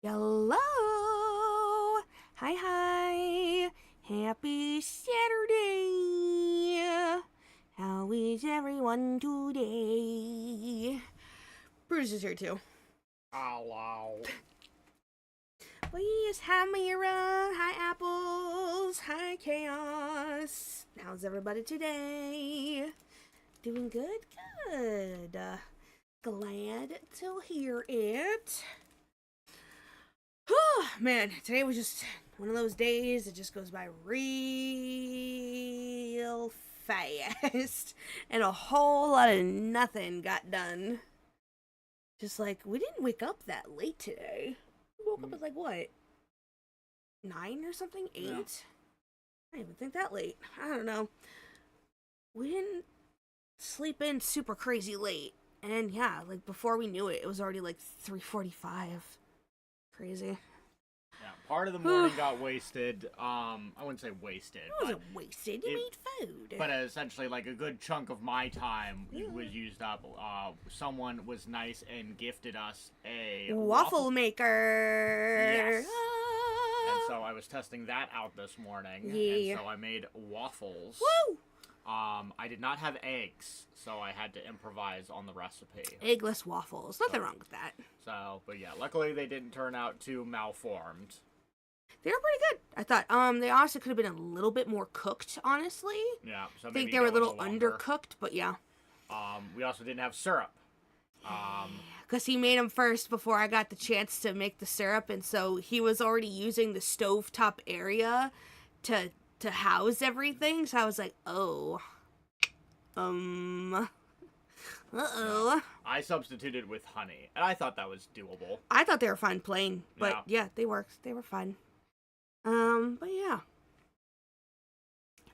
Hello! Hi, hi! Happy Saturday! How is everyone today? Bruce is here too. Hello. Please, hi Mira! Hi Apples! Hi Chaos! How's everybody today? Doing good? Good. Glad to hear it. Man, today was just one of those days that just goes by real fast. And a whole lot of nothing got done. Just like, we didn't wake up that late today. We woke up at like what? 9 or something? 8? Yeah. I didn't even think that late. I don't know. We didn't sleep in super crazy late. And yeah, like before we knew it, it was already like 3:45. Crazy. Yeah, part of the morning got wasted. I wouldn't say wasted, It wasn't wasted. You made food. but essentially, like a good chunk of my time was used up. Someone was nice and gifted us a Waffle maker. Yes. And Ah. so I was testing that out this morning. Yeah. And so I made waffles. Woo! I did not have eggs, so I had to improvise on the recipe. Eggless waffles. Nothing wrong with that. So, but yeah, luckily they didn't turn out too malformed. They were pretty good. I thought. They honestly could have been a little bit more cooked. Honestly, Yeah, so I maybe think they were a go little longer. undercooked, but yeah. We also didn't have syrup. Because he made them first before I got the chance to make the syrup, and so he was already using the stovetop area to house everything. So I was like, oh, uh-oh. I substituted with honey, and I thought that was doable. I thought they were fine plain, but yeah, they worked. They were fun. But yeah.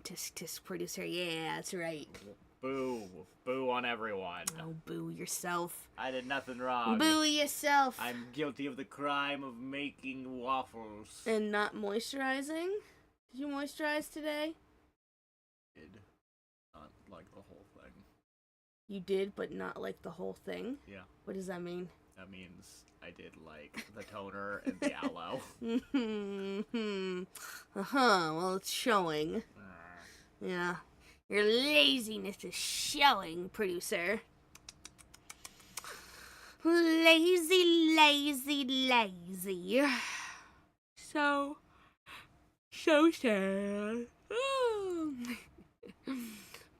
Tisk producer, yeah, that's right. Boo. Boo on everyone. Oh, boo yourself. I did nothing wrong. Boo yourself. I'm guilty of the crime of making waffles. And not moisturizing? Did you moisturize today? Did not like the whole thing. You did, but not like the whole thing? Yeah. What does that mean? That means I did like the toner and the aloe. Well, it's showing. Yeah. Your laziness is showing, producer. Lazy, lazy, lazy. So sad.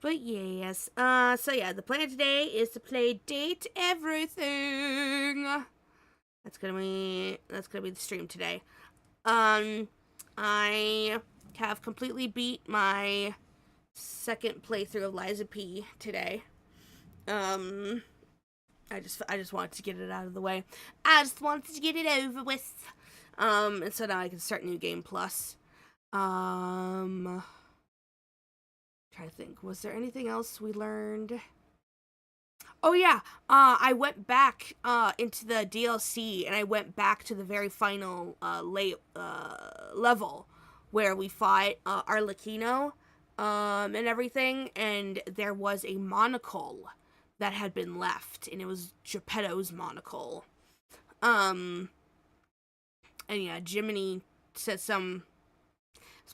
But yes, so yeah, the plan today is to play Date Everything. That's gonna be the stream today. I have completely beat my second playthrough of Liza P today. I just wanted to get it out of the way. I just wanted to get it over with. And so now I can start New Game Plus. Trying to think, was there anything else we learned? Oh yeah, I went back into the DLC and I went back to the very final level where we fought Arlecchino and everything, and there was a monocle that had been left, and it was Geppetto's monocle. And yeah, Jiminy said some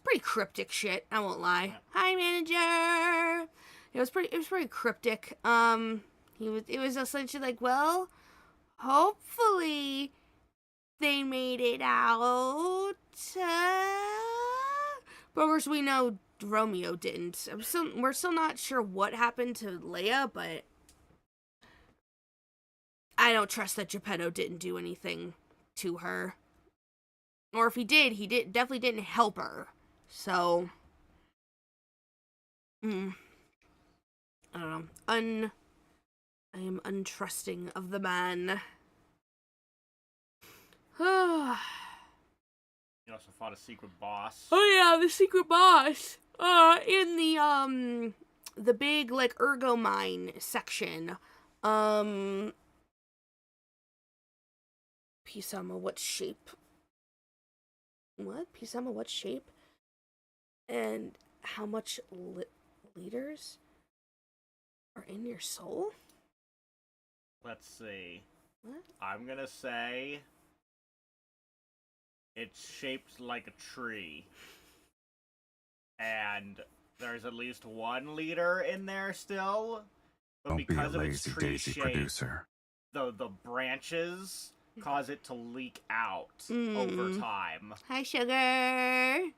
pretty cryptic shit, I won't lie. Yeah. Hi, manager. It was pretty cryptic. It was essentially like, well, hopefully they made it out. But of course we know Romeo didn't. We're still not sure what happened to Leia, but I don't trust that Geppetto didn't do anything to her. Or if he did, definitely didn't help her. So, I don't know. I am untrusting of the man. You also fought a secret boss. Oh yeah, the secret boss. In the big like ergo mine section. Pisama, what shape? What? Pisama, what shape? And how much liters are in your soul? Let's see. What? I'm gonna say It's shaped like a tree. And there's at least one leader in there still. But Don't be a because of its lazy tree daisy shape, producer. the branches cause it to leak out Mm. over time. Hi, sugar.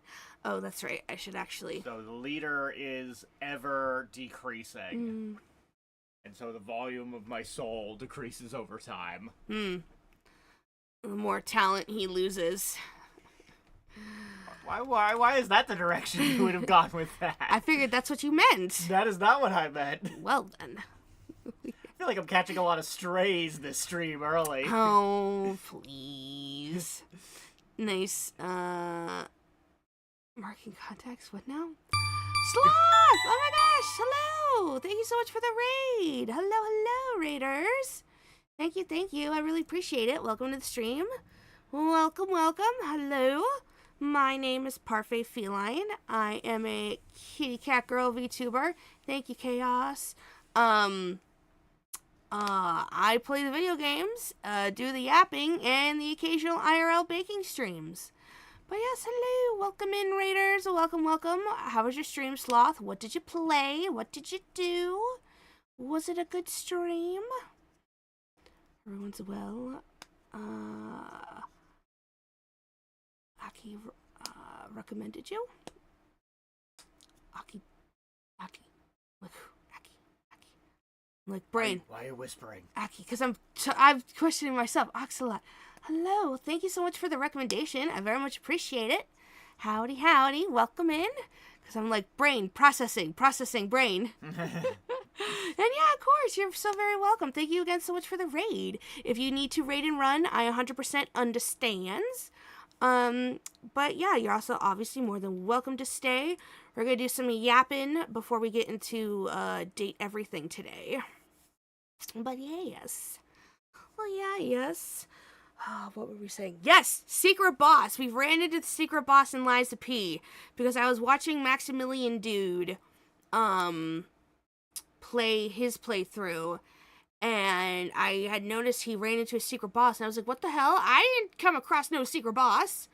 Oh, that's right. I should actually. So the leader is ever decreasing. And so the volume of my soul decreases over time. The more talent he loses. Why is that the direction you would have gone with that? I figured that's what you meant. That is not what I meant. Well then. I feel like I'm catching a lot of strays this stream early. Oh, please. Nice. Marking contacts. What now? Sloth! Oh my gosh! Hello! Thank you so much for the raid. Hello, raiders. Thank you. I really appreciate it. Welcome to the stream. Welcome. Hello. My name is Parfait Feline. I am a kitty cat girl VTuber. Thank you, Chaos. I play the video games, do the yapping, and the occasional IRL baking streams. But yes, hello, welcome in, raiders, welcome. How was your stream, Sloth? What did you play? What did you do? Was it a good stream? Everyone's well. Aki recommended you? Aki. Like, Aki. Like, brain. Why are you whispering? Aki, because I'm questioning myself. Oxalot. Hello, thank you so much for the recommendation. I very much appreciate it. Howdy. Welcome in. Because I'm like, brain, processing, brain. And yeah, of course, you're so very welcome. Thank you again so much for the raid. If you need to raid and run, I 100% understands. But yeah, you're also obviously more than welcome to stay. We're going to do some yapping before we get into date everything today. But yes. Well, yes. Oh, what were we saying? Yes! Secret boss! We ran into the secret boss in Lies of P. Because I was watching Maximilian Dude, play his playthrough. And I had noticed he ran into a secret boss. And I was like, what the hell? I didn't come across no secret boss.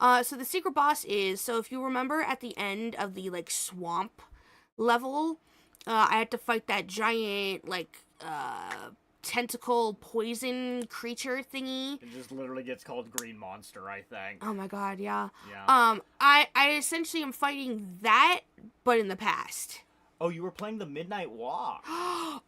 So the secret boss is, so if you remember at the end of the, like, swamp level, I had to fight that giant, like, tentacle poison creature thingy. It just literally gets called Green Monster, I think. Oh my god, yeah. Yeah. I essentially am fighting that, but in the past. Oh, you were playing the Midnight Walk.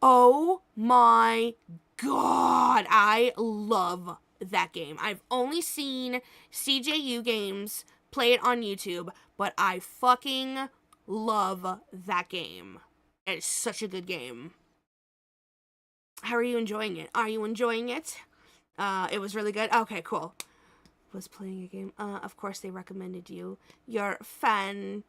Oh my god, I love that game. I've only seen CJU games play it on YouTube, but I fucking love that game. It's such a good game. How are you enjoying it? Are you enjoying it? It was really good. Okay, cool. Was playing a game. Of course they recommended you. You're fantastic.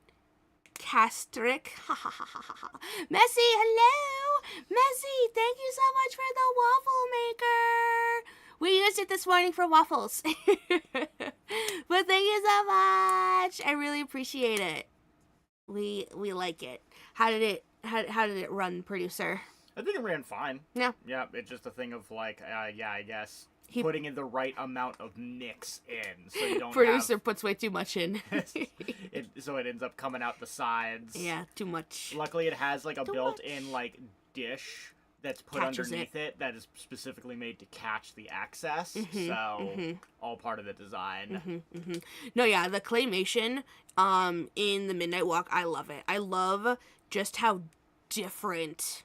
Messy, hello! Messy, thank you so much for the waffle maker. We used it this morning for waffles. But thank you so much. I really appreciate it. We like it. How did it run, producer? I think it ran fine. Yeah. Yeah, it's just a thing of, like, I guess, putting in the right amount of nicks in, so you don't Producer puts way too much in. So it ends up coming out the sides. Yeah, too much. Luckily, it has, like, a built-in, like, dish that's put Catches underneath it that is specifically made to catch the access, all part of the design. No, yeah, the claymation in the Midnight Walk, I love it. I love just how different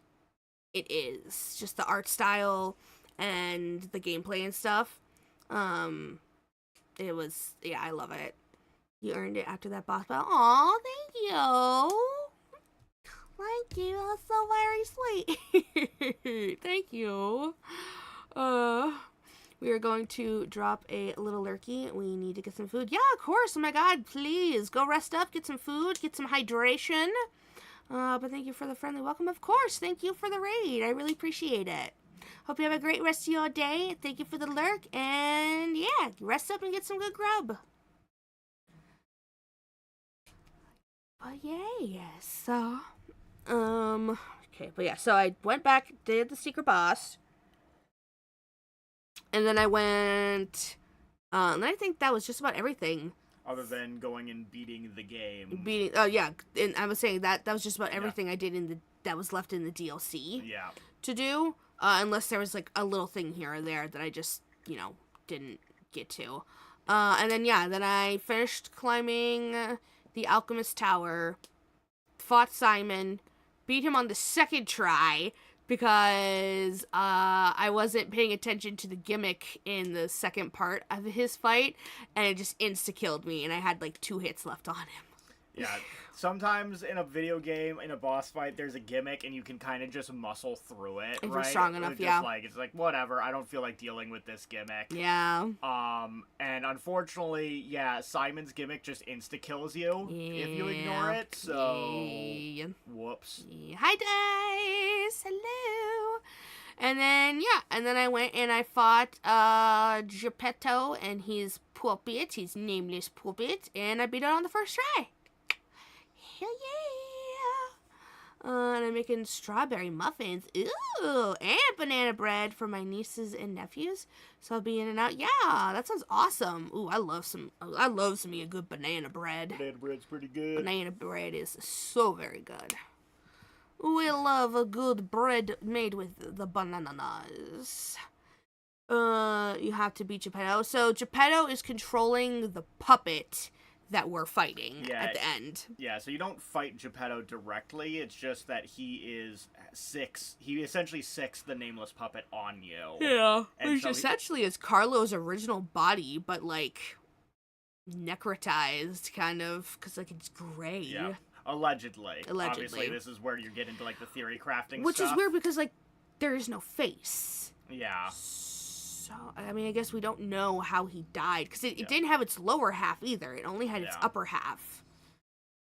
it is. Just the art style and the gameplay and stuff. It was, yeah, I love it. You earned it after that boss battle. Aw, thank you. Thank you. That's so very sweet. Thank you. We are going to drop a little lurky. We need to get some food. Yeah, of course. Oh my god, please. Go rest up, get some food, get some hydration. But thank you for the friendly welcome. Of course, thank you for the raid. I really appreciate it. Hope you have a great rest of your day. Thank you for the lurk. And yeah, rest up and get some good grub. But yeah, yes. So, okay, but yeah, so I went back, did the secret boss. And then I went, And I think that was just about everything. Other than going and beating the game. Yeah, and I was saying that was just about everything I did that was left in the DLC. Yeah. To do, unless there was like a little thing here or there that I just, didn't get to. And then then I finished climbing the Alchemist Tower, fought Simon, beat him on the second try because I wasn't paying attention to the gimmick in the second part of his fight, and it just insta-killed me, and I had like 2 hits left on him. Yeah, sometimes in a video game, in a boss fight, there's a gimmick, and you can kind of just muscle through it, if right? you're strong enough, It's like, whatever, I don't feel like dealing with this gimmick. Yeah. And unfortunately, Simon's gimmick just insta-kills you if you ignore it, so... Whoops. Hi, guys! Hello! And then I went and I fought Geppetto and his puppet, his nameless puppet, and I beat it on the first try. Hell yeah! And I'm making strawberry muffins. Ooh! And banana bread for my nieces and nephews. So I'll be in and out. Yeah, that sounds awesome. Ooh, I love me a good banana bread. Banana bread's pretty good. Banana bread is so very good. We love a good bread made with the bananas. You have to beat Geppetto. So Geppetto is controlling the puppet that we're fighting at the end. Yeah, so you don't fight Geppetto directly. It's just that he essentially sicks the nameless puppet on you. Yeah. Which essentially is Carlo's original body, but like necrotized, kind of, because like it's gray. Yeah. Allegedly. Obviously, this is where you get into like the theory crafting Which stuff. is weird because like there is no face. Yeah. So, I mean, I guess we don't know how he died, because it didn't have its lower half either. It only had its upper half.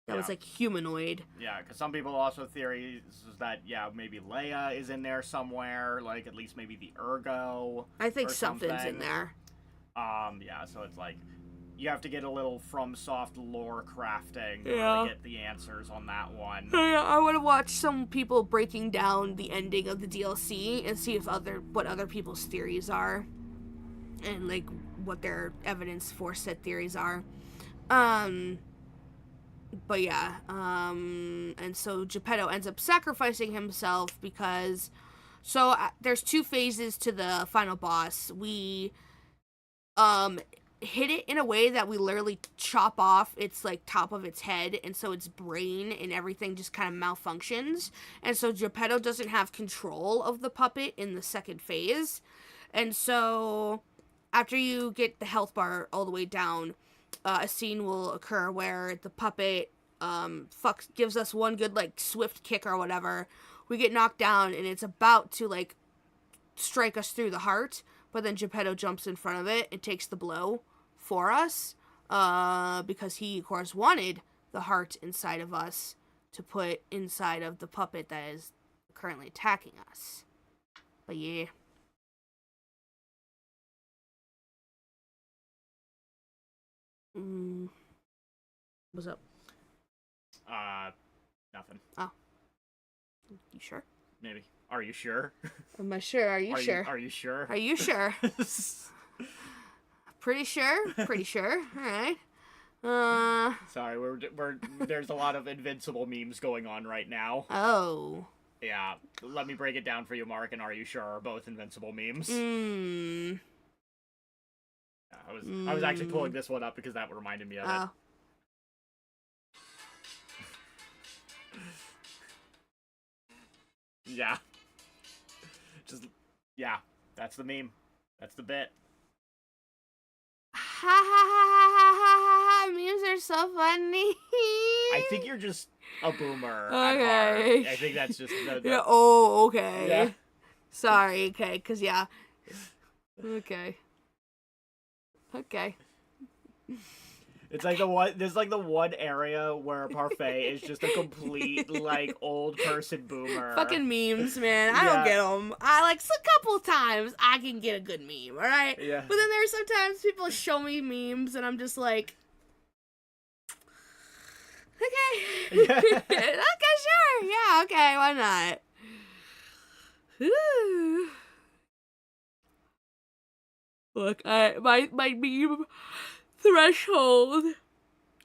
That was, like, humanoid. Yeah, because some people also theorize that, maybe Leia is in there somewhere, like, at least maybe the Ergo. I think something's in there. So it's like, you have to get a little FromSoft lore crafting to really get the answers on that one. Yeah, I want to watch some people breaking down the ending of the DLC and see what other people's theories are, and like what their evidence for said theories are. And so Geppetto ends up sacrificing himself because there's 2 phases to the final boss. We hit it in a way that we literally chop off its like top of its head, and so its brain and everything just kind of malfunctions, and so Geppetto doesn't have control of the puppet in the second phase. And so after you get the health bar all the way down, a scene will occur where the puppet gives us one good like swift kick or whatever. We get knocked down and it's about to like strike us through the heart, but then Geppetto jumps in front of it and takes the blow for us, because he, of course, wanted the heart inside of us to put inside of the puppet that is currently attacking us. But yeah. What's up? Nothing. Oh. You sure? Maybe. Are you sure? Am I sure? Are you sure? Are you sure? Are you sure? Pretty sure? Pretty sure. Alright. Sorry, there's a lot of Invincible memes going on right now. Oh. Yeah. Let me break it down for you, Mark, and Are You Sure are both Invincible memes. Yeah, I was actually pulling this one up because that reminded me of it. Yeah. That's the meme. That's the bit. Ha ha ha ha ha ha ha! Memes are so funny. I think you're just a boomer. Okay. I think that's just the Yeah. Oh, okay. Yeah. Sorry. Okay. Cause yeah. Okay. Okay. It's like there's like the one area where Parfait is just a complete like old person boomer. Fucking memes, man. I don't get them. I like a couple times I can get a good meme, all right? Yeah. But then there's sometimes people show me memes and I'm just like, okay. Yeah. Okay, sure. Yeah, okay, why not? Whew. Look, my meme threshold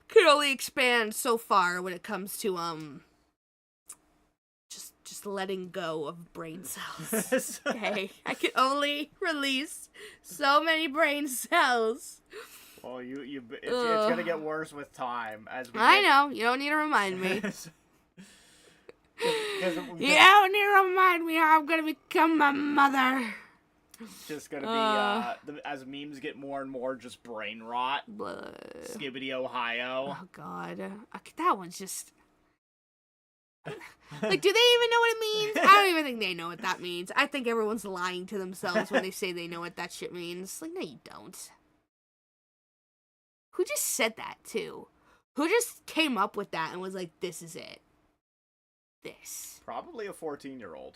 can only expand so far when it comes to just letting go of brain cells. Okay, I can only release so many brain cells. Well, it's gonna get worse with time I know. You don't need to remind me. You don't need to remind me how I'm gonna become my mother. Just gonna be as memes get more and more just brain rot. Skibbity Ohio. Oh God, that one's just like, do they even know what it means? I don't even think they know what that means. I think everyone's lying to themselves when they say they know what that shit means. Like, no, you don't. Who just said that too? Who just came up with that and was like, "This is it"? This. Probably a 14-year-old.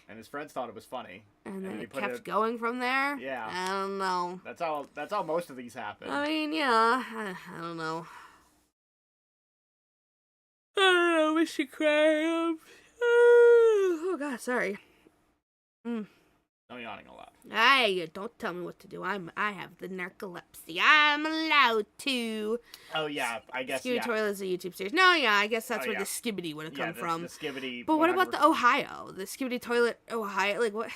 And his friends thought it was funny. And then it kept going from there? Yeah. I don't know. That's how most of these happen. I mean, yeah. I don't know. I don't know, Mr. Krabs. Oh, God, sorry. No yawning a lot. Hey, don't tell me what to do. I have the narcolepsy. I'm allowed to. Oh yeah, I guess. Skibidi Toilet is a YouTube series. No, yeah, I guess that's where the Skibidi would have come from. The Skibidi. But what about the Ohio? The Skibidi Toilet Ohio? Like what?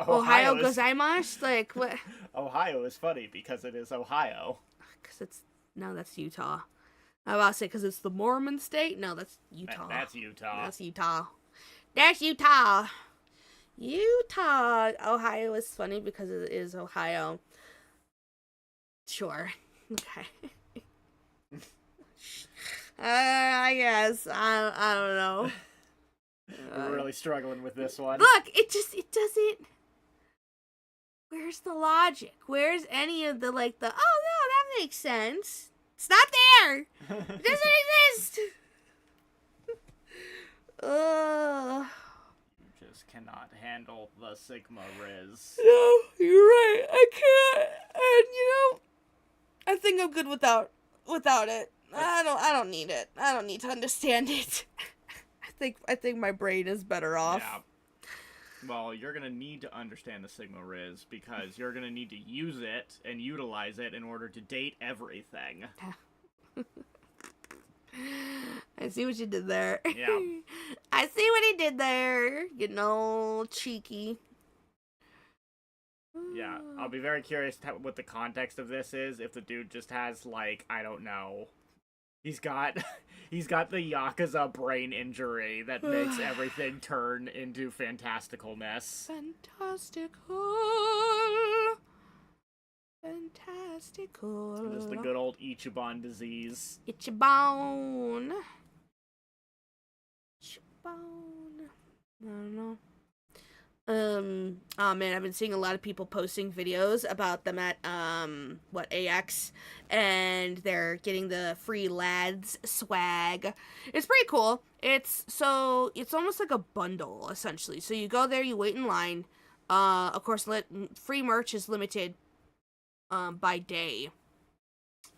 Ohio gozaimasu? Like what? Ohio is funny because it is Ohio. Because that's Utah. I was about to say because it's the Mormon state. No, that's Utah. That's Utah. That's Utah. That's Utah. Utah. Ohio is funny because it is Ohio. Sure. Okay. I guess. I don't know. We're really struggling with this one. Look, it doesn't. Where's the logic? Where's any of the, oh, no, that makes sense. It's not there. It doesn't exist. Ugh. Cannot handle the Sigma Riz. No, you're right. I can't. And I think I'm good without it. I don't need it. I don't need to understand it. I think my brain is better off. Yeah. Well, you're gonna need to understand the Sigma Riz because you're gonna need to use it and utilize it in order to date everything. I see what you did there. Yeah. I see what he did there. Getting all cheeky. Yeah, I'll be very curious what the context of this is. If the dude just has, I don't know. He's got the Yakuza brain injury that makes everything turn into fantasticalness. Fantastical. Just the good old Ichiban disease. Ichiban. I don't know. Oh man, I've been seeing a lot of people posting videos about them at AX, and they're getting the free lads swag. It's pretty cool. It's almost like a bundle essentially. So you go there, you wait in line. Of course, free merch is limited by day.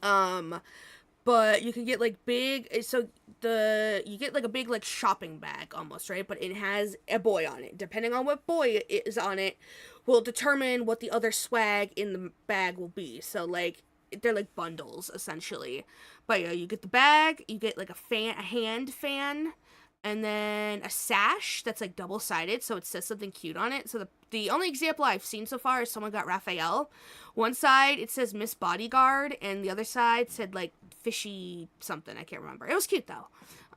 But you can get big, you get a big shopping bag almost, right? But it has a boy on it. Depending on what boy is on it will determine what the other swag in the bag will be. So they're bundles essentially. But yeah, you get the bag, you get a hand fan, and then a sash that's double-sided, so it says something cute on it. So the only example I've seen so far is someone got Raphael. One side it says Miss Bodyguard, and the other side said fishy something. I can't remember. It was cute though.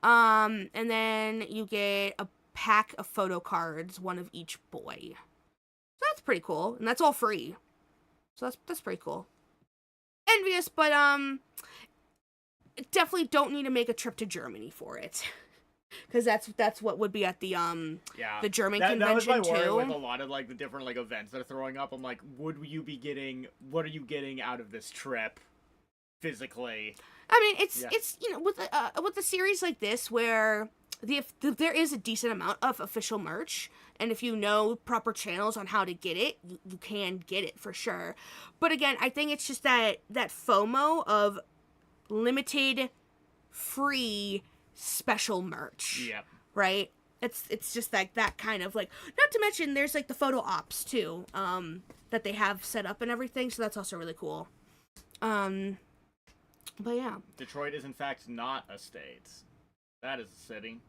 And then you get a pack of photo cards, one of each boy. So that's pretty cool, and that's all free. So that's pretty cool. Envious, but definitely don't need to make a trip to Germany for it. Because that's what would be at the German convention too. That was my worry with a lot of the different events that are throwing up. I'm like, what are you getting out of this trip physically? I mean, it's with a series like this where there is a decent amount of official merch, and if you know proper channels on how to get it, you can get it for sure. But again, I think it's just that FOMO of limited free special merch. Yep. Right? It's just like that kind of like, not to mention there's like the photo ops too, that they have set up and everything, so that's also really cool. But yeah. Detroit is in fact not a state. That is a city.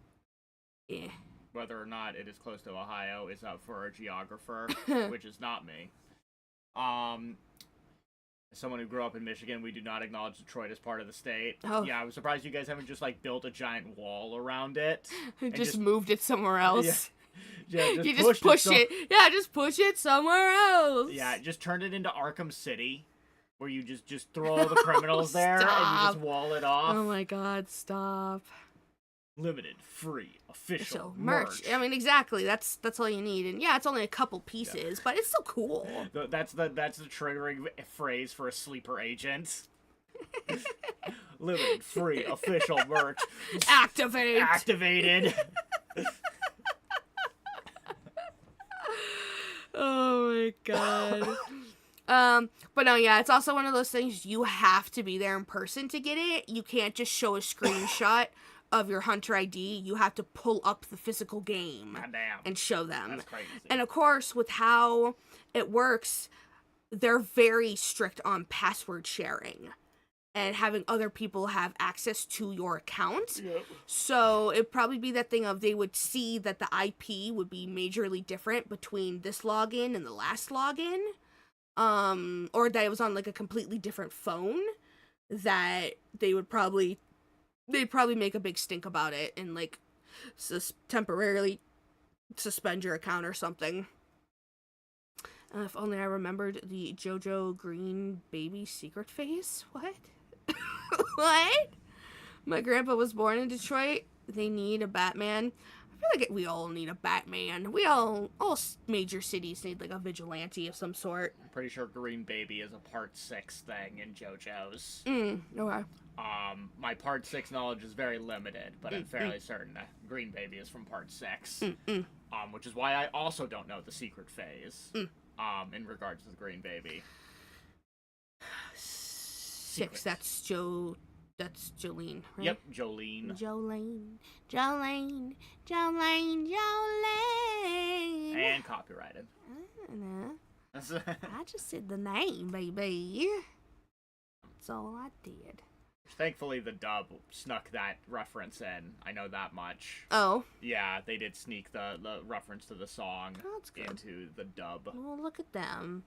Yeah. Whether or not it is close to Ohio is up for a geographer, which is not me. As someone who grew up in Michigan, we do not acknowledge Detroit as part of the state. Oh. Yeah, I was surprised you guys haven't just like built a giant wall around it. And just moved it somewhere else. Yeah, you just push it. Yeah, just push it somewhere else. Yeah, just turn it into Arkham City, where you just throw all the criminals there and you just wall it off. Oh my god, stop. Limited, free, official merch. I mean, exactly. That's all you need. And yeah, it's only a couple pieces, but it's so cool. That's the triggering phrase for a sleeper agent. Limited, free, official merch. Activated. Oh my god. But no, yeah, it's also one of those things you have to be there in person to get it. You can't just show a screenshot of your Hunter ID. You have to pull up the physical game and show them. That's crazy. And of course, with how it works, they're very strict on password sharing and having other people have access to your account. Yep. So it'd probably be that thing of they would see that the IP would be majorly different between this login and the last login. Or that it was on like a completely different phone, that they'd probably make a big stink about it and like temporarily suspend your account or something. If only I remembered the JoJo Green baby secret phase. What? What? My grandpa was born in Detroit. They need a Batman. I feel like we all need a Batman. All major cities need like a vigilante of some sort. I'm pretty sure Green Baby is a Part 6 thing in JoJo's. Okay. My Part 6 knowledge is very limited, but I'm fairly certain that Green Baby is from Part 6. Which is why I also don't know the secret phase. In regards to the Green Baby. 6, that's Jolene, right? Yep, Jolene. Jolene. And copyrighted. I just said the name, baby. That's all I did. Thankfully, the dub snuck that reference in. I know that much. Oh. Yeah, they did sneak the reference to the song into the dub. Well, look at them.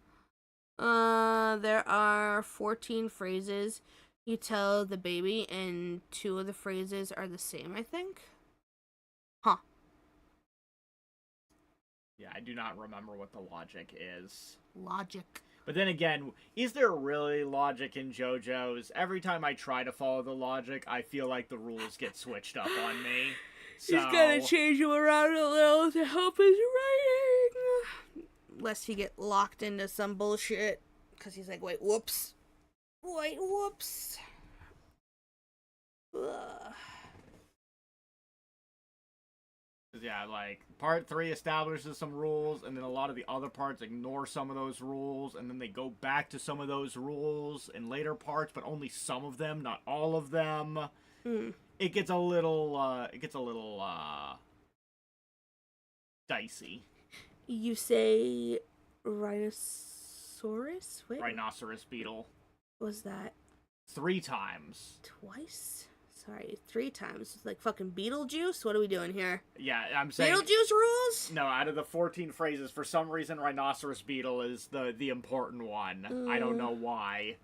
There are 14 phrases you tell the baby, and 2 of the phrases are the same, I think. Huh. Yeah, I do not remember what the logic is. Logic. But then again, is there really logic in JoJo's? Every time I try to follow the logic, I feel like the rules get switched up on me. So... He's gotta change them around a little to help his writing. Lest he get locked into some bullshit. Because he's like, wait, whoops. Ugh. Yeah, like, Part 3 establishes some rules, and then a lot of the other parts ignore some of those rules, and then they go back to some of those rules in later parts, but only some of them, not all of them. It gets a little, dicey. You say rhinoceros? Wait. Rhinoceros beetle. What was that? 3 times. Twice? Sorry, 3 times. Like fucking Beetlejuice? What are we doing here? Yeah, I'm saying... Beetlejuice rules? No, out of the 14 phrases, for some reason, rhinoceros beetle is the important one. I don't know why.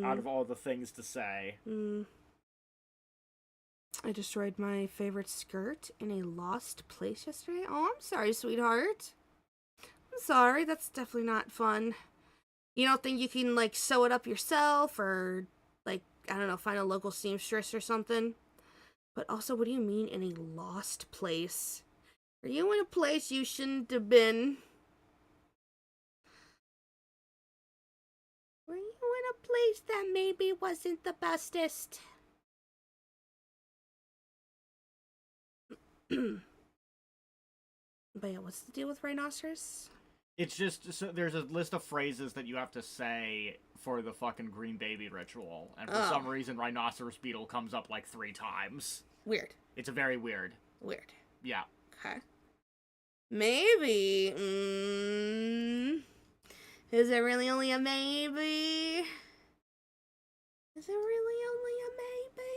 Out of all the things to say. I destroyed my favorite skirt in a lost place yesterday. Oh, I'm sorry, sweetheart. I'm sorry, that's definitely not fun. You don't think you can, like, sew it up yourself or, like, I don't know, find a local seamstress or something? But also, what do you mean in a lost place? Are you in a place you shouldn't have been? Were you in a place that maybe wasn't the bestest? But yeah, what's the deal with rhinoceros? It's just, so there's a list of phrases that you have to say for the fucking Green Baby ritual, and for some reason, rhinoceros beetle comes up like 3 times. Weird. It's a very weird. Weird. Yeah. Okay. Maybe. Is it really only a maybe? Is it really only a maybe?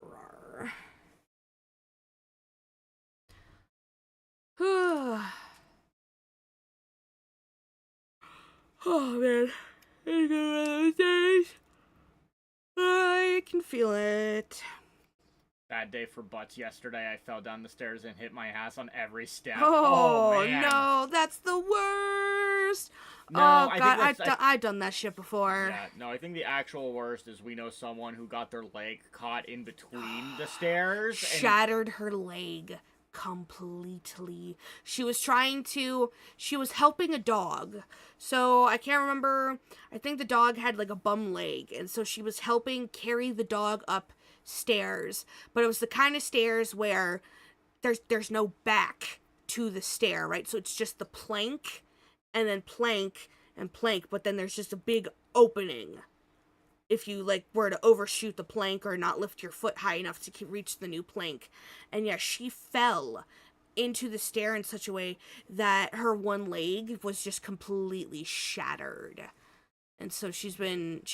Rawr. Oh man, it's one of those days. I can feel it. Bad day for butts yesterday. I fell down the stairs and hit my ass on every step. Oh, man. no, that's the worst. No, oh I god, think that's, I've done that shit before. Yeah, no, I think the actual worst is we know someone who got their leg caught in between the stairs. Shattered her leg completely. She was helping a dog. So I can't remember. I think the dog had like a bum leg. And so she was helping carry the dog up stairs. But it was the kind of stairs where there's no back to the stair, right? So it's just the plank and then plank and plank. But then there's just a big opening if you like were to overshoot the plank or not lift your foot high enough to reach the new plank. And yeah, she fell into the stair in such a way that her one leg was just completely shattered. And so she's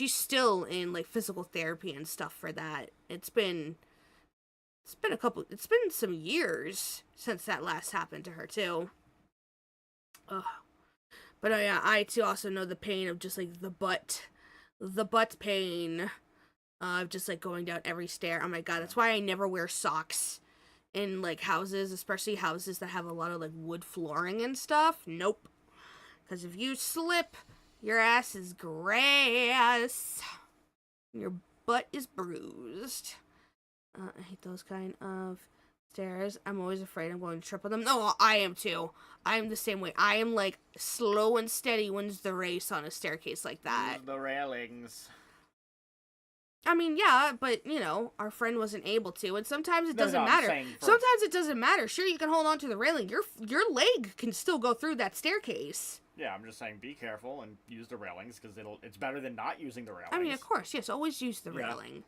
still in like physical therapy and stuff for that. It's been some years since that last happened to her too. Ugh. But yeah, I too also know the pain of just like the butt pain of just like going down every stair. Oh my god, that's why I never wear socks in like houses, especially houses that have a lot of like wood flooring and stuff. Nope. Because if you slip, your ass is grass. Your butt is bruised. I hate those kind of stairs. I'm always afraid I'm going to trip on them. No, I am too. I am the same way. I am like slow and steady wins the race on a staircase like that. The railings. I mean, yeah, but, you know, our friend wasn't able to, and sometimes it doesn't matter. Sometimes it doesn't matter. Sure, you can hold on to the railing. Your leg can still go through that staircase. Yeah, I'm just saying be careful and use the railings, because it's better than not using the railings. I mean, of course, yes, always use the railing.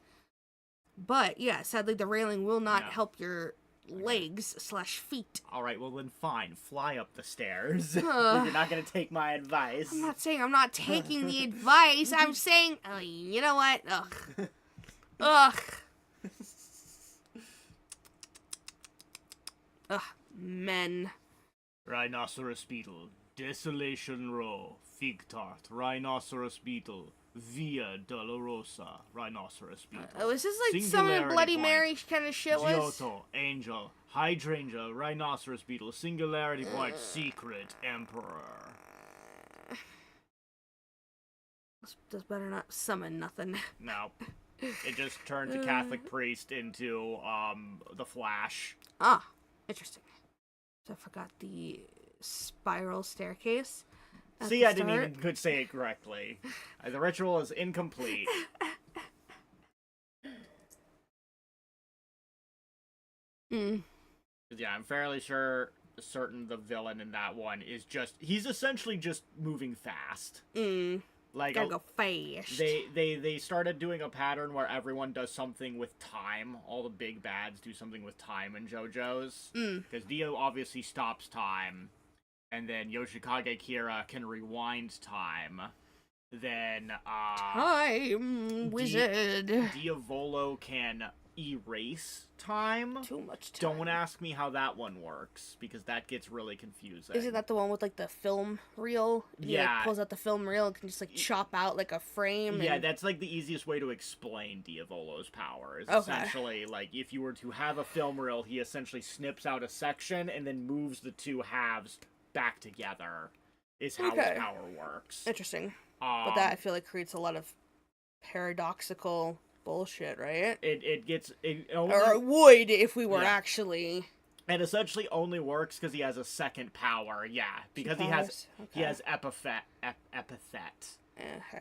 But, yeah, sadly, the railing will not help your legs/feet. Alright, well then fine. Fly up the stairs. If you're not going to take my advice. I'm not saying I'm not taking the advice. I'm saying, you know what? Ugh. Ugh. Ugh. Men. Rhinoceros beetle. Desolation Row. Fig tart. Rhinoceros beetle. Via Dolorosa. Rhinoceros beetle. Is this like some Bloody Mary kind of shit was? Giotto. Angel. Hydrangea. Rhinoceros beetle. Singularity Point. Secret Emperor. This better not summon nothing. No. It just turned the Catholic priest into, the Flash. Ah, interesting. So I forgot the spiral staircase. See, I didn't even could say it correctly. The ritual is incomplete. Yeah, I'm fairly certain the villain in that one is he's essentially just moving fast. Like, gotta go fast. They started doing a pattern where everyone does something with time. All the big bads do something with time in JoJo's. Because Dio obviously stops time. And then Yoshikage Kira can rewind time. Then, Time wizard. Diavolo can erase time. Too much time. Don't ask me how that one works, because that gets really confusing. Isn't that the one with, like, the film reel? He, like, pulls out the film reel and can just, like, chop out, like, a frame. Yeah, that's, like, the easiest way to explain Diavolo's powers. Essentially, like, if you were to have a film reel, he essentially snips out a section and then moves the two halves back together, is how his power works. Interesting. But that, I feel like, creates a lot of paradoxical bullshit, right? It only, or it would if we were actually. It essentially only works because he has a second power, because he has epithet,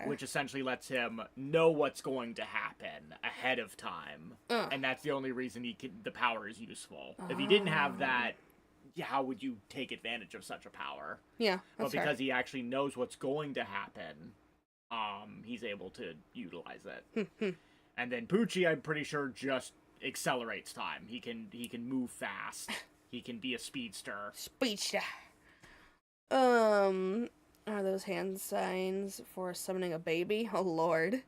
which essentially lets him know what's going to happen ahead of time, and that's the only reason the power is useful. If he didn't have that, how would you take advantage of such a power? Yeah, that's because he actually knows what's going to happen, he's able to utilize it. And then Poochie, I'm pretty sure, just accelerates time. He can move fast. He can be a speedster. Speedster. Are those hand signs for summoning a baby? Oh lord.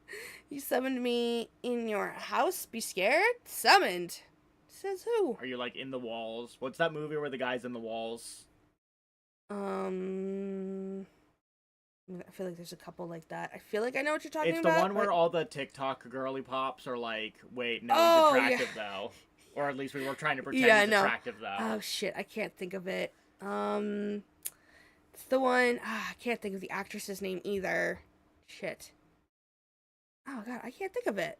You summoned me in your house? Be scared? Summoned. Says who? Are you like in the walls? What's that movie where the guy's in the walls? I feel like there's a couple like that. I feel like I know what you're talking It's about. the one where all the TikTok girly pops are like, wait, no, Oh, he's attractive yeah. though. Or at least we were trying to pretend Yeah, he's no. attractive though. Oh shit, I can't think of it. It's the one. I can't think of the actress's name either. Shit. Oh god, I can't think of it.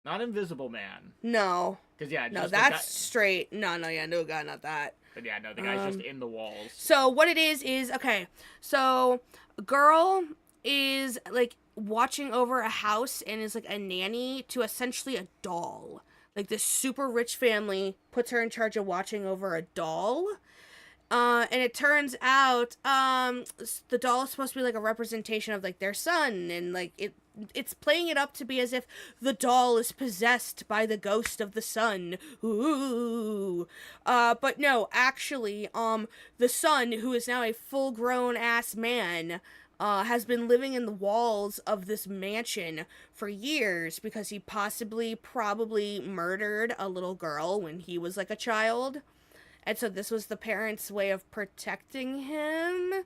Not Invisible Man. No. Because yeah, No, just that's straight. No, God, not that. But yeah, no, the guy's just in the walls. So what it is okay. So a girl is like watching over a house and is like a nanny to essentially a doll. Like this super rich family puts her in charge of watching over a doll. And it turns out the doll is supposed to be like a representation of like their son, and like it's playing it up to be as if the doll is possessed by the ghost of the son. Ooh. But no, actually, the son, who is now a full-grown ass man, has been living in the walls of this mansion for years because he probably murdered a little girl when he was like a child. And so this was the parents' way of protecting him.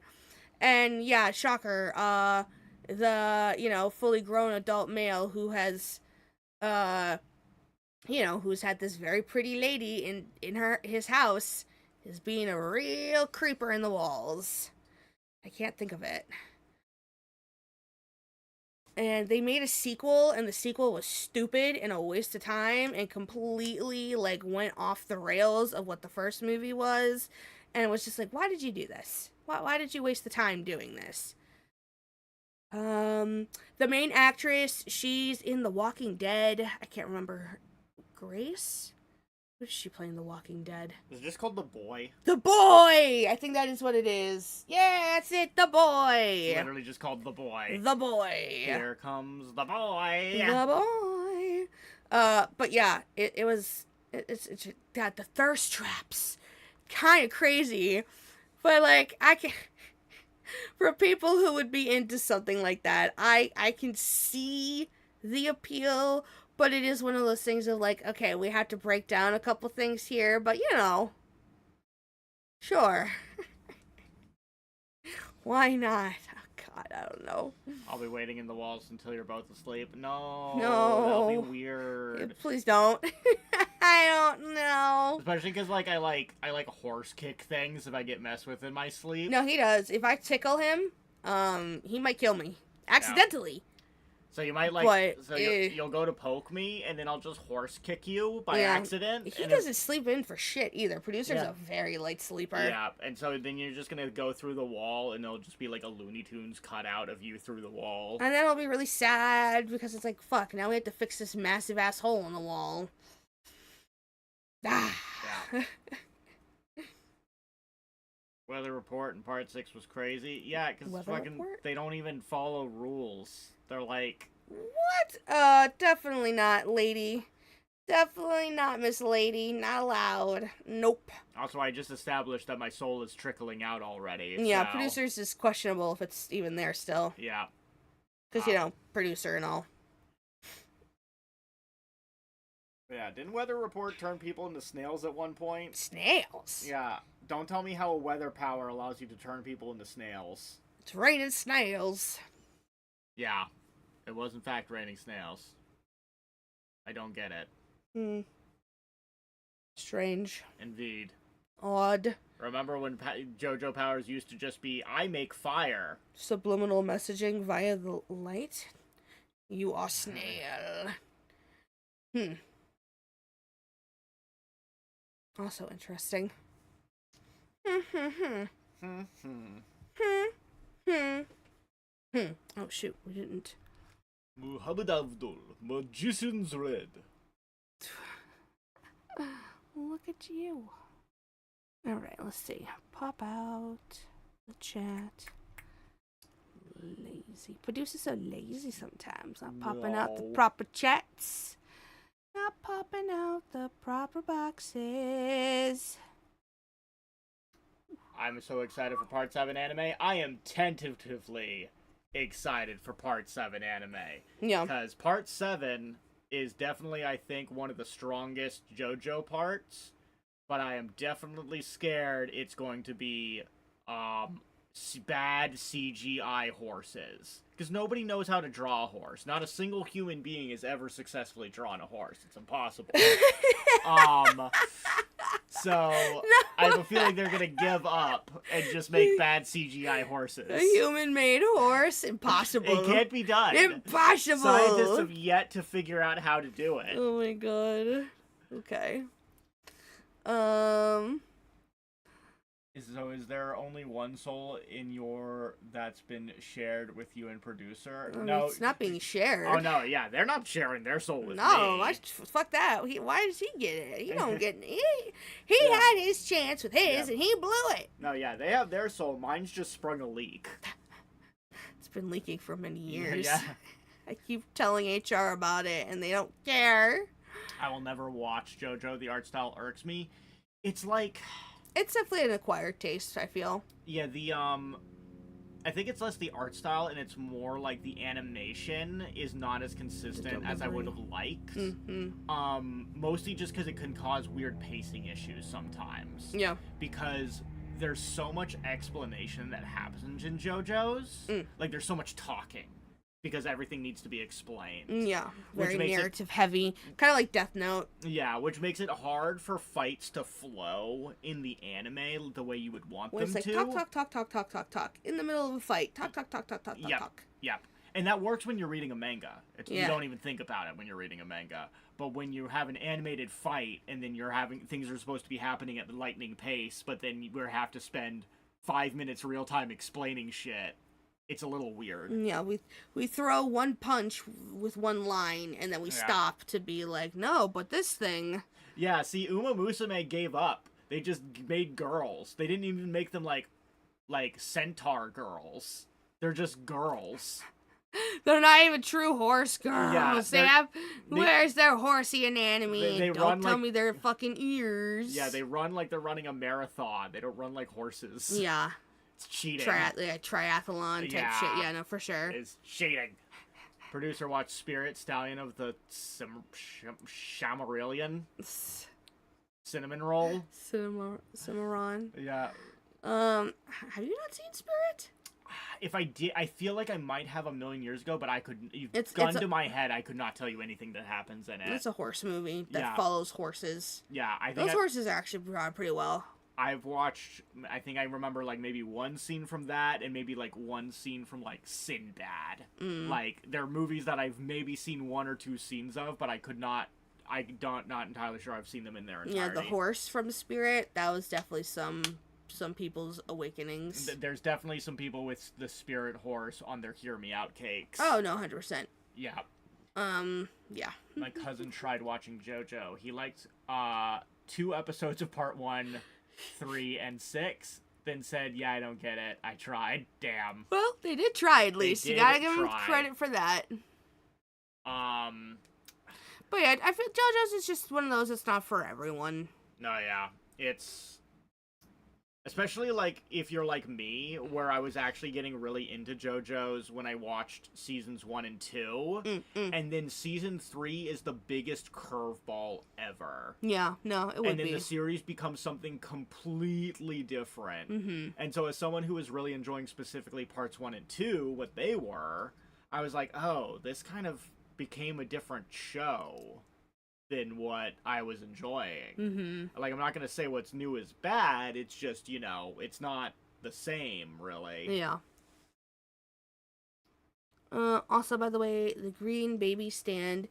And yeah, shocker, the, fully grown adult male who has, who's had this very pretty lady in his house is being a real creeper in the walls. I can't think of it. And they made a sequel, and the sequel was stupid and a waste of time and completely, like, went off the rails of what the first movie was. And it was just like, why did you do this? Why did you waste the time doing this? The main actress, she's in The Walking Dead. I can't remember her. Grace? Who is she playing The Walking Dead? Is it just called The Boy? The Boy! I think that is what it is. Yeah, that's it, The Boy! It's literally just called The Boy. The Boy. Here comes the boy. The Boy. But yeah, it's got the thirst traps. Kind of crazy. But like, I can... For people who would be into something like that, I can see the appeal, but it is one of those things of like, okay, we have to break down a couple things here, but sure. Why not? Oh god, I don't know. I'll be waiting in the walls until you're both asleep. No. That'll be weird. Please don't. I don't know. Especially because I like horse kick things if I get messed with in my sleep. No, he does. If I tickle him, he might kill me accidentally. So you might you'll go to poke me, and then I'll just horse kick you by accident. He doesn't sleep in for shit either. Producer's a very light sleeper. Yeah, and so then you're just gonna go through the wall, and there'll just be like a Looney Tunes cutout of you through the wall. And then I'll be really sad because it's like, fuck, now we have to fix this massive ass hole in the wall. Yeah. Weather report in part 6 was crazy. Yeah, because they don't even follow rules. They're like... What? Definitely not, lady. Definitely not, Miss Lady. Not allowed. Nope. Also, I just established that my soul is trickling out already. Yeah, so... producers is questionable if it's even there still. Yeah. Because, producer and all. Yeah, didn't Weather Report turn people into snails at one point? Snails? Yeah. Don't tell me how a weather power allows you to turn people into snails. It's raining snails. Yeah. It was in fact raining snails. I don't get it. Strange. Indeed. Odd. Remember when JoJo powers used to just be, I make fire. Subliminal messaging via the light? You are snail. Also interesting. Oh shoot, we didn't. Muhammad Abdul, Magician's Red. Look at you. Alright, let's see. Pop out the chat. Lazy. lazy. Producers so lazy sometimes. Not popping out the No. proper chats. Not popping out the proper boxes. I'm so excited for Part 7 anime. I am tentatively excited for Part 7 anime. Yeah. Because Part 7 is definitely, I think, one of the strongest JoJo parts. But I am definitely scared it's going to be bad CGI horses. Because nobody knows how to draw a horse. Not a single human being has ever successfully drawn a horse. It's impossible. So I have a feeling they're gonna give up and just make bad CGI horses. A human-made horse? Impossible. It can't be done. Impossible. Scientists have yet to figure out how to do it. Oh my god. Okay. So is there only one soul in your that's been shared with you and producer? No, it's not being shared. Oh no, yeah, they're not sharing their soul with No, me. fuck that. Why does he get it? He don't get it. He Yeah. had his chance with his, Yeah. and he blew it. No, yeah, they have their soul. Mine's just sprung a leak. It's been leaking for many years. Yeah. I keep telling HR about it, and they don't care. I will never watch JoJo. The art style irks me. It's like, It's definitely an acquired taste, I feel. yeah, I think it's less the art style and it's more like the animation is not as consistent as I would have liked. Mm-hmm. Mostly just because it can cause weird pacing issues sometimes. Yeah. Because there's so much explanation that happens in JoJo's. Like, there's so much talking. Because everything needs to be explained. Yeah. Which Very makes it- narrative heavy. Kind of like Death Note. Yeah, which makes it hard for fights to flow in the anime the way you would want Where them it's like to. talk. In the middle of a fight. Talk. Yep. And that works when you're reading a manga. You Yeah. don't even think about it when you're reading a manga. But when you have an animated fight and then you're having things are supposed to be happening at the lightning pace, but then we have to spend 5 minutes real time explaining shit, it's a little weird. Yeah, we throw one punch with one line, and then we stop to be like, no, but this thing. Yeah, see, Uma Musume gave up. They just made girls. They didn't even make them like centaur girls. They're just girls. They're not even true horse girls. Yeah, Where's their horsey anatomy? They Don't run tell like- me their fucking ears. Yeah, they run like they're running a marathon. They don't run like horses. Yeah. It's cheating. Triathlon type Yeah. shit. Yeah, no, for sure. It's cheating. Producer watched Spirit Stallion of the Shamarillion cinnamon roll. Cimarron. Yeah. Have you not seen Spirit? If I did, I feel like I might have a million years ago, but I couldn't. It's to my head, I could not tell you anything that happens in it. It's a horse movie that Yeah. follows horses. Yeah, I think Those horses are actually drawn pretty well. I've watched. I think I remember like maybe one scene from that, and maybe like one scene from like Sinbad. Like they're movies that I've maybe seen one or two scenes of, but I could not. Not entirely sure I've seen them in their entirety. Yeah, the horse from Spirit. That was definitely some people's awakenings. There's definitely some people with the spirit horse on their hear me out cakes. Oh no, 100%. Yeah. Yeah. My cousin tried watching JoJo. He liked 2 episodes of part 1, 3, and 6. Then said, "Yeah, I don't get it. I tried. Damn." Well, they did try at least. You did gotta give them try. credit for that. But yeah, I feel JoJo's is just one of those that's not for everyone. No, yeah. It's especially like if you're like me, where I was actually getting really into JoJo's when I watched seasons 1 and 2, and then season 3 is the biggest curveball ever. Yeah, no, it would And then be. the series becomes something completely different. And so as someone who was really enjoying specifically parts 1 and 2, what they were, I was like, oh, this kind of became a different show than what I was enjoying. Like, I'm not going to say what's new is bad, it's just, it's not the same, really. Yeah. Also, by the way, the green baby stand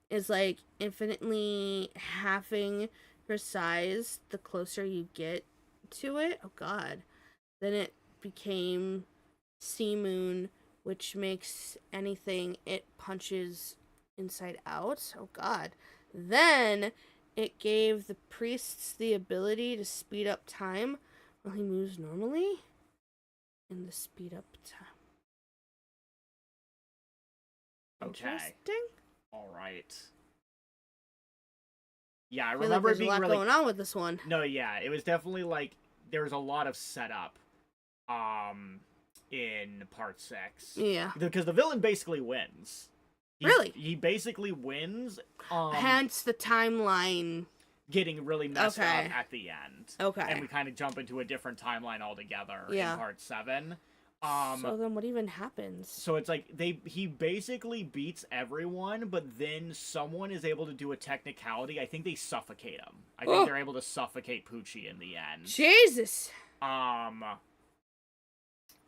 is like infinitely halving her size the closer you get to it. Oh god. Then it became Sea Moon, which makes anything it punches inside out. Oh god. Then it gave the priests the ability to speed up time while he moves normally. And the speed up time. Okay. Interesting. All right. Yeah, I I feel remember like it there's a being lot really. going on with this one. No, yeah, it was definitely like there was a lot of setup, in part 6. Yeah. Because the villain basically wins. Really? He basically wins. Hence the timeline. Getting really messed up Okay. at the end. Okay. And we kind of jump into a different timeline altogether Yeah. in part 7. So then what even happens? So it's like he basically beats everyone, but then someone is able to do a technicality. I think they suffocate him. I think they're able to suffocate Poochie in the end. Jesus. And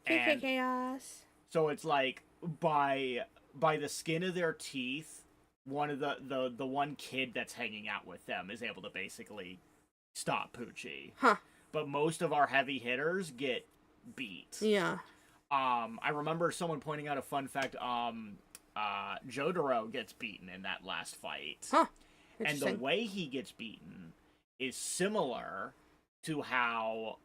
Chaos. so it's like by the skin of their teeth, one of the one kid that's hanging out with them is able to basically stop Poochie. Huh. But most of our heavy hitters get beat. Yeah. I remember someone pointing out a fun fact. Jotaro gets beaten in that last fight. Huh. And the way he gets beaten is similar to how,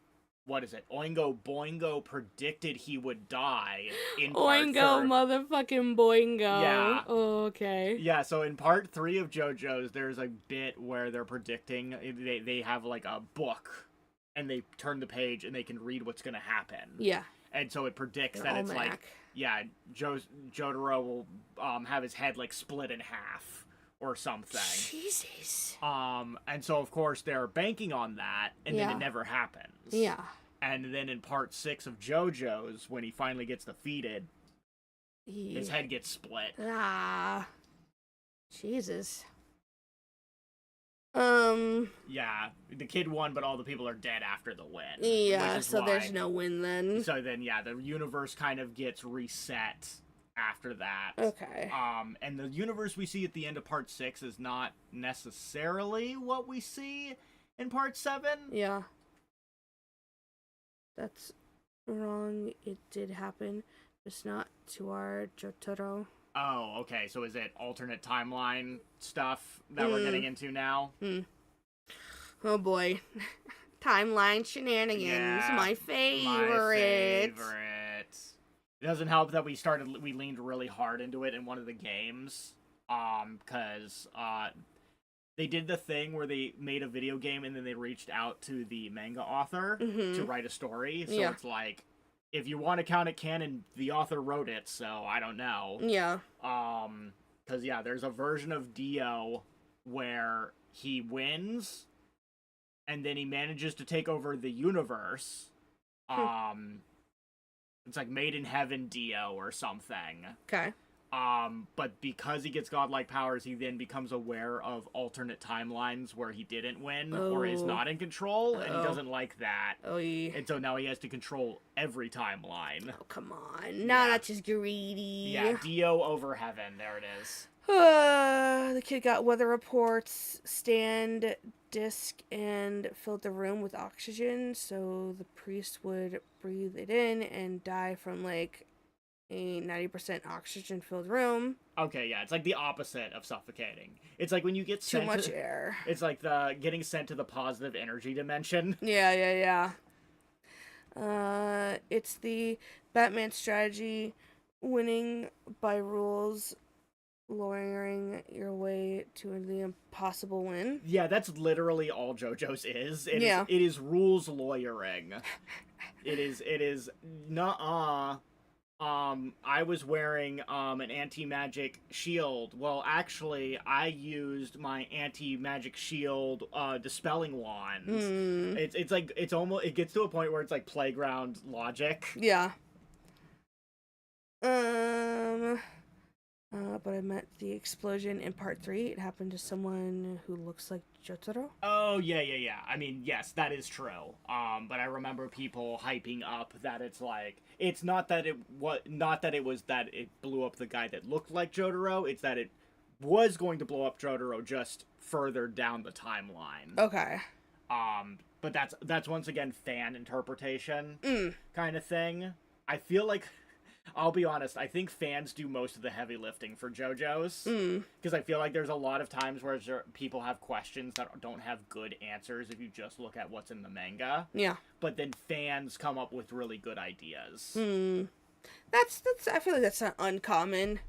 what is it, Oingo Boingo predicted he would die in part Oingo, motherfucking Boingo. Yeah. Oh, okay. Yeah, so in part 3 of JoJo's, there's a bit where they're predicting, they have like a book, and they turn the page and they can read what's going to happen. Yeah. And so it predicts that it's like, yeah, Jotaro will have his head like split in half or something. Jesus. And so of course they're banking on that, and then it never happens. Yeah. And then in part 6 of JoJo's, when he finally gets defeated, his head gets split. Ah. Jesus. Yeah, the kid won, but all the people are dead after the win. Yeah, so there's no win then. So then, yeah, the universe kind of gets reset after that. Okay. And the universe we see at the end of part 6 is not necessarily what we see in part 7. Yeah. That's wrong. It did happen, just not to our Jotaro. Oh, okay. So is it alternate timeline stuff that we're getting into now? Oh boy. Timeline shenanigans. Yeah, my favorite. My favorite. It doesn't help that we leaned really hard into it in one of the games. Because they did the thing where they made a video game and then they reached out to the manga author to write a story. So it's like, if you want to count it canon, the author wrote it, so I don't know. Yeah. Because, yeah, there's a version of Dio where he wins, and then he manages to take over the universe. It's like Made in Heaven Dio or something. Okay. But because he gets godlike powers, he then becomes aware of alternate timelines where he didn't win or is not in control, and he doesn't like that. Oh, yeah. And so now he has to control every timeline. Oh, come on. Now that's just greedy. Yeah, Dio over heaven. There it is. The kid got weather reports, stand disc, and filled the room with oxygen, so the priest would breathe it in and die from, like, a 90% oxygen filled room. Okay, yeah, it's like the opposite of suffocating. It's like when you get too much air. It's like the getting sent to the positive energy dimension. Yeah. It's the Batman strategy, winning by rules, lowering your way to the impossible win. Yeah, that's literally all JoJo's is. It is rules lawyering. It is nuh-uh. I was wearing an anti-magic shield. Well, actually, I used my anti-magic shield dispelling wand. It's like it gets to a point where it's like playground logic. Yeah. But I meant the explosion in part 3. It happened to someone who looks like Jotaro. Oh, yeah. I mean, yes, that is true. But I remember people hyping up that it's like, it's not that it was that it blew up the guy that looked like Jotaro, it's that it was going to blow up Jotaro just further down the timeline. Okay. But that's once again fan interpretation kind of thing. I feel like, I'll be honest, I think fans do most of the heavy lifting for JoJo's. Because I feel like there's a lot of times where people have questions that don't have good answers if you just look at what's in the manga. Yeah. But then fans come up with really good ideas. That's I feel like that's not uncommon.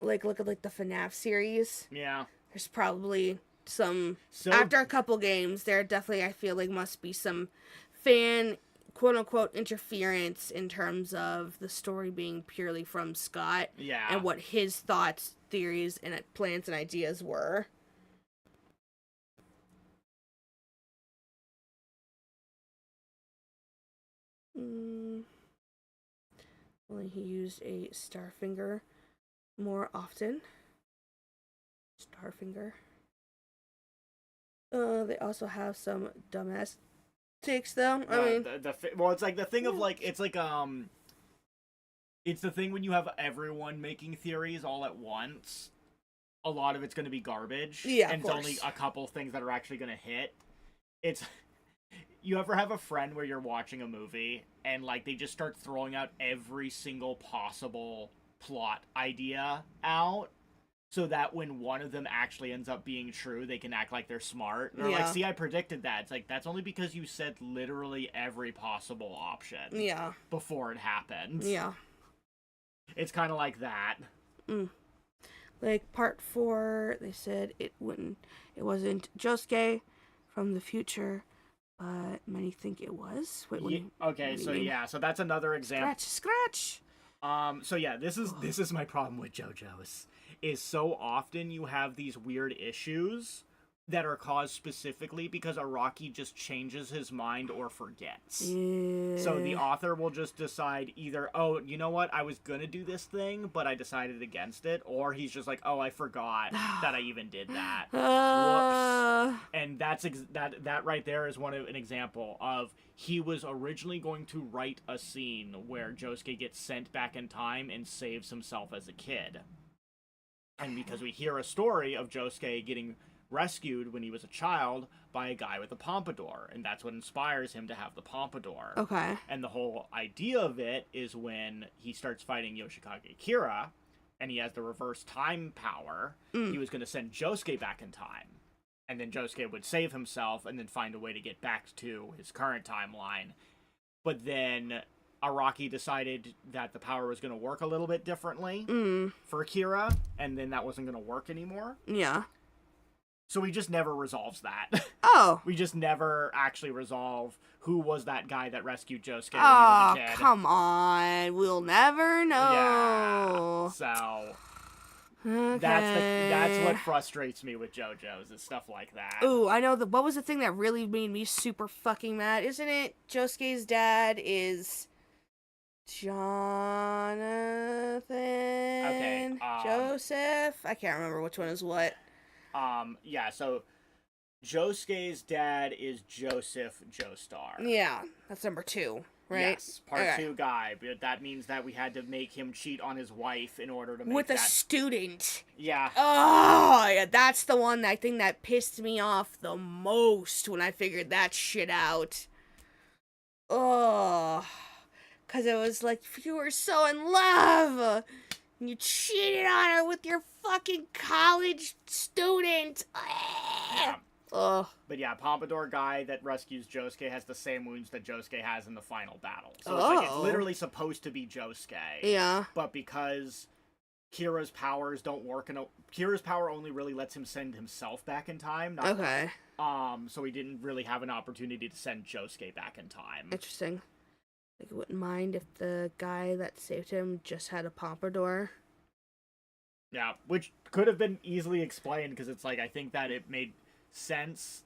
like look at like the FNAF series. Yeah. There's probably some So after a couple games, there definitely I feel like must be some fan quote unquote interference in terms of the story being purely from Scott yeah. and what his thoughts, theories, and plans and ideas were. Well, he used a Starfinger more often. Starfinger. They also have some dumbass takes though. I mean, well, it's like the thing of like it's like it's the thing when you have everyone making theories all at once. A lot of it's going to be garbage. Yeah, and it's only a couple things that are actually going to hit. It's you ever have a friend where you're watching a movie and like they just start throwing out every single possible plot idea out? So that when one of them actually ends up being true, they can act like they're smart. They're like, see, I predicted that. It's like, that's only because you said literally every possible option. Yeah. Before it happened. Yeah. It's kind of like that. Like, part 4, they said it wasn't Josuke from the future, but many think it was. Wait, so that's another example. Scratch! So yeah, this is my problem with JoJo's. Is so often you have these weird issues that are caused specifically because Araki just changes his mind or forgets. Yeah. So the author will just decide either, oh, you know what, I was gonna do this thing, but I decided against it, or he's just like, oh, I forgot that I even did that. Whoops. And that right there is an example of he was originally going to write a scene where Josuke gets sent back in time and saves himself as a kid. And because we hear a story of Josuke getting rescued when he was a child by a guy with a pompadour, and that's what inspires him to have the pompadour. Okay. And the whole idea of it is when he starts fighting Yoshikage Kira, and he has the reverse time power, he was going to send Josuke back in time. And then Josuke would save himself and then find a way to get back to his current timeline. But then Araki decided that the power was going to work a little bit differently for Kira, and then that wasn't going to work anymore. Yeah. So he just never resolves that. Oh. We just never actually resolve who was that guy that rescued Josuke when he was was a kid. Come on. We'll never know. Yeah. So okay. that's what frustrates me with JoJo's is stuff like that. Ooh, I know what was the thing that really made me super fucking mad? Isn't it Josuke's dad is Jonathan? Okay. Joseph? I can't remember which one is what. Yeah, so Josuke's dad is Joseph Joestar. Yeah, that's number 2, right? Yes, part 2 guy, but that means that we had to make him cheat on his wife in order to make with a student. Yeah. Oh, yeah, that's the one I think that pissed me off the most when I figured that shit out. Oh, because it was like, you were so in love, and you cheated on her with your fucking college student. Yeah. Ugh. But yeah, Pompadour guy that rescues Josuke has the same wounds that Josuke has in the final battle. So it's like it's literally supposed to be Josuke. Yeah. But because Kira's powers don't work, Kira's power only really lets him send himself back in time. Okay. So he didn't really have an opportunity to send Josuke back in time. Interesting. Like, I wouldn't mind if the guy that saved him just had a pompadour. Yeah, which could have been easily explained because it's like I think that it made sense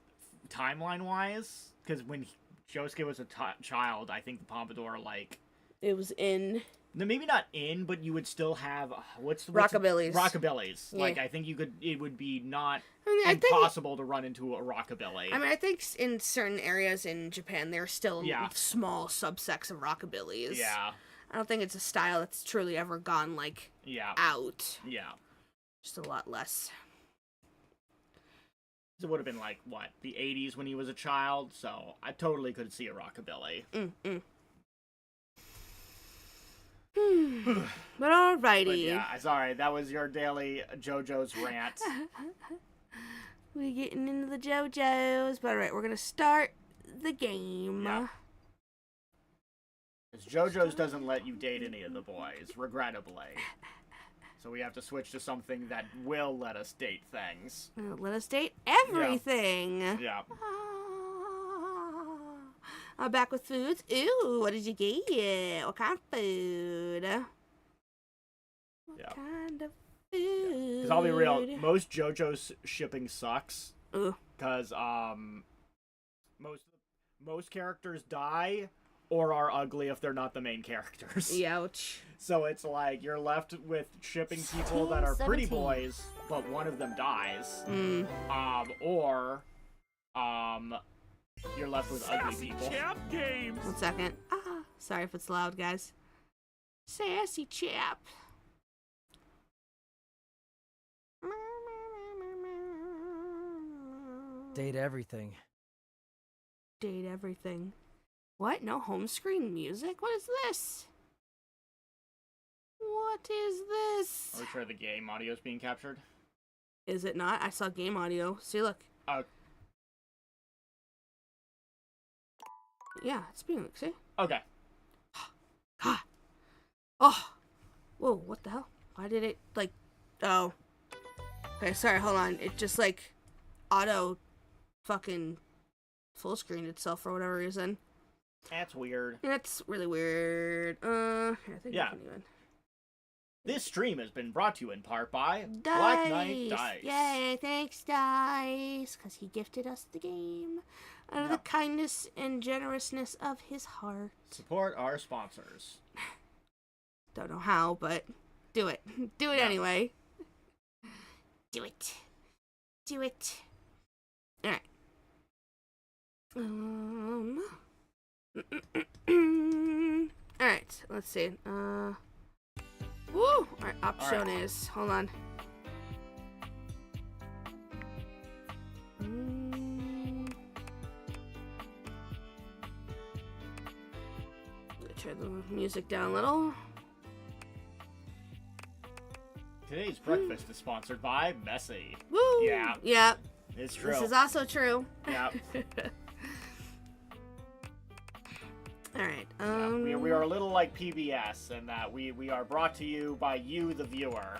timeline-wise because when Josuke was a child, I think the pompadour it was in. No, maybe not in, but you would still have Rockabillys. Rockabillys. Yeah. Like I think it would be not impossible to run into a rockabilly. I mean, I think in certain areas in Japan, there are still small subsects of rockabillys. Yeah. I don't think it's a style that's truly ever gone out. Yeah. Just a lot less. It would have been the 80s when he was a child, so I totally could see a rockabilly. But alrighty. But yeah, sorry, that was your daily JoJo's rant. We're getting into the JoJo's, but alright, we're gonna start the game. Yeah. Because JoJo's doesn't let you date any of the boys, regrettably. So we have to switch to something that will let us date things. Let us date everything. Yeah. I'm back with foods. Ooh, what did you get? What kind of food? What kind of food? Because I'll be real, most JoJo's shipping sucks. Ooh. Because most characters die or are ugly if they're not the main characters. Ouch. So it's like you're left with shipping people that are pretty boys, but one of them dies. Or you're left with ugly people. Chap games. 1 second. Sorry if it's loud, guys. Sassy chap. Date everything. Date everything. What? No home screen music? What is this? What is this? Are we sure the game audio is being captured? Is it not? I saw game audio. See, look. Yeah, it's being, see? Okay. Oh! Whoa, what the hell? Why did it, like, oh. Okay, sorry, hold on. It just, like, auto fucking full screened itself for whatever reason. That's weird. That's really weird. I think Yeah. I can even... This stream has been brought to you in part by Dice! Black Knight Dice. Yay, thanks, Dice! Because he gifted us the game out of the kindness and generousness of his heart. Support our sponsors. Don't know how, but do it. Do it anyway. Do it. Do it. Alright. Alright, let's see. Woo! Alright, options. Hold on. Turn the music down a little. Today's breakfast is sponsored by Messi. Woo! Yeah. Yeah. It's true. This is also true. Yeah. Alright, we are a little like PBS in that we are brought to you by you, the viewer.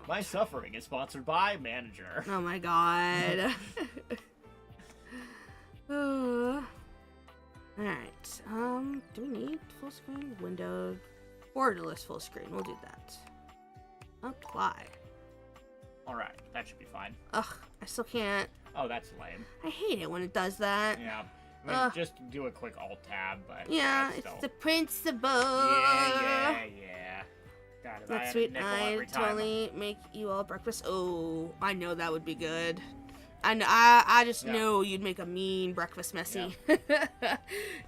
My suffering is sponsored by Manager. Oh my god. Alright, do we need full screen? Window, borderless full screen, we'll do that. Apply. Alright, that should be fine. Ugh, I still can't. Oh, that's lame. I hate it when it does that. Yeah. I mean, just do a quick alt-tab, but... Yeah, still... it's the principle. Yeah. God, if I That's had a sweet. nickel I every time. totally make you all breakfast. Oh, I know that would be good. I just know you'd make a mean breakfast, Messy.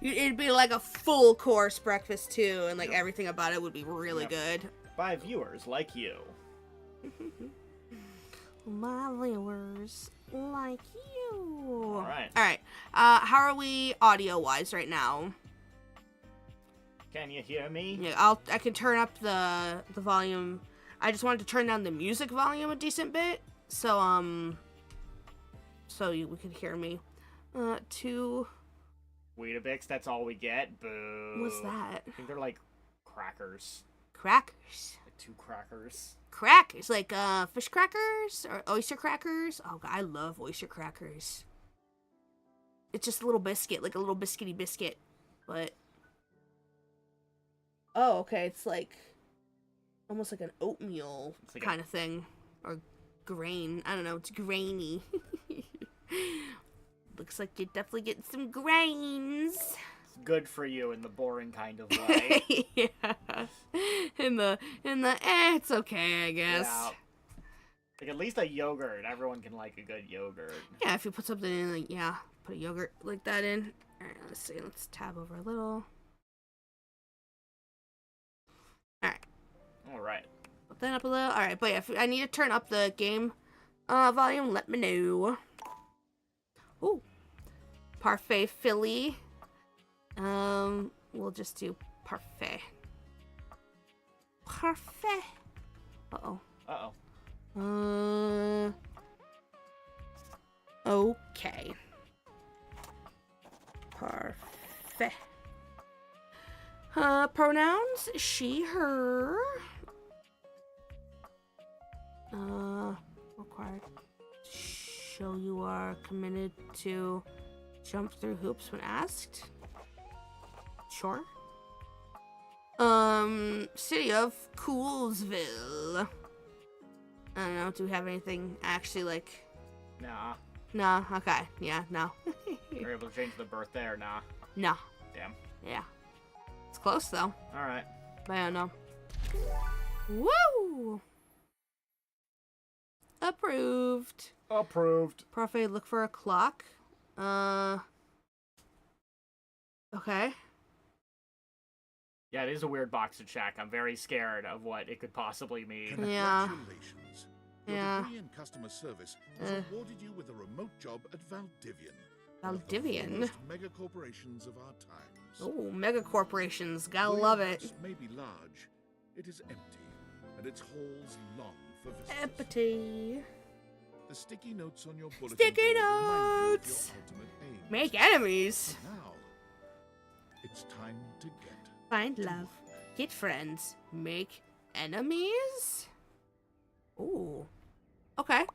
It'd be like a full course breakfast too, and like everything about it would be really good. By viewers like you. My viewers like you. All right. All right. How are we audio-wise right now? Can you hear me? Yeah, I can turn up the volume. I just wanted to turn down the music volume a decent bit, so we could hear me. 2. Weetabix, that's all we get. Boo. What's that? I think they're like crackers. Crackers. Like 2 crackers. Crackers, like fish crackers or oyster crackers. Oh God, I love oyster crackers. It's just a little biscuit, like a little biscuity biscuit, but. Oh, okay. It's like almost like an oatmeal like kind of thing, or grain. I don't know. It's grainy. Looks like you're definitely getting some grains. It's good for you in the boring kind of way. Yeah. In the it's okay, I guess. Yeah. Like at least a yogurt. Everyone can like a good yogurt. Yeah, if you put something in, like, yeah, put a yogurt like that in. Alright, let's see. Let's tab over a little. Alright. Put that up a little. Alright, but yeah, if I need to turn up the game volume, let me know. Ooh. Parfait Philly. We'll just do parfait. Parfait. Uh-oh. Okay. Parfait. Pronouns, she, her. Required. Show you are committed to jump through hoops when asked. Sure. City of Coolsville. I don't know, do we have anything actually like... Nah. No, okay, yeah, no. We're able to change the birth there, nah. No. Damn. Yeah. It's close though. Alright. But I don't know. Woo! Approved. Approved. Parfait, look for a clock. Okay. Yeah, it is a weird box to check. I'm very scared of what it could possibly mean. Yeah. Congratulations. Your Yeah. degree in customer service has awarded you with a remote job at Valdivian. one of the Valdivian? foremost mega corporations of our times. Oh, mega corporations. Gotta Though your love it. house may be large, it is empty, and its halls long for visitors. Empathy. The sticky notes on your bulletin Sticky board remind you of notes! your ultimate aim. Make enemies. Now, it's time to get Find love. Get friends. Make enemies? Ooh. Okay.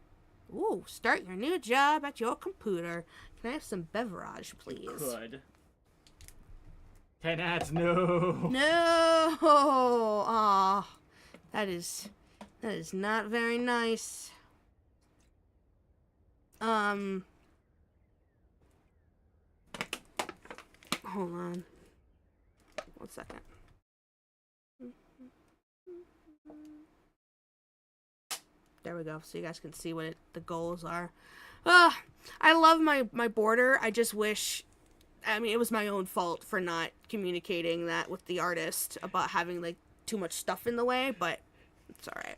Ooh, start your new job at your computer. Can I have some beverage, please? Could. 10 ads, no. No. Aw. That is not very nice. Hold on. 1 second. There we go. So you guys can see what the goals are. I love my border. I just wish... I mean, it was my own fault for not communicating that with the artist about having, like, too much stuff in the way, but it's alright.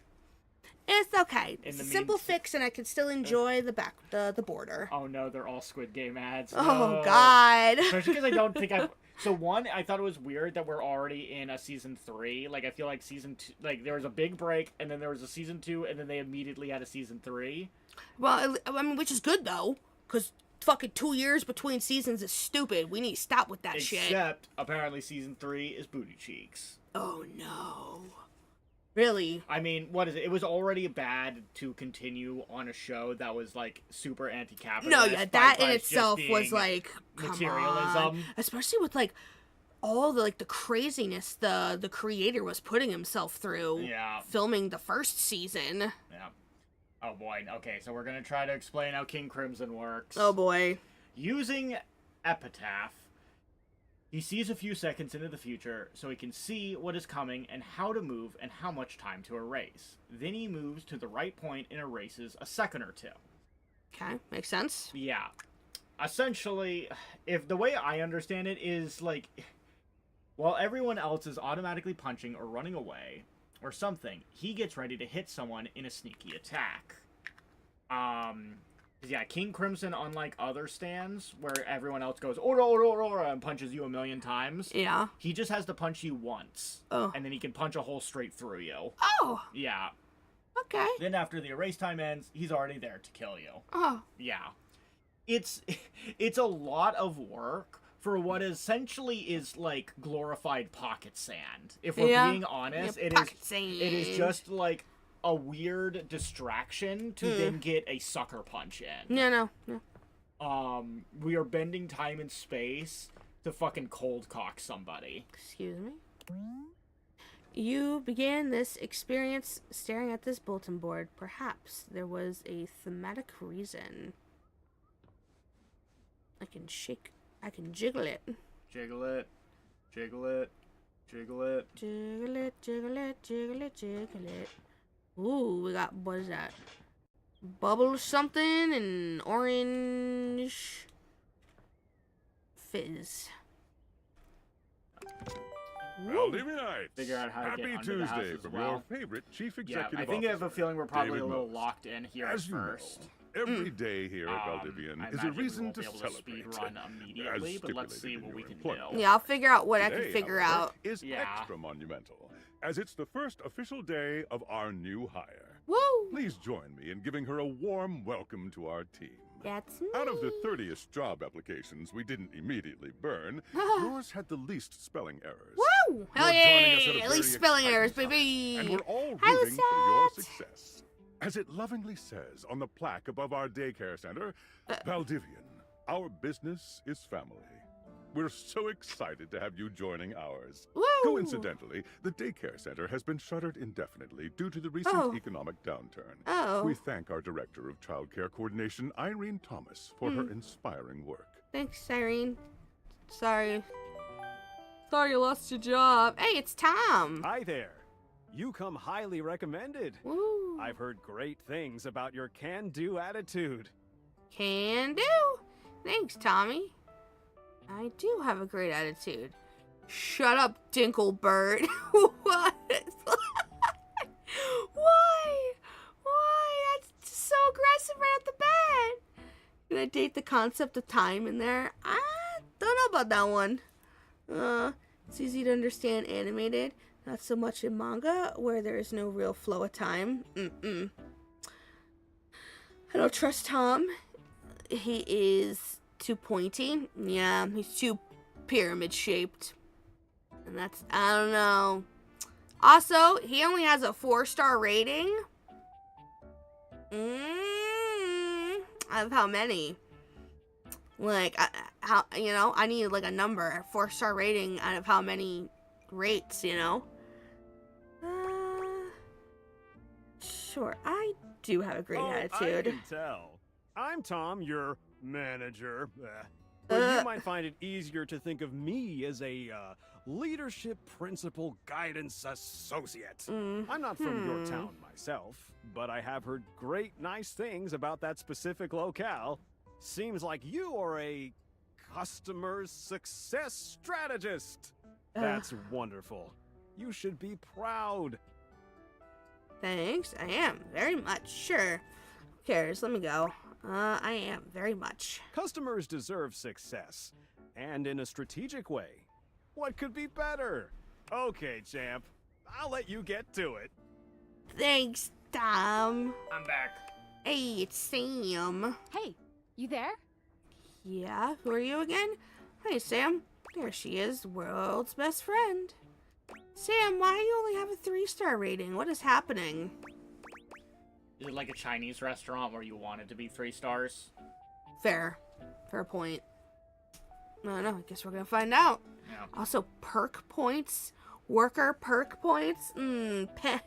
It's okay. It's a simple fix, and I can still enjoy the border. Oh no, they're all Squid Game ads. Oh, No. God. Especially because I don't think I've... So one, I thought it was weird that we're already in a season 3. Like, I feel like season 2... Like, there was a big break, and then there was a season 2, and then they immediately had a season 3. Well, I mean, which is good, though, because fucking 2 years between seasons is stupid. We need to stop with that shit. Except, apparently, season 3 is Booty Cheeks. Oh, no. Really? I mean, what is it? It was already bad to continue on a show that was, like, super anti-capitalist. No, yeah, that in itself was, being like, come materialism. on. Especially with, like, all the, like, the craziness the creator was putting himself through. Yeah. Filming the first season. Yeah. Oh, boy. Okay, so we're gonna try to explain how King Crimson works. Oh, boy. Using Epitaph, he sees a few seconds into the future, so he can see what is coming and how to move and how much time to erase. Then he moves to the right point and erases a second or two. Okay, makes sense. Yeah. Essentially, if the way I understand it is, like, while everyone else is automatically punching or running away, or something, he gets ready to hit someone in a sneaky attack. Yeah, King Crimson, unlike other stands, where everyone else goes, Ora, Ora, Ora, and punches you a million times, Yeah. he just has to punch you once. Oh. And then he can punch a hole straight through you. Oh, Yeah. okay. Then after the erase time ends, he's already there to kill you. Oh, Yeah. It's a lot of work for what essentially is, like, glorified pocket sand. If we're Yeah. being honest, Yeah, it pocket is sand. it is just, like, a weird distraction to then get a sucker punch in. no. We are bending time and space to fucking cold cock somebody. Excuse me. You began this experience staring at this bulletin board. Perhaps there was a thematic reason. I can jiggle it. Jiggle it. Jiggle it. Jiggle it. Jiggle it, jiggle it, jiggle it, jiggle it. Ooh, we got, what is that? Bubble something and orange fizz. Valdivia Figure out how to Happy get under the house Tuesday as from well. your favorite chief Yeah, executive I think I have a officer, feeling we're probably David a little Most. locked in here As at you know, first. every day here at Valdivian I is a imagine we reason won't to be able celebrate. speed run immediately, but let's see stipulated what in we your can employment. do. Yeah, I'll figure out what I Today, can figure however, out. is Yeah. extra monumental, as it's the first official day of our new hire. Woo! Please join me in giving her a warm welcome to our team. That's me. Out of the 30-ish job applications we didn't immediately burn, yours had the least spelling errors. Woo! Woo! Hell You're joining us yeah! at a At least very spelling exciting errors, time, baby! And we're all Hi, rooting for your Lisette. success. As it lovingly says on the plaque above our daycare center, Valdivian, our business is family. We're so excited to have you joining ours. Woo! Coincidentally, the daycare center has been shuttered indefinitely due to the recent Oh. economic downturn. Oh. We thank our Director of Child Care Coordination, Irene Thomas, for her inspiring work. Thanks, Irene. Sorry. Sorry you lost your job. Hey, it's Tom. Hi there. You come highly recommended. Woo. I've heard great things about your can-do attitude. Can do. Thanks, Tommy. I do have a great attitude. Shut up, Dinklebert. What? Why? Why? That's so aggressive right off the bat. Can I date the concept of time in there? I don't know about that one. It's easy to understand animated. Not so much in manga, where there is no real flow of time. I don't trust Tom. He is too pointy. Yeah, he's too pyramid shaped. And that's, I don't know. Also, he only has a 4-star rating. Out of how many? Like, how, you know, I need like a number, a 4-star rating out of how many rates, you know? Sure, I do have a great I attitude. can tell. I'm Tom, your manager. But you might find it easier to think of me as a leadership principal guidance associate. I'm not from your town myself, but I have heard great nice things about that specific locale. Seems like you are a customer success strategist. That's wonderful. You should be proud. Thanks, I am, very much, sure. Who cares, let me go. I am, very much. Customers deserve success, and in a strategic way. What could be better? Okay, champ. I'll let you get to it. Thanks, Tom. I'm back. Hey, it's Sam. Hey, you there? Yeah, who are you again? Hey, Sam. There she is, world's best friend. Sam, why do you only have a 3-star rating? What is happening? Is it like a Chinese restaurant where you want it to be 3 stars? Fair. Fair point. I don't know, I guess we're gonna find out. Yeah. Also, perk points. Worker perk points. Pen.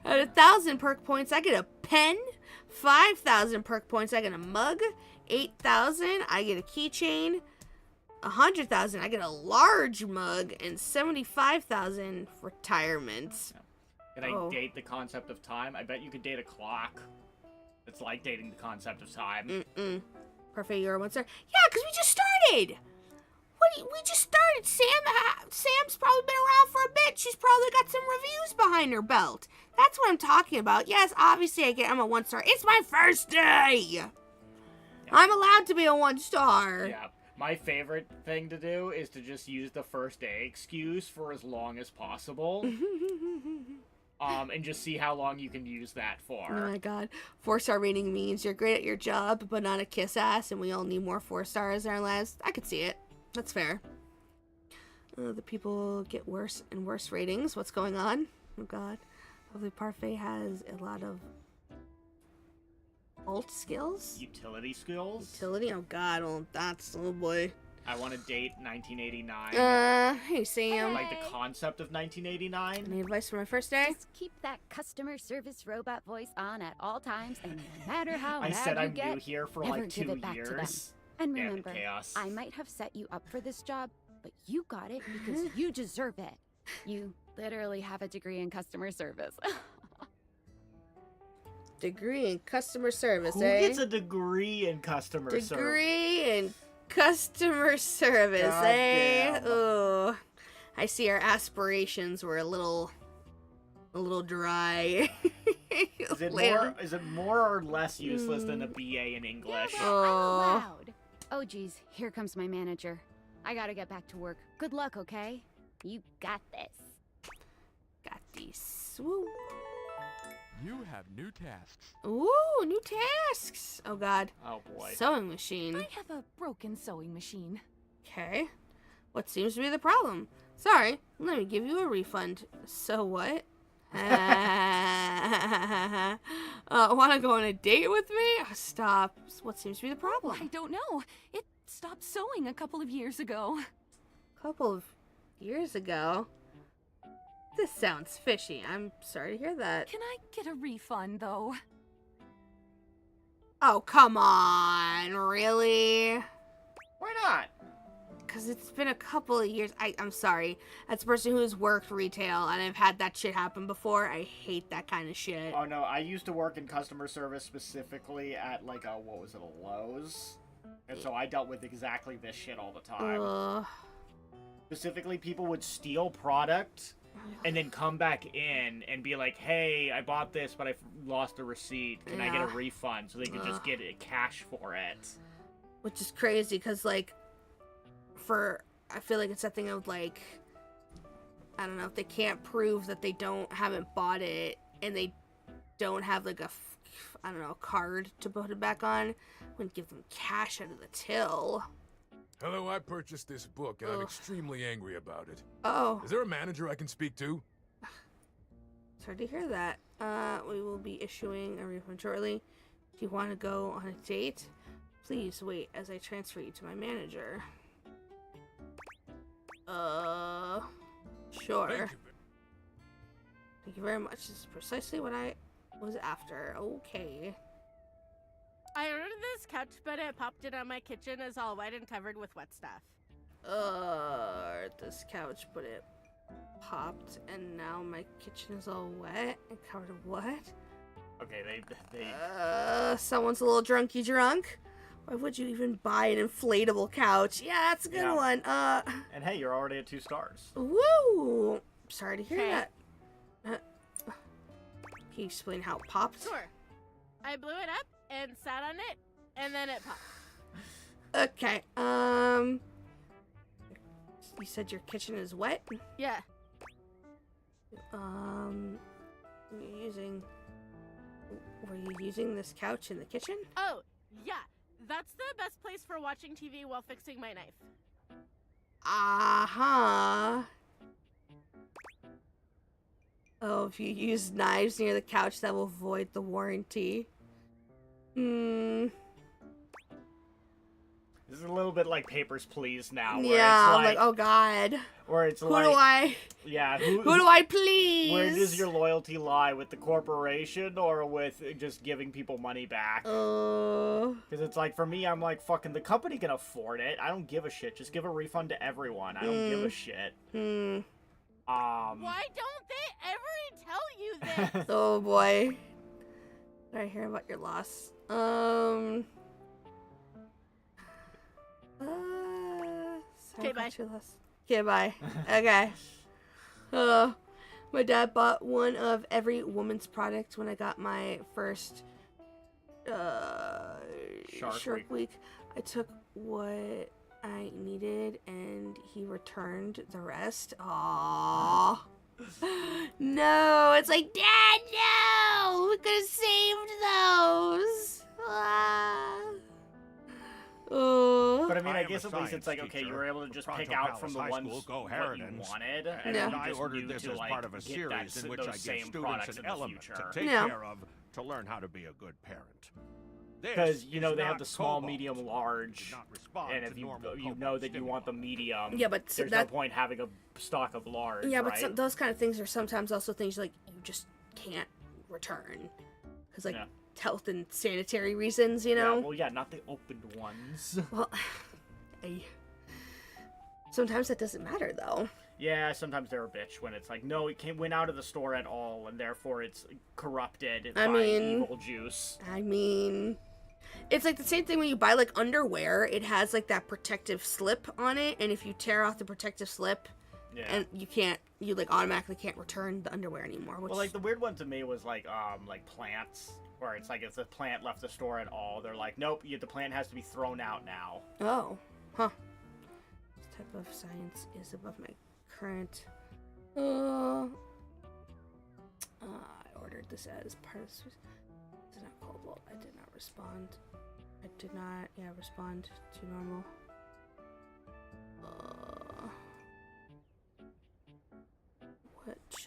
At 1,000 perk points, I get a pen. 5,000 perk points, I get a mug. 8,000, I get a keychain. 100,000, I get a large mug. And 75,000 retirement. Can I date the concept of time? I bet you could date a clock. It's like dating the concept of time. Perfect, you're 1 star. Yeah, because we just started. We just started. Sam's probably been around for a bit. She's probably got some reviews behind her belt. That's what I'm talking about. Yes, obviously I'm a 1 star. It's my first day. Yeah. I'm allowed to be a 1 star. Yeah. My favorite thing to do is to just use the first day excuse for as long as possible. And just see how long you can use that for. Oh my god. 4-star rating means you're great at your job, but not a kiss ass, and we all need more 4 stars in our lives. I could see it. That's fair. The people get worse and worse ratings. What's going on? Oh god. Lovely Parfait has a lot of alt skills? Utility skills? Utility? Oh god, oh boy. I want to date 1989. Hey Sam. Like the concept of 1989. Any advice for my first day? Just keep that customer service robot voice on at all times, and no matter how I mad said you I'm get, new here for never like give 2 it back to them. years. And Damn it, remember, chaos. I might have set you up for this job, but you got it because you deserve it. You literally have a degree in customer service. Degree in customer service, Who eh? gets a degree in customer service? Degree in customer service, God eh? damn. Oh, I see our aspirations were a little dry. Is it more or less useless than a BA in English? Yeah, well, I'm allowed. Oh geez, here comes my manager. I gotta get back to work. Good luck, okay? You got this. Got these. Woo. You have new tasks. Ooh, new tasks. Oh god. Oh boy. Sewing machine. I have a broken sewing machine. Okay. What seems to be the problem? Sorry, let me give you a refund. So what? Wanna go on a date with me? Oh, stop. What seems to be the problem? I don't know. It stopped sewing a couple of years ago. Couple of years ago? This sounds fishy. I'm sorry to hear that. Can I get a refund, though? Oh, come on. Really? Why not? Because it's been a couple of years. I'm sorry. As a person who's worked retail and I've had that shit happen before, I hate that kind of shit. Oh no, I used to work in customer service specifically at like a Lowe's. And so I dealt with exactly this shit all the time. Ugh. Specifically, people would steal product and then come back in and be like, hey, I bought this, but I lost a receipt. Can I get a refund? So they could just get cash for it. Which is crazy because, like, I feel like it's that thing of, like, I don't know, if they can't prove that they haven't bought it and they don't have, like, I don't know, a card to put it back on, wouldn't give them cash out of the till. Hello, I purchased this book and I'm extremely angry about it. Oh. Is there a manager I can speak to? Sorry to hear that. We will be issuing a refund shortly. Do you want to go on a date? Please wait as I transfer you to my manager. Sure. Thank you very much. This is precisely what I was after. Okay. I ordered this couch, but it popped in on my kitchen is all wet and covered with wet stuff. This couch, but it popped, and now my kitchen is all wet and covered with what? Okay, they... Someone's a little drunky drunk. Why would you even buy an inflatable couch? Yeah, that's a good one. And hey, you're already at 2 stars. Woo! Sorry to hear that. Can you explain how it popped? Sure. I blew it up and sat on it, and then it popped. Okay, you said your kitchen is wet? Yeah. Were you using this couch in the kitchen? Oh, yeah. That's the best place for watching TV while fixing my knife. Uh-huh. Oh, if you use knives near the couch, that will void the warranty. This is a little bit like Papers, Please now. Yeah, it's I'm like, oh god. Where it's who do I? Yeah, who do I please? Where does your loyalty lie? With the corporation or with just giving people money back? Because it's like, for me, I'm like, fucking, the company can afford it. I don't give a shit. Just give a refund to everyone. I don't give a shit. Why don't they ever tell you this? Oh boy. Did I hear about your loss? Okay, bye. Okay, bye. Okay. My dad bought one of every woman's product when I got my first Shark Week. I took what I needed and he returned the rest. Aww. No, it's like, Dad, no! We could have saved those. But I mean, I guess at least it's like, okay, you were able to just pick out from the ones what you wanted, and Yeah. then I just ordered you this to, as like, part of a get series that, in which those I give same students products an in the element future. to take Yeah. care of to learn how to be a good parent. Because, you know, This they is have not the small, Cobalt. medium, large, Do not respond and to if you normal know Cobalt that you want the medium, Yeah, but there's that- no point having a stock of large, Yeah, but right? those kind of things are sometimes also things like you just can't return. Because, like, Yeah. health and sanitary reasons, you know? Yeah, well, yeah, not the opened ones. Well, sometimes that doesn't matter, though. Yeah, sometimes they're a bitch when it's like, no, it went out of the store at all, and therefore it's corrupted by evil juice. I mean, it's like the same thing when you buy, like, underwear. It has, like, that protective slip on it, and if you tear off the protective slip, and you, like, automatically can't return the underwear anymore. Which... Well, like, the weird one to me was, like plants, where it's like, if the plant left the store at all, they're like, nope, the plant has to be thrown out now. Oh, huh. This type of science is above my current. I ordered this as part of. This is not Cobalt. I did not respond. I did not, respond to normal.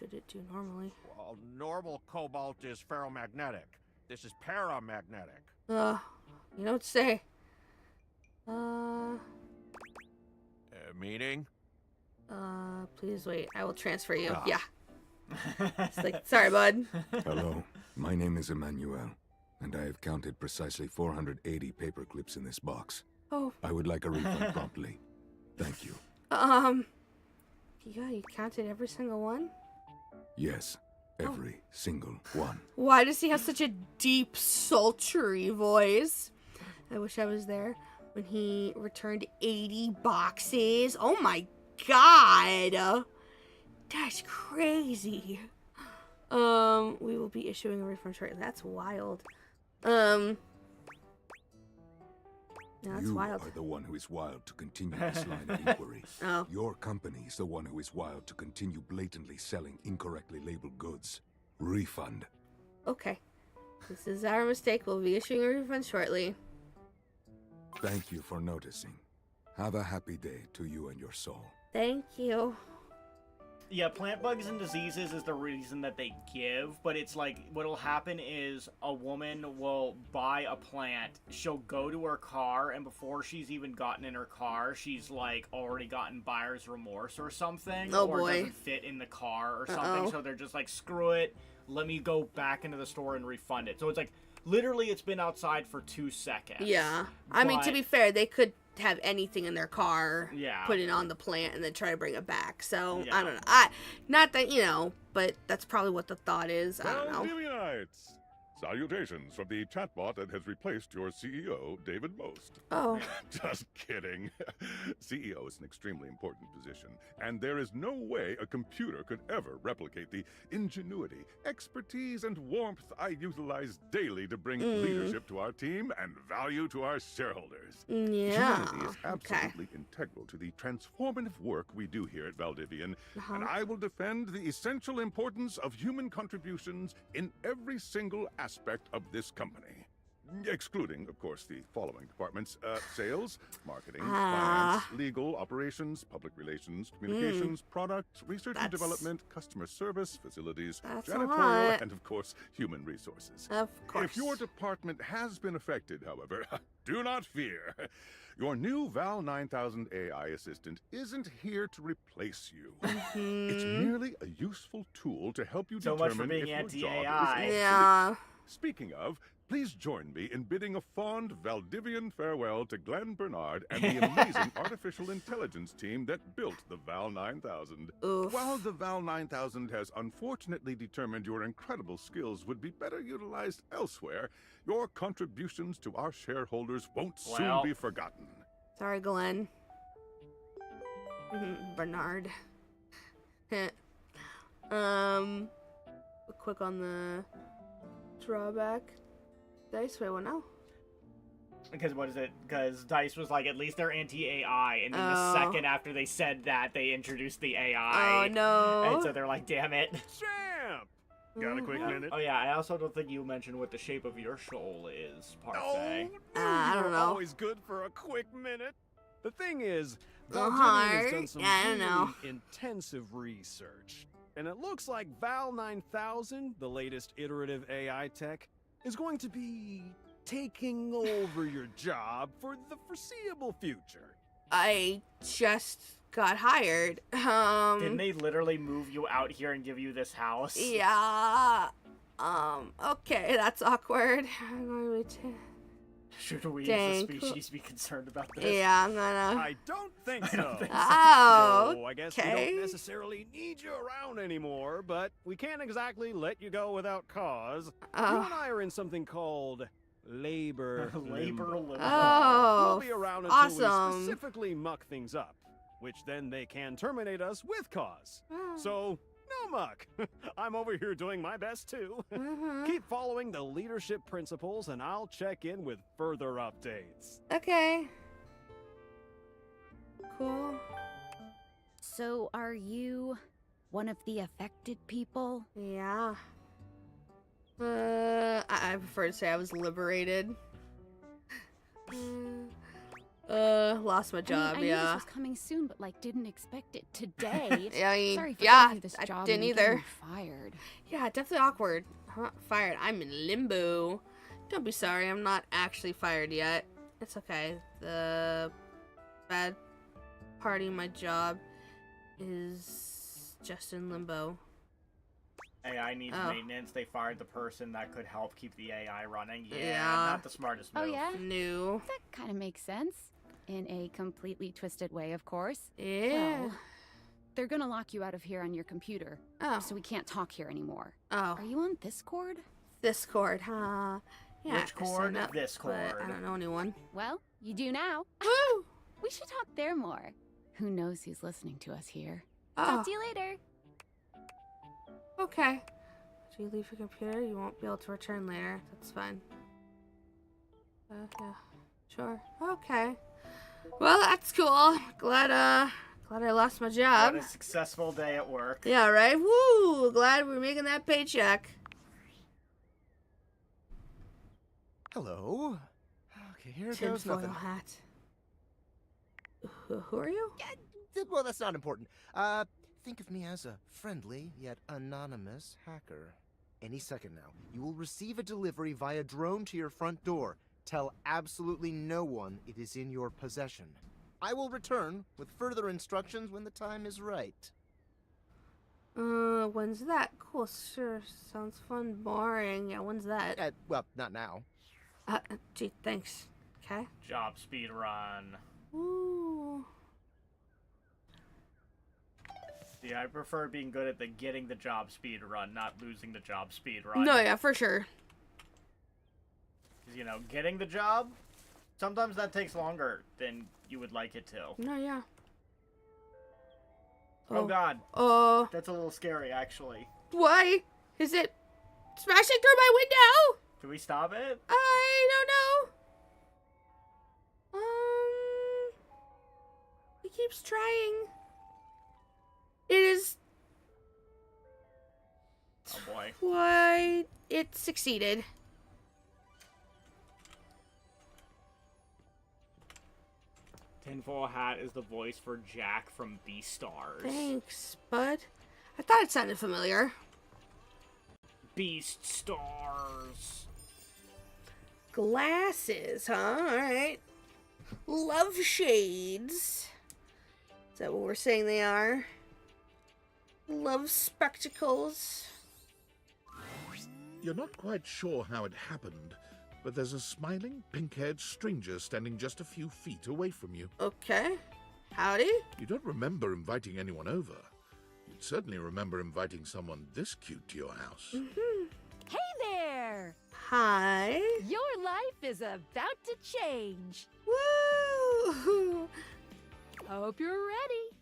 should it do normally? Well, normal cobalt is ferromagnetic. This is paramagnetic. You don't say. Meaning? Please wait. I will transfer you. Ah. Yeah. It's like, sorry, bud. Hello, my name is Emmanuel, and I have counted precisely 480 paper clips in this box. Oh. I would like a refund promptly. Thank you. Yeah, you counted every single one? Yes, every single one. Why does he have such a deep, sultry voice? I wish I was there when he returned 80 boxes. Oh my god! That's crazy. We will be issuing a refund shortly. That's wild. No, that's You wild. are the one who is wild to continue this line of inquiry. Oh. Your company is the one who is wild to continue blatantly selling incorrectly labeled goods. Refund. Okay. This is our mistake. We'll be issuing a refund shortly. Thank you for noticing. Have a happy day to you and your soul. Thank you. Yeah, plant bugs and diseases is the reason that they give, but it's like, what'll happen is a woman will buy a plant, she'll go to her car, and before she's even gotten in her car, she's like already gotten buyer's remorse or something, Oh, or boy. doesn't fit in the car or something, Uh-oh. so they're just like, screw it, let me go back into the store and refund it. So it's like, literally it's been outside for 2 seconds. Yeah. I mean, to But- be fair, they could have anything in their car, Yeah. put it on the plant, and then try to bring it back. So, Yeah. I don't know. Not that, but that's probably what the thought is. I don't know. Valdivianites! Salutations from the chatbot that has replaced your CEO, David Most. Oh. Just kidding. CEO is an extremely important position, and there is no way a computer could ever replicate the ingenuity, expertise, and warmth I utilize daily to bring leadership to our team and value to our shareholders. Yeah. Humanity is absolutely integral to the transformative work we do here at Valdivian, and I will defend the essential importance of human contributions in every single aspect of this company. Excluding, of course, the following departments: sales, marketing, finance, legal, operations, public relations, communications, product, research and development, customer service, facilities, That's a janitorial, lot. and of course, human resources. Of course. If your department has been affected, however, do not fear. Your new Val 9000 AI assistant isn't here to replace you. It's merely a useful tool to help you So much determine for being if your job anti-AI. is Yeah. Speaking of, please join me in bidding a fond Valdivian farewell to Glenn Bernard and the amazing artificial intelligence team that built the Val 9000. Oof. While the Val 9000 has unfortunately determined your incredible skills would be better utilized elsewhere, your contributions to our shareholders won't soon be forgotten. Sorry, Glenn. Bernard. Quick on the drawback. Dice, wait, what now? Because what is it? Because DICE was like, at least they're anti-AI, and then the second after they said that, they introduced the AI. Oh, no. And so they're like, damn it. Champ! Got a quick minute? Oh yeah, I also don't think you mentioned what the shape of your soul is, Parfait. I don't You're know. always good for a quick minute. The thing is, Go Valdivian has hard. done some Yeah, I don't know. really intensive research. And it looks like Val 9000, the latest iterative AI tech, is going to be taking over your job for the foreseeable future. I just got hired. Didn't they literally move you out here and give you this house? Yeah. Okay, that's awkward. I'm going to Should we Dang, as a species be concerned about this? Yeah, I'm gonna. I don't think so. Oh, So I guess we okay. don't necessarily need you around anymore, but we can't exactly let you go without cause. You and I are in something called labor Labor limbo. limbo. Oh, We'll be around until we awesome. specifically muck things up, which then they can terminate us with cause. Oh. So, no muck. I'm over here doing my best too. Mhm. Keep following the leadership principles and I'll check in with further updates. Okay. Cool. So, are you one of the affected people? Yeah. I prefer to say I was liberated. Lost my job, I knew yeah. this was coming soon, but like didn't expect it today. Yeah, I mean, Sorry for yeah, giving you this I job didn't and getting either. you fired. Yeah, definitely awkward. I'm not fired. I'm in limbo. Don't be sorry. I'm not actually fired yet. It's okay. The bad part of my job is just in limbo. AI needs Oh. maintenance. They fired the person that could help keep the AI running. Yeah, Yeah. not the smartest move. Oh yeah? No. That kind of makes sense. In a completely twisted way, of course. Yeah. Well, they're gonna lock you out of here on your computer. Oh. So we can't talk here anymore. Oh. Are you on Discord? Discord, huh? Yeah. Which I cord? signed up, This but I cord. don't know anyone. Well, you do now. Woo! We should talk there more. Who knows who's listening to us here? Oh. Talk to you later. Okay. If you leave your computer, you won't be able to return later. That's fine. Yeah. Sure. Okay. Well, that's cool. Glad I lost my job. What a successful day at work. Yeah, right? Woo! Glad we're making that paycheck. Hello. Okay, here goes Tinfoil nothing. hat. Who are you? Well, that's not important. Think of me as a friendly yet anonymous hacker. Any second now, you will receive a delivery via drone to your front door. Tell absolutely no one it is in your possession. I will return with further instructions when the time is right. When's that? Cool, sure. Sounds fun. Boring. Yeah, when's that? Well, not now. Gee, thanks. Okay. Job speed run. Ooh. Yeah, I prefer being good at the getting the job speed run, not losing the job speed run. No, yeah, for sure. 'Cause, you know, getting the job, sometimes that takes longer than you would like it to. No, yeah. Oh god. Oh. That's a little scary, actually. Why? Is it smashing through my window? Can we stop it? I don't know. He keeps trying. It is. Oh boy. Why? It succeeded. Tinfoil Hat is the voice for Jack from Beastars. Thanks, bud. I thought it sounded familiar. Beast Stars. Glasses, huh? Alright. Love shades. Is that what we're saying they are? Love spectacles. You're not quite sure how it happened, but there's a smiling, pink-haired stranger standing just a few feet away from you. Okay. Howdy. You don't remember inviting anyone over. You'd certainly remember inviting someone this cute to your house. Hey there! Hi. Your life is about to change. Woo! Hope you're ready.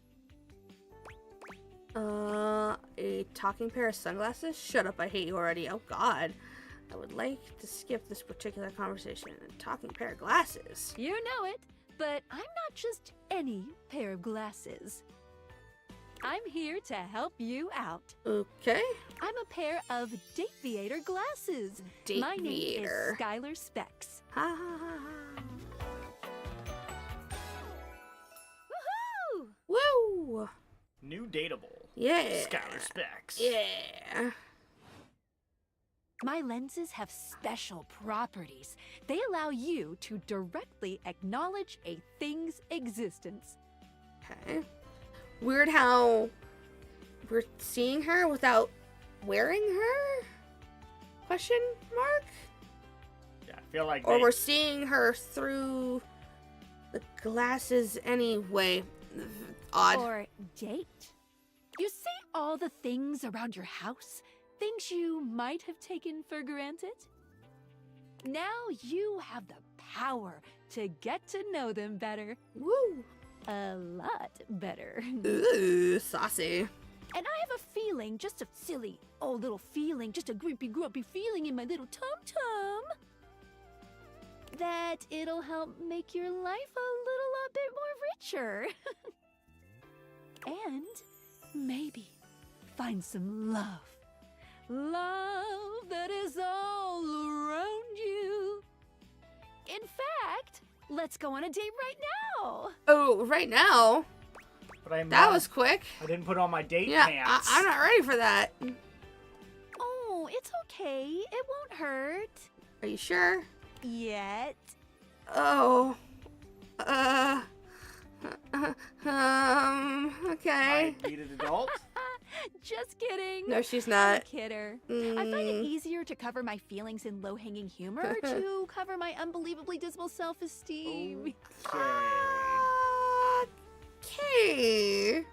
A talking pair of sunglasses? Shut up, I hate you already. Oh god. I would like to skip this particular conversation. A talking pair of glasses. You know it, but I'm not just any pair of glasses. I'm here to help you out. Okay. I'm a pair of Dateviator glasses. My name is Dateviator. Skylar Specs. Ha ha ha ha. Woohoo! Woo! New dateable. Yeah. Skylar Specs. Yeah. My lenses have special properties. They allow you to directly acknowledge a thing's existence. Okay. Weird how we're seeing her without wearing her? Question mark? Yeah, I feel like Or we're seeing her through the glasses anyway. Odd. Or date. You see all the things around your house? Things you might have taken for granted? Now you have the power to get to know them better. Woo! A lot better. Ooh, saucy. And I have a feeling, just a silly old little feeling, just a grumpy feeling in my little tum-tum, that it'll help make your life a little bit more richer. And maybe find some love. Love that is all around you. In fact, Let's go on a date right now. Oh, right now? But I'm That was quick. I didn't put on my date Yeah, pants. I'm not ready for that. Oh, it's okay. It won't hurt. Are you sure? Yet. Oh. Okay. I need an adult. Just kidding. No, she's I'm not. a kidder. I find it easier to cover my feelings in low-hanging humor to cover my unbelievably dismal self-esteem. Okay.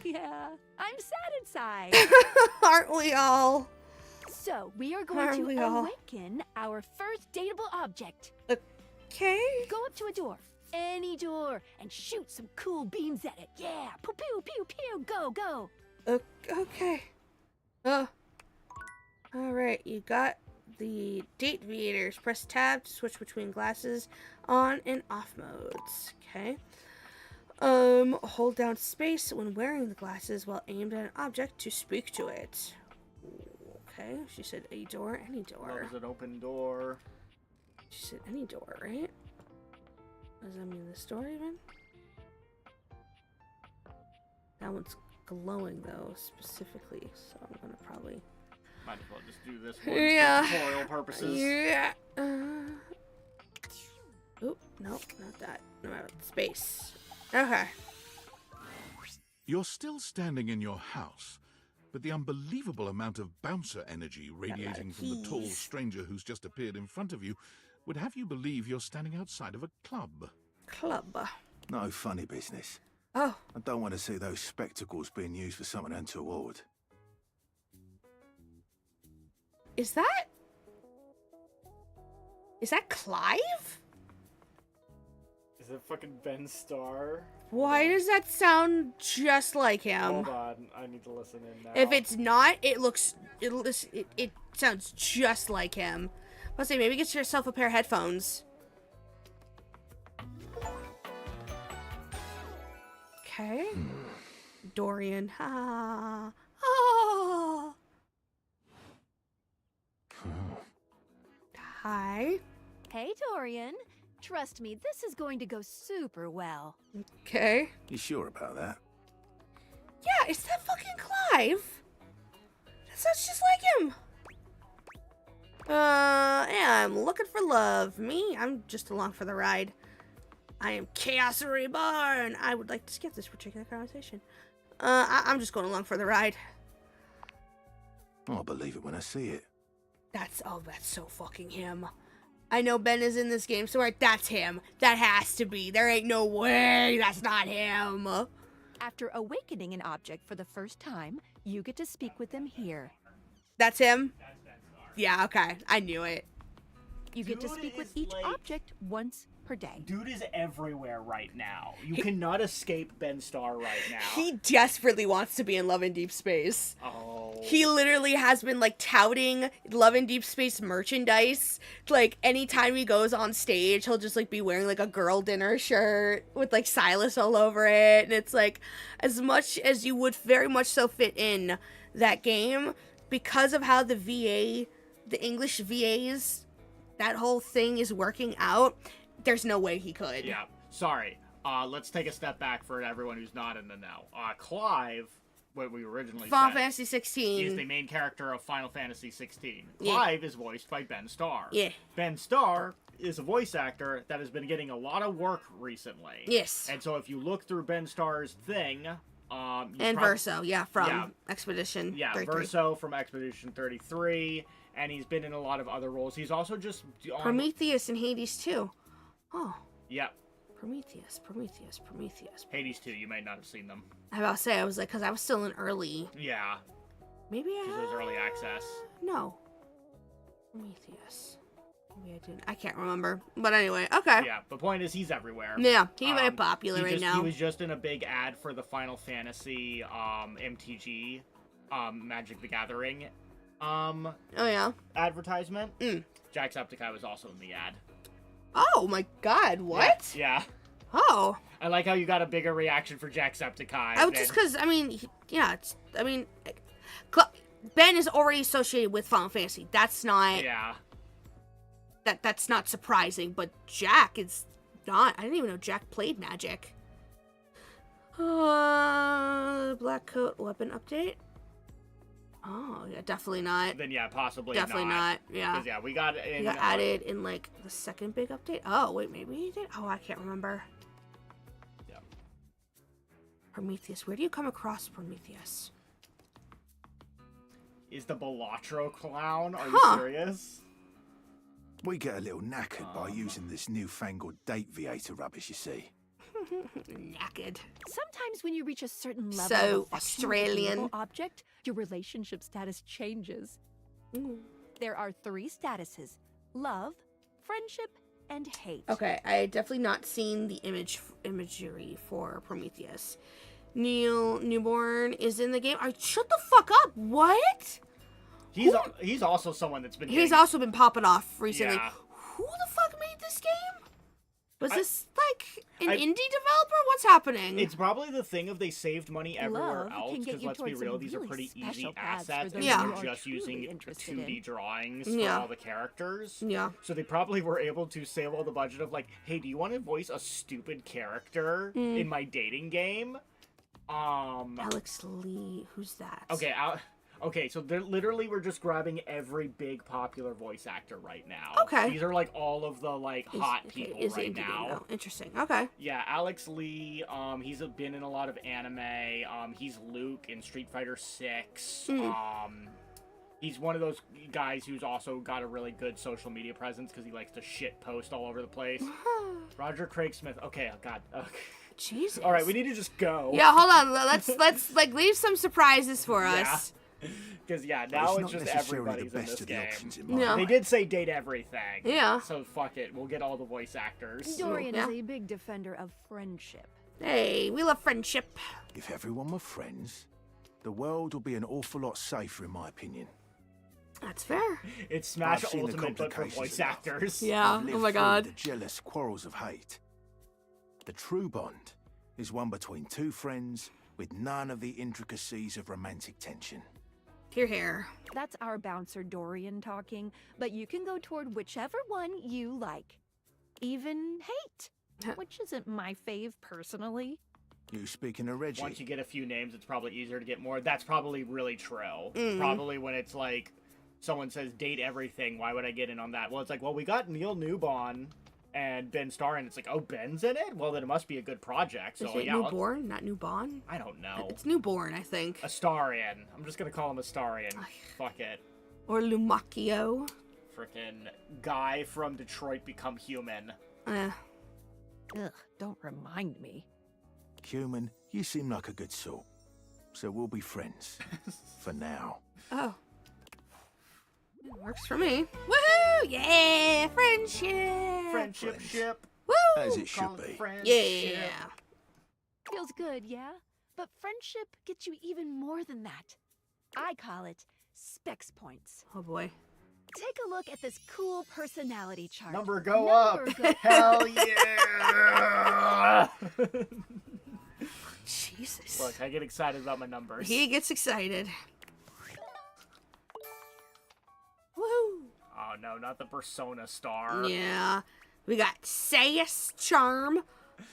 Yeah, I'm sad inside. Aren't we all? So, we are going Aren't to we all? awaken our first dateable object. Okay. Go up to a door, any door, and shoot some cool beams at it. Yeah, pew pew pew pew, go go. Okay. Alright, you got the date viators. Press tab to switch between glasses on and off modes. Okay. Hold down space when wearing the glasses while aimed at an object to speak to it. Okay, she said a door, any door. That was an open door. She said any door, right? Does that mean this door even? That one's glowing though, specifically, so I'm gonna probably... Might as well just do this one Yeah. for tutorial purposes. Yeah. Oop, nope, not that. No, space. Okay. You're still standing in your house, but the unbelievable amount of bouncer energy radiating from the tall stranger who's just appeared in front of you would have you believe you're standing outside of a club. Club. No funny business. Oh. I don't want to see those spectacles being used for something untoward. Is that Clive? Is it fucking Ben Starr? Why does that sound just like him? Hold on, I need to listen in now. If it's not, it sounds just like him. Let's say maybe get yourself a pair of headphones. Okay. Dorian. Ha. Oh. Hi. Hey, Dorian. Trust me, this is going to go super well. Okay. You sure about that? Yeah, is that fucking Clive? That sounds just like him. Yeah, I'm looking for love. Me? I'm just along for the ride. I am Chaos Reborn. I would like to skip this particular conversation. I'm just going along for the ride. I'll believe it when I see it. That's so fucking him. I know Ben is in this game, so that's him. That has to be. There ain't no way that's not him. After awakening an object for the first time, you get to speak with them here. That's him? Yeah, okay. I knew it. You get to speak with each object once per day. Dude is everywhere right now. You cannot escape Ben Starr right now. He desperately wants to be in Love in Deep Space. Oh. He literally has been like touting Love in Deep Space merchandise. Like anytime he goes on stage, he'll just like be wearing like a girl dinner shirt with like Silas all over it. And it's like as much as you would very much so fit in that game, because of how the English VAs, that whole thing is working out, there's no way he could. Yeah, sorry. Let's take a step back for everyone who's not in the know. Clive, what we originally Final said, Fantasy 16. is the main character of Final Fantasy 16. Yeah. Clive is voiced by Ben Starr. Yeah. Ben Starr is a voice actor that has been getting a lot of work recently. Yes. And so if you look through Ben Starr's thing... and Verso, from Expedition 33. Verso from Expedition 33, and he's been in a lot of other roles. He's also just... Prometheus and Hades too. Oh. Yep. Prometheus. Hades 2, you might not have seen them. I was about to say, I was like, because I was still in early. Yeah. Maybe I... Because it was early access. No. Prometheus. Maybe I didn't. I can't remember. But anyway, okay. Yeah, the point is he's everywhere. Yeah, he's very popular right now. He was just in a big ad for the Final Fantasy MTG, Magic the Gathering oh yeah, advertisement. Jacksepticeye was also in the ad. Oh my god, what? Yeah. Oh. I like how you got a bigger reaction for Jacksepticeye. Oh, just because, Ben is already associated with Final Fantasy. That's not... Yeah. That's not surprising, but Jack is not. I didn't even know Jack played Magic. Black Coat weapon update. Oh, yeah, definitely not. Then yeah, possibly Definitely not. Yeah. 'Cause, yeah, we got it in. It got added in like the second big update. Oh wait, maybe he did. Oh, I can't remember. Yeah. Prometheus. Where do you come across Prometheus? Is the Balatro clown? Are Huh. you serious? We get a little knackered by using this newfangled date viator rubbish, you see. Knackered. Sometimes when you reach a certain level So of affection with a Australian. livable object, your relationship status changes. There are 3 statuses: love, friendship, and hate. Okay, I had definitely not seen the imagery for Prometheus. Neil Newborn is in the game. Shut the fuck up! What? He's also someone that's been. He's getting- also been popping off recently. Yeah. Who the fuck made this game? Was this like an I- indie developer? What's happening? It's probably the thing of they saved money everywhere Love else can get because you let's be towards real, some these are really pretty easy special paths for assets, and those Yeah. you're who are just truly using interested 2D in. drawings Yeah. for all the characters. Yeah. So they probably were able to save all the budget of like, hey, do you want to voice a stupid character in my dating game? Alex Lee, who's that? Okay, so they're literally we're just grabbing every big popular voice actor right now. Okay. These are like all of the like hot people is right indie game, now. though. Interesting. Okay. Yeah, Alex Lee, he's been in a lot of anime. He's Luke in Street Fighter 6. He's one of those guys who's also got a really good social media presence because he likes to shit post all over the place. Roger Craig Smith. Okay, oh god. Okay. Jesus. All right, we need to just go. Yeah, hold on. Let's like leave some surprises for us. Because now It's it's not just necessarily everybody's the in best this of the game. options in my Yeah. They did say date everything. Yeah. So fuck it, we'll get all the voice actors. Dorian Yeah. is a big defender of friendship. Hey, we love friendship. If everyone were friends, the world would be an awful lot safer, in my opinion. That's fair. It's Smash I've seen the Ultimate, but for complications voice enough. actors. Yeah. I've lived Oh my through god. The jealous quarrels of hate. The true bond is one between two friends with none of the intricacies of romantic tension. Hear, hear. That's our bouncer Dorian talking, but you can go toward whichever one you like. Even hate, which isn't my fave personally. You speaking of Reggie? Once you get a few names, it's probably easier to get more. That's probably really true. Mhm. Probably when it's like, someone says date everything, why would I get in on that? Well, it's like, well, we got Neil Newborn and Ben Starr, and it's like, oh, Ben's in it? Well, then it must be a good project. So Is it yeah, newborn, not newborn? I don't know. It's newborn, I think. Astarion. I'm just gonna call him Astarion. Fuck it. Or Lumacchio. Frickin' guy from Detroit become human. Ugh, don't remind me. Human, you seem like a good sort. So we'll be friends. For now. Oh. It works for me. Woohoo! Yeah! Friendship! Friendship ship. Woo! As it should be. Yeah! Feels good, yeah? But friendship gets you even more than that. I call it specs points. Oh boy. Take a look at this cool personality chart. Number go up. Hell yeah! Jesus. Look, I get excited about my numbers. He gets excited. Woo! Oh no, not the Persona star. Yeah. We got sass, charm,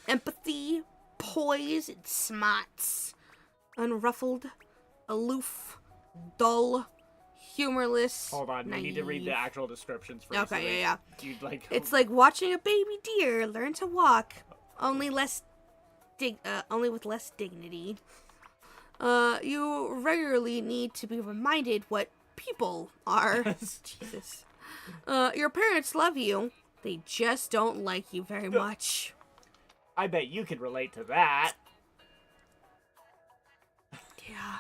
empathy, poise, and smarts. Unruffled, aloof, dull, humorless. Hold on, we need to read the naive. actual descriptions first. Okay, yeah. You'd like. It's like watching a baby deer learn to walk, only with less dignity. You regularly need to be reminded what people are. Jesus. Your parents love you. They just don't like you very much. I bet you could relate to that. Yeah.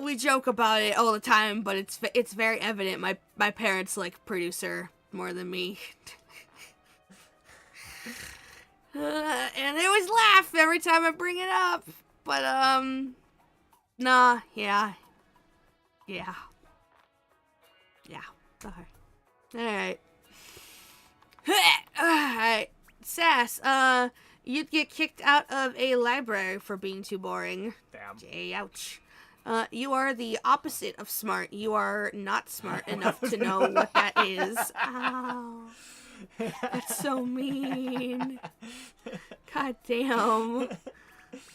We joke about it all the time, but it's very evident. My parents like producer more than me. And they always laugh every time I bring it up. But nah, yeah. Okay. Alright. Sass, you'd get kicked out of a library for being too boring. Damn. Jay, ouch. You are the opposite of smart. You are not smart enough to know what that is. Ow. That's so mean. God damn.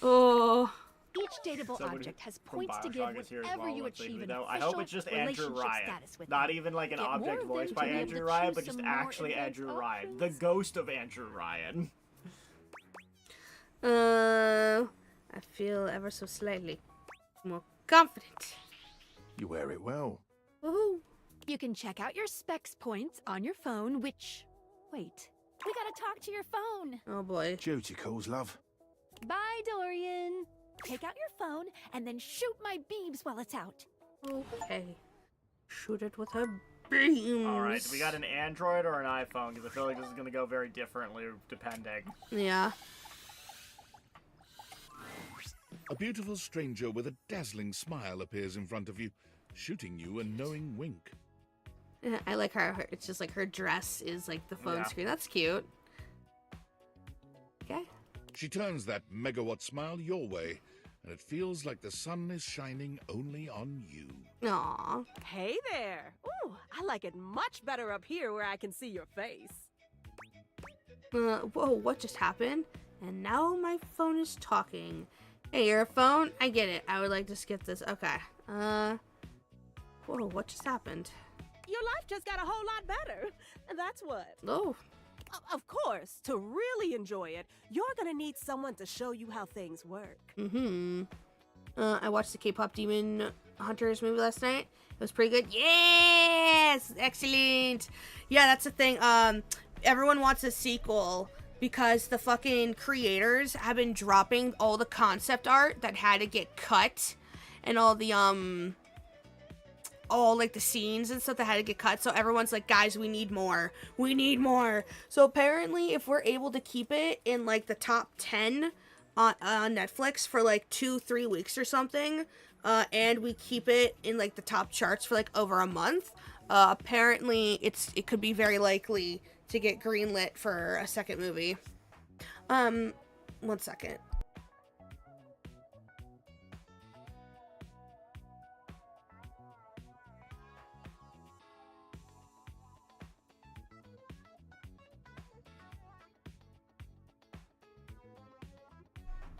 Oh. Each dateable object has points to give whenever you achieve an I hope it's just Andrew Ryan. Not even like an object voiced by Andrew Ryan, but just actually Andrew Ryan. The ghost of Andrew Ryan. I feel ever so slightly more confident. You wear it well. Woohoo. You can check out your specs points on your phone, which... Wait. We gotta talk to your phone. Oh boy. Duty calls, love. Bye, Dorian. Take out your phone and then shoot my beams while it's out. Okay. Shoot it with her beams. Alright, do we got an Android or an iPhone? Because I feel like this is going to go very differently depending. Yeah. A beautiful stranger with a dazzling smile appears in front of you, shooting you a knowing wink. I like how it's just like her dress is like the phone screen. That's cute. Okay. She turns that megawatt smile your way, and it feels like the sun is shining only on you. Aww. Hey there. Ooh, I like it much better up here where I can see your face. Whoa, what just happened? And now my phone is talking. Hey, your phone? I get it. I would like to skip this. Okay. Whoa, what just happened? Your life just got a whole lot better. That's what. Oh. Of course, to really enjoy it, you're gonna need someone to show you how things work. Mm-hmm. I watched the K-pop Demon Hunters movie last night. It was pretty good. Yes! Excellent! Yeah, that's the thing. Everyone wants a sequel because the fucking creators have been dropping all the concept art that had to get cut and all the, all like the scenes and stuff that had to get cut. So everyone's like, guys, we need more. We need more. So apparently if we're able to keep it in like the top 10 on Netflix for like 2-3 weeks or something, and we keep it in like the top charts for like over a month, apparently it could be very likely to get greenlit for a second movie. 1 second.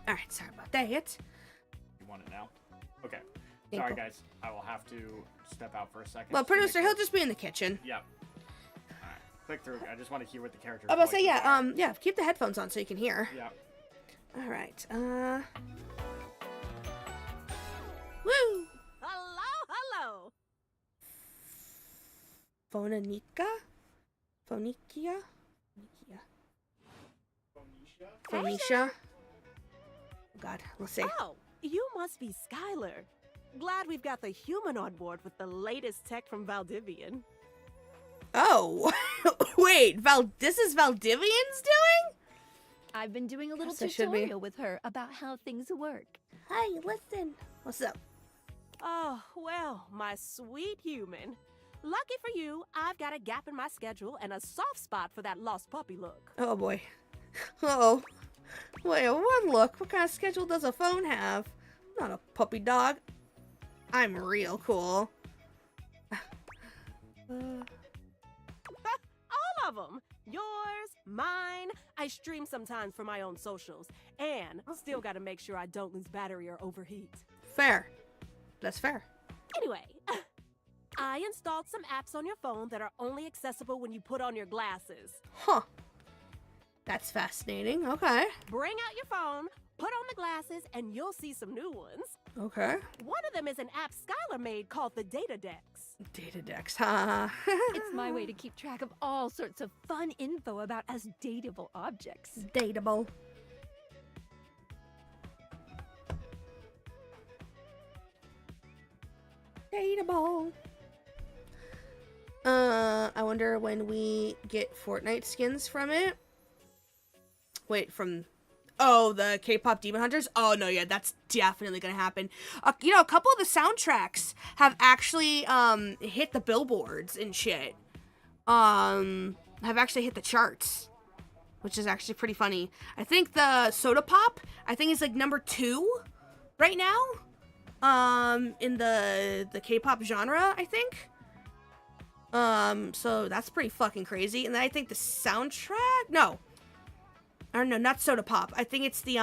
Alright, sorry about that. You want it now? Okay. Sorry, guys. I will have to step out for a second. Well, producer, he'll just be in the kitchen. Yep. Alright. Click through. I just want to hear what the character I was about to say, yeah, keep the headphones on so you can hear. Yeah. Alright, Hello, hello. Phonica? Phoenicia? Phoenicia? God, let's see. Oh, you must be Skylar. Glad we've got the human on board with the latest tech from Valdivian. Oh, wait, this is Valdivian's doing? I've been doing a little Yes, I should be. tutorial with her about how things work. Hi, listen. What's up? Oh, well, my sweet human. Lucky for you, I've got a gap in my schedule and a soft spot for that lost puppy look. Oh boy. Uh-oh. Wait, one look. What kind of schedule does a phone have? I'm not a puppy dog. I'm real cool. All of them. Yours, mine. I stream sometimes for my own socials. And still gotta make sure I don't lose battery or overheat. Fair. That's fair. Anyway, I installed some apps on your phone that are only accessible when you put on your glasses. Huh. That's fascinating. Okay. Bring out your phone, put on the glasses, and you'll see some new ones. Okay. One of them is an app Skylar made called the Datadex. Datadex, huh? It's my way to keep track of all sorts of fun info about us dateable objects. Dateable. Dateable. I wonder when we get Fortnite skins from it. Wait, from... Oh, the K-pop Demon Hunters? Oh, no, yeah, that's definitely gonna happen. You know, a couple of the soundtracks have actually, hit the billboards and shit. Have actually hit the charts. Which is actually pretty funny. I think the Soda Pop, I think is like number 2 right now. in the K-pop genre, I think. So that's pretty fucking crazy. And then I think the soundtrack, no, or no, not Soda Pop. I think it's the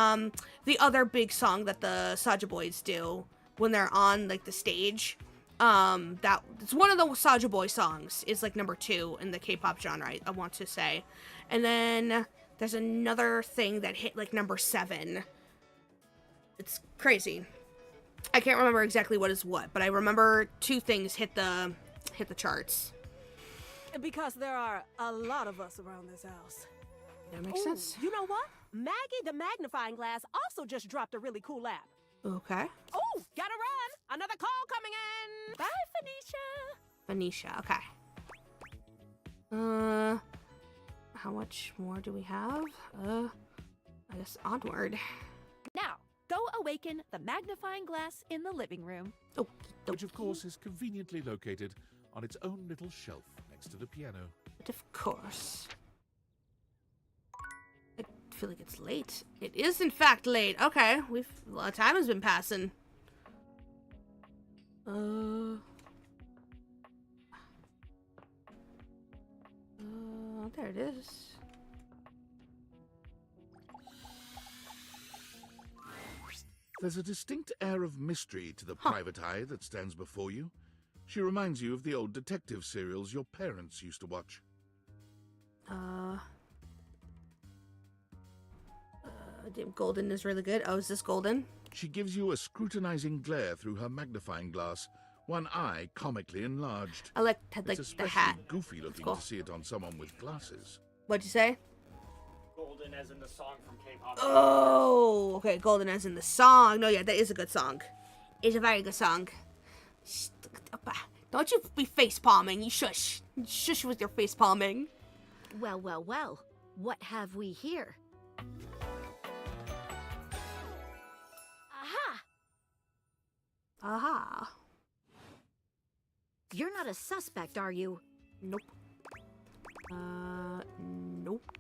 other big song that the Soulja Boys do when they're on like the stage. That it's one of the Soulja Boy songs. Is like number 2 in the K-pop genre, I want to say. And then there's another thing that hit like number 7. It's crazy. I can't remember exactly what is what, but I remember 2 things hit the charts. Because there are a lot of us around this house. That makes sense. You know what? Maggie the magnifying glass also just dropped a really cool app. Okay. Oh, gotta run! Another call coming in! Bye, Phoenicia! Phoenicia, okay. How much more do we have? I guess onward. Now, go awaken the magnifying glass in the living room. Oh, which of course is conveniently located on its own little shelf next to the piano. But of course. I feel like it's late. It is in fact late. Okay, a lot of time has been passing. There it is. There's a distinct air of mystery to the private eye that stands before you. She reminds you of the old detective serials your parents used to watch. Damn, Golden is really good. Oh, is this Golden? She gives you a scrutinizing glare through her magnifying glass, one eye comically enlarged. I like it's the especially hat. Goofy looking cool. to see it on someone with glasses. What'd you say? Golden as in the song from K-pop. Oh, okay, Golden as in the song. No, yeah, that is a good song. It's a very good song. Don't you be face palming. You shush. Shush with your face palming. Well, well, well. What have we here? Aha! Aha. You're not a suspect, are you? Nope. Nope.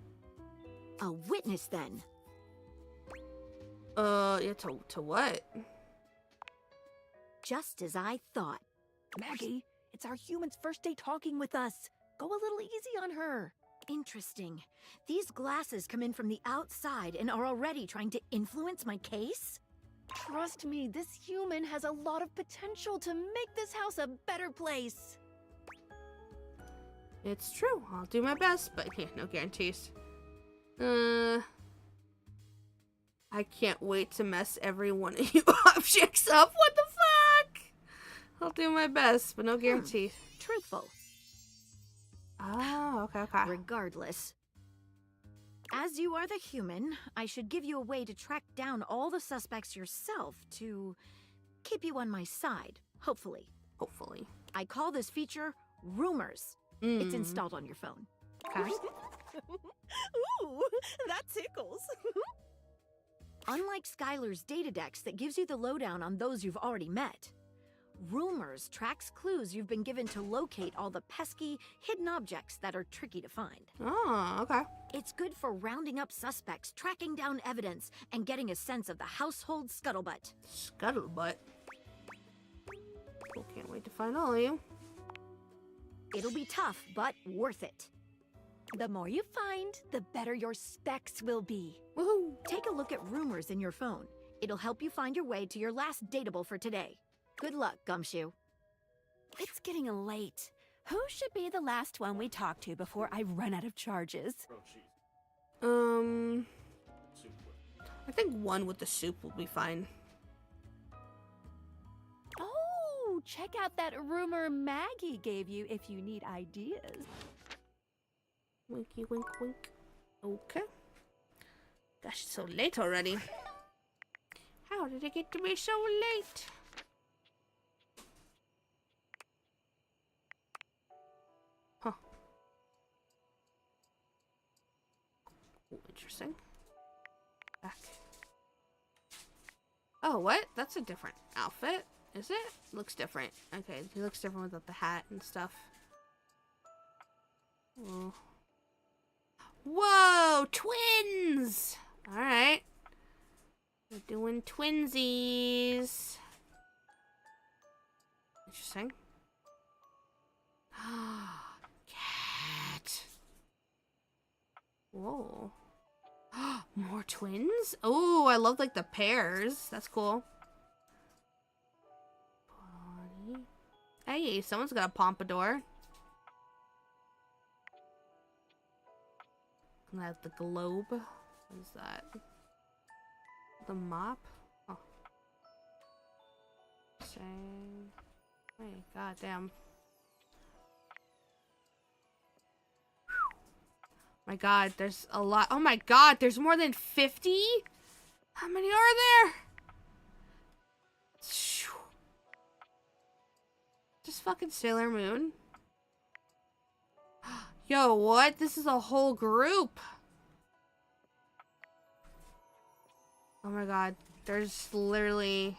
A witness, then? Yeah, to what? Just as I thought. Maggie, it's our human's first day talking with us. Go a little easy on her. Interesting. These glasses come in from the outside and are already trying to influence my case? Trust me, this human has a lot of potential to make this house a better place. It's true. I'll do my best, but yeah, no guarantees. I can't wait to mess every one of you objects up. What the fuck? I'll do my best, but no guarantees. Truthful. Oh, okay. Regardless. As you are the human, I should give you a way to track down all the suspects yourself to keep you on my side, hopefully. Hopefully. I call this feature Rumors. It's installed on your phone. Okay. Ooh, that tickles. Unlike Skylar's Datadex that gives you the lowdown on those you've already met, Rumors tracks clues you've been given to locate all the pesky, hidden objects that are tricky to find. Oh, okay. It's good for rounding up suspects, tracking down evidence, and getting a sense of the household scuttlebutt. Scuttlebutt? Well, can't wait to find all of you. It'll be tough, but worth it. The more you find, the better your specs will be. Woohoo! Take a look at Rumors in your phone. It'll help you find your way to your last dateable for today. Good luck, Gumshoe. It's getting late. Who should be the last one we talk to before I run out of charges? I think one with the soup will be fine. Oh, check out that rumor Maggie gave you if you need ideas. Winky, wink, wink. Okay. Gosh, it's so late already. How did it get to be so late? Huh. Ooh, interesting. Back. Oh, what? That's a different outfit, is it? Looks different. Okay, he looks different without the hat and stuff. Oh. Whoa, twins! Alright. We're doing twinsies. Interesting. Cat. Whoa. More twins? Oh, I love like the pairs. That's cool. Body. Hey, someone's got a pompadour. And that's the globe. What is that? The mop? Oh. Same. Wait, goddamn. My god, there's a lot. Oh my god, there's more than 50? How many are there? Just fucking Sailor Moon. Yo, what? This is a whole group. Oh my god, there's literally...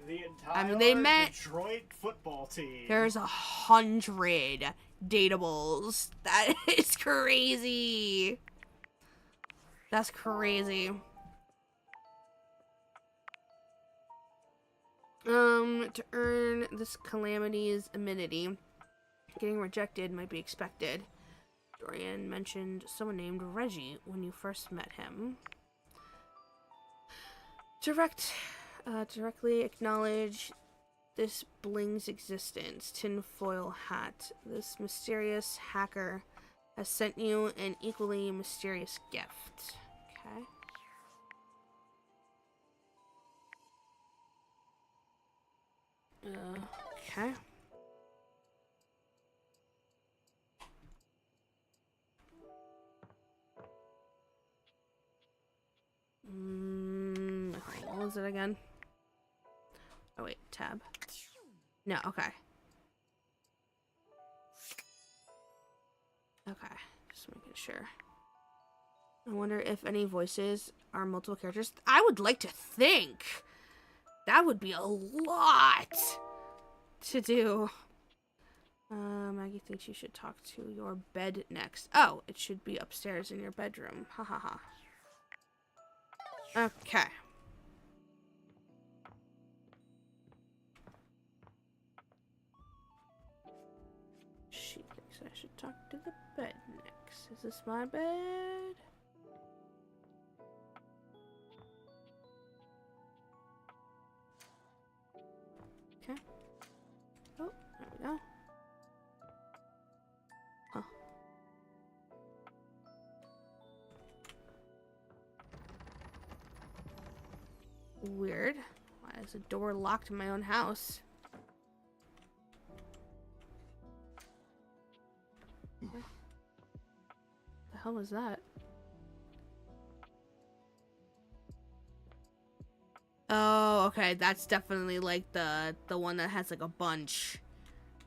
The entire I mean, they met... Detroit football team. There's 100 dateables. That is crazy. That's crazy. To earn this calamity's amenity, getting rejected might be expected. Dorian mentioned someone named Reggie when you first met him. Directly acknowledge this bling's existence. Tinfoil hat. This mysterious hacker has sent you an equally mysterious gift. Okay. Okay. What was it again? Oh wait, tab. No, okay. Okay, just making sure. I wonder if any voices are multiple characters. I would like to think that would be a lot to do. Maggie thinks you should talk to your bed next. Oh, it should be upstairs in your bedroom. Ha ha ha. Okay. She thinks I should talk to the bed next. Is this my bed? Okay. Oh, there we go. Huh. Weird. Why is the door locked in my own house? What the hell was that? Oh, okay. That's definitely like the one that has like a bunch.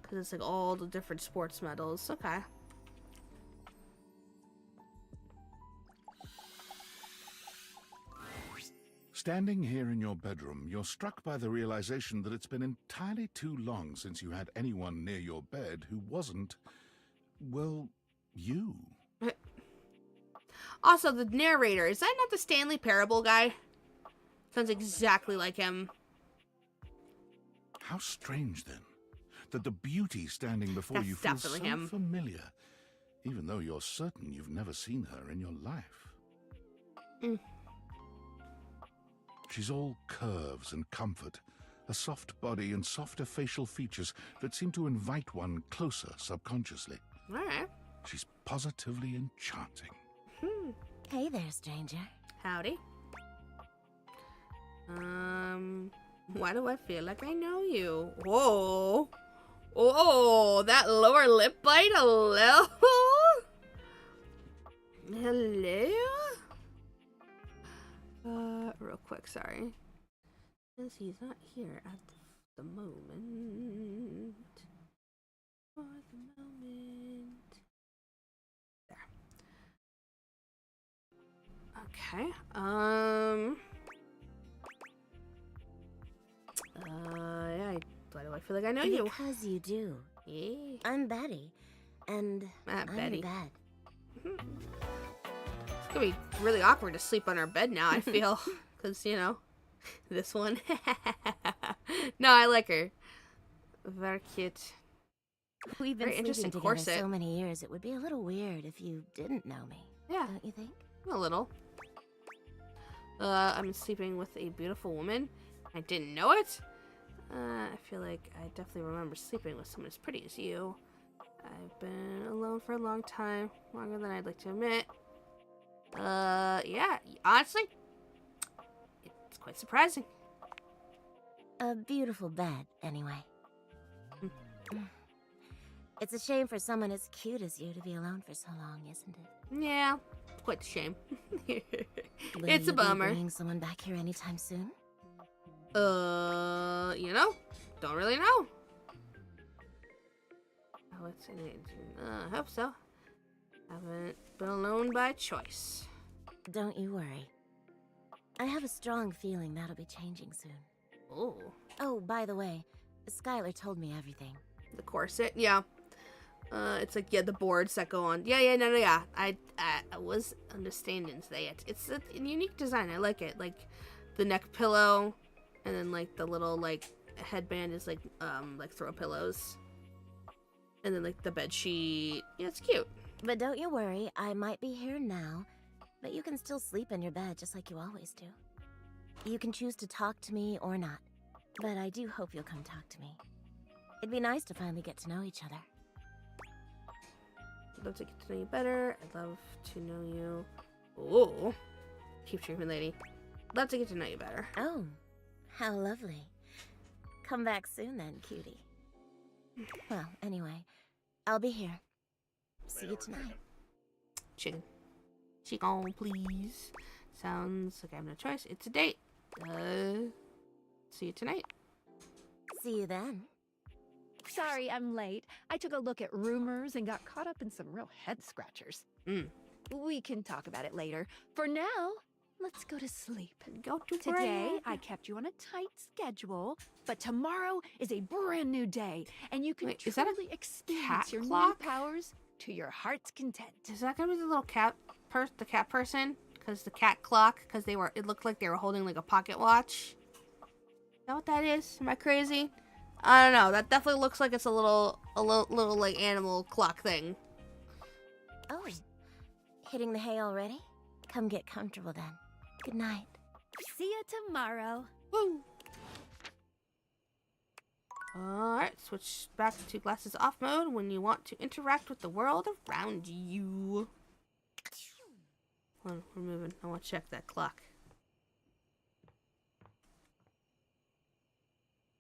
Because it's like all the different sports medals. Okay. Standing here in your bedroom, you're struck by the realization that it's been entirely too long since you had anyone near your bed who wasn't, well, you. Also, the narrator, is that not the Stanley Parable guy? Sounds exactly like him. How strange, then, that the beauty standing before you feels so familiar, even though you're certain you've never seen her in your life. She's all curves and comfort, a soft body and softer facial features that seem to invite one closer subconsciously. All right. She's positively enchanting. Hey there, stranger. Howdy. Why do I feel like I know you? Whoa. Oh, that lower lip bite. Hello? Hello? Real quick, sorry. Since he's not here at the moment. For the moment. There. Okay. Yeah, why do I feel like I know you? Because you do. Yeah. I'm Betty. And I'm Betty. in bed. It's gonna be really awkward to sleep on our bed now, I feel. Because, you know, this one. No, I like her. Very cute. We've been Very sleeping interesting together corset. so many years, it would be a little weird if you didn't know me. Yeah. Don't you think? A little. I'm sleeping with a beautiful woman. I didn't know it. I feel like I definitely remember sleeping with someone as pretty as you. I've been alone for a long time, longer than I'd like to admit. Yeah, honestly, it's quite surprising. A beautiful bed, anyway. It's a shame for someone as cute as you to be alone for so long, isn't it? Yeah, quite a shame. Will It's you a bummer. Be bringing someone back here anytime soon? You know, don't really know. Oh, it's in it. I hope so. Haven't been alone by choice. Don't you worry. I have a strong feeling that'll be changing soon. Oh. Oh, by the way, Skylar told me everything. The corset, yeah. It's like, yeah, the boards that go on. Yeah. I was understanding today. It's a unique design. I like it. Like the neck pillow, and then like the little like headband is like throw pillows, and then like the bed sheet. Yeah, it's cute. But don't you worry, I might be here now, but you can still sleep in your bed just like you always do. You can choose to talk to me or not, but I do hope you'll come talk to me. It'd be nice to finally get to know each other. I'd love to get to know you better. I'd love to know you. Oh, keep dreaming, lady. Love to get to know you better. Oh, how lovely. Come back soon then, cutie. Well, anyway, I'll be here. See you tonight. Chicken. Chicken, please. Sounds like I have no choice. It's a date. See you tonight. See you then. Sorry, I'm late. I took a look at rumors and got caught up in some real head scratchers. We can talk about it later. For now, let's go to sleep. Go to Today, bed. I kept you on a tight schedule, but tomorrow is a brand new day, and you can Wait, is that a truly experience cat your clock? new powers to your heart's content. Is that gonna be the little cat the cat person? Because the cat clock, because it looked like they were holding like a pocket watch. Is that what that is? Am I crazy? I don't know. That definitely looks like it's a little like animal clock thing. Oh, hitting the hay already? Come get comfortable then. Good night. See you tomorrow. Woo! Alright, switch back to glasses off mode when you want to interact with the world around you. Hold on, we're moving. I want to check that clock.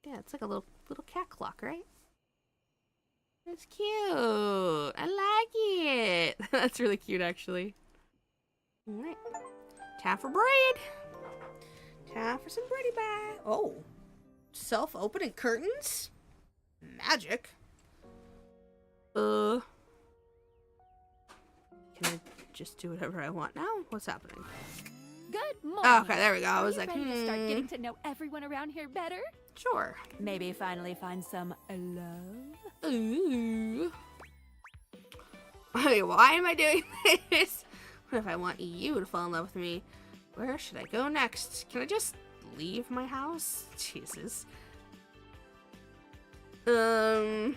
Yeah, it's like a little cat clock, right? It's cute. I like it. That's really cute, actually. Alright. Time for bread. Time for some bready bye. Oh. Self-opening curtains? Magic. Can I just do whatever I want now? What's happening? Good morning. Oh, okay, there we go. I Are was you like, ready to start getting to know everyone around here better? Sure. Maybe finally find some love? Ooh. Wait, why am I doing this? What if I want you to fall in love with me? Where should I go next? Can I just leave my house? Jesus. I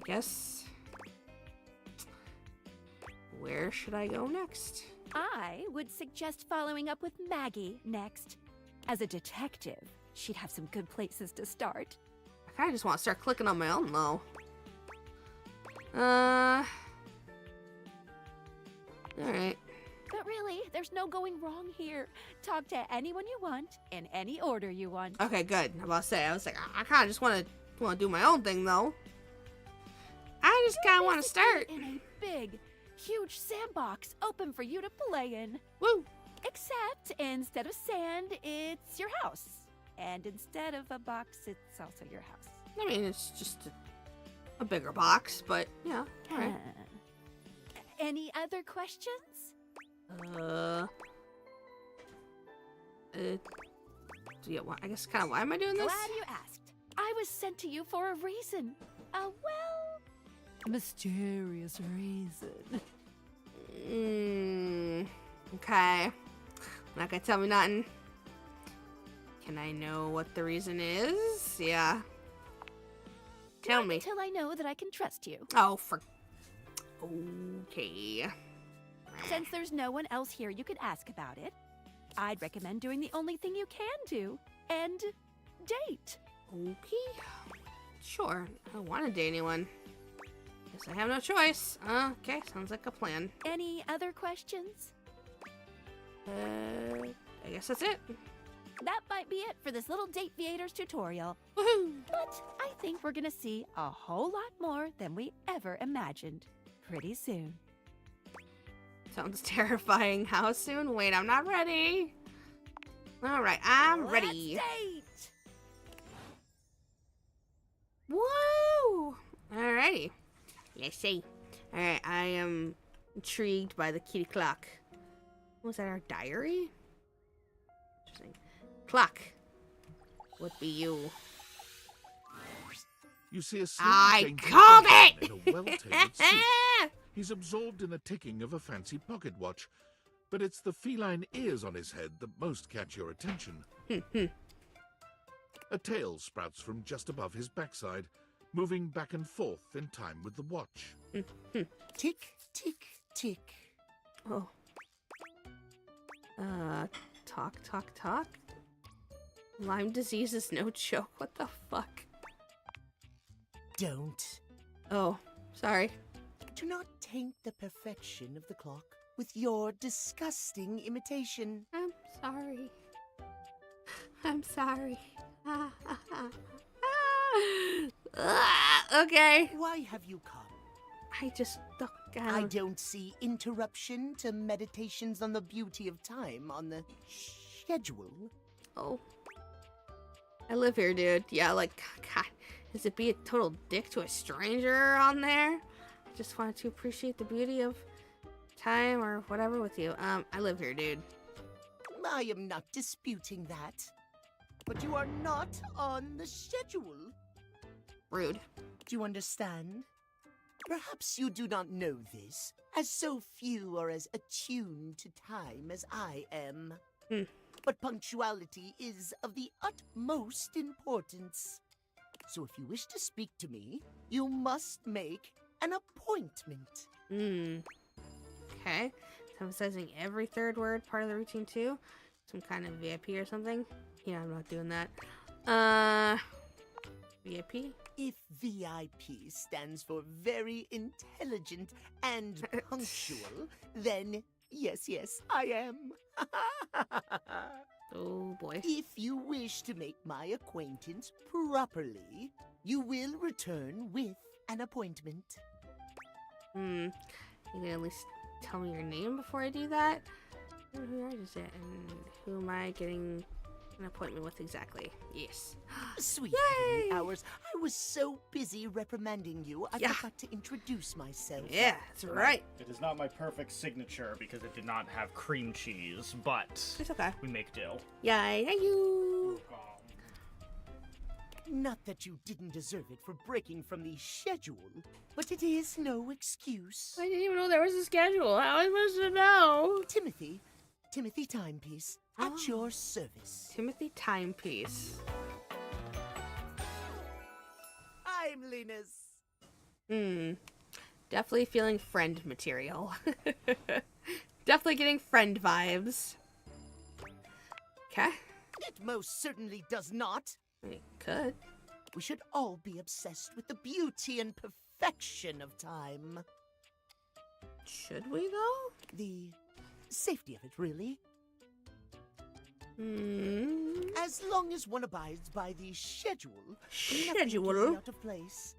guess. Where should I go next? I would suggest following up with Maggie next. As a detective, she'd have some good places to start. I kinda just want to start clicking on my own, though. Alright. But really, there's no going wrong here. Talk to anyone you want, in any order you want. Okay, good. I'm about to say, I was like, I kinda just want to do my own thing, though. I just kinda want to start. In a big, huge sandbox open for you to play in. Woo! Except instead of sand, it's your house. And instead of a box, it's also your house. I mean, it's just a bigger box, but yeah, alright. Any other questions? Yeah, well, I guess kind of why am I doing this? Glad you asked. I was sent to you for a reason. A mysterious reason. Okay. Not gonna tell me nothing. Can I know what the reason is? Yeah. Tell me. Until I know that I can trust you. Oh, okay. Since there's no one else here you could ask about it, I'd recommend doing the only thing you can do, and date. Okay. Sure. I don't want to date anyone. Guess I have no choice. Okay, sounds like a plan. Any other questions? I guess that's it. That might be it for this little Date Viators tutorial. Woohoo! But I think we're gonna see a whole lot more than we ever imagined pretty soon. Sounds terrifying. How soon? Wait, I'm not ready. Alright, I'm ready. Let's date! Woo! Alrighty. Let's see. Alright, I am intrigued by the kitty clock. Was that our diary? Interesting. Clock. Would be you. You see a slim, I dainty called gentleman it! in a well-tailored suit. He's absorbed in the ticking of a fancy pocket watch, but it's the feline ears on his head that most catch your attention. A tail sprouts from just above his backside, moving back and forth in time with the watch. Tick, tick, tick. Oh. Talk. Lyme disease is no joke. What the fuck? Don't. Oh, sorry. Do not taint the perfection of the clock with your disgusting imitation. I'm sorry. I'm sorry. Okay. Why have you come? I just don't I don't see interruption to meditations on the beauty of time on the schedule. Oh. I live here, dude. Yeah, like, God, is it be a total dick to a stranger on there? I just wanted to appreciate the beauty of time or whatever with you. I live here, dude. I am not disputing that. But you are not on the schedule. Rude. Do you understand? Perhaps you do not know this, as so few are as attuned to time as I am. But punctuality is of the utmost importance. So if you wish to speak to me, you must make an appointment. Okay. Emphasizing every third word, part of the routine too. Some kind of VIP or something. Yeah, I'm not doing that. VIP? If VIP stands for very intelligent and punctual, then yes, I am. Oh boy. If you wish to make my acquaintance properly, you will return with an appointment. You can at least tell me your name before I do that? Who is it? And who am I getting an appointment with exactly? Yes. Sweet Yay! heavenly hours, I was so busy reprimanding you, I forgot to introduce myself. Yeah, that's right. It is not my perfect signature because it did not have cream cheese, but it's okay. We make do. Yeah, you. Not that you didn't deserve it for breaking from the schedule, but it is no excuse. I didn't even know there was a schedule. How am I supposed to know? Timothy Timepiece, at your service. Timothy Timepiece. Timeliness. Definitely feeling friend material. Definitely getting friend vibes. Okay. It most certainly does not. It could. We should all be obsessed with the beauty and perfection of time. Should we, though? The safety of it, really. Hmm. As long as one abides by the schedule, nothing Schedule? can be out of place.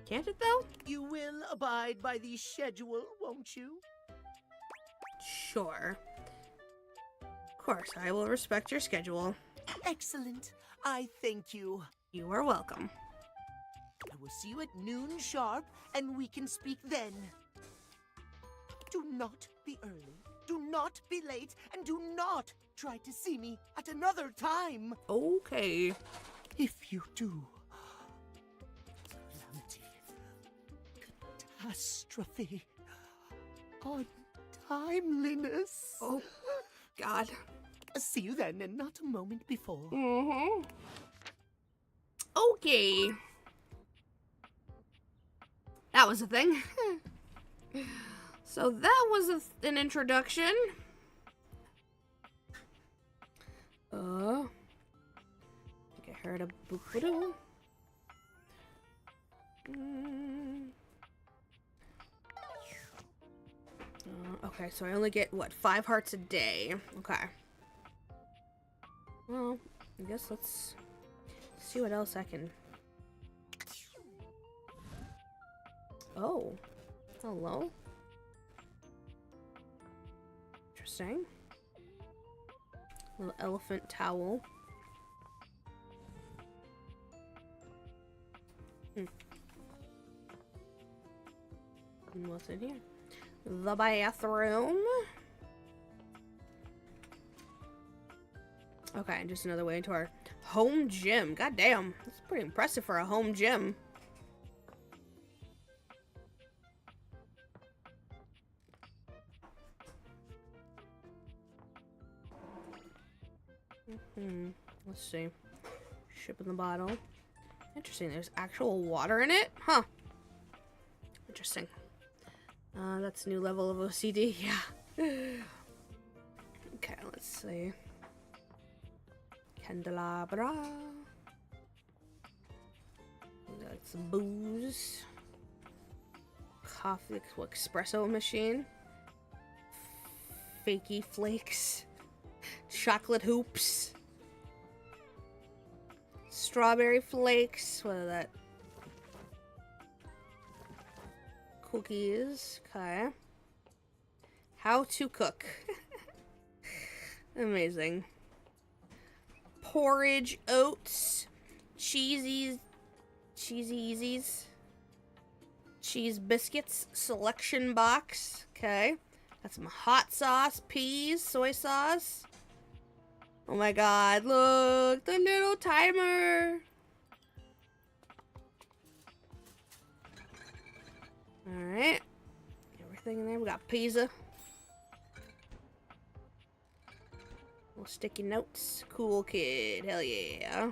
Can't it, though? You will abide by the schedule, won't you? Sure. Of course, I will respect your schedule. Excellent. I thank you. You are welcome. I will see you at noon sharp, and we can speak then. Do not be early, do not be late, and do not try to see me at another time. Okay. If you do, calamity, catastrophe, untimeliness. Oh, God. See you then, and not a moment before. Mm-hmm. Okay. That was a thing. So that was an introduction. I think I heard a boop-a-doo. Okay, so I only get, what, 5 hearts a day. Okay. Well, I guess let's see what else I can... Oh. Hello. Interesting. Little elephant towel. And what's in here? The bathroom. Okay, and just another way into our home gym. God damn, that's pretty impressive for a home gym. Let's see. Ship in the bottle. Interesting, there's actual water in it? Huh. Interesting. That's a new level of OCD, yeah. Okay, let's see. Candelabra. Got some booze. Coffee, espresso machine. Fakey flakes. Chocolate hoops. Strawberry flakes. What are that? Cookies. Okay. How to cook. Amazing. Porridge, oats, cheesies, cheesies, cheese biscuits, selection box. Okay. Got some hot sauce, peas, soy sauce. Oh my god, look, the little timer. Alright. Everything in there. We got pizza. Little sticky notes. Cool kid. Hell yeah.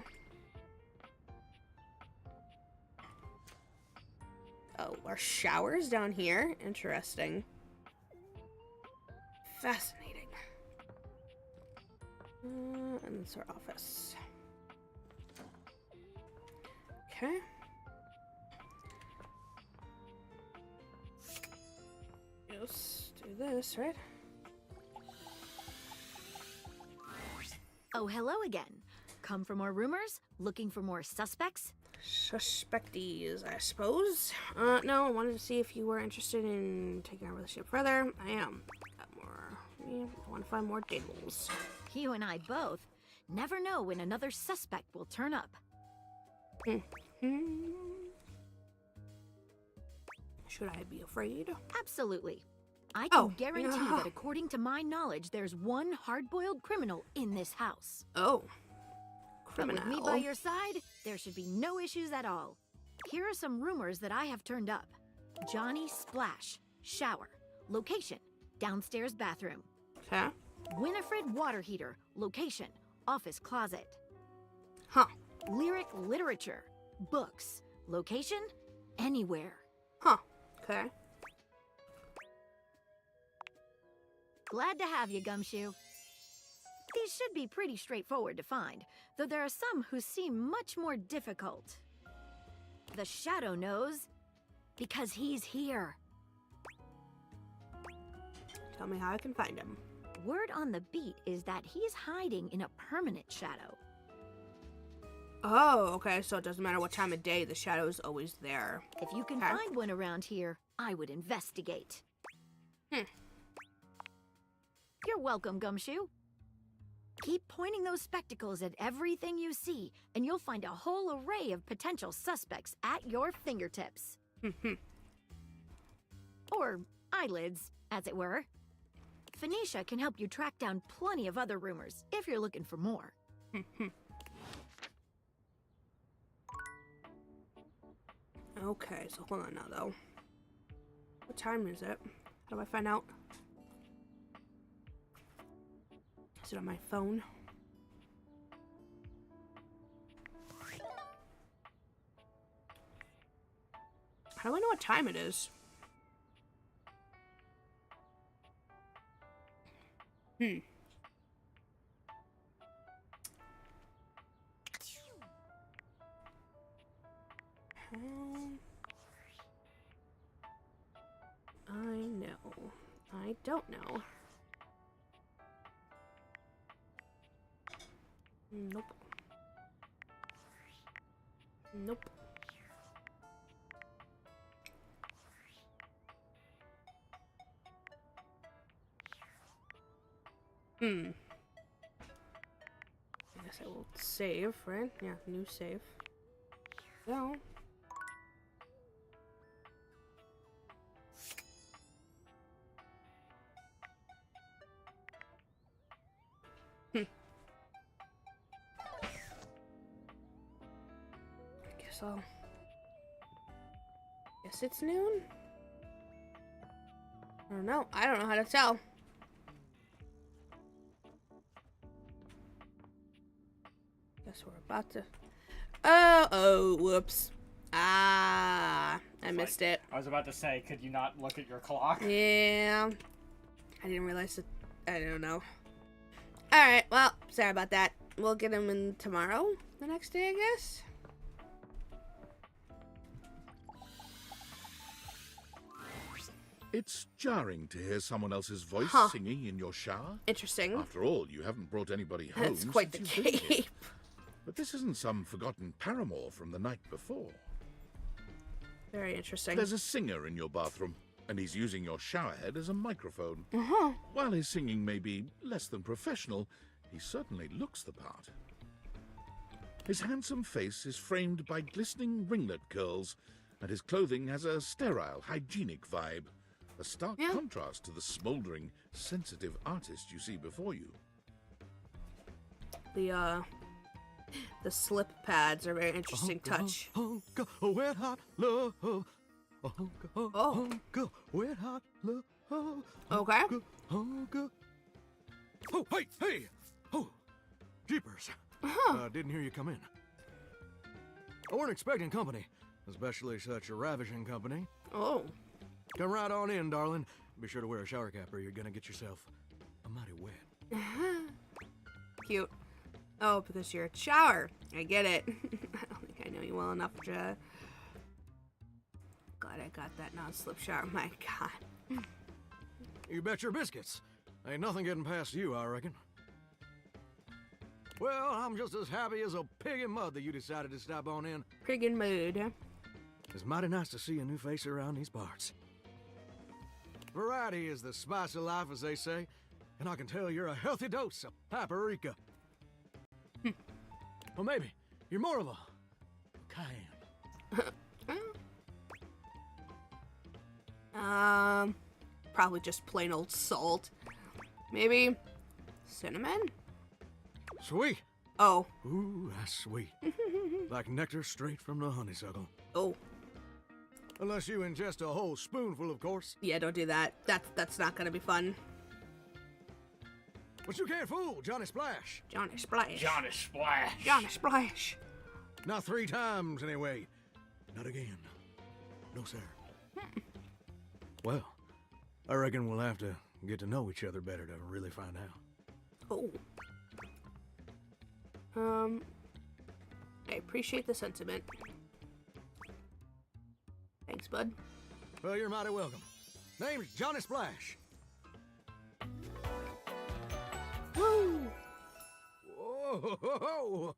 Oh, our shower's down here. Interesting. Fascinating. And it's our office. Okay. Let's do this, right? Oh, hello again. Come for more rumors? Looking for more suspects? Suspectees, I suppose. No, I wanted to see if you were interested in taking over the ship further. I am. Got more. I want to find more dingles. You and I both. Never know when another suspect will turn up. Should I be afraid? Absolutely. I can guarantee that according to my knowledge, there's one hard-boiled criminal in this house. Oh. But with me by your side, there should be no issues at all. Here are some rumors that I have turned up. Johnny Splash, shower. Location, downstairs bathroom. Okay. Winifred water heater, location, office closet. Huh. Lyric literature, books, location, anywhere. Huh. Okay. Glad to have you, Gumshoe. These should be pretty straightforward to find, though there are some who seem much more difficult. The Shadow knows, because he's here. Tell me how I can find him. Word on the beat is that he's hiding in a permanent shadow. Oh, okay, so it doesn't matter what time of day, the shadow is always there. If you can find one around here, I would investigate. You're welcome, Gumshoe. Keep pointing those spectacles at everything you see, and you'll find a whole array of potential suspects at your fingertips. Or eyelids, as it were. Phoenicia can help you track down plenty of other rumors, if you're looking for more. Okay, so hold on now, though. What time is it? How do I find out? Is it on my phone? How do I know what time it is? I know. I don't know. Nope. Nope. I guess I will save, right? Yeah, new save. So. Guess it's noon? I don't know. I don't know how to tell. Guess we're about to... Oh, whoops. I missed it. I was about to say, could you not look at your clock? Yeah. I didn't realize that... I don't know. Alright, well, sorry about that. We'll get him in tomorrow? The next day, I guess? It's jarring to hear someone else's voice singing in your shower. Interesting. After all, you haven't brought anybody home. That's quite the since you've been here. cape. But this isn't some forgotten paramour from the night before. Very interesting. There's a singer in your bathroom, and he's using your showerhead as a microphone. Uh-huh. While his singing may be less than professional, he certainly looks the part. His handsome face is framed by glistening ringlet curls, and his clothing has a sterile, hygienic vibe. A stark contrast to the smouldering, sensitive artist you see before you. The slip pads are a very interesting touch. Wet hot love. Wet hot love. Okay. Oh, hey! Oh, jeepers. Didn't hear you come in. I weren't expecting company, especially such a ravishing company. Oh. Come right on in, darling. Be sure to wear a shower cap or you're gonna get yourself a mighty wet. Cute. Oh, because you're a shower. I get it. I don't think I know you well enough to... Glad I got that non-slip shower. My God. You bet your biscuits. Ain't nothing getting past you, I reckon. Well, I'm just as happy as a pig in mud that you decided to stop on in. Pig in mood, huh? It's mighty nice to see a new face around these parts. Variety is the spice of life, as they say, and I can tell you're a healthy dose of paprika. Well, maybe you're more of a cayenne. Probably just plain old salt. Maybe cinnamon? Sweet. Oh. Ooh, that's sweet. Like nectar straight from the honeysuckle. Oh. Unless you ingest a whole spoonful, of course. Yeah, don't do that. That's not gonna be fun. But you can't fool Johnny Splash. Johnny Splash. Johnny Splash. Johnny Splash. Not 3 times, anyway. Not again. No, sir. Well, I reckon we'll have to get to know each other better to really find out. Oh. I appreciate the sentiment. Thanks, bud. Well, you're mighty welcome. Name's Johnny Splash. Woo! Whoa!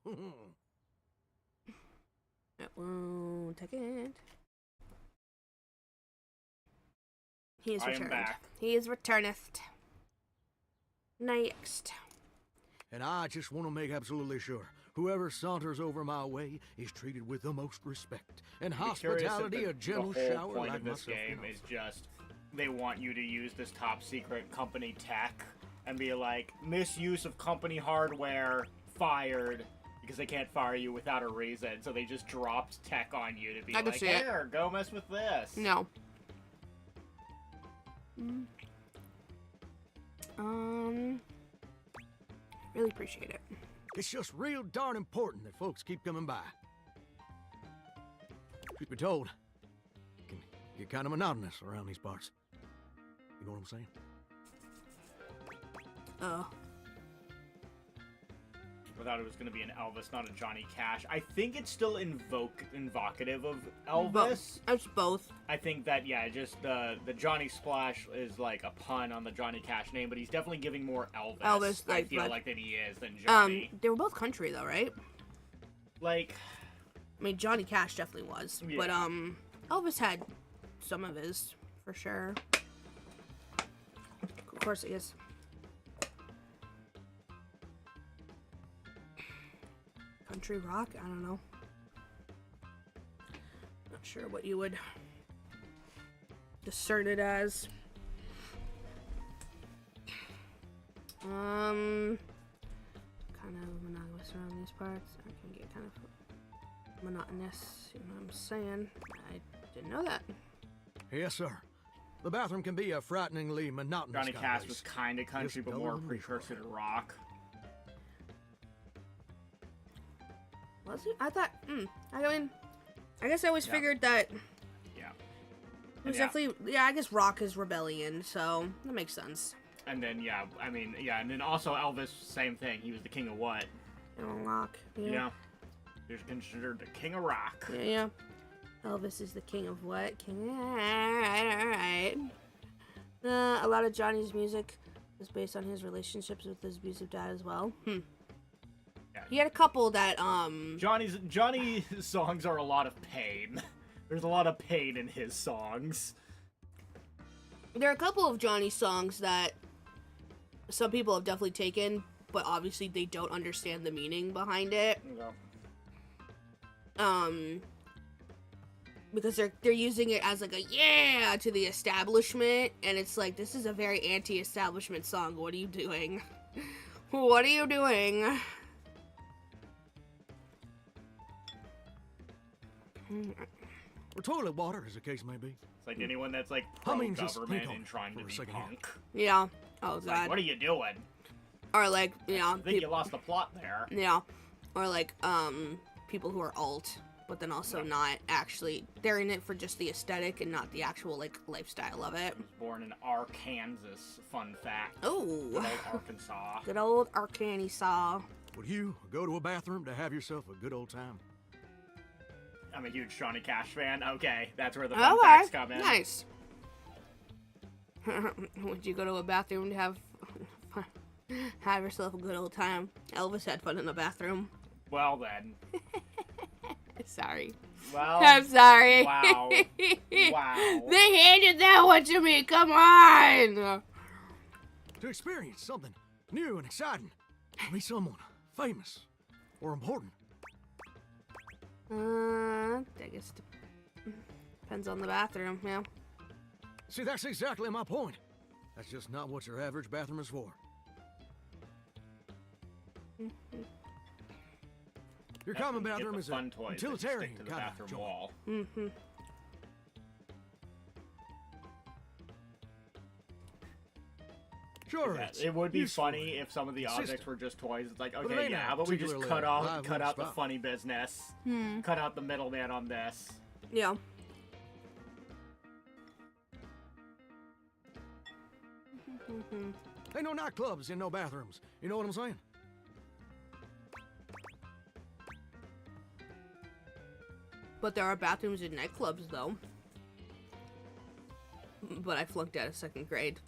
That won't take it. He is returned. Back. He is returneth. Next. And I just want to make absolutely sure whoever saunters over my way is treated with the most respect and hospitality. A gentle shower. The shower whole point like of this game is just they want you to use this top secret company tech and be like, misuse of company hardware, fired, because they can't fire you without a reason. So they just dropped tech on you to be like, here, go mess with this. No. Really appreciate it. It's just real darn important that folks keep coming by. Truth be told, it can get kind of monotonous around these parts. You know what I'm saying? Oh. I thought it was going to be an Elvis, not a Johnny Cash. I think it's still invocative of Elvis. It's both. I think that, yeah, just the Johnny Splash is like a pun on the Johnny Cash name, but he's definitely giving more Elvis. Elvis, I like, feel but- like that he is than Johnny. They were both country though, right? Like, I mean, Johnny Cash definitely was, Yeah. but Elvis had some of his for sure. Of course, he is. Country rock? I don't know. Not sure what you would discern it as. Kind of monogamous around these parts. I can get kind of monotonous. You know what I'm saying? I didn't know that. Yes, sir. The bathroom can be a frighteningly monotonous Johnny kind of Cash place. was kind of country, Just but duller more than precursor to rock. Was he? I thought. I mean, I guess I always Yeah. figured that. Yeah. It was Yeah. definitely. Yeah, I guess rock is rebellion, so that makes sense. And then, yeah, I mean, yeah, and then also Elvis, same thing. He was the king of what? Rock. Yeah. You know? He was considered the king of rock. Yeah. Elvis is the king of what? King. Alright. A lot of Johnny's music was based on his relationships with his abusive dad as well. Yeah. He had a couple that Johnny's songs are a lot of pain. There's a lot of pain in his songs. There are a couple of Johnny songs that some people have definitely taken, but obviously they don't understand the meaning behind it. No. Because they're using it as like a yeah to the establishment, and it's like, this is a very anti-establishment song. What are you doing? What are you doing? Or toilet water, as the case may be. It's like anyone that's like I mean, just pro-government think on and it trying for to a be second here. punk. Yeah. Oh It's god. like, what are you doing? Or like, you know, I think you lost the plot there. yeah. Or like people who are alt, but then also not actually, they're in it for just the aesthetic and not the actual like lifestyle of it. He was born in Arkansas. Fun fact. Oh. Good old Arkansas. Good old Arkansas. Would you go to a bathroom to have yourself a good old time? I'm a huge Johnny Cash fan. Okay, that's where the fun Okay. facts come in. Nice. Would you go to a bathroom to have yourself a good old time? Elvis had fun in the bathroom. Well then. Sorry. Well. I'm sorry. Wow. Wow. They handed that one to me. Come on. To experience something new and exciting. To meet someone famous or important. I guess depends on the bathroom, yeah. See, that's exactly my point. That's just not what your average bathroom is for. Your common That's when you bathroom get is the a fun toys that you utilitarian stick to the kind bathroom of joint. wall. Mm-hmm. Sure, Yeah, it's it would be useful funny if some of the consistent. objects were just toys. It's like, But it okay, ain't yeah, a how about we just particularly cut lively out the spot. funny business, Hmm. cut out the middleman on this. Yeah. Ain't no nightclubs and no bathrooms. You know what I'm saying? But there are bathrooms in nightclubs, though. But I flunked out of 2nd grade.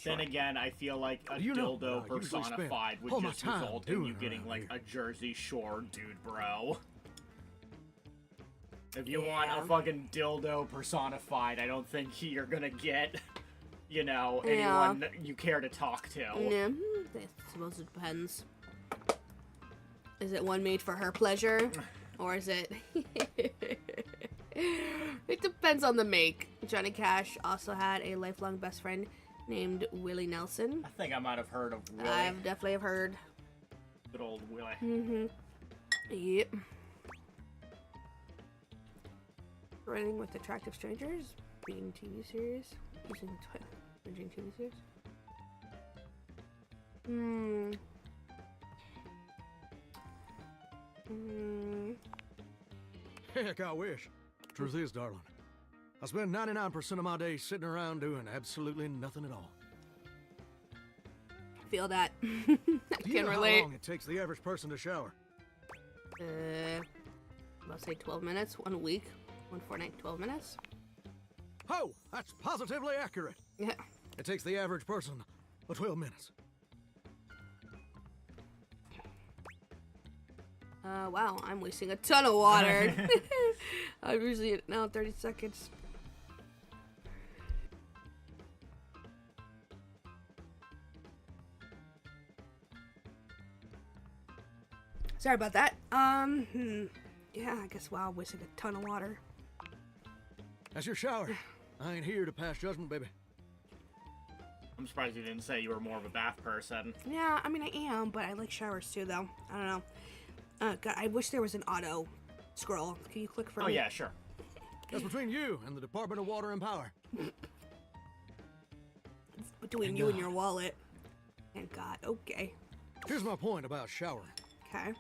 Then again, I feel like a You know, dildo I usually spend personified would all my just time result in you doing getting around like here. a Jersey Shore dude, bro. If you want Yeah. a fucking dildo personified, I don't think you're gonna get, you know, Yeah. anyone you care to talk to. Yeah, I suppose it depends. Is it one made for her pleasure? Or is it... It depends on the make. Johnny Cash also had a lifelong best friend named Willie Nelson. I think I might have heard of Willie. I've definitely have heard. Good old Willie. Mm-hmm. Yep. Running with attractive strangers, being TV series, using binging TV series. Heck, I wish. Truth is, darling, I spend 99% of my days sitting around doing absolutely nothing at all. Feel that. I Do you can know relate. how long it takes the average person to shower? I'll say 12 minutes, 1 week, 1 fortnight, 12 minutes. Oh, that's positively accurate. Yeah. It takes the average person 12 minutes. Wow, I'm wasting a ton of water. I'm usually at now 30 seconds. Sorry about that. Yeah, I guess wow, I'm wasting a ton of water. That's your shower. I ain't here to pass judgment, baby. I'm surprised you didn't say you were more of a bath person. Yeah, I mean I am, but I like showers too, though. I don't know. God, I wish there was an auto scroll. Can you click for me? Oh yeah, sure. That's between you and the Department of Water and Power. It's between you and your wallet. And God, okay. Here's my point about showering. Okay.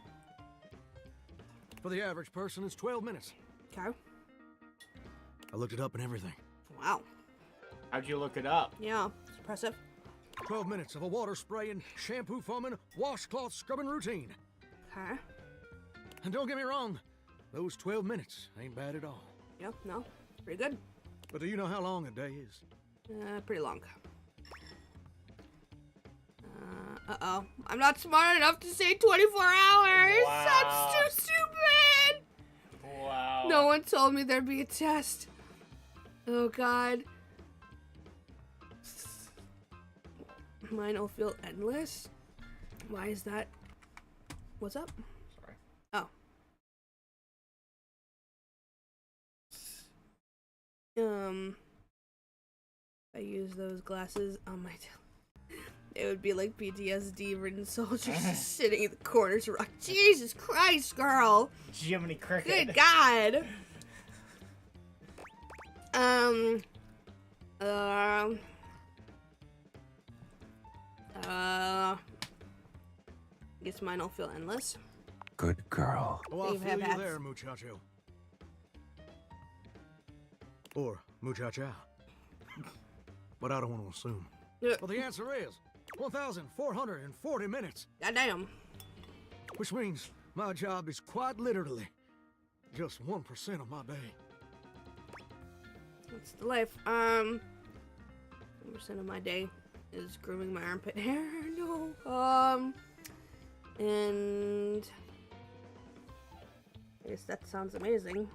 For the average person, it's 12 minutes. Okay. I looked it up and everything. Wow. How'd you look it up? Yeah, it's impressive. 12 minutes of a water spraying, shampoo foaming, washcloth scrubbing routine. Okay. And don't get me wrong, those 12 minutes ain't bad at all. Yep, no, pretty good. But do you know how long a day is? Pretty long. Uh-oh. I'm not smart enough to say 24 hours! Wow. That's too stupid! Wow. No one told me there'd be a test. Oh, God. Mine will feel endless. Why is that? What's up? Sorry. Oh. If I use those glasses on my it would be like PTSD-ridden soldiers just sitting in the corners of rock. Jesus Christ, girl! Jiminy Cricket. Good God! I guess mine will feel endless. Good girl. Oh, I Leave feel you hats. there, muchacho. Or muchacha. But I don't want to assume. Yeah. Well, the answer is 1,440 minutes. Goddamn. Which means my job is quite literally just 1% of my day. That's the life. 1% of my day is grooming my armpit hair. No. And I guess that sounds amazing.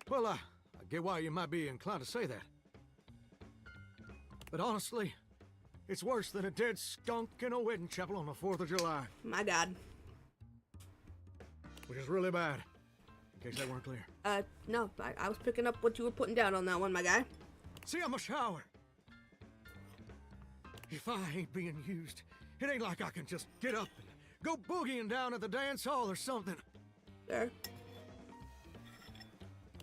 Well, I get why you might be inclined to say that. But honestly, it's worse than a dead skunk in a wedding chapel on the 4th of July. My God. Which is really bad, in case that weren't clear. No, I was picking up what you were putting down on that one, my guy. See, I'm a shower. If I ain't being used, it ain't like I can just get up and go boogieing down at the dance hall or something. Sure.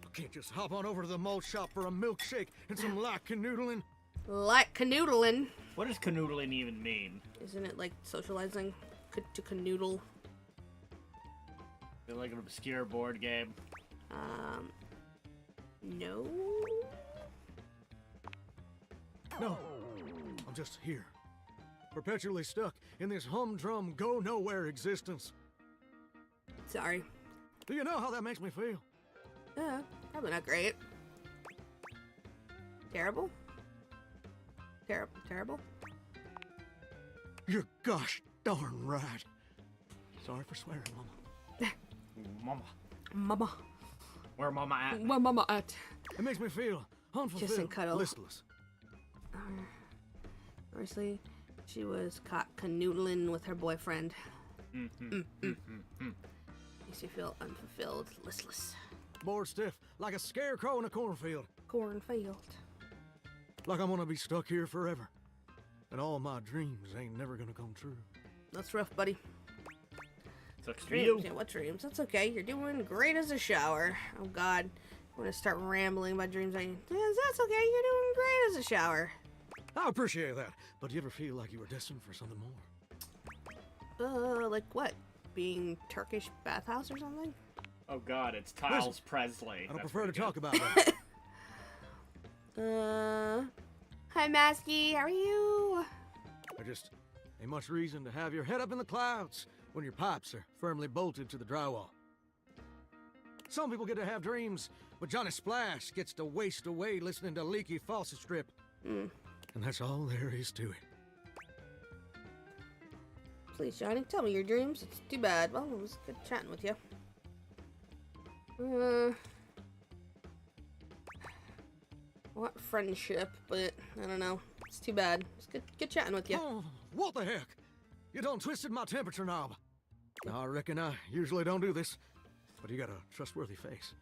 I can't just hop on over to the malt shop for a milkshake and some light canoodling. Like canoodling. What does canoodling even mean? Isn't it like socializing? To canoodle. Is it like an obscure board game? No. No, I'm just here. Perpetually stuck in this humdrum, go-nowhere existence. Sorry. Do you know how that makes me feel? Probably not great. Terrible? Terrible? You're gosh darn right. Sorry for swearing, Mama. Mama. Where Mama at? Where Mama at? It makes me feel Kiss unfulfilled, and cuddle. listless. Honestly, she was caught canoodling with her boyfriend. Mm-hmm. Makes you feel unfulfilled, listless. Bored stiff, like a scarecrow in a cornfield. Cornfield. Like I'm gonna be stuck here forever. And all my dreams ain't never gonna come true. That's rough, buddy. Sucks for Dreams? you. Yeah, what dreams? That's okay. You're doing great as a shower. Oh, God. I'm gonna start rambling about dreams. That's okay. You're doing great as a shower. I appreciate that. But do you ever feel like you were destined for something more? Like what? Being Turkish bathhouse or something? Oh god, it's Tiles Presley. I don't prefer to talk about that. Hi Masky, how are you? I just ain't much reason to have your head up in the clouds when your pipes are firmly bolted to the drywall. Some people get to have dreams, but Johnny Splash gets to waste away listening to Leaky Faucet Strip. And that's all there is to it. Please, Johnny, tell me your dreams. It's too bad. Well, it was good chatting with you. What friendship, but I don't know. It's too bad. It's good chatting with you. Oh, what the heck? You done twisted my temperature knob. Now, I reckon I usually don't do this, but you got a trustworthy face.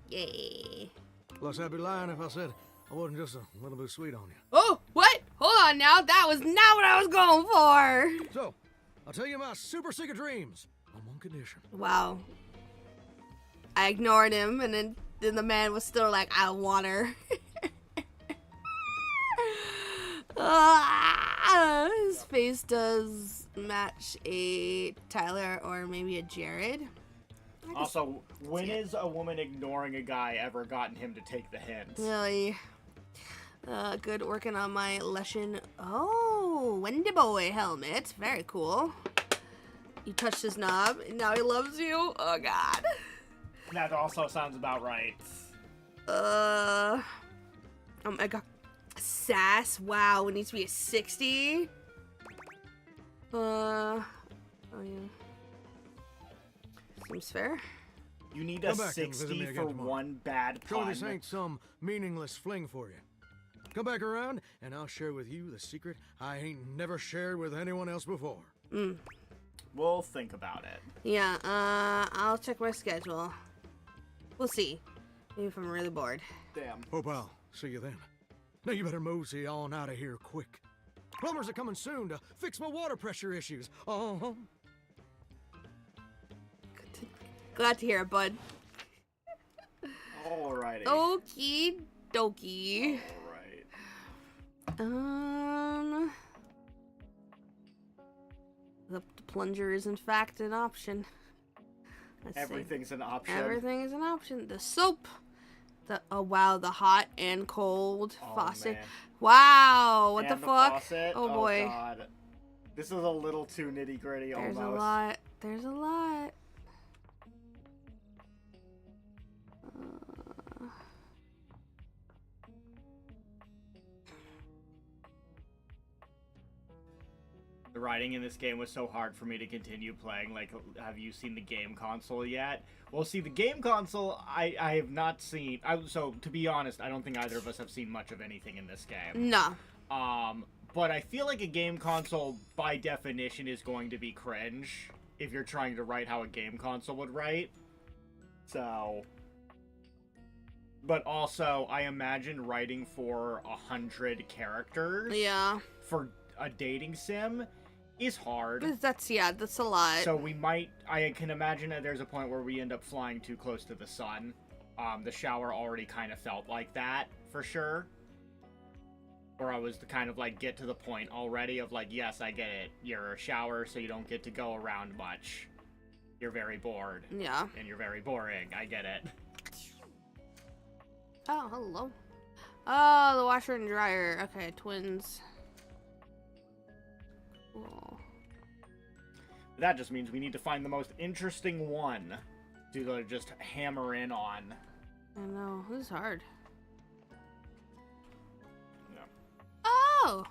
Yay. Plus, I'd be lying if I said I wasn't just a little bit sweet on you. Oh, what? Hold on now. That was not what I was going for. So, I'll tell you my super secret dreams on one condition. Wow. I ignored him, and then the man was still like, I want her. His face does match a Tyler or maybe a Jared. Also, when is a woman ignoring a guy ever gotten him to take the hint? Really? Good working on my Leshen. Oh, Wendy Boy helmet. Very cool. You touched his knob, and now he loves you. Oh, God. That also sounds about right. Oh my God. Sass. Wow, it needs to be a 60. Oh, yeah. Seems fair. You need a 60 for one bad Sure, pun. this ain't some meaningless fling for you. Come back around, and I'll share with you the secret I ain't never shared with anyone else before. We'll think about it. Yeah, I'll check my schedule. We'll see. Maybe if I'm really bored. Damn. Hope I'll see you then. Now you better mosey on out of here quick. Plumbers are coming soon to fix my water pressure issues. Glad to hear it, bud. Alrighty. Okie dokie. Alright. The plunger is in fact an option. Everything's an option. Everything is an option. The soap. Oh wow, the hot and cold faucet. Man. Wow, what And the the fuck? faucet? Oh boy. God. This is a little too nitty gritty There's almost. a lot. There's a lot. The writing in this game was so hard for me to continue playing. Like, have you seen the game console yet? Well, see, the game console, I have not seen. So, to be honest, I don't think either of us have seen much of anything in this game. No. But I feel like a game console, by definition, is going to be cringe if you're trying to write how a game console would write. So... But also, I imagine writing for 100 characters for a dating sim is hard. That's a lot. So I can imagine that there's a point where we end up flying too close to the sun. The shower already kind of felt like that, for sure. Where I was to kind of like get to the point already of like, yes, I get it. You're a shower, so you don't get to go around much. You're very bored. Yeah. And you're very boring. I get it. Oh, hello. Oh, the washer and dryer. Okay, twins. Cool. That just means we need to find the most interesting one to just hammer in on. I know. This is hard. No. Oh!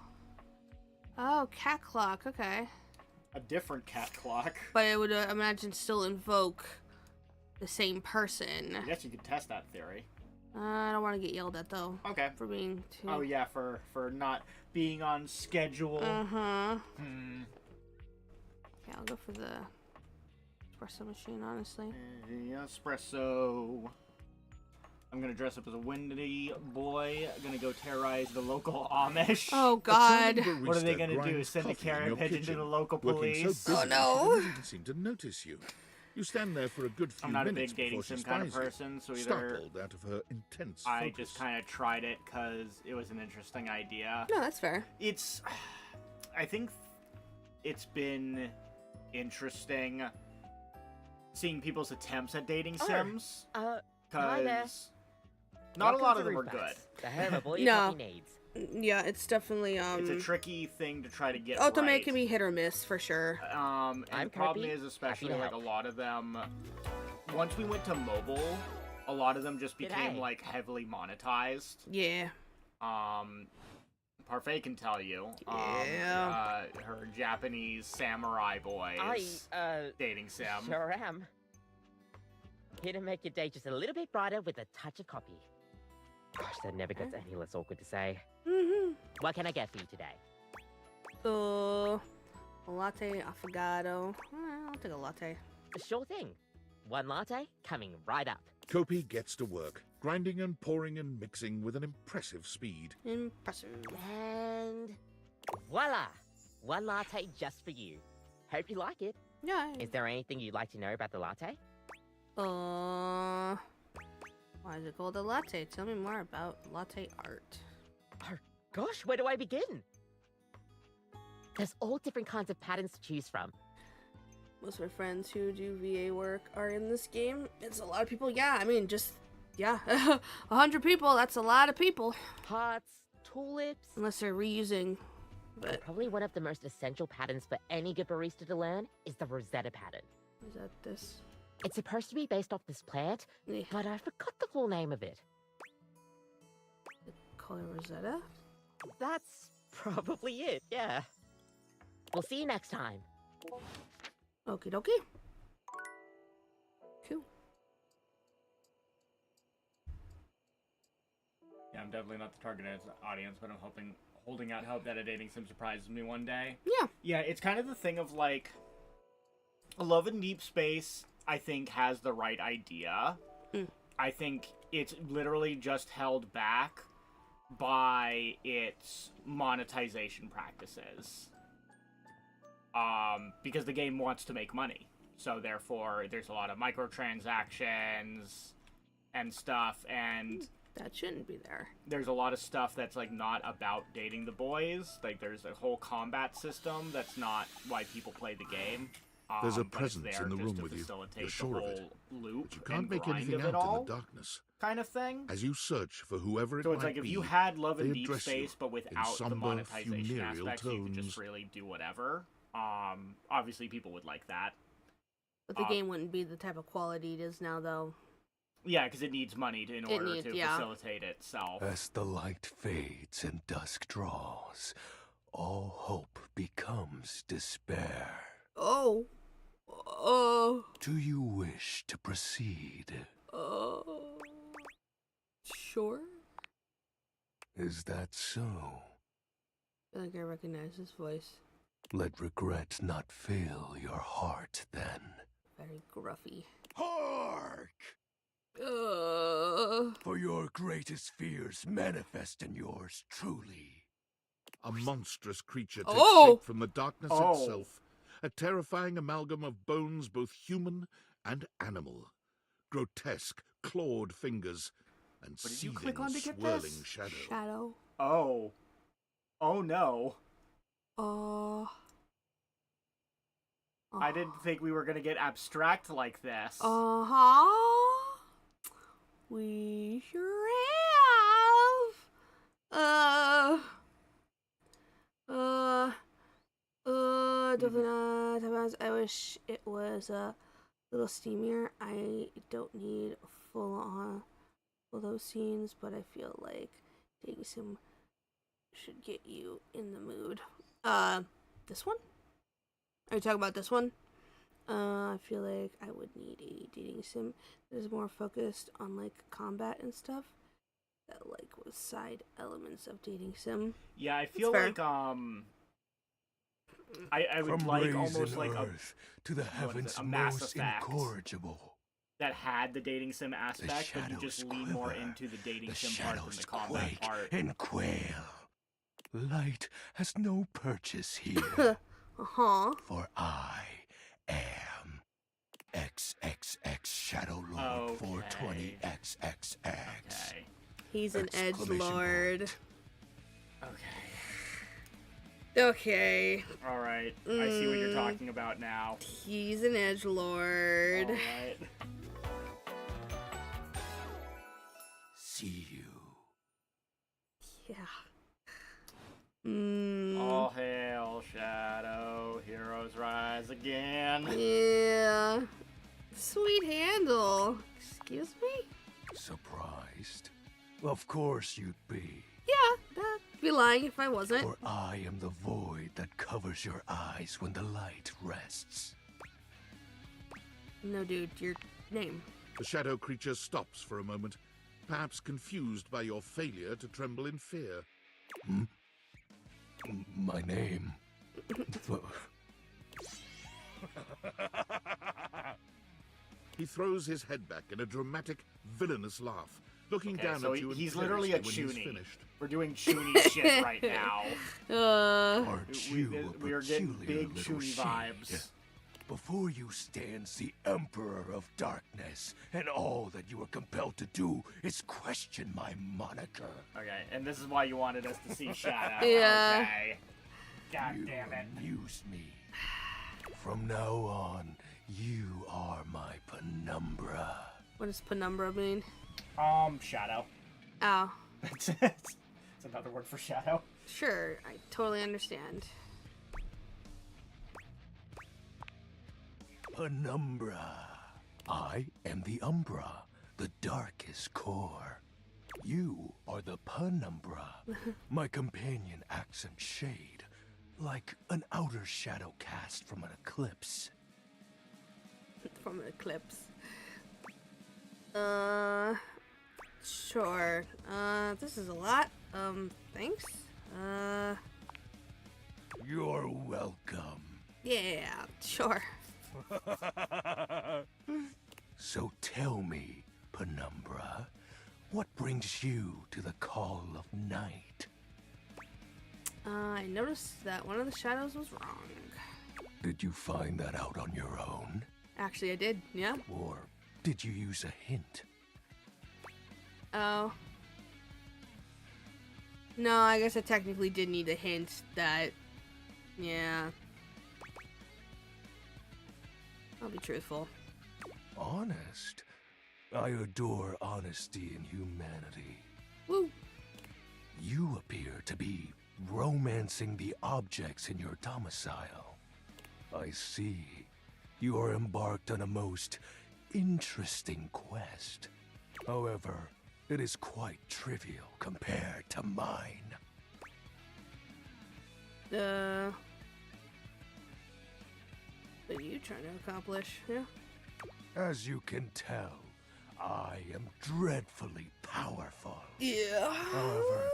Oh, cat clock. Okay. A different cat clock. But it would, imagine, still invoke the same person. I guess you could test that theory. I don't want to get yelled at, though. Okay. For being too... Oh, yeah, for not being on schedule. Uh-huh. Yeah, I'll go for the espresso machine, honestly. Espresso. I'm gonna dress up as a windy boy. I'm gonna go terrorize the local Amish. Oh, God. What are they gonna do? Send a carrion pigeon to the local police? So busy, they don't even seem to notice you. You stand there for a good few I'm not a minutes big dating before she sim kind of spies you, person, so either startled out of her intense I focus. just kind of tried it because it was an interesting idea. No, that's fair. I think it's been interesting seeing people's attempts at dating sims. Hi there. Because not a lot of them are good. The hell of all your No. puppy needs. Yeah, it's definitely It's a tricky thing to try to get Ultimate right. can be hit or miss for sure. And the problem Kirby. is, especially Happy to like a help. lot of them, once we went to mobile, a lot of them just became G'day. like heavily monetized. Yeah. Parfait can tell you. Yeah. Her Japanese samurai boy is dating sim. Sure am. Here to make your day just a little bit brighter with a touch of coffee. Gosh, that never gets any less awkward to say. Mm-hmm. What can I get for you today? A latte affogato. I'll take a latte. Sure thing. One latte coming right up. Kopi gets to work, grinding and pouring and mixing with an impressive speed. Impressive. And voila! One latte just for you. Hope you like it. Yeah. Is there anything you'd like to know about the latte? Why is it called a latte? Tell me more about latte art. Oh, gosh, where do I begin? There's all different kinds of patterns to choose from. Most of my friends who do VA work are in this game. It's a lot of people. Yeah, I mean, just, yeah. 100 people, that's a lot of people. Hearts, tulips. Unless they're reusing. But Probably one of the most essential patterns for any good barista to learn is the Rosetta pattern. is that this? It's supposed to be based off this plant, Yeah. but I forgot the full name of it. Color Rosetta? That's probably it, yeah. We'll see you next time. Okie dokie. Cool. Yeah, I'm definitely not the target audience, but I'm holding out hope that a dating sim surprises me one day. Yeah. Yeah, it's kind of the thing of like, Love in Deep Space, I think, has the right idea. I think it's literally just held back by its monetization practices. Because the game wants to make money. So therefore, there's a lot of microtransactions and stuff, and that shouldn't be there. There's a lot of stuff that's like not about dating the boys. Like there's a whole combat system that's not why people play the game. There's a but it's presence there in the just room to with you. facilitate You're the sure of it. whole loop But you can't and make grind anything of it out all, in the darkness. kind of thing. As you search for whoever it So might it's like if be, you had Love in they Deep address you Space, but in without the somber, monetization funereal aspect, you could just tones. really do whatever. Obviously people would like that. But the game wouldn't be the type of quality it is now, though. Yeah, because it needs money in It order needs- to yeah. facilitate itself. As the light fades and dusk draws, all hope becomes despair. Oh. Do you wish to proceed? Sure. Is that so? I feel like I recognize his voice. Let regret not fill your heart then. Very gruffy. Hark! For your greatest fears manifest in yours truly. A monstrous creature takes Oh! shape from the darkness Oh. itself. A terrifying amalgam of bones, both human and animal. Grotesque, clawed fingers, and What did you seething, click on to get swirling this? shadow. Shadow. Oh. Oh no. I didn't think we were gonna get abstract like this. Uh-huh. We sure have. Definitely. I wish it was a little steamier. I don't need full on all those scenes, but I feel like taking some should get you in the mood. This one? Are you talking about this one? I feel like I would need a dating sim that is more focused on like combat and stuff. That like was side elements of dating sim. Yeah, I feel fair. like I would From like almost brazen like earth to the what is heavens it, a Mass most Effect incorrigible. that had the dating sim aspect, but you shadows just lean more quiver, into the dating the sim part than shadows the combat quake part. and quail. Light has no purchase here, Uh-huh. for I am XXX Shadow Lord 420 XXX. Okay. He's an edgelord. Okay. Okay. All right. I see what you're talking about now. He's an edgelord. All right. See you. Yeah. All hail, Shadow. Heroes rise again. Yeah. Sweet handle. Excuse me? Surprised? Of course you'd be. Yeah, I'd be lying if I wasn't. For I am the void that covers your eyes when the light rests. No, dude, your name. The shadow creature stops for a moment, perhaps confused by your failure to tremble in fear. Hmm? My name? He throws his head back in a dramatic, villainous laugh, looking Okay, down so at you he's literally a imperiously when he's Chuny. finished. We're doing Chuny shit right now. Aren't you a We are getting peculiar big little Chuny shade? vibes. Before you stands the Emperor of Darkness, and all that you are compelled to do is question my moniker. Okay, and this is why you wanted us to see Shadow. Yeah. Okay. God You damn it. amuse me. From now on, you are my penumbra. What does penumbra mean? Shadow. Oh. It's another word for shadow. Sure, I totally understand. Penumbra. I am the Umbra, the darkest core. You are the Penumbra. My companion acts in shade, like an outer shadow cast from an eclipse. From an eclipse. Sure. This is a lot. Thanks. You're welcome. Yeah, sure. So tell me, Penumbra, what brings you to the call of night? I noticed that one of the shadows was wrong. Did you find that out on your own? Actually, I did, yeah. Or did you use a hint? Oh. No, I guess I technically did need a hint that... Yeah. I'll be truthful. Honest? I adore honesty and humanity. Woo! You appear to be romancing the objects in your domicile. I see. You are embarked on a most interesting quest. However, it is quite trivial compared to mine. What are you trying to accomplish? Yeah. As you can tell, I am dreadfully powerful. Yeah. However,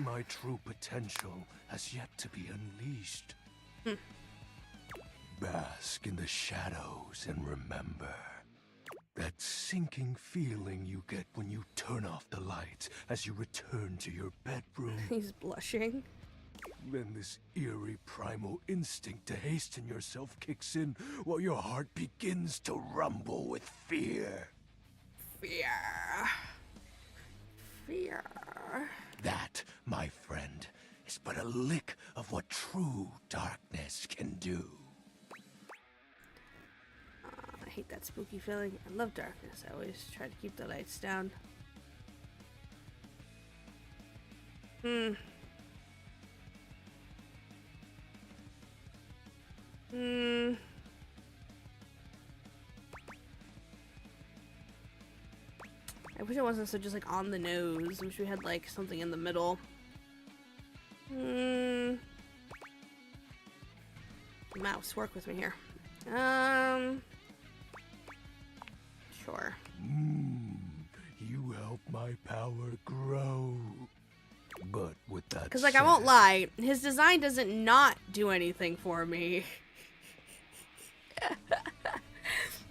my true potential has yet to be unleashed. Bask in the shadows and remember that sinking feeling you get when you turn off the lights as you return to your bedroom. He's blushing. Then this eerie primal instinct to hasten yourself kicks in while your heart begins to rumble with fear. Fear. Fear. That, my friend, is but a lick of what true darkness can do. I hate that spooky feeling. I love darkness. I always try to keep the lights down. I wish it wasn't so just like on the nose. I wish we had like something in the middle. Mouse, work with me here. Sure. You help my power grow. But with that Because, like, I won't lie, his design doesn't not do anything for me.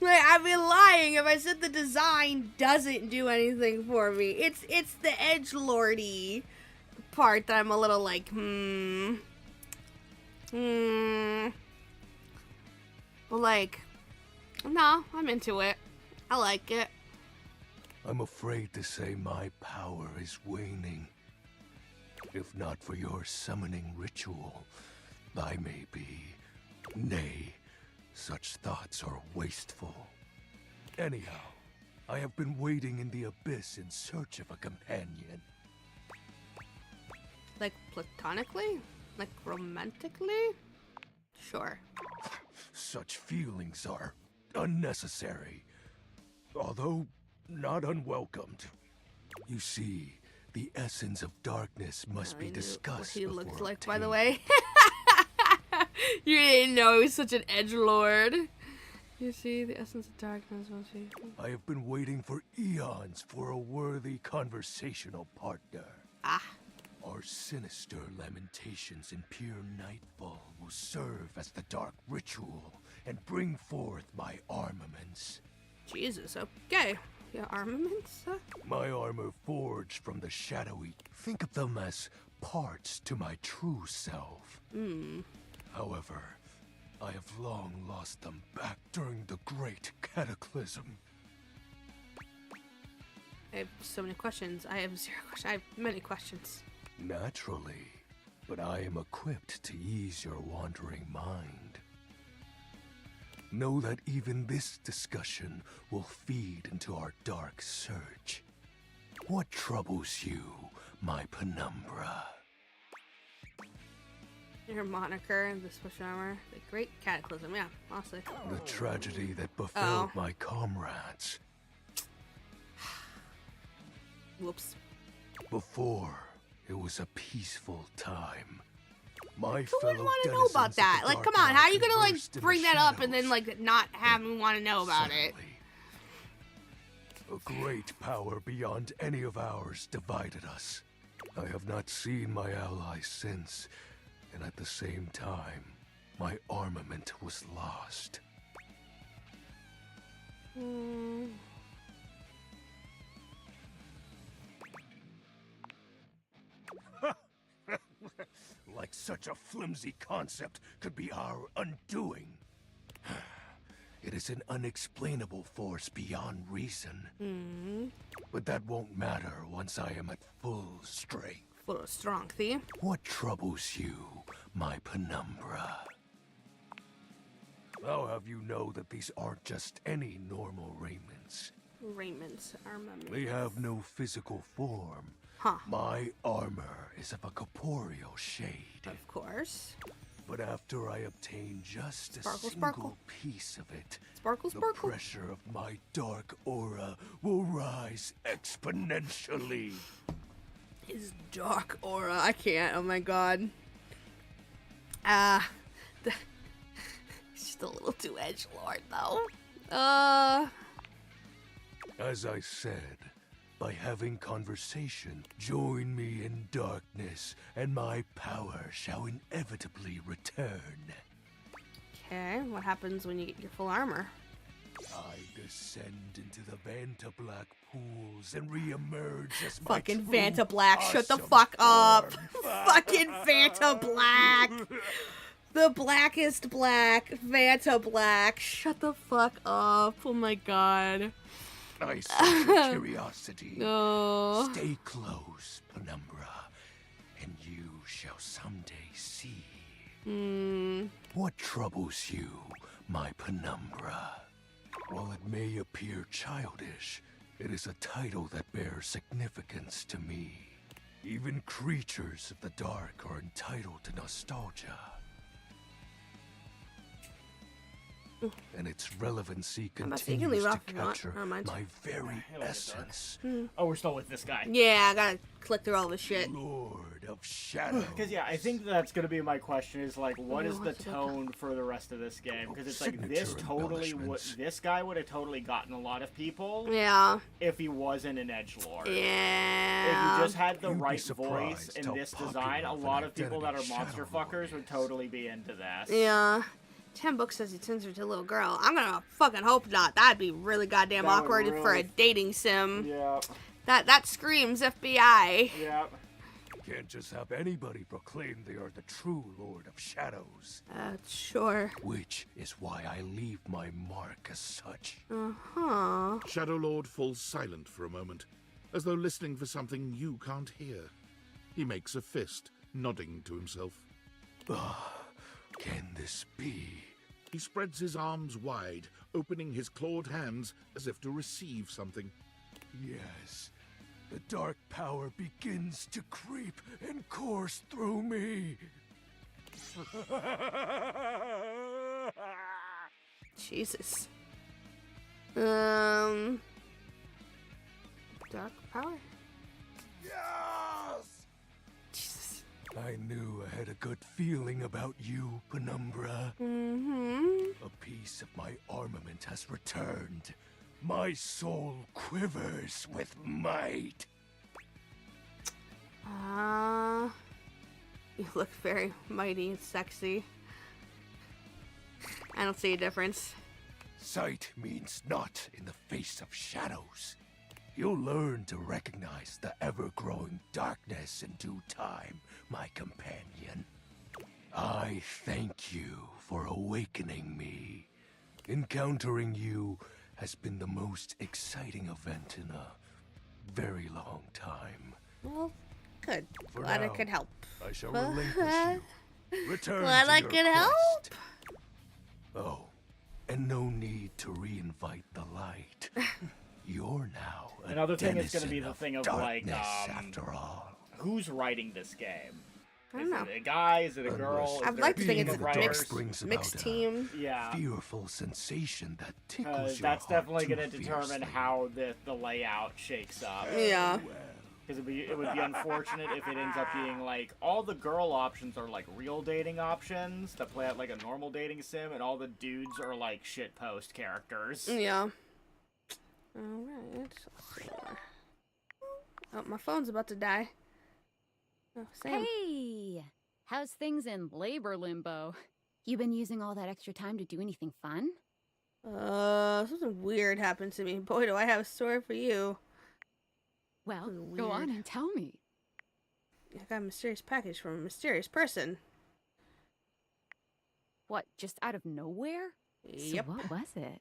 Like, I'd be lying if I said the design doesn't do anything for me. It's the edgelordy part that I'm a little like, But, like, No, I'm into it. I like it. I'm afraid to say my power is waning. If not for your summoning ritual, I may be. Nay, such thoughts are wasteful. Anyhow, I have been waiting in the abyss in search of a companion. Like platonically? Like romantically? Sure. Such feelings are unnecessary, although not unwelcomed. You see, the essence of darkness must be discussed. What he before looks like, obtained. by the way. You didn't know he was such an edgelord. You see, the essence of darkness must be. I have been waiting for eons for a worthy conversational partner. Ah. Our sinister lamentations in pure nightfall will serve as the dark ritual and bring forth my armaments. Jesus, okay. Your armaments? My armor forged from the shadowy. Think of them as parts to my true self. However, I have long lost them back during the Great Cataclysm. I have so many questions. I have zero questions. I have many questions. Naturally, but I am equipped to ease your wandering mind. Know that even this discussion will feed into our dark search. What troubles you, my penumbra? Your moniker and the special armor. The Great Cataclysm, yeah, honestly. The tragedy that befell my comrades. Whoops. Before, it was a peaceful time. My Who would fellow want to know about denizens of that? the Like, Dark come on, how are you Ark gonna, like, conversed in the bring that up and then, shadows. like, not have me want to know about it? A great power beyond any of ours divided us. I have not seen my allies since, and at the same time, my armament was lost. Like such a flimsy concept could be our undoing. It is an unexplainable force beyond reason. But that won't matter once I am at full strength. Full strength, eh? What troubles you, my penumbra? I'll have you know that these aren't just any normal raiments. Raiments, armaments. They have no physical form. Huh. My armor is of a corporeal shade. Of course. But after I obtain just a Sparkle, single sparkle. piece of it, Sparkle, the sparkle. pressure of my dark aura will rise exponentially. His dark aura. I can't. Oh my god. He's just a little too edgelord, though. As I said, by having conversation, join me in darkness, and my power shall inevitably return. Okay, what happens when you get your full armor? I descend into the Vanta Black pools and re-emerge as my Fucking true, Vanta Black, shut the awesome fuck up. form. Fucking Vanta Black. The blackest black. Vanta Black. Shut the fuck up. Oh my god. I sense your curiosity. No. Stay close, Penumbra, and you shall someday see. What troubles you, my Penumbra? While it may appear childish, it is a title that bears significance to me. Even creatures of the dark are entitled to nostalgia. And its relevancy I'm about to say, you can continues leave to off if you want. capture Never mind. my very essence. Oh, we're still with this guy. Yeah, I gotta click through all this shit. Lord of Shadows. Because yeah, I think that's gonna be my question. Is like, what is the what's about tone for the rest of this game? Because it's like this Signature totally would. embellishments. This guy would have totally gotten a lot of people. Yeah. If he wasn't an edgelord. Yeah. If you just had the You'd be right voice surprised and how this popular design, a of an lot of people that are identity monster Shadow Lord fuckers would totally be into this. Yeah. 10 books says he turns her to a little girl. I'm gonna fucking hope not. That'd be really goddamn That would awkward for a really- dating sim. Yeah. That screams FBI. Yeah. Can't just have anybody proclaim they are the true Lord of Shadows. Sure. Which is why I leave my mark as such. Uh-huh. Shadow Lord falls silent for a moment, as though listening for something you can't hear. He makes a fist, nodding to himself. Can this be? He spreads his arms wide, opening his clawed hands as if to receive something. Yes. The dark power begins to creep and course through me. Jesus. Dark power? Yes! Jesus. I knew I had a good feeling about you, Penumbra. Mm-hmm. A piece of my armament has returned. My soul quivers with might. You look very mighty and sexy. I don't see a difference. Sight means naught in the face of shadows. You'll learn to recognize the ever-growing darkness in due time, my companion. I thank you for awakening me. Encountering you has been the most exciting event in a very long time. Well, good. For Glad I now, could help. I shall relinquish you. Return Glad to I your could quest. help. Oh, and no need to reinvite the light. You're now a Another thing is going to be denizen the thing of darkness, like, after all. who's writing this game? I don't Is know. it a guy? Is it a girl? I'd Is like to there think a it's team a of mixed, writers? mixed team. Yeah. Fearful sensation that tickles your That's definitely heart going to too determine fiercely. how the layout shakes up. Yeah. Because it would be unfortunate if it ends up being like all the girl options are like real dating options that play out like a normal dating sim, and all the dudes are like shitpost characters. Yeah. Alright. Oh, my phone's about to die. Oh, Sam. Hey! How's things in labor limbo? You been using all that extra time to do anything fun? Something weird happened to me. Boy, do I have a story for you. Well, Something go on weird. and tell me. I got a mysterious package from a mysterious person. What, just out of nowhere? Yep. So what was it?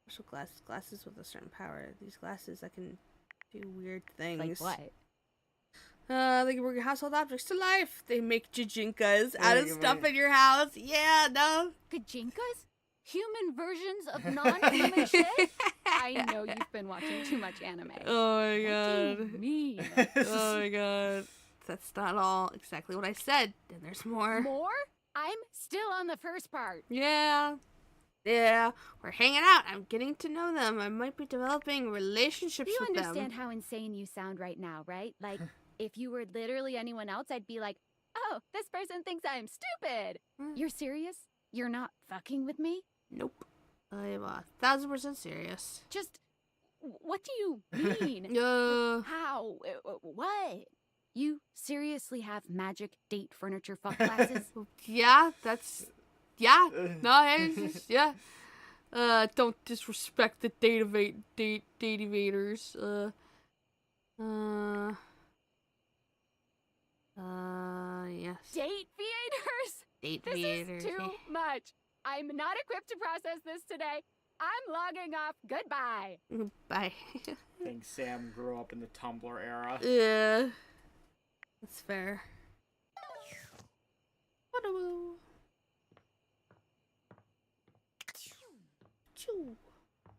Special glasses with a certain power. These glasses that can do weird things. Like what? They can bring household objects to life. They make jijinkas out of Wait, stuff wait. in your house. Yeah, no. Gajinkas? Human versions of non-human shit? I know you've been watching too much anime. Oh my What do god. you mean? Oh my god. That's not all exactly what I said. And there's more. More? I'm still on the first part. Yeah. Yeah. We're hanging out. I'm getting to know them. I might be developing relationships Do you with understand them. how insane you sound right now, right? Like, if you were literally anyone else, I'd be like, oh, this person thinks I'm stupid. You're serious? You're not fucking with me? Nope. I am 1,000% serious. Just, what do you mean? How? What? You seriously have magic date furniture fuck classes? Yeah, that's... Yeah. No, it's just... Yeah. Don't disrespect the date evaders. Yes. Date theaters? Date This theaters, is too yeah. much. I'm not equipped to process this today. I'm logging off. Goodbye. Bye. I think Sam grew up in the Tumblr era. Yeah. That's fair. Woo. Choo. I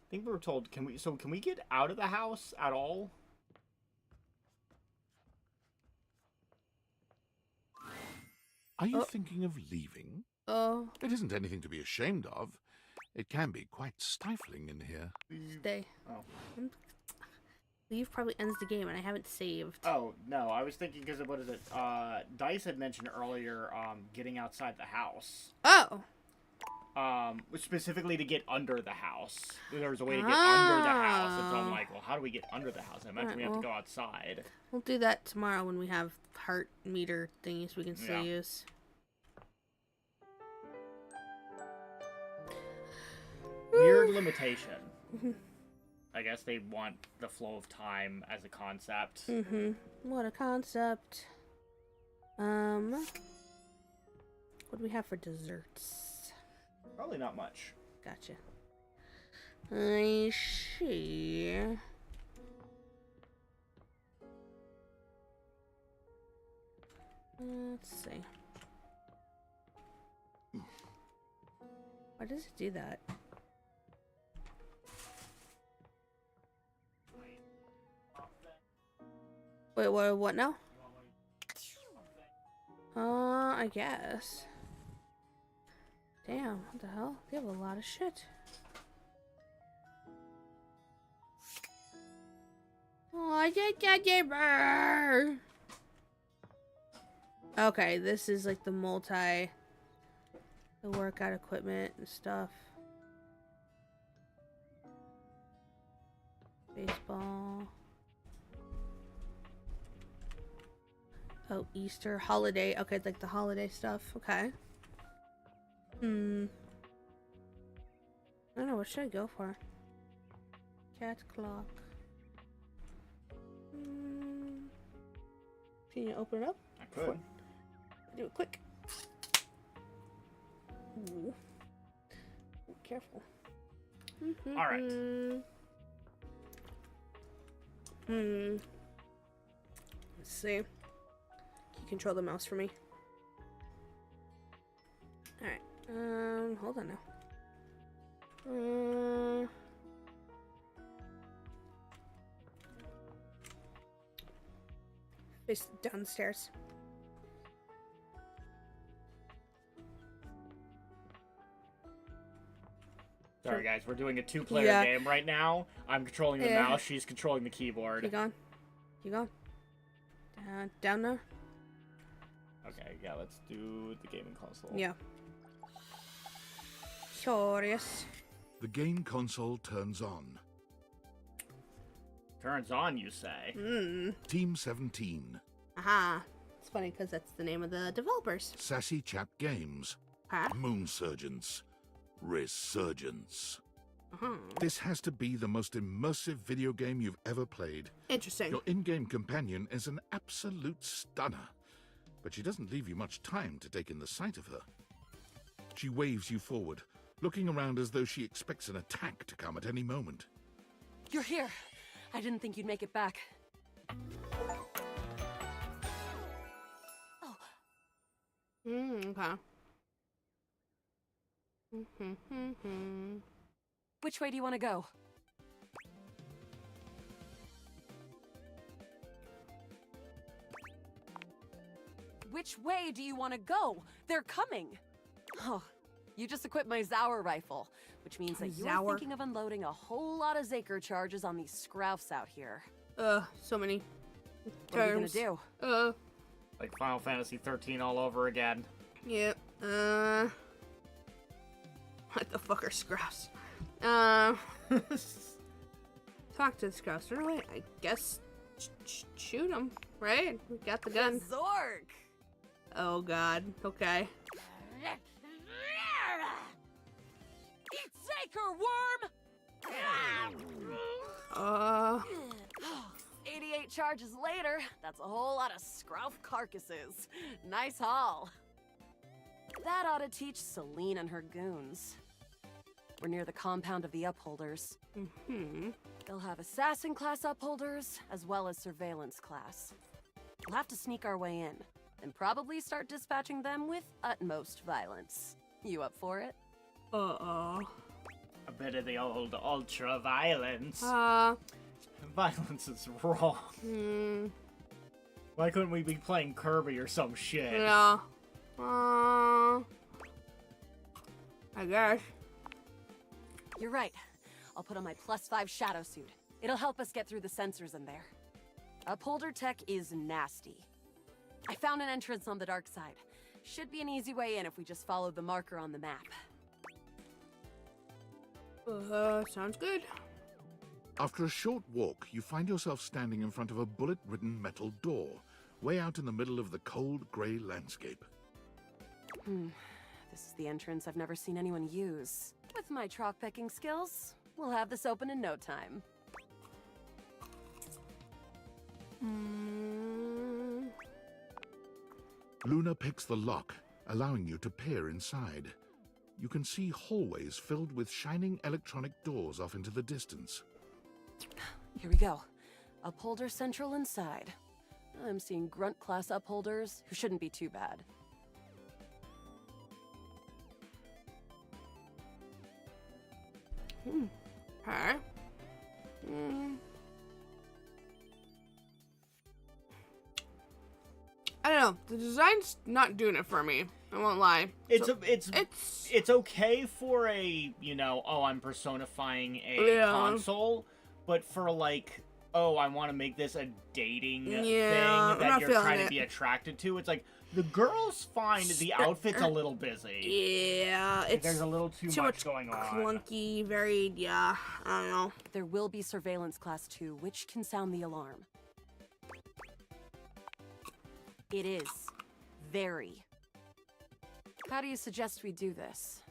think we were told, can we get out of the house at all? Are you thinking of leaving? Oh. It isn't anything to be ashamed of. It can be quite stifling in here. Stay. Oh. Leave probably ends the game, and I haven't saved. Oh, no, I was thinking because of, what is it? Dice had mentioned earlier, getting outside the house. Oh. Specifically to get under the house. There's a way to get under the house, and so I'm like, well, how do we get under the house? I imagine Alright, we have to well, go outside. We'll do that tomorrow when we have heart meter thingies we can still Yeah. use. Weird limitation. I guess they want the flow of time as a concept. Mm-hmm. What a concept. What do we have for desserts? Probably not much. Gotcha. I see. Let's see. Why does it do that? Wait, what now? I guess. Damn, what the hell? They have a lot of shit. Oh, I just got your. Okay, this is like the workout equipment and stuff. Baseball. Oh, Easter holiday. Okay, it's like the holiday stuff. Okay. I don't know, what should I go for? Cat clock. Can you open it up? I could. Do it quick. Ooh. Ooh, careful. All right. Let's see. Can you control the mouse for me? All right. Hold on now. Face downstairs. Sorry guys, we're doing a 2-player game right now. I'm controlling the mouse, she's controlling the keyboard. Keep going. Keep going. Down there. Okay, yeah, let's do the gaming console. Yeah. Curious. The game console turns on. Turns on, you say? Team 17. Aha. It's funny because that's the name of the developers. Sassy Chap Games. Huh? Moon Surgeons. Resurgence. Uh-huh. This has to be the most immersive video game you've ever played. Interesting. Your in-game companion is an absolute stunner, but she doesn't leave you much time to take in the sight of her. She waves you forward, looking around as though she expects an attack to come at any moment. You're here. I didn't think you'd make it back. Oh. Okay. Which way do you want to go? Which way do you want to go? They're coming! Oh, you just equipped my Zauer rifle, which means that you're thinking of unloading a whole lot of Zaker charges on these Scroufs out here. So many What are you gonna do? Like Final Fantasy 13 all over again. Yep. What the fuck are Scrouts? Talk to the Scrouts. Right? I guess shoot them, right? We got the gun. Zork! Oh god. Okay. Eat Zaker, worm! 88 charges later, that's a whole lot of Scrouf carcasses. Nice haul. That ought to teach Celine and her goons. We're near the compound of the Upholders. They'll have assassin class Upholders, as well as surveillance class. We'll have to sneak our way in, and probably start dispatching them with utmost violence. You up for it? Uh-oh. A bit of the old ultra-violence. Violence is wrong. Why couldn't we be playing Kirby or some shit? Yeah. I guess. You're right. I'll put on my +5 shadow suit. It'll help us get through the sensors in there. Upholder tech is nasty. I found an entrance on the dark side. Should be an easy way in if we just follow the marker on the map. Sounds good. After a short walk, you find yourself standing in front of a bullet-ridden metal door, way out in the middle of the cold, grey landscape. This is the entrance I've never seen anyone use. With my troc-pecking skills, we'll have this open in no time. Luna picks the lock, allowing you to peer inside. You can see hallways filled with shining electronic doors off into the distance. Here we go. Upholder Central inside. I'm seeing grunt class upholders who shouldn't be too bad. Okay. I don't know. The design's not doing it for me. I won't lie. It's okay for a, you know, oh, I'm personifying a console, but for like, oh, I want to make this a dating thing that you're trying to be attracted to. It's like the girls find the outfit's a little busy. Yeah, like, there's a little too much going on. Clunky, very I don't know. There will be surveillance class 2, which can sound the alarm. It is. Very. How do you suggest we do this?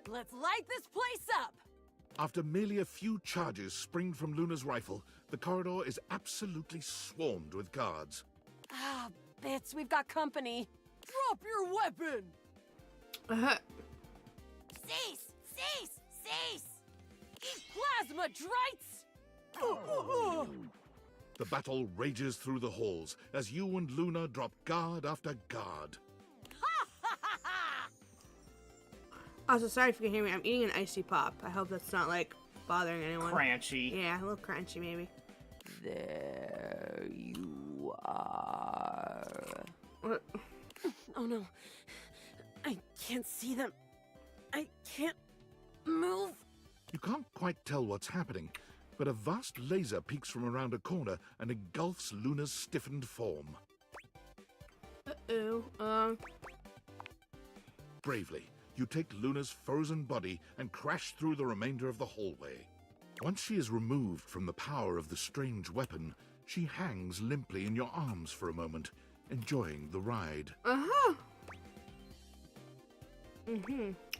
Let's light this place up! After merely a few charges spring from Luna's rifle, the corridor is absolutely swarmed with guards. Ah, bits, we've got company. Drop your weapon! Cease! Cease! Cease! Eat plasma, drites! The battle rages through the halls as you and Luna drop guard after guard. Also, sorry if you can hear me. I'm eating an icy pop. I hope that's not, like, bothering anyone. Crunchy. Yeah, a little crunchy, maybe. There you are. Oh no. I can't see them. I can't move. You can't quite tell what's happening, but a vast laser peeks from around a corner and engulfs Luna's stiffened form. Bravely, you take Luna's frozen body and crash through the remainder of the hallway. Once she is removed from the power of the strange weapon, she hangs limply in your arms for a moment, enjoying the ride.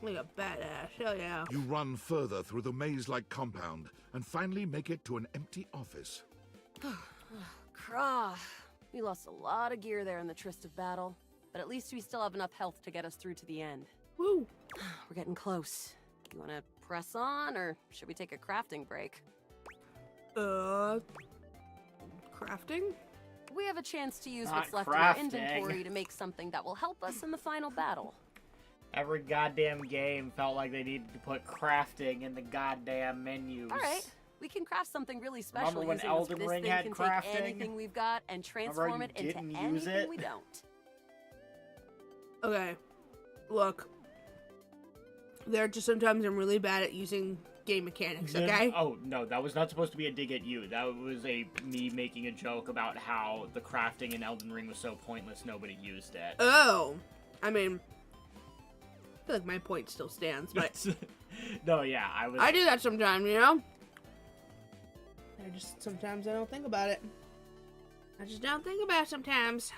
Like a badass. Hell yeah. You run further through the maze-like compound and finally make it to an empty office. Krah. We lost a lot of gear there in the tryst of battle, but at least we still have enough health to get us through to the end. Woo! We're getting close. You want to press on, or should we take a crafting break? Crafting? We have a chance to use Not what's left crafting. in our inventory to make something that will help us in the final battle. Every goddamn game felt like they needed to put crafting in the goddamn menus. All right, we can craft something really special. Remember when using Elden this Ring thing had can crafting? take anything we've got and transform it into anything we don't. Okay. Look. There are just sometimes I'm really bad at using game mechanics, okay? Oh, no, that was not supposed to be a dig at you. That was me making a joke about how the crafting in Elden Ring was so pointless nobody used it. Oh. I mean, I feel like my point still stands, but... No, yeah, I do that sometimes, you know? Sometimes I don't think about it. I just don't think about it sometimes.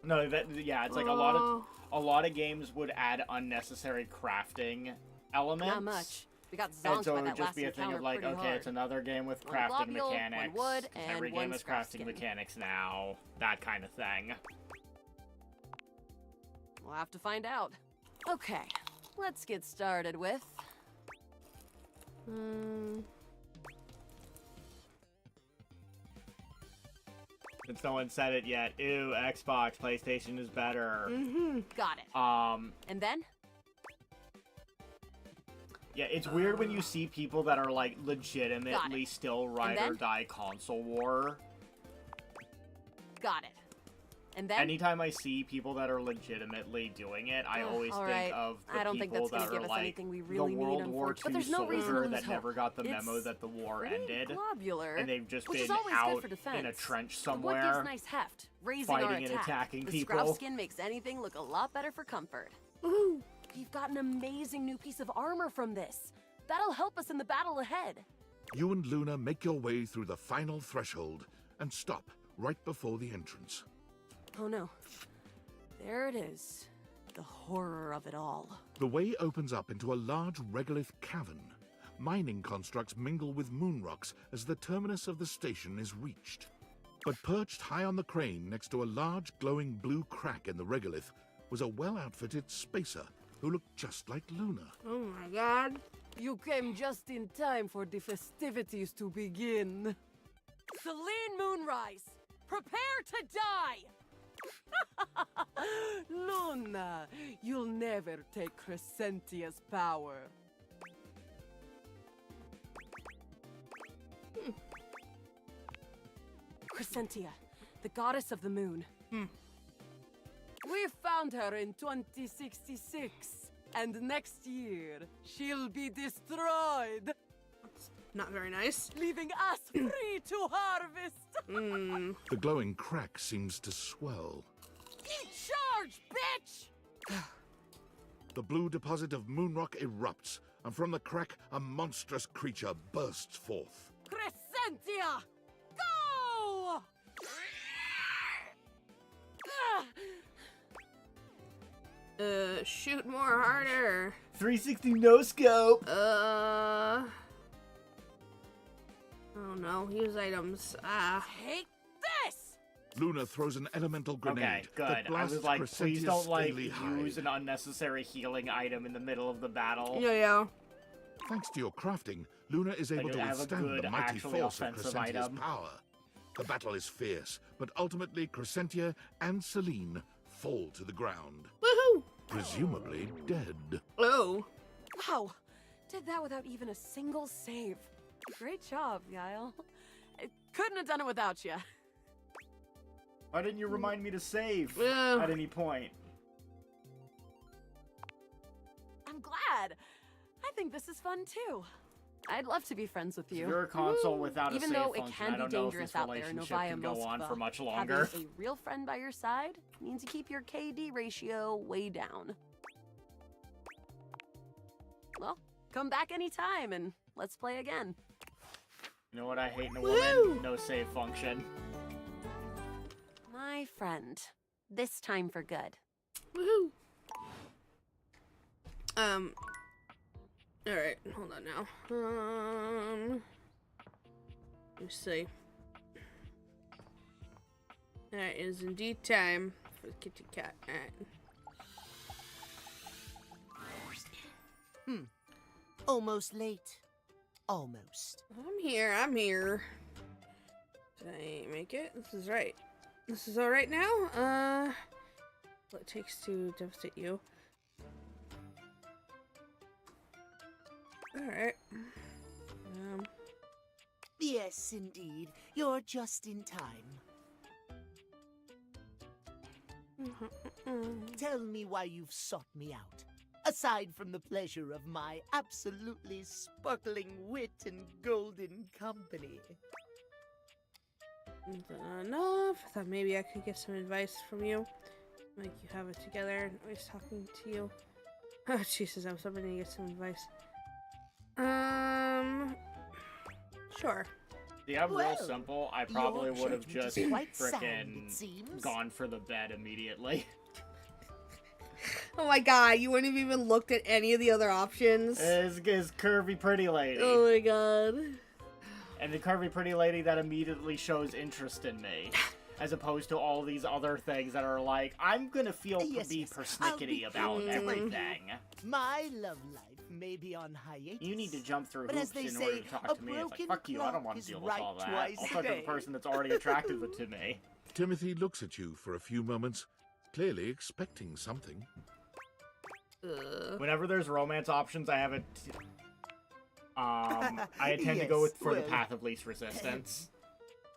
No, it's like a lot of games would add unnecessary crafting elements. Not much. We got zonked and so by it would that just last be a thing encounter of like, pretty okay, hard. it's another game with One crafting globule, mechanics. one wood, 'cause and every one game has scrap crafting skin. mechanics now. That kind of thing. We'll have to find out. Okay, let's get started with... Since no one said it yet, ew, Xbox, PlayStation is better. Got it. And then? Yeah, it's weird when you see people that are like legitimately still ride or die console war. Got it. And then? Anytime I see people that are legitimately doing it, I always think of the I don't think people that's that gonna are give us like anything we really the World need, War II but there's no reason to soldier lose that hope. never got the memo It's that the war pretty ended, globular, and they've just which been is always out good for defense. in a trench But what somewhere, gives nice heft? Raising our fighting and attack. attacking the people. Scrap skin makes anything look a lot better for comfort. We've got an amazing new piece of armor from this. That'll help us in the battle ahead. You and Luna make your way through the final threshold and stop right before the entrance. Oh no. There it is. the horror of it all. The way opens up into a large regolith cavern. Mining constructs mingle with moon rocks as the terminus of the station is reached. But perched high on the crane next to a large glowing blue crack in the regolith was a well-outfitted spacer who looked just like Luna. Oh my god. You came just in time for the festivities to begin. Celine Moonrise, prepare to die! Luna, you'll never take Crescentia's power. Crescentia, the goddess of the moon. We found her in 2066, and next year she'll be destroyed. Not very nice. Leaving us free to harvest. The glowing crack seems to swell. Eat charge, bitch! The blue deposit of moonrock erupts, and from the crack, a monstrous creature bursts forth. Crescentia, go! Shoot more harder. 360 no scope. Oh no, use items. Take this! Luna throws an elemental grenade. Okay, good. That I blasts was like, please Crescentia's don't like scaly hide. use an unnecessary healing item in the middle of the battle. Yeah. Thanks to your crafting, Luna is able to I have a withstand good, the mighty actually force of offensive Crescentia's item. power. The battle is fierce, but ultimately Crescentia and Celine fall to the ground. Woohoo! Presumably dead. Oh. Wow, did that without even a single save. Great job, Guile. I couldn't have done it without you. Why didn't you remind me to save Yeah. at any point? I'm glad. I think this is fun too. I'd love to be friends with you. You're a console without a Even save though it function. can I be don't know if dangerous this out there, relationship Novaya can go on Moskva, for much longer. having a real friend by your side means you keep your KD ratio way down. Well, come back anytime and let's play again. You know what I hate in a woman? No save function. My friend. This time for good. Woohoo! Alright, hold on now. Let me see. Alright, it is indeed time for the kitty cat. Alright. Almost late. Almost. I'm here. Did I make it? This is right. This is alright now? What it takes to devastate you. Alright. Yes, indeed. You're just in time. Tell me why you've sought me out. Aside from the pleasure of my absolutely sparkling wit and golden company. Enough. I thought maybe I could get some advice from you. Like you have it together and always talking to you. Oh, Jesus, I was hoping to get some advice. Sure. See, I'm real Well, simple. I probably your would have judgment just is quite sound, frickin' it seems. gone for the bed immediately. Oh my god, you wouldn't have even looked at any of the other options. Is curvy pretty lady. Oh my god. And the curvy pretty lady that immediately shows interest in me. As opposed to all these other things that are like, I'm gonna be persnickety about everything. My love life may be on hiatus. You need to jump through but hoops as they in order say, to talk a to me. It's like, broken fuck you, I don't clock want to is deal with right all that. twice I'll a talk to the day. person that's already attracted to me. Timothy looks at you for a few moments, clearly expecting something. Whenever there's romance options, I have it. I tend to go for the well. path of least resistance.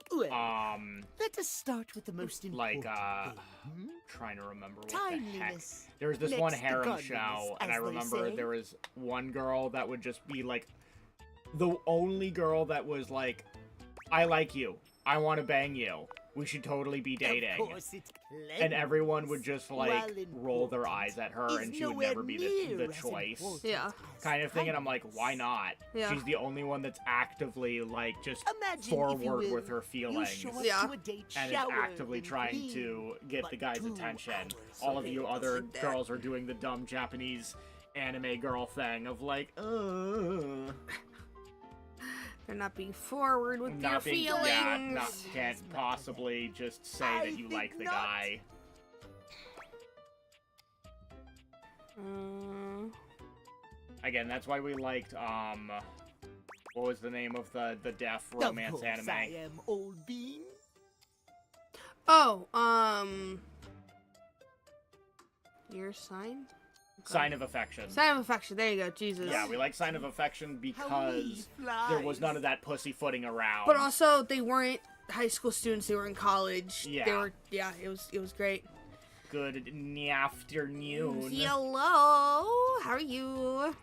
Well, let us start with the most important thing. Trying to remember what the heck. Timeliness. There was this Next one to harem godliness, show, and as I they remember say. there was one girl that would just be like, the only girl that was like, I like you, I want to bang you. we should totally be dating. Of course it's And everyone would just, like, Well, roll their eyes at her, is and she would nowhere never be near the as choice. important Yeah. Kind of thing, and I'm like, why not? Yeah. She's the only one that's actively, like, just Imagine, if you forward will, with her you feelings. show up Yeah. to a date And is showered actively in trying cream, to get the but guy's 2 attention. hours All of you later. other girls are doing the dumb Japanese anime girl thing of like, They're not being forward with their not being, feelings. yeah, can't possibly just say that you like the guy. Again, that's why we liked, what was the name of the deaf romance Of course, anime? I am Old Bean. Oh, your sign? Sign of Affection. Sign of Affection, there you go, Jesus. Yeah, we like Sign of Affection because there was none of that pussyfooting around. But also, they weren't high school students, they were in college. Yeah. They were, yeah, it was great. Good afternoon. Hello, how are you?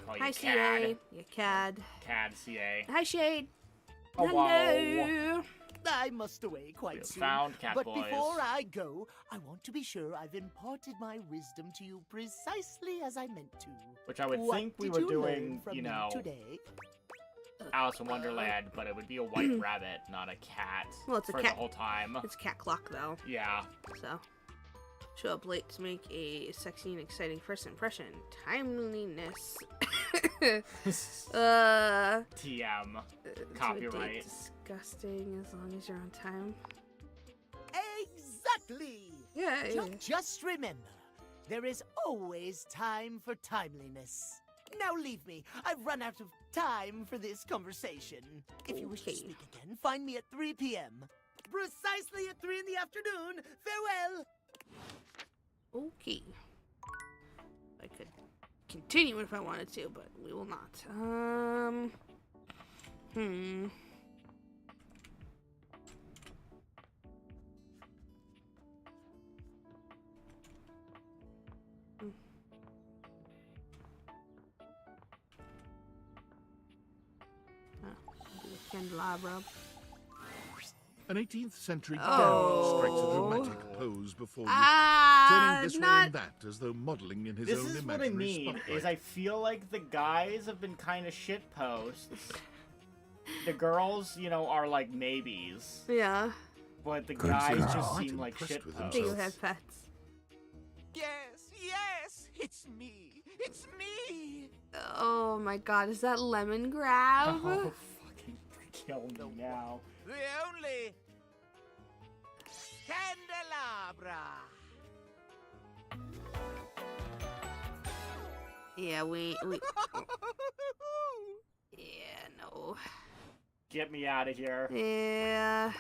Call you Hi, Cad. CA. Yeah, Cad. Cad CA. Hi, Shade. Hello. Hello. I must away quite We soon. found cat but boys. before I go, I want to be sure I've imparted my wisdom to you precisely as I meant to. Which I would What think we did were you learn doing, from you me know, today? Alice in Wonderland, but it would be a white rabbit, not a cat. Well, it's a for cat. the whole time. It's cat clock, though. Yeah. So, show up late to make a sexy and exciting first impression. Timeliness. TM. To a Copyright. date, disgusting as long as you're on time. Exactly! Yeah, yeah. Just remember, there is always time for timeliness. Now leave me. I've run out of time for this conversation. If you wish to speak again, find me at 3 p.m. Precisely at 3 in the afternoon. Farewell! Okay. I could continue if I wanted to, but we will not. Candelabra. An 18th century Oh. strikes a dramatic pose before you, Ah, turning this way not- and that as though modeling in his This own is what I imaginary mean, spotlight. is I feel like the guys have been kind of shitposts. The girls, you know, are like maybes. Yeah. But the Good guys girl. just Quite seem like impressed with shitposts. They will have pets. Yes, it's me. It's me. Oh my god, is that lemon grab? Oh, fucking kill me now. The only candelabra. Yeah, we yeah, no. Get me out of here. Yeah.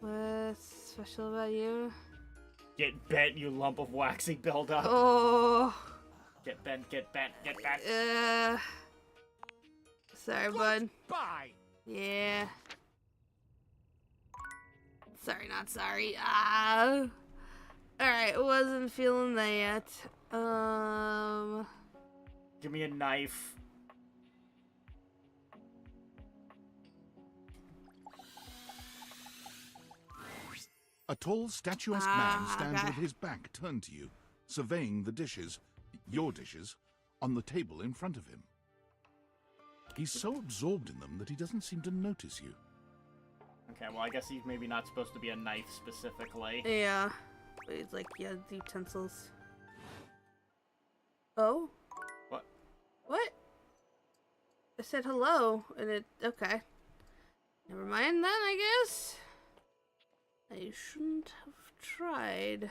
What's special about you? Get bent, you lump of waxy buildup. Oh. Get bent, get bent, get bent. Sorry, bud. Bye. Yeah. Sorry, not sorry. Ah. Alright, wasn't feeling that. Give me a knife. A tall, statuesque man stands okay. with his back turned to you, surveying the dishes, your dishes, on the table in front of him. He's so absorbed in them that he doesn't seem to notice you. Okay, well, I guess he's maybe not supposed to be a knife specifically. Yeah. But it's like, yeah, utensils. Oh? What? What? I said hello, and it... Okay. Never mind then, I guess. I shouldn't have tried.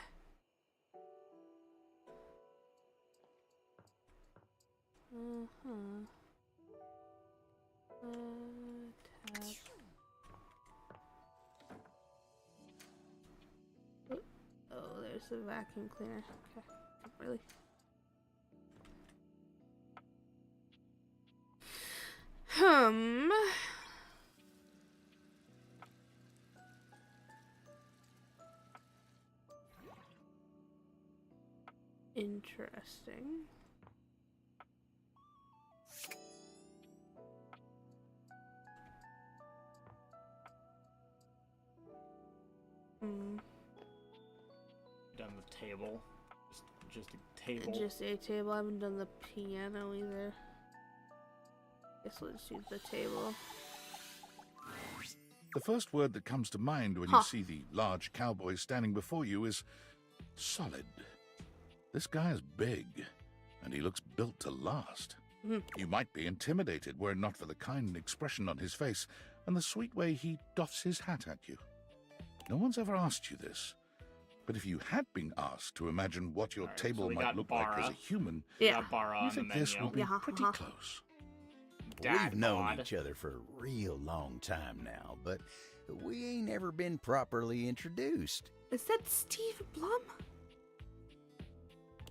Tap. Oh, there's the vacuum cleaner. Okay. Really? Interesting. table. Just a table. Just a table. I haven't done the piano either. Guess we'll just use the table. The first word that comes to mind when you see the large cowboy standing before you is solid. This guy is big, and he looks built to last. You might be intimidated were it not for the kind expression on his face and the sweet way he doffs his hat at you. No one's ever asked you this, but if you had been asked to imagine what your table might look like as a human, you think this would be pretty close. We've known each other for a real long time now, but we ain't ever been properly introduced. Is that Steve Blum?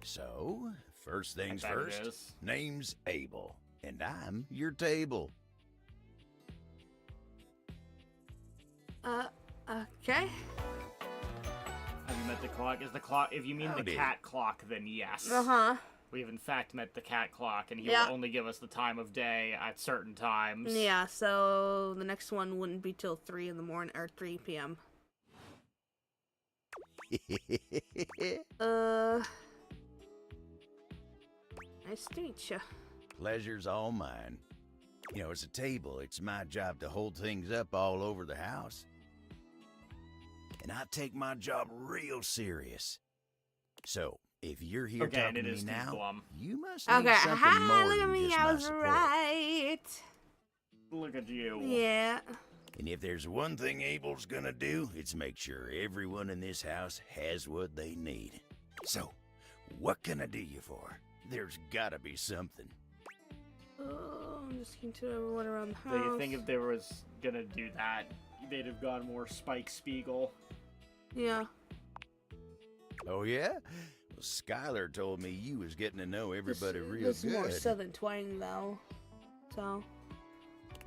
So, first things first, name's Abel, and I'm your table. Okay. Have you met the clock? Is the clock, if you mean the cat clock, then yes. We have in fact met the cat clock, and he will only give us the time of day at certain times. Yeah, so the next one wouldn't be till 3 in the morning, or 3 p.m. Nice to meet you. Pleasure's all mine. You know, as a table, it's my job to hold things up all over the house. And I take my job real serious. So, if you're here talking to me now, you must need something more look at than me, just I my was support. right. Look at you. Yeah. And if there's one thing Abel's gonna do, it's make sure everyone in this house has what they need. So, what can I do you for? There's gotta be something. Oh, I'm just looking to everyone around the house. Do you think if they was gonna do that, they'd have gone more Spike Spiegel? Yeah. Oh, yeah? Well, Skylar told me you was getting to know everybody real This good. more southern twang, though. So.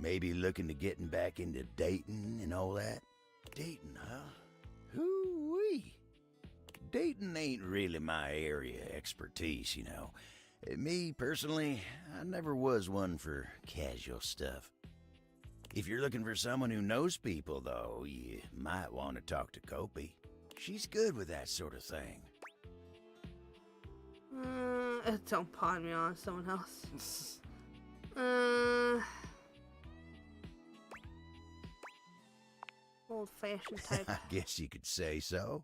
Maybe looking to getting back into dating and all that? Dating, huh? Hoo-wee. Dating ain't really my area of expertise, you know. Me, personally, I never was one for casual stuff. If you're looking for someone who knows people, though, you might want to talk to Kopi. She's good with that sort of thing. Don't pawn me on someone else. Old-fashioned type. I guess you could say so.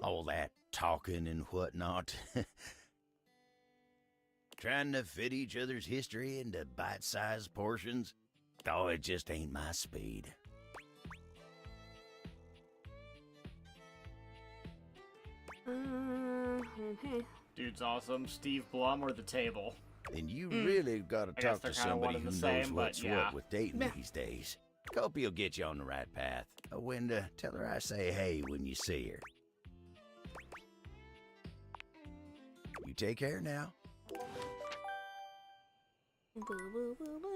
All that talking and whatnot. Trying to fit each other's history into bite-sized portions. Oh, it just ain't my speed. Dude's awesome. Steve Blum or the table? And you really gotta I guess talk they're to kinda one somebody and who the knows same, what's but yeah. what with dating these days. Kopi will get you on the right path. Wenda, tell her I say hey when you see her. You take care now. Boo, boo, boo, boo.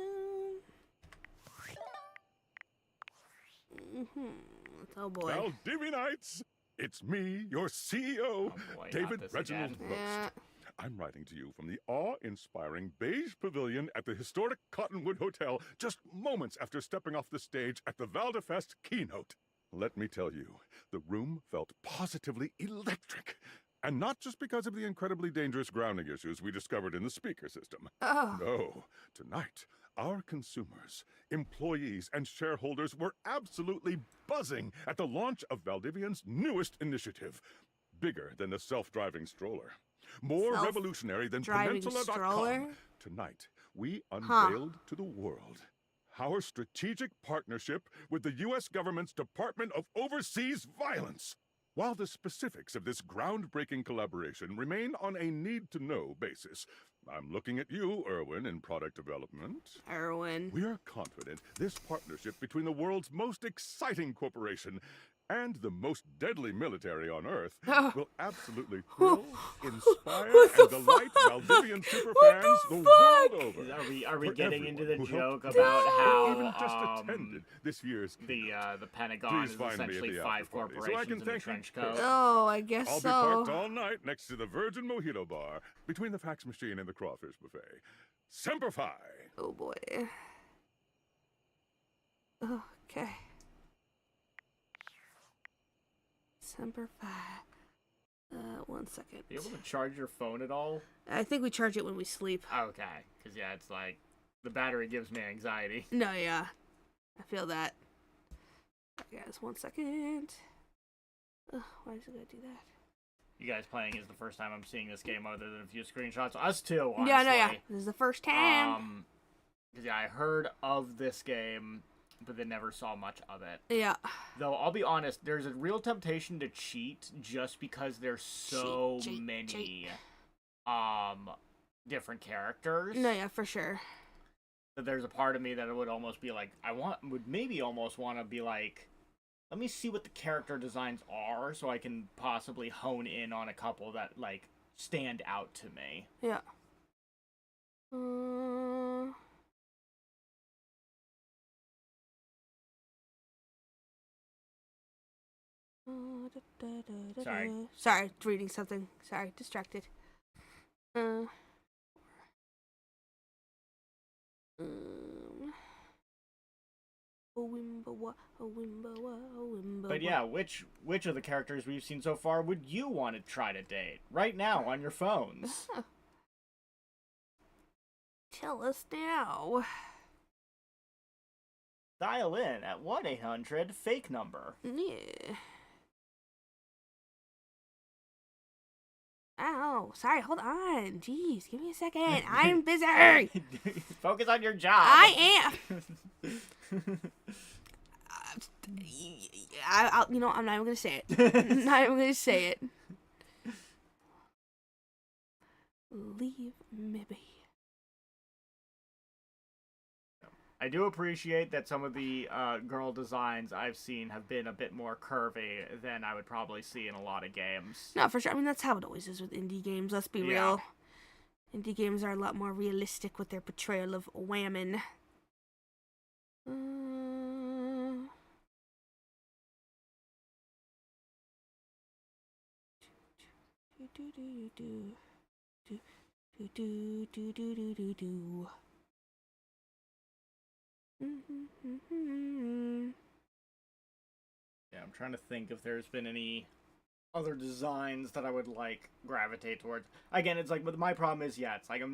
Oh boy. Valdivianites, it's me, your CEO, David Reginald again. Roast. I'm writing to you from the awe-inspiring beige pavilion at the historic Cottonwood Hotel just moments after stepping off the stage at the Valdefest keynote. Let me tell you, the room felt positively electric. And not just because of the incredibly dangerous grounding issues we discovered in the speaker system. Oh. No, tonight, our consumers, employees, and shareholders were absolutely buzzing at the launch of Valdivian's newest initiative. Bigger than the self-driving stroller. More revolutionary than Peninsula.com. Tonight, we unveiled to the world our strategic partnership with the U.S. government's Department of Overseas Violence. While the specifics of this groundbreaking collaboration remain on a need-to-know basis, I'm looking at you, Erwin, in product development. Erwin. We are confident this partnership between the world's most exciting corporation and the most deadly military on Earth will absolutely thrill, inspire, and delight Valdivian superfans the world over. Are we For getting into the everyone who joke helped about how even just attended this year's the Pentagon Please is find me at essentially the 5 after party, so I corporations can in the thank you trench coat? Oh, I guess I'll so. be parked all night next to the Virgin Mojito Bar, between the fax machine and the crawfish buffet. Semper Fi! Oh boy. Okay. Semper Fi. 1 second. Are you able to charge your phone at all? I think we charge it when we sleep. Okay, because yeah, it's like the battery gives me anxiety. No, yeah, I feel that. Alright, guys, 1 second. Ugh, why is it gonna do that? You guys playing is the first time I'm seeing this game, other than a few screenshots. Us too, honestly. Yeah, no, yeah. This is the first time. Because yeah, I heard of this game, but then never saw much of it. Yeah. Though I'll be honest, there's a real temptation to cheat just because there's so many different characters. No, yeah, for sure. That there's a part of me that would almost be like, would maybe almost want to be like, let me see what the character designs are so I can possibly hone in on a couple that like stand out to me. Yeah. Sorry, reading something. Sorry, distracted. But yeah, which of the characters we've seen so far would you want to try to date right now on your phones? Tell us now. Dial in at 1-800-FAKE number. Yeah. Ow, sorry, hold on. Jeez, give me a second. I'm busy. Focus on your job. I am. You know, I'm not even gonna say it. I'm not even gonna say it. Leave me be. I do appreciate that some of the girl designs I've seen have been a bit more curvy than I would probably see in a lot of games. No, for sure. I mean, that's how it always is with indie games. Let's be real. Indie games are a lot more realistic with their portrayal of women. Yeah, I'm trying to think if there's been any other designs that I would like gravitate towards. Again, it's like, but my problem is, yeah, it's like I'm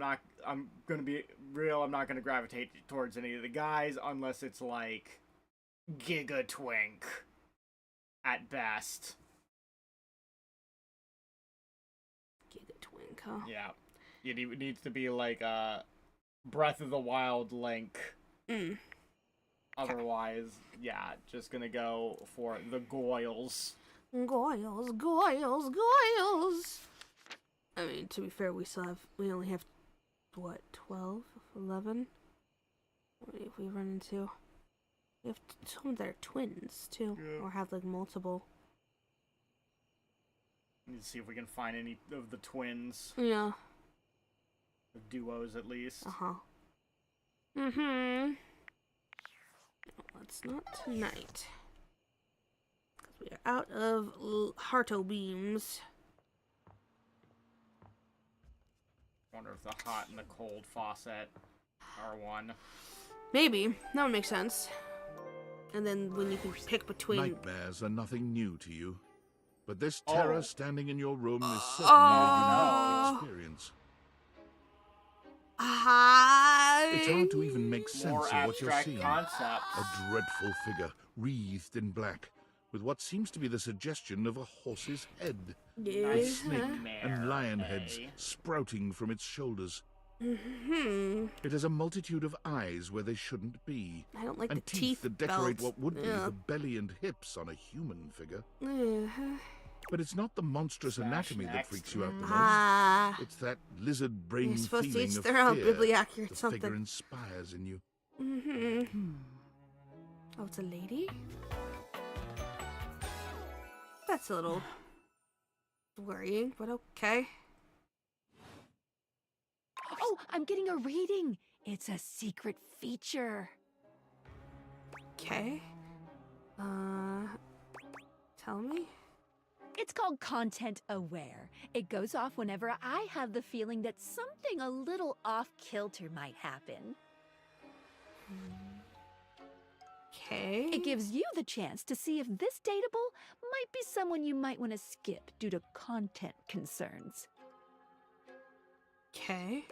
gonna be real, I'm not gonna gravitate towards any of the guys unless it's like Giga Twink at best. Giga Twink, huh? Yeah. It needs to be like Breath of the Wild Link. Otherwise, yeah, just gonna go for the Goyles. Goyles. I mean, to be fair, we only have, what, 12, 11? What if we run into? We have some that are twins, too, or have, like, multiple. Need to see if we can find any of the twins. Yeah. The duos, at least. Let's not tonight. Because we are out of Harto beams. Wonder if the hot and the cold faucet are one. Maybe. That would make sense. And then when you can pick between... Nightmares are nothing new to you. But this terror standing in your room is certainly a unique experience. It's hard to even make sense of what you're seeing. A dreadful figure, wreathed in black, with what seems to be the suggestion of a horse's head. With snake and lion heads sprouting from its shoulders. It has a multitude of eyes where they shouldn't be. I don't like and the teeth that decorate belt. what would be the belly and hips on a human figure. But it's not the monstrous anatomy that freaks you out the most. It's that lizard brain You're supposed to feeling each of their own, fear bibliac or the something. figure inspires in you. Oh, it's a lady? That's a little worrying, but okay. Oh, I'm getting a reading. It's a secret feature. Okay. Tell me. It's called Content Aware. It goes off whenever I have the feeling that something a little off-kilter might happen. Okay. It gives you the chance to see if this dateable might be someone you might want to skip due to content concerns. Okay.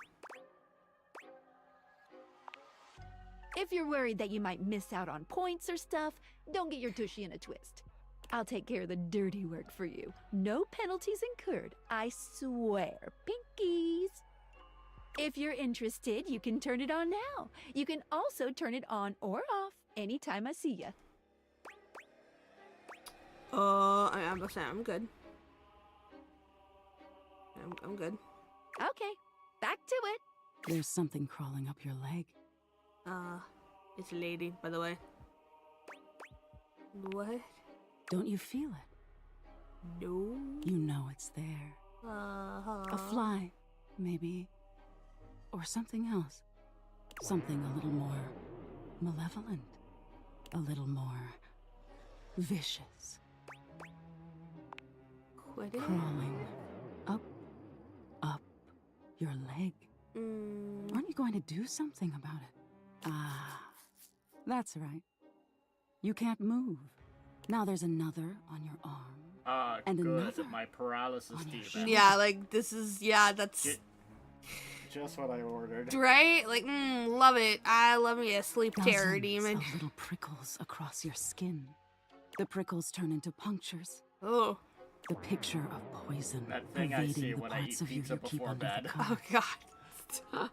If you're worried that you might miss out on points or stuff, don't get your tushy in a twist. I'll take care of the dirty work for you. No penalties incurred, I swear. Pinkies! If you're interested, you can turn it on now. You can also turn it on or off anytime I see ya. I'm good. I'm good. Okay, back to it. There's something crawling up your leg. It's a lady, by the way. What? Don't you feel it? No. You know it's there. A fly, maybe. Or something else. Something a little more malevolent. A little more vicious. Quit it. Crawling up your leg. Aren't you going to do something about it? Ah, that's right. You can't move. Now there's another on your arm. And good. another My paralysis demon. Yeah, like, this is, that's... Just what I ordered. Right? Like, love it. I love me a sleep terror Dozens demon. of little prickles across your skin. The prickles turn into punctures. Oh. The picture of poison That thing I see pervading the when I parts eat of you pizza you keep before under bed. the cover. Oh,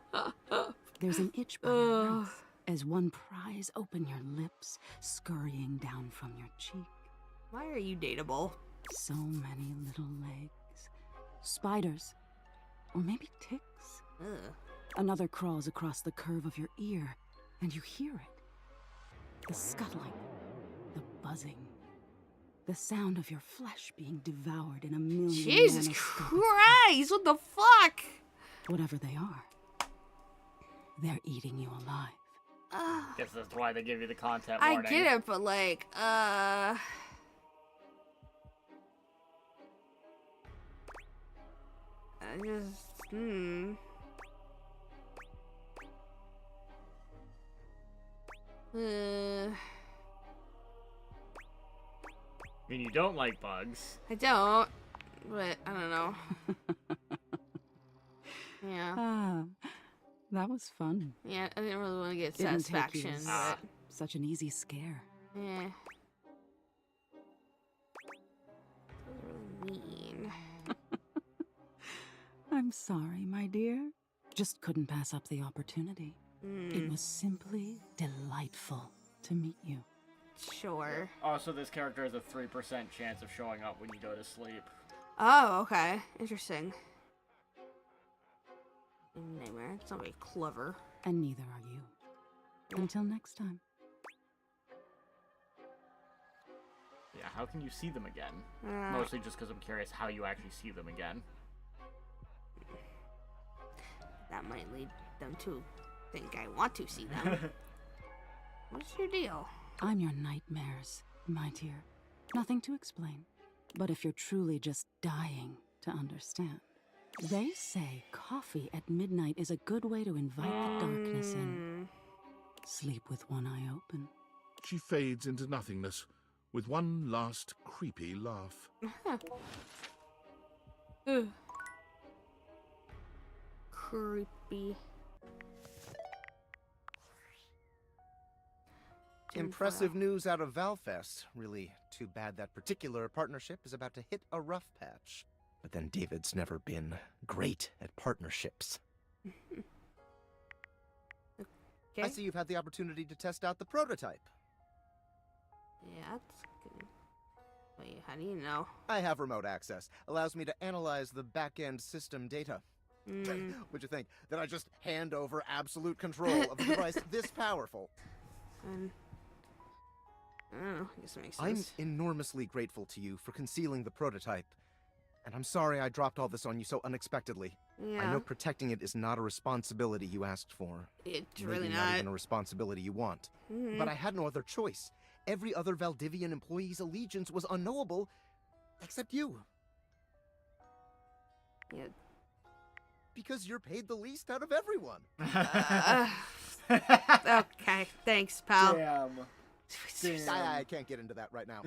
God. There's an itch by your mouth as one pries open your lips, scurrying down from your cheek. Why are you dateable? So many little legs. Spiders. Or maybe ticks. Ugh. Another crawls across the curve of your ear, and you hear it. The scuttling. The buzzing. The sound of your flesh being devoured in a million Jesus nanoscopic Christ! What the fuck? Whatever they are, they're eating you alive. Guess that's why they give you the content I warning. get it, but like, I just, I mean, you don't like bugs. I don't, but I don't know. Yeah. Ah, that was fun. Yeah, I didn't really want to get Didn't take satisfaction. you as But such an easy scare. yeah. Really mean. I'm sorry, my dear. Just couldn't pass up the opportunity. It was simply delightful to meet you. Sure. Also, this character has a 3% chance of showing up when you go to sleep. Oh, okay. Interesting. Nightmare. It's not very clever. And neither are you. Until next time. Yeah, how can you see them again? Uh, Mostly just because I'm curious how you actually see them again. That might lead them to think I want to see them. What's your deal? I'm your nightmares, my dear. Nothing to explain. But if you're truly just dying to understand, they say coffee at midnight is a good way to invite the darkness in. Sleep with one eye open. She fades into nothingness with one last creepy laugh. Ugh. Creepy. Impressive news out of Valfest. Really too bad that particular partnership is about to hit a rough patch. But then David's never been great at partnerships. I see you've had the opportunity to test out the prototype. Yeah, that's good. Wait, how do you know? I have remote access. Allows me to analyze the back-end system data. What'd you think? That I just hand over absolute control of a device this powerful? I don't know. I guess it makes I'm sense. enormously grateful to you for concealing the prototype. And I'm sorry I dropped all this on you so unexpectedly. I Yeah. know protecting it is not a responsibility you asked for. It's Maybe really not not. even a responsibility you want. Mhm. But I had no other choice. Every other Valdivian employee's allegiance was unknowable, except you. Yeah. Because you're paid the least out of everyone. Okay, thanks, pal. Damn. I can't get into that right now.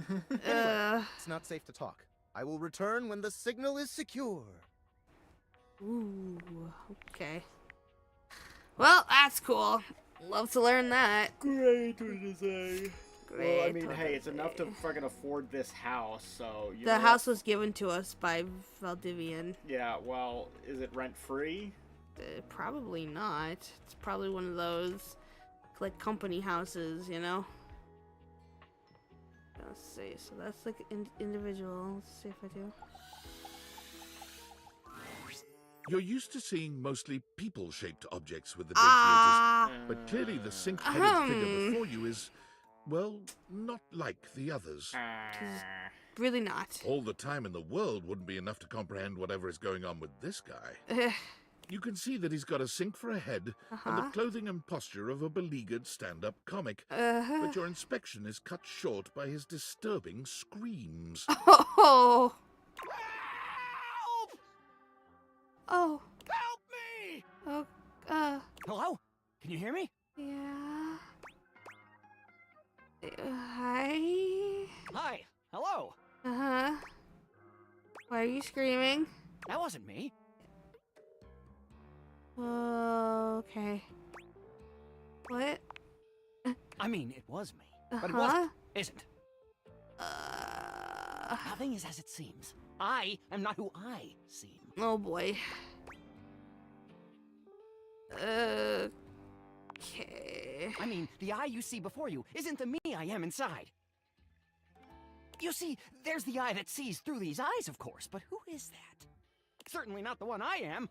Anyway, it's not safe to talk. I will return when the signal is secure. Ooh, okay. Well, that's cool. Love to learn that. Great to say. Great. Well, I mean, hey, it's enough to fucking afford this house, so... The house was given to us by Valdivian. Yeah, well, is it rent-free? Probably not. It's probably one of those, like, company houses, you know? Let's see, so that's, like, individual. Let's see if I do. You're used to seeing mostly people-shaped objects with the date but clearly the sink-headed figure before you is, well, not like the others. Really not. All the time in the world wouldn't be enough to comprehend whatever is going on with this guy. You can see that he's got a sink for a head and the clothing and posture of a beleaguered stand-up comic. But your inspection is cut short by his disturbing screams. Oh! Oh. Help me! Oh, Hello? Can you hear me? Yeah. Hi. Hi. Hello. Uh-huh. Why are you screaming? That wasn't me. Okay. What? I mean, it was me. But it wasn't. Isn't. Nothing is as it seems. I am not who I seem. Oh boy. Okay. I mean, the eye you see before you isn't the me I am inside. You see, there's the eye that sees through these eyes, of course, but who is that? Certainly not the one I am.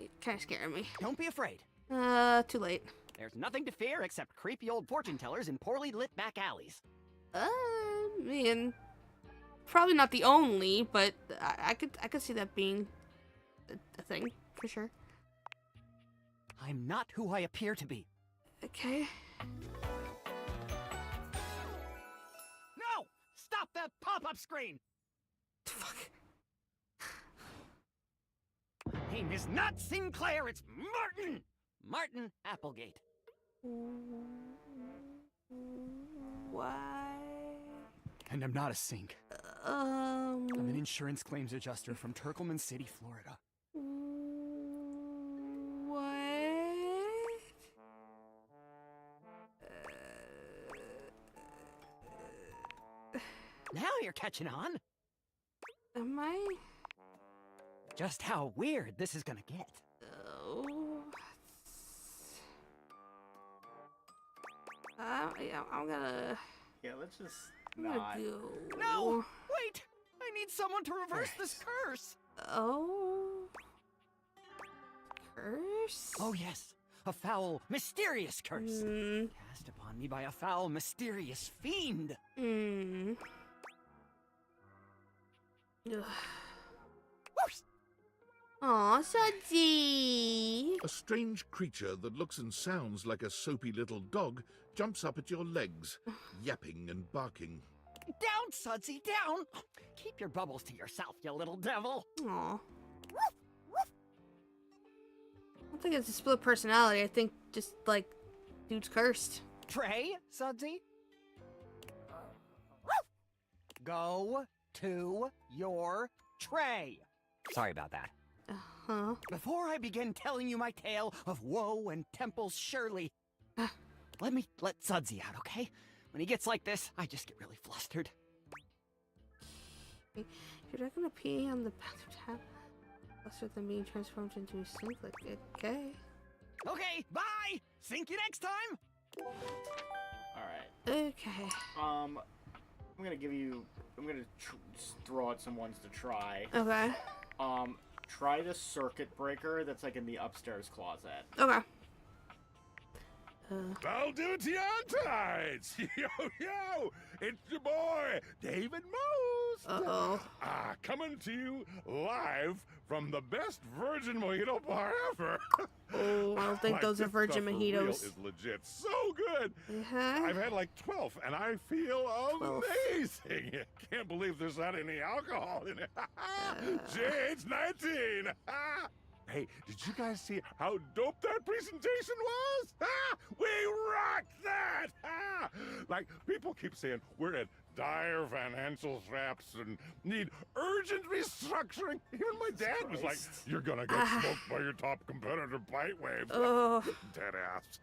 It kind of scared me. Don't be afraid. Too late. There's nothing to fear except creepy old fortune tellers in poorly lit back alleys. Man, probably not the only, but I could see that being a thing for sure. I'm not who I appear to be. Okay. No! Stop that pop-up screen! Fuck. My name is not Sinclair, it's Martin! Martin Applegate. Why? And I'm not a sink. I'm an insurance claims adjuster from Turkleman City, Florida. What? Now you're catching on. Am I? Just how weird this is gonna get. Oh. Yeah, I'm gonna. Yeah, let's just I'm gonna not. go. No! Wait! I need someone to reverse this curse! Oh. Curse? Oh, yes. A foul, mysterious curse. Cast upon me by a foul, mysterious fiend. Aw, Sudsy! A strange creature that looks and sounds like a soapy little dog jumps up at your legs, yapping and barking. Down, Sudsy, down! Keep your bubbles to yourself, you little devil. Aw. I don't think it's a split personality. I think just, like, dude's cursed. Trey, Sudsy? Go to your tray. Sorry about that. Uh-huh. Before I begin telling you my tale of woe and Temple's Shirley, let Sudsy out, okay? When he gets like this, I just get really flustered. You're not gonna pee on the bathroom tap faster than being transformed into a sink, like, okay. Okay, bye! Sink you next time! Alright. Okay. I'm gonna give you... I'm gonna throw out some ones to try. Okay. Try the circuit breaker that's, like, in the upstairs closet. Okay. Valdivitianites! Yo, yo! It's your boy, David Most! Uh-oh. Coming to you live from the best virgin mojito bar ever. Oh, I don't think Like, those are this virgin stuff for real mojitos. is legit so good. Uh-huh. I've had like 12, and I feel amazing. Can't believe there's not any alcohol in it. JH19. Hey, did you guys see how dope that presentation was? Ah, we rocked that! Ah! Like, people keep saying we're in dire financial straps and need urgent restructuring. Even my dad was like, you're gonna get smoked by your top competitor, Bytewaves. Dead ass.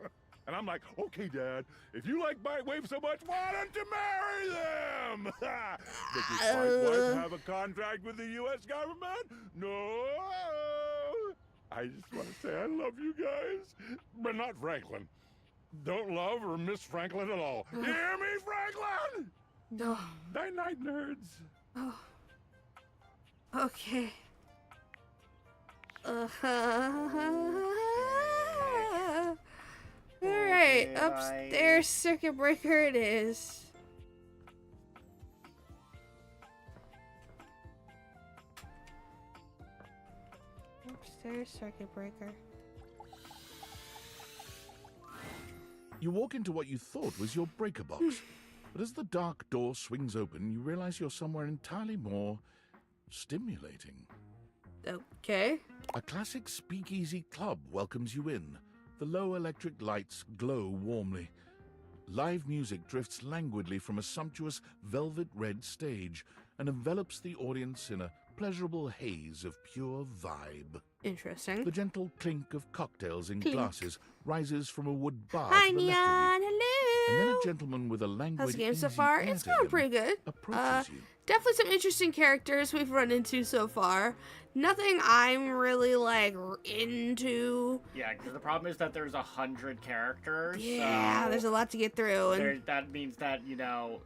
And I'm like, okay, Dad, if you like Bytewaves so much, why don't you marry them? Does your wife have a contract with the U.S. government? No. I just want to say I love you guys, but not Franklin. Don't love or miss Franklin at all. You hear me, Franklin? No. Night-night, nerds. Oh. Okay. Alright, upstairs circuit breaker it is. Upstairs circuit breaker. You walk into what you thought was your breaker box, but as the dark door swings open, you realize you're somewhere entirely more stimulating. Okay. A classic speakeasy club welcomes you in. The low electric lights glow warmly. Live music drifts languidly from a sumptuous velvet red stage and envelops the audience in a pleasurable haze of pure vibe. Interesting. The gentle clink of cocktails in Clink. glasses rises from a wood bar Hi, to the left Neon. of you. Hello. And then a gentleman with a languid, How's the game so easy far? air It's to going him pretty good. approaches you. Definitely some interesting characters we've run into so far. Nothing I'm really like into. Yeah, because the problem is that there's 100 characters. Yeah, so there's a lot to get through. And that means that, you know,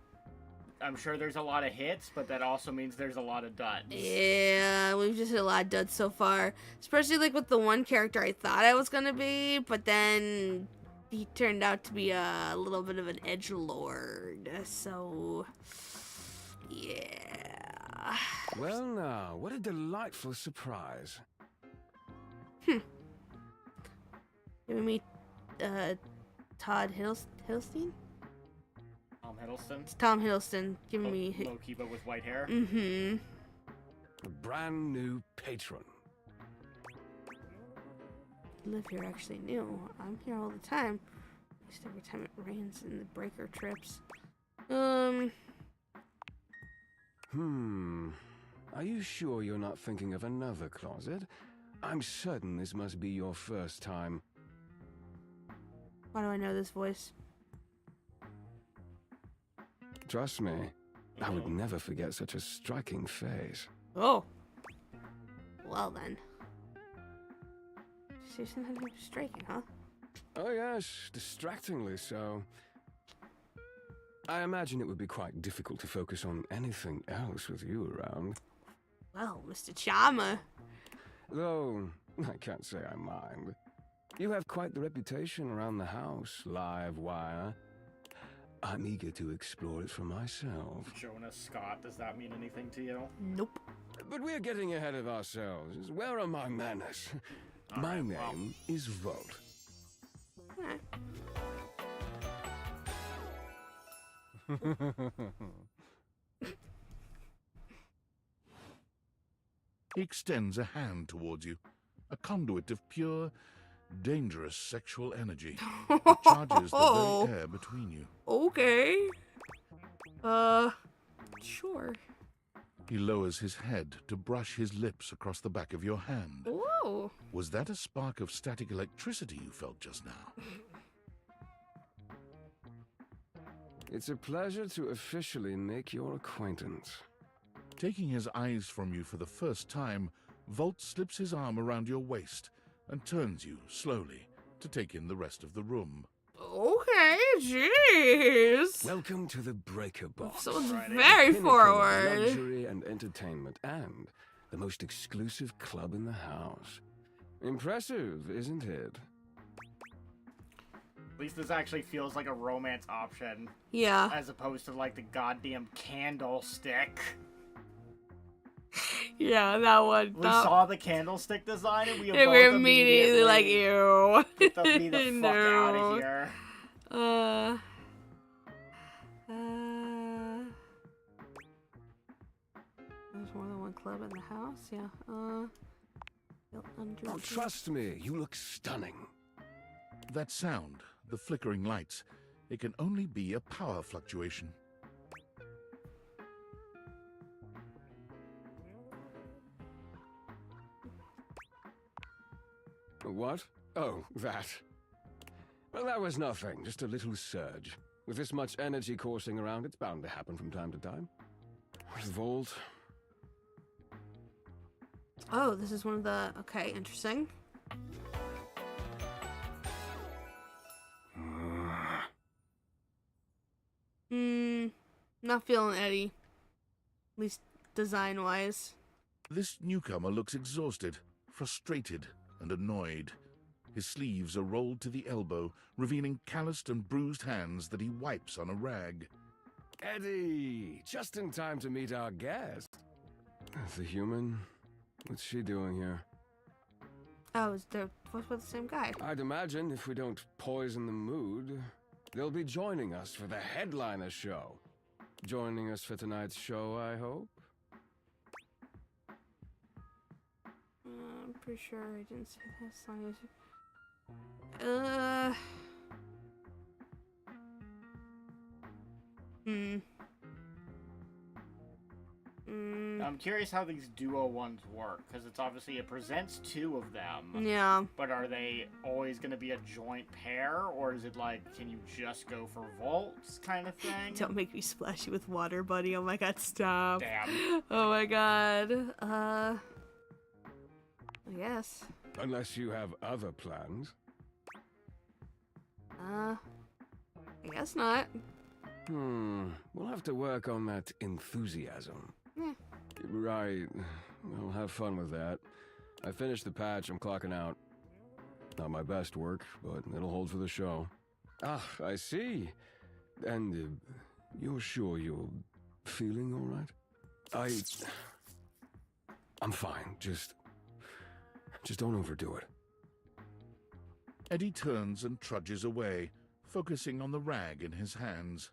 I'm sure there's a lot of hits, but that also means there's a lot of duds. yeah, we've just hit a lot of duds so far. Especially like with the one character I thought I was gonna be, but then he turned out to be a little bit of an edgelord. So yeah. Well now, what a delightful surprise. Giving me Todd Hiddleston? Tom Hiddleston? It's Tom Hiddleston giving me Low-key, but with white hair? Mm-hmm. A brand new patron. You live here actually new. I'm here all the time. At least every time it rains and the breaker trips. Are you sure you're not thinking of another closet? I'm certain this must be your first time. Why do I know this voice? Trust me, I would never forget such a striking face. Oh. Well then. Seriously, how do you striking, huh? Oh yes, distractingly so. I imagine it would be quite difficult to focus on anything else with you around. Well, Mr. Charmer. Though, I can't say I mind. You have quite the reputation around the house, live wire. I'm eager to explore it for myself. Jonas Scott, does that mean anything to you? Nope. But we're getting ahead of ourselves. Where are my manners? My name is Volt. He extends a hand towards you, a conduit of pure, dangerous sexual energy. It charges the very air between you. Okay. Sure. He lowers his head to brush his lips across the back of your hand. Whoa. Was that a spark of static electricity you felt just now? It's a pleasure to officially make your acquaintance. Taking his eyes from you for the first time, Volt slips his arm around your waist and turns you slowly to take in the rest of the room. Okay, jeez. Welcome to the Breaker Box. Someone's The very pinnacle of forward. Luxury and entertainment, and the most exclusive club in the house. Impressive, isn't it? At least this actually feels like a romance option. Yeah. As opposed to like the goddamn candlestick. Yeah, that one. We saw the candlestick design and we And both we're immediately like, ew. Get me the fuck out No. of here. There's more than one club in the house, yeah. Oh, trust me, you look stunning. That sound, the flickering lights, it can only be a power fluctuation. What? Oh, that. Well, that was nothing, just a little surge. With this much energy coursing around, it's bound to happen from time to time. Vault. Oh, this is one of the... Okay, interesting. Not feeling Eddie. At least design-wise. This newcomer looks exhausted, frustrated, and annoyed. His sleeves are rolled to the elbow, revealing calloused and bruised hands that he wipes on a rag. Eddie! Just in time to meet our guest. The human? What's she doing here? Oh, is there both with the same guy? I'd imagine if we don't poison the mood, they'll be joining us for the headliner show. Joining us for tonight's show, I hope? I'm pretty sure I didn't say that song. I'm curious how these duo ones work, because it's obviously it presents two of them. Yeah. But are they always going to be a joint pair, or is it like, can you just go for vaults kind of thing? Don't make me splash you with water, buddy. Oh my god, stop. Damn. Oh my god. I guess. Unless you have other plans. I guess not. We'll have to work on that enthusiasm. Yeah. Right. Well, have fun with that. I finished the patch, I'm clocking out. Not my best work, but it'll hold for the show. Ah, I see. And you're sure you're feeling all right? I'm fine. Just don't overdo it. Eddie turns and trudges away, focusing on the rag in his hands.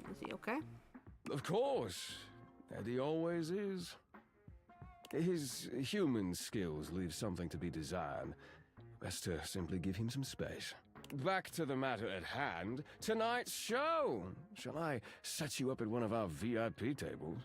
Is he okay? Of course. Eddie always is. His human skills leave something to be desired. Best to simply give him some space. Back to the matter at hand. Tonight's show! Shall I set you up at one of our VIP tables?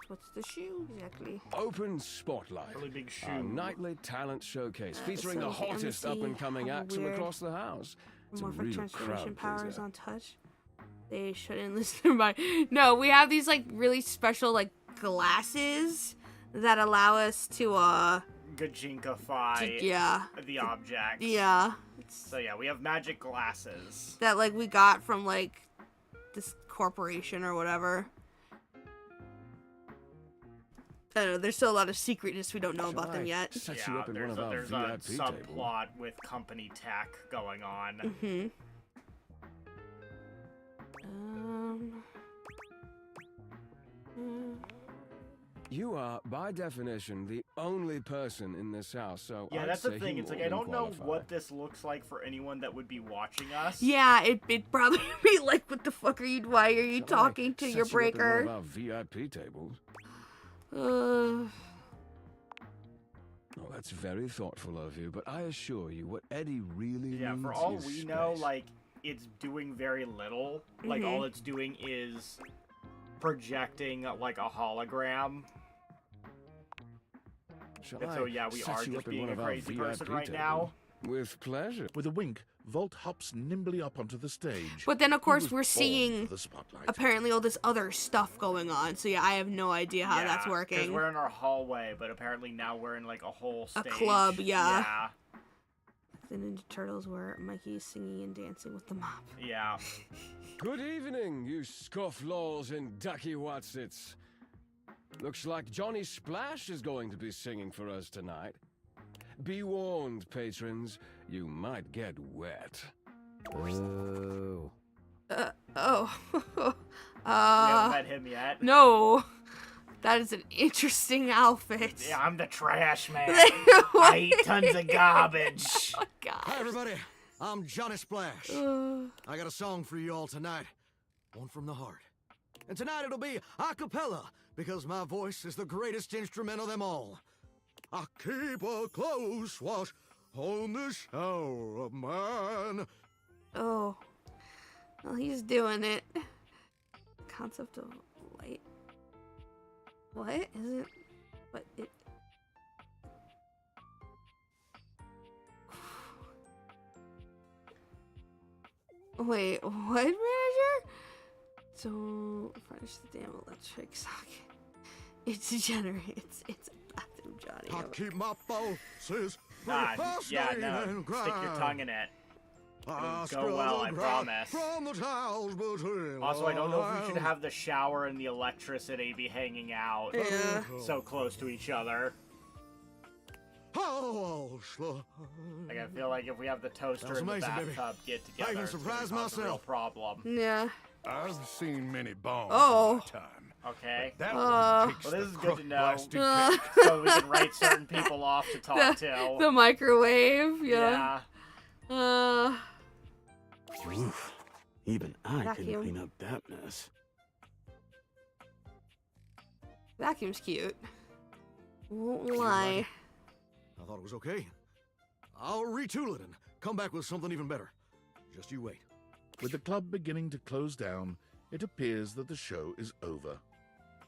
What's the shoe exactly? Open Spotlight. Really big shoe. A nightly talent showcase featuring so the hottest MC, up-and-coming how acts from weird. across the house. It's a Morphic real transformation crowd powers pleaser. on touch. They shouldn't listen to my... No, we have these like really special like glasses that allow us to Gajinkify yeah. the objects. Yeah. So yeah, we have magic glasses. That like we got from like this corporation or whatever. I don't know, there's still a lot of secretness we don't know about them yet. Set you up in one of our there's VIP a tables. subplot with company tech going on. Mm-hmm. You are, by definition, the only person in this house, so Yeah, I'd that's the say thing. you It's like more I than don't know qualify. what this looks like for anyone that would be watching us. Yeah, it'd probably be like, what the fuck are you, why are you talking to Set your you up in one breaker? of our VIP tables. Oh, that's very thoughtful of you, but I assure you, what Eddie really Yeah, needs for all is we know, space. like, it's doing very little. Like, Mhm. all it's doing is projecting, like, a hologram. Shall And I so, yeah, we set are you just up in being one a of our crazy person VIP right tables? now. With pleasure. With a wink, Volt hops nimbly up onto the stage. But then, of He course, was we're born seeing for the spotlight. apparently all this other stuff going on. So yeah, I have no idea how that's Because working. we're in our hallway, but apparently now we're in, like, a whole A stage. club, yeah. Yeah. The Ninja Turtles where Mikey is singing and dancing with the mop. Yeah. Good evening, you scofflaws and ducky watsits. Looks like Johnny Splash is going to be singing for us tonight. Be warned, patrons, you might get wet. Oh. We haven't met him yet. No. That is an interesting outfit. Yeah, I'm the trash man. I eat tons of garbage. Oh, God. Hi, everybody. I'm Johnny Splash. I got a song for you all tonight. One from the heart. And tonight it'll be a cappella, because my voice is the greatest instrument of them all. I keep a close watch on this shower of mine. Oh. Well, he's doing it. Concept of light. What is it? What it? Wait, what, manager? So furnish the damn electric socket. It degenerates. It's a bathroom, Johnny. I keep my pulses. Yeah, no. Stick your tongue in it. It'll go well, I promise. Also, I don't know if we should have the shower and the electricity be hanging out so close to each other. Like, I feel like if we have the toaster and the bathtub get together, it's gonna cause a real problem. Yeah. I've seen many bombs Oh. in my time. Okay. That well, one takes this is the good to know. crook-blasted cake. So we can write certain people off to talk to. The microwave, yeah. Oof. Even I Vacuum. couldn't clean up that mess. Vacuum's cute. Won't lie. I thought it was okay. I'll retool it and come back with something even better. Just you wait. With the club beginning to close down, it appears that the show is over.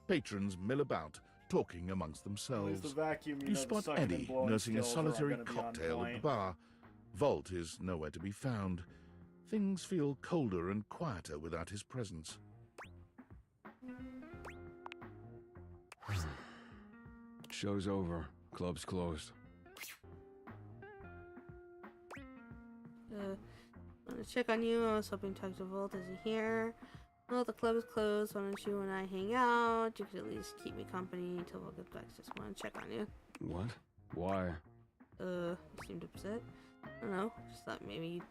Patrons mill about, talking amongst themselves. the vacuum, you You know, the spot sucking and Eddie blowing nursing a skills are all solitary gonna be on cocktail at the point. bar. Volt is nowhere to be found. Things feel colder and quieter without his presence. Show's over. Club's closed. Want to check on you. I was hoping to talk to Volt. Is he here? Well, the club is closed. Why don't you and I hang out? You could at least keep me company until Volt gets back. Just want to check on you. What? Why? You seemed upset. I don't know. Just thought maybe.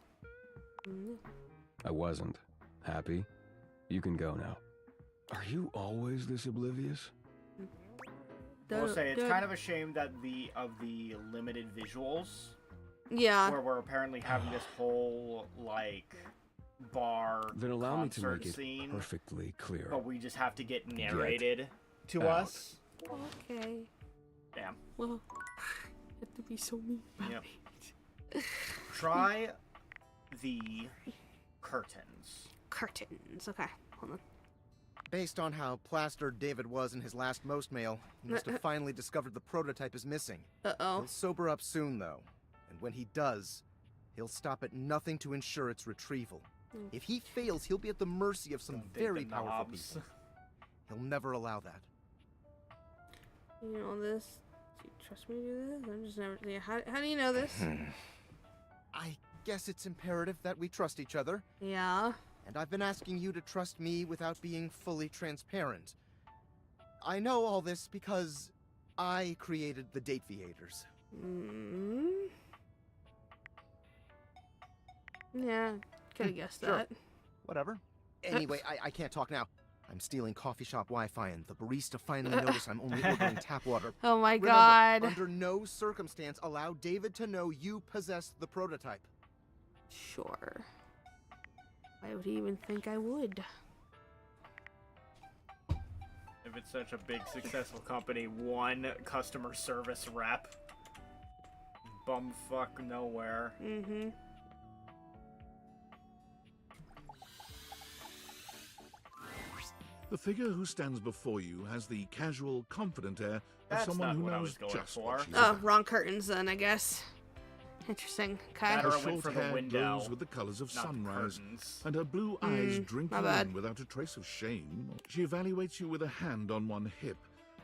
I wasn't. Happy? You can go now. Are you always this oblivious? I will say, it's kind of a shame that the limited visuals. Yeah. Where we're apparently having this whole, like, bar Then allow me to concert make it scene, perfectly clear. but we just have to get narrated to out. us. Okay. Damn. Well, you have to be so mean. Yep. Try the curtains. Curtains. Okay. Hold on. Based on how plastered David was in his last most mail, he must have finally discovered the prototype is missing. Uh-oh. He'll sober up soon, though. And when he does, he'll stop at nothing to ensure its retrieval. If he fails, he'll be at the mercy of some very powerful people. He'll never allow that. You know this? Do you trust me to do this? I'm just never. Yeah, how do you know this? I guess it's imperative that we trust each other. Yeah. And I've been asking you to trust me without being fully transparent. I know all this because I created the Dateviators. Yeah, could have guessed Sure. that. Whatever. Anyway, I can't talk now. I'm stealing coffee shop Wi-Fi, and the barista finally noticed I'm only ordering tap water. Oh my Remember, God. under no circumstance allow David to know you possess the prototype. Sure. Why would he even think I would? If it's such a big, successful company, one customer service rep. Bumfuck nowhere. Mm-hmm. The figure who stands before you has the casual, confident air of That's someone not who what I knows was going just for. what she's Oh, about. wrong curtains then, I guess. Interesting. Okay. Her Or I went short for the hair window, glows with the colours of not the sunrise, curtains. and her blue eyes drink my you bad. in without a trace of shame. She evaluates you with a hand on one hip,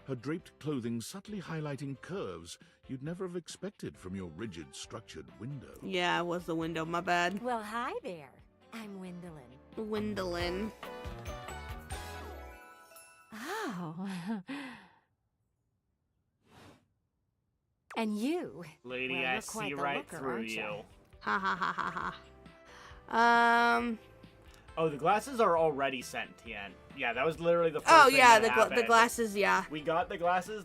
her draped clothing subtly highlighting curves you'd never have expected from your rigid, structured window. Yeah, it was the window. My bad. Well, hi there. I'm Wendolyn. Wendolyn. Oh. And you? Lady, Well, I you're quite see the right looker, through aren't you. ya? Ha ha ha ha ha. Oh, the glasses are already sentient. Yeah, that was literally the first Oh thing yeah, that the happened. glasses. Yeah. We got the glasses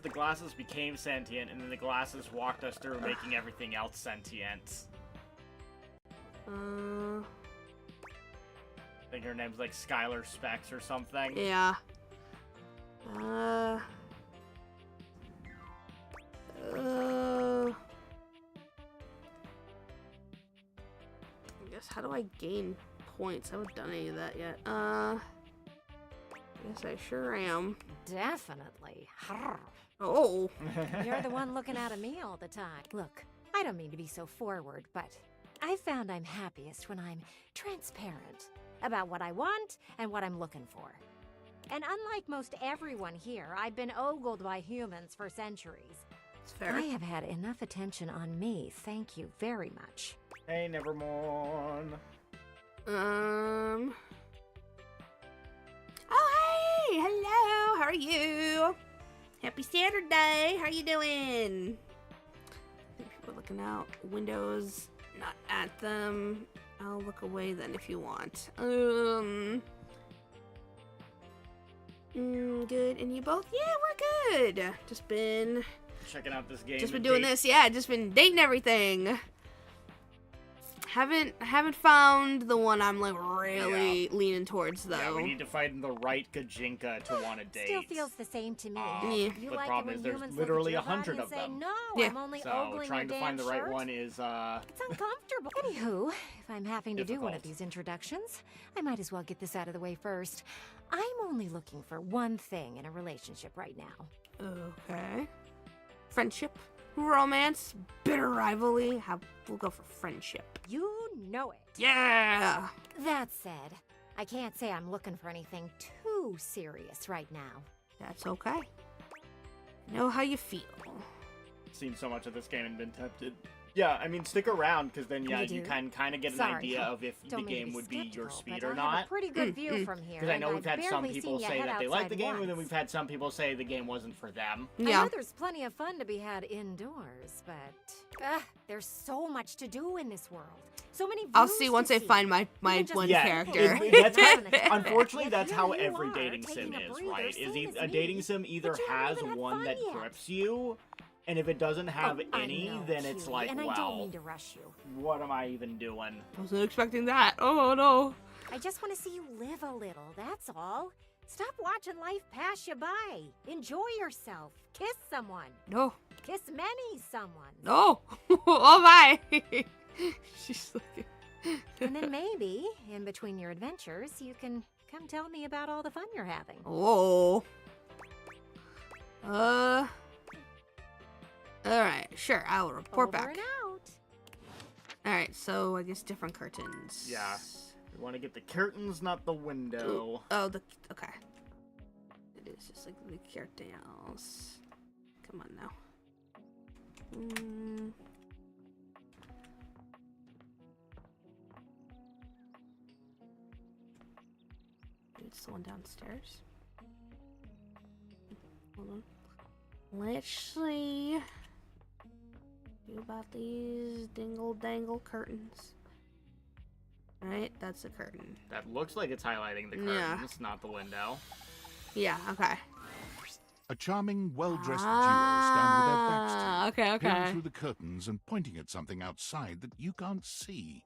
became sentient, and then the glasses walked us through making everything else sentient. I think her name's like Skylar Specs or something. Yeah. I guess how do I gain points? I haven't done any of that yet. Yes, I sure am. Definitely. Oh. You're the one looking out at me all the time. Look, I don't mean to be so forward, but I found I'm happiest when I'm transparent about what I want and what I'm looking for. And unlike most everyone here, I've been ogled by humans for centuries. It's fair. I have had enough attention on me, thank you very much. Hey, Nevermorn. Oh, hey! Hello! How are you? Happy Saturday! How you doing? I think people are looking out windows, not at them. I'll look away then if you want. Good. And you both? Yeah, we're good. Just been Checking out this game. Just been doing this, yeah. Just been dating everything. Haven't found the one I'm like really leaning towards though. Yeah, we need to find the right Gajinka to want to date. Still feels the same to me. Yeah. You The like problem it is when there's humans literally look at your 100 body of and say, them. No, Yeah. I'm only So ogling trying your to find the damn right shirt. one is It's uncomfortable. Anywho, if I'm having to do one of Difficult. these introductions, I might as well get this out of the way first. I'm only looking for one thing in a relationship right now. Okay. Friendship, romance, bitter rivalry. We'll go for friendship. You know it. Yeah. That said, I can't say I'm looking for anything too serious right now. That's okay. I know how you feel. seen so much of this game and been tempted. Yeah, I mean, stick around, because then, yeah, you do? can kind of get an Sorry. idea of if the Don't mean to game be would be your skeptical, speed but or I have not. a pretty good view from here. Because I know and we've had I've some barely people seen you say head that they like the outside game, and then once. we've had some people say the game wasn't for them. I know there's plenty of fun to be had indoors, but there's so much to do in this world. So many. I'll views see to once I see. find my Even just one Yeah, character. unfortunately, that's Yet how here you every are, dating sim taking a is, breather, right? same Is as a dating me, sim either but you haven't has even had one fun that yet. grips you, and if it doesn't have I any, know, then it's Huey, like, and I don't well, mean to rush you. what am I even doing? Wasn't expecting that. Oh no. I just want to see you live a little, that's all. Stop watching life pass you by. Enjoy yourself. Kiss someone. No. Kiss many someone. No. Oh my. She's looking. And then maybe, in between your adventures, you can come tell me about all the fun you're having. Oh. Alright, sure, I will report Over back. and out. Alright, so I guess different curtains. Yeah. We want to get the curtains, not the window. Oh, okay. It is just like the curtains. Come on now. It's the one downstairs. Hold on. Let's see. See about these dingle dangle curtains. Right, that's a curtain. That looks like it's highlighting the curtains, Yeah. not the window. Yeah, okay. A charming, well-dressed duo stand with their backs to you, okay, peering okay. through the curtains and pointing at something outside that you can't see.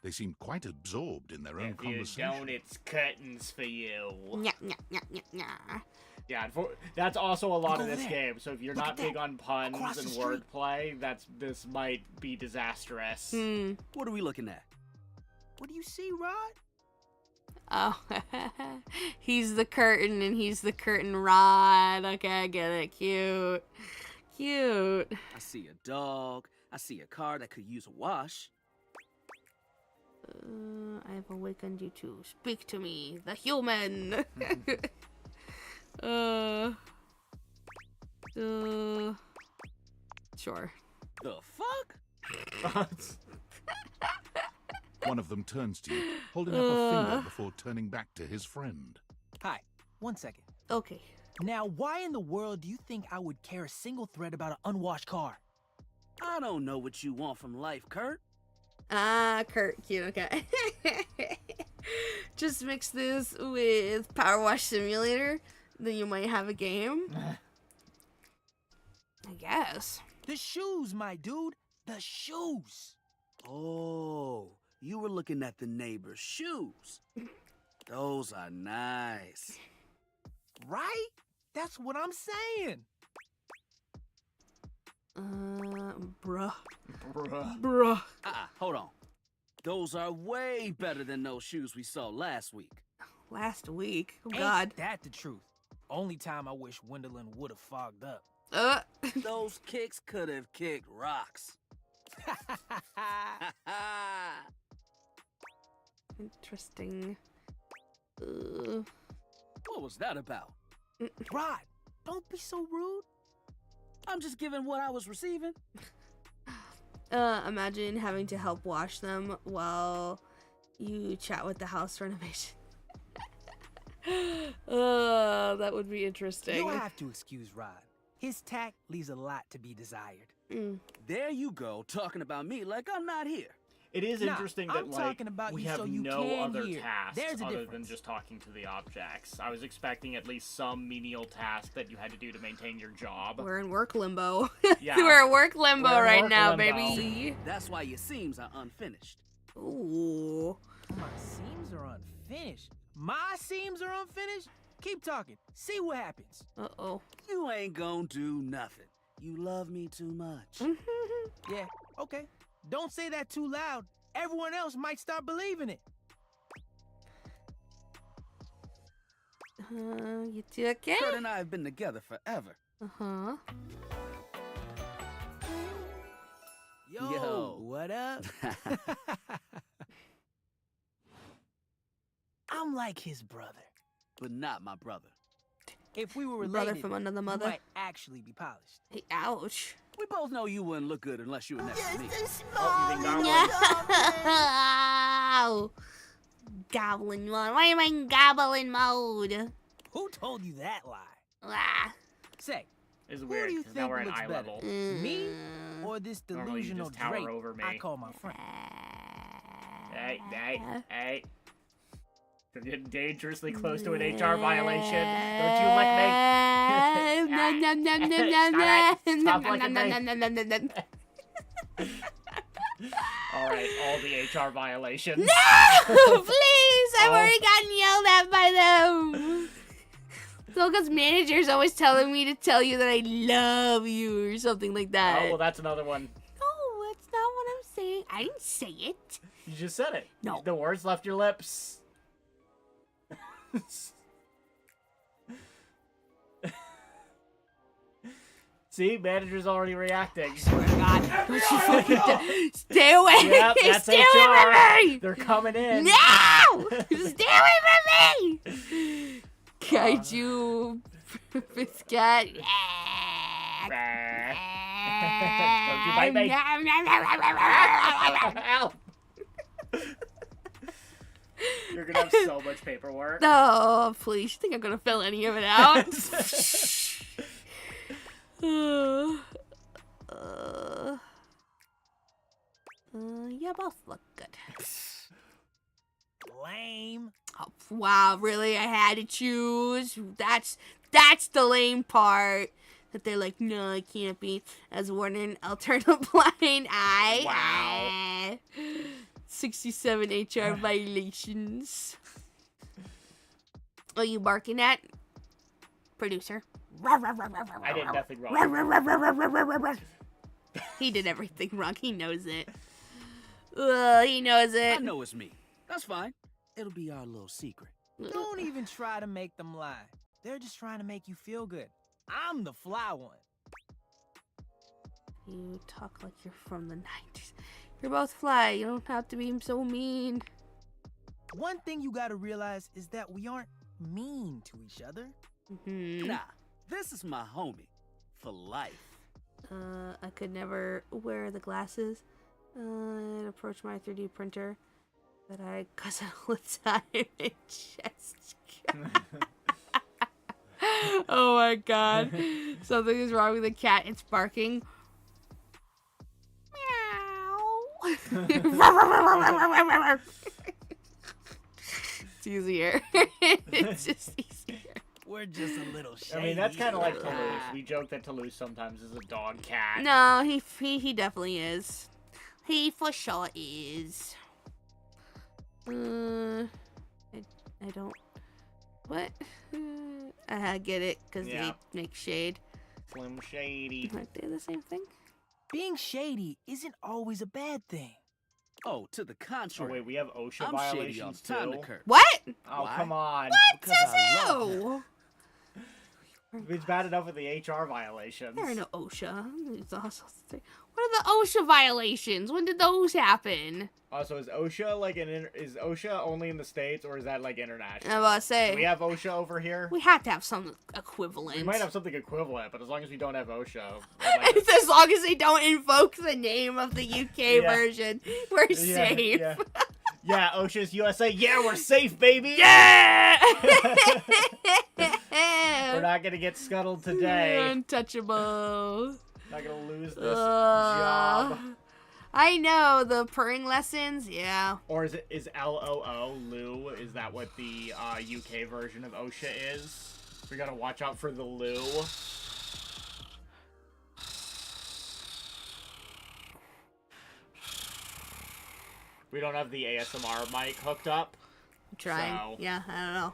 They seem quite absorbed in their own If you conversation. don't, it's curtains for you. Nya, nya, nya, nya, nya. Yeah, that's also a lot Look of over this there. game. So if you're Look not at that. big on puns Across and the street. wordplay, this might be disastrous. What are we looking at? What do you see, Rod? Oh, he's the curtain and he's the curtain rod. Okay, I get it. Cute. Cute. I see a dog. I see a car that could use a wash. I have awakened you to speak to me, the human. Sure. The fuck? One of them turns to you, holding up a finger before turning back to his friend. Hi, 1 second. Okay. Now, why in the world do you think I would care a single thread about an unwashed car? I don't know what you want from life, Kurt. Kurt, cute, okay. Just mix this with Power Wash Simulator, then you might have a game. I guess. The shoes, my dude. The shoes. Oh, you were looking at the neighbor's shoes. Those are nice. Right? That's what I'm saying. Bruh. Bruh. Hold on. Those are way better than those shoes we saw last week. Last week? Oh, Ain't God. that the truth? Only time I wish Wendelin would have fogged up. Those kicks could have kicked rocks. Interesting. What was that about? Rod, don't be so rude. I'm just giving what I was receiving. Imagine having to help wash them while you chat with the house renovation. That would be interesting. You'll have to excuse Rod. His tact leaves a lot to be desired. There you go, talking about me like I'm not here. It is interesting that I'm talking about we you have so you no can other hear. tasks There's a other than difference. just talking to the objects. I was expecting at least some menial task that you had to do to maintain your job. We're in work limbo. Yeah. We're in work limbo We're in right work now, limbo. baby. That's why your seams are unfinished. Ooh. My seams are unfinished. My seams are unfinished? Keep talking. See what happens. Uh-oh. You ain't gonna do nothing. You love me too much. Yeah, okay. Don't say that too loud. Everyone else might start believing it. You two okay? Kurt and I have been together forever. Uh-huh. Yo, what up? I'm like his brother. But not my brother. If we were Brother related, from another we mother. might actually be polished. Hey, ouch. We both know you wouldn't look good unless you were next to me. No! Goblin mode. Why am I in goblin mode? Who told you that lie? Ah. Say, It's who weird, do you 'cause now think we're at looks eye better? level. Me or this Normally you delusional just tower Drake over me. I call my friend? Hey. You're getting dangerously close to an HR violation. Don't you lick me. Stop licking me. Alright, all the HR violations. No! Please! I've already gotten yelled at by them. Solga's manager's always telling me to tell you that I love you or something like that. Oh, well, that's another one. No, that's not what I'm saying. I didn't say it. You just said it. No. The words left your lips. See, manager's already reacting. God, don't you fucking stay away! Yep, that's Stay HR. away from me! They're coming in. No! Stay away from me! Kaiju, Biscuit. Don't you bite me. Ow. You're gonna have so much paperwork. Oh, please. You think I'm gonna fill any of it out? You both look good. Lame. Oh, wow, really? I had to choose? That's the lame part. That they're like, no, it can't be. As Warden, I'll turn a blind eye. Wow. 67 HR violations. Are you barking at? Producer. I did nothing wrong. He did everything wrong. He knows it. He knows it. I know it's me. That's fine. It'll be our little secret. Don't even try to make them lie. They're just trying to make you feel good. I'm the fly one. You talk like you're from the 90s. You're both fly. You don't have to be so mean. One thing you gotta realize is that we aren't mean to each other. Nah, this is my homie. For life. I could never wear the glasses and approach my 3D printer that I cuss all the time and just Oh my god. Something is wrong with the cat. It's barking. Meow. easier. It's just easier. We're just a little shady. I mean, that's kind of like Toulouse. We joke that Toulouse sometimes is a dog cat. No, he definitely is. He for sure is. I don't. What? I get it, because Yeah. they make shade. Slim Shady. Aren't they the same thing? Being shady isn't always a bad thing. Oh, to the Oh, contrary. wait, we have OSHA I'm shady all violations the time too? to Kurt. What? Oh, Why? come on. What? Because I Says love who? It's bad enough with the HR violations. There are no OSHA. It's also, what are the OSHA violations? When did those happen? So is OSHA like is OSHA only in the States or is that like international? I was about to say. Do we have OSHA over here? We have to have some equivalent. We might have something equivalent, but as long as we don't have OSHA, I'd like It's as long as they don't invoke the name of the UK Yeah. version, we're Yeah, safe. Yeah. Yeah, OSHA's USA. Yeah, we're safe, baby. Yeah! We're not gonna get scuttled today. Untouchable. Not gonna lose this job. I know the purring lessons. Yeah. Or is LOO Lou? Is that what the UK version of OSHA is? We gotta watch out for the Lou. We don't have the ASMR mic hooked up. I'm trying. So- Yeah, I don't know.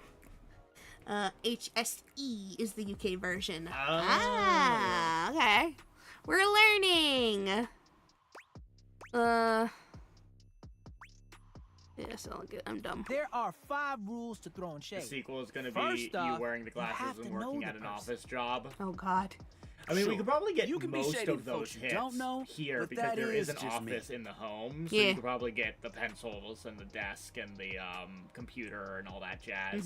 HSE is the UK version. Oh. Ah, okay. We're learning. Yeah, so good. I'm dumb. There are 5 rules to throwing The shade. sequel is gonna be First off, you wearing the you have glasses to and know working the at an person. office job. Oh God. I mean, we Sure. could probably get You can be most shady of with those folks you hits don't know, here but because that there is is an just me. office in the home, so Yeah. you could probably get the pencils and the desk and the computer and all that jazz.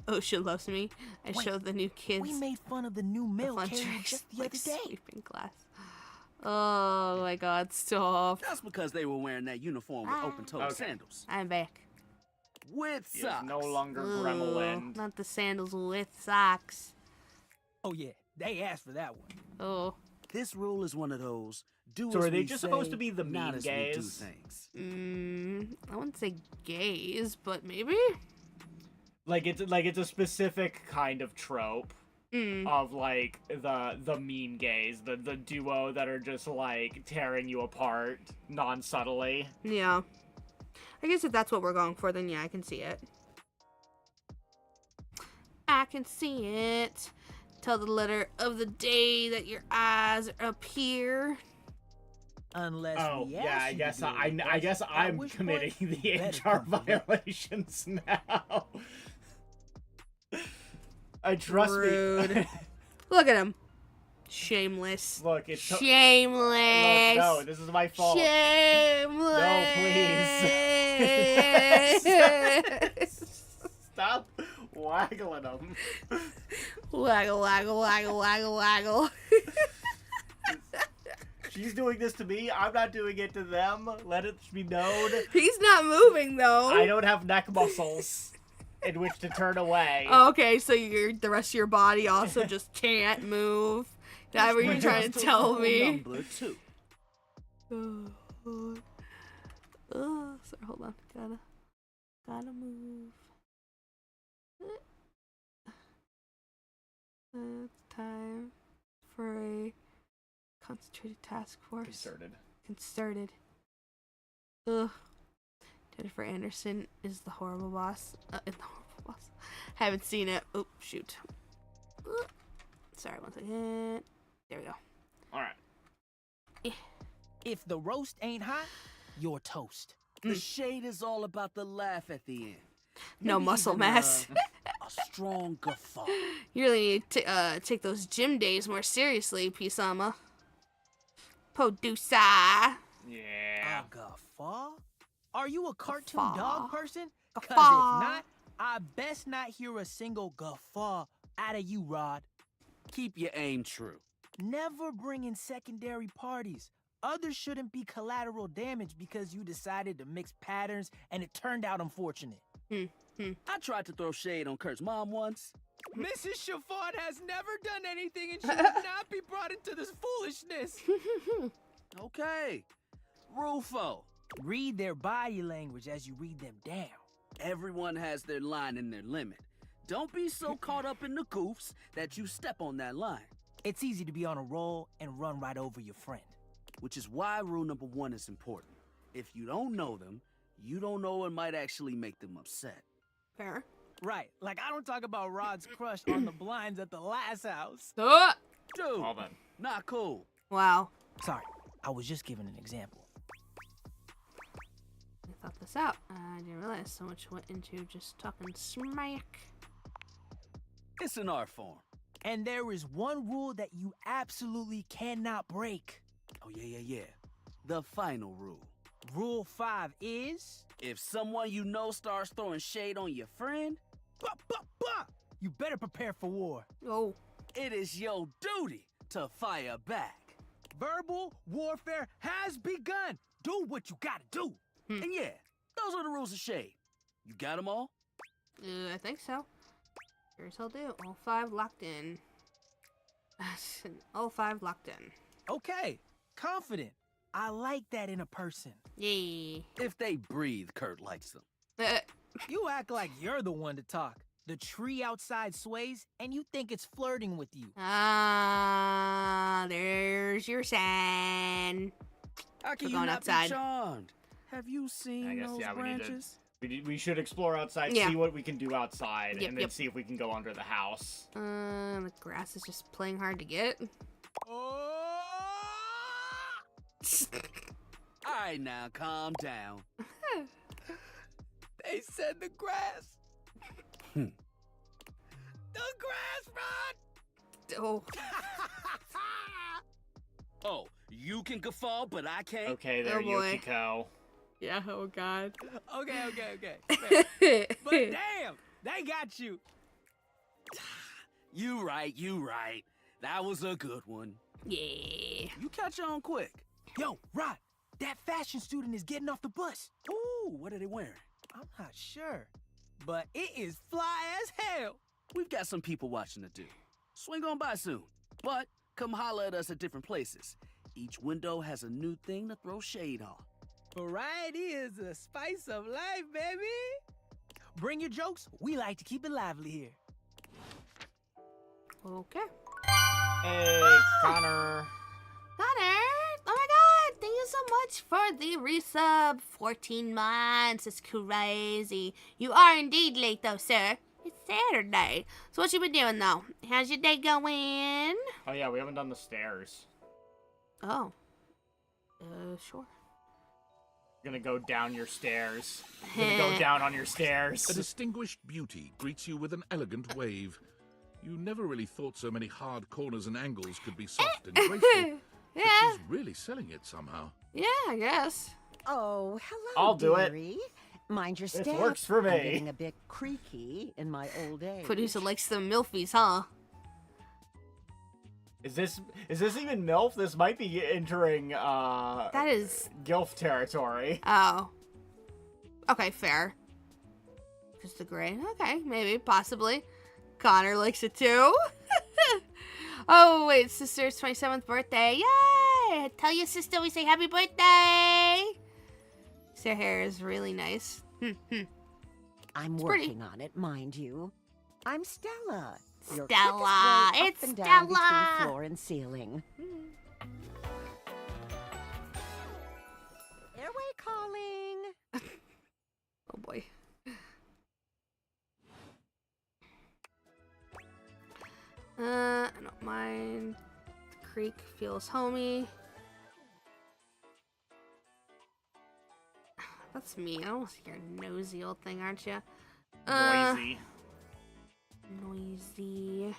OSHA loves me. I Wait, showed the new kids We made fun of the new mail fun carrier tricks, just the like other day. sweeping class. Oh my God! Stop. That's because they were wearing that uniform with open-toed Okay. sandals. I'm back. With He is socks. no longer Ooh, Gremlin. not the sandals with socks. Oh yeah, they asked for that one. Oh. This rule is one of those. Do So as are they we just say, supposed to be the not mean as we do gays? things. I wouldn't say gays, but maybe. Like it's a specific kind of trope of like the mean gays, the duo that are just like tearing you apart non-subtly. Yeah. I guess if that's what we're going for, then yeah, I can see it. I can see it. Tell the letter of the day that your eyes are up here. Unless Oh we yeah, ask I you guess to do it, I guess at I'm which committing point the you better HR come to them. violations now. I trust Rude. me. Look at him. Shameless. Look, it's Shameless. Look, no, this is my fault. Shameless. No, please. Stop waggling them. Waggle, waggle, waggle, waggle, waggle. She's doing this to me. I'm not doing it to them. Let it be known. He's not moving though. I don't have neck muscles in which to turn away. Okay, so the rest of your body also just can't move. That what you're trying to tell me? Number 2. Sorry, hold on. Gotta move. It's time for a concentrated task force. Concerted. Ugh. Jennifer Anderson is the horrible boss. In the horrible boss. Haven't seen it. Oh, shoot. Sorry, one second. There we go. Alright. If the roast ain't hot, you're toast. The shade is all about the laugh at the end. No Maybe muscle even, mass. A strong guffaw. You really need to take those gym days more seriously, Pisama. Producer. Yeah. A guffaw? Are you a cartoon Guffaw. dog person? Cause if Guffaw. not, I best not hear a single guffaw out of you, Rod. Keep your aim true. Never bring in secondary parties. Others shouldn't be collateral damage because you decided to mix patterns and it turned out unfortunate. I tried to throw shade on Kurt's mom once. Mrs. Chiffon has never done anything and she would not be brought into this foolishness. Okay. Rufo. Read their body language as you read them down. Everyone has their line and their limit. Don't be so caught up in the goofs that you step on that line. It's easy to be on a roll and run right over your friend. Which is why rule number 1 is important. If you don't know them, you don't know what might actually make them upset. Fair. Right, like I don't talk about Rod's crush on the blinds at the last house. Dude, Well then. not cool. Wow. Sorry, I was just giving an example. I thought this out. I didn't realize so much went into just talking smack. It's an art form. And there is one rule that you absolutely cannot break. Oh, yeah. The final rule. Rule 5 is... If someone you know starts throwing shade on your friend... You better prepare for war. Oh. It is your duty to fire back. Verbal warfare has begun. Do what you gotta do. And yeah, those are the rules of shade. You got them all? I think so. Sure as hell do. All 5 locked in. All 5 locked in. Okay, confident. I like that in a person. Yay. If they breathe, Kurt likes them. You act like you're the one to talk. The tree outside sways, and you think it's flirting with you. There's your sign. How can We're you going not outside. be charmed? Have you seen I guess, those yeah, branches? we should explore outside, Yeah. see what we can do outside, Yep, and then yep. see if we can go under the house. The grass is just playing hard to get. Alright now, calm down. They said the grass. The grass, Rod! Oh. Oh, you can guffaw, but I can't? Okay, there, Oh, boy. Yukiko. Yeah, oh god. Okay. Fair. But damn, they got you. You right. That was a good one. Yeah. You catch on quick. Yo, Rod, that fashion student is getting off the bus. Ooh, what are they wearing? I'm not sure, but it is fly as hell. We've got some people watching to do. Swing on by soon. But come holler at us at different places. Each window has a new thing to throw shade on. Variety is the spice of life, baby. Bring your jokes. We like to keep it lively here. Okay. Hey, Connor. Connor! Oh my god! Thank you so much for the resub. 14 months. It's crazy. You are indeed late though, sir. It's Saturday. So what you been doing though? How's your day going? Oh yeah, we haven't done the stairs. Oh. Sure. You're gonna go down your stairs. You're gonna go down on your stairs. A distinguished beauty greets you with an elegant wave. You never really thought so many hard corners and angles could be soft and graceful. Yeah. But she's really selling it somehow. Yeah, I guess. Oh, hello, I'll do it. dearie. Mind your This step. works for I'm me. getting a bit creaky in my old age. Producer likes the milfies, huh? Is this even MILF? This might be entering That is... GILF territory. Oh. Okay, fair. Just the gray. Okay, maybe, possibly. Connor likes it too. Oh, wait, sister's 27th birthday. Yay! Tell your sister we say happy birthday. Her hair is really nice. I'm It's working pretty. on it, mind you. I'm Stella. Your Stella, quickest way it's up and down between Stella. floor and ceiling. Airway calling. Oh boy. I don't mind. The creek feels homey. That's me. I don't see your nosy old thing, aren't you? Noisy. Noisy.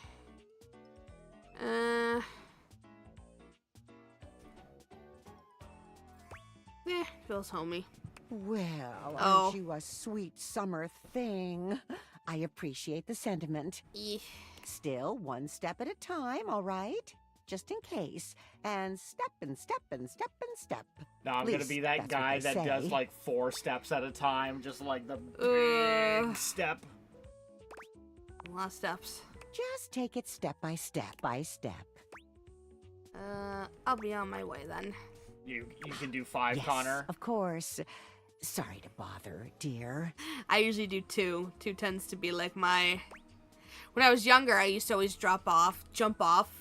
Feels homey. Well, Oh. aren't you a sweet summer thing? I appreciate the sentiment. Still, one step at a time, all right? Just in case. And step and step and step and step. No, I'm At gonna be least that that's what guy they that does say. like 4 steps at a time, just like the big step. A lot of steps. Just take it step by step by step. I'll be on my way then. You can do 5, Yes, Connor. of course. Sorry to bother, dear. I usually do 2. 2 tends to be like my... When I was younger, I used to always jump off,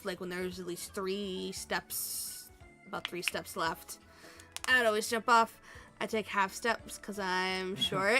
like when there was at least 3 steps, about 3 steps left. I'd always jump off. I take half steps because I'm short.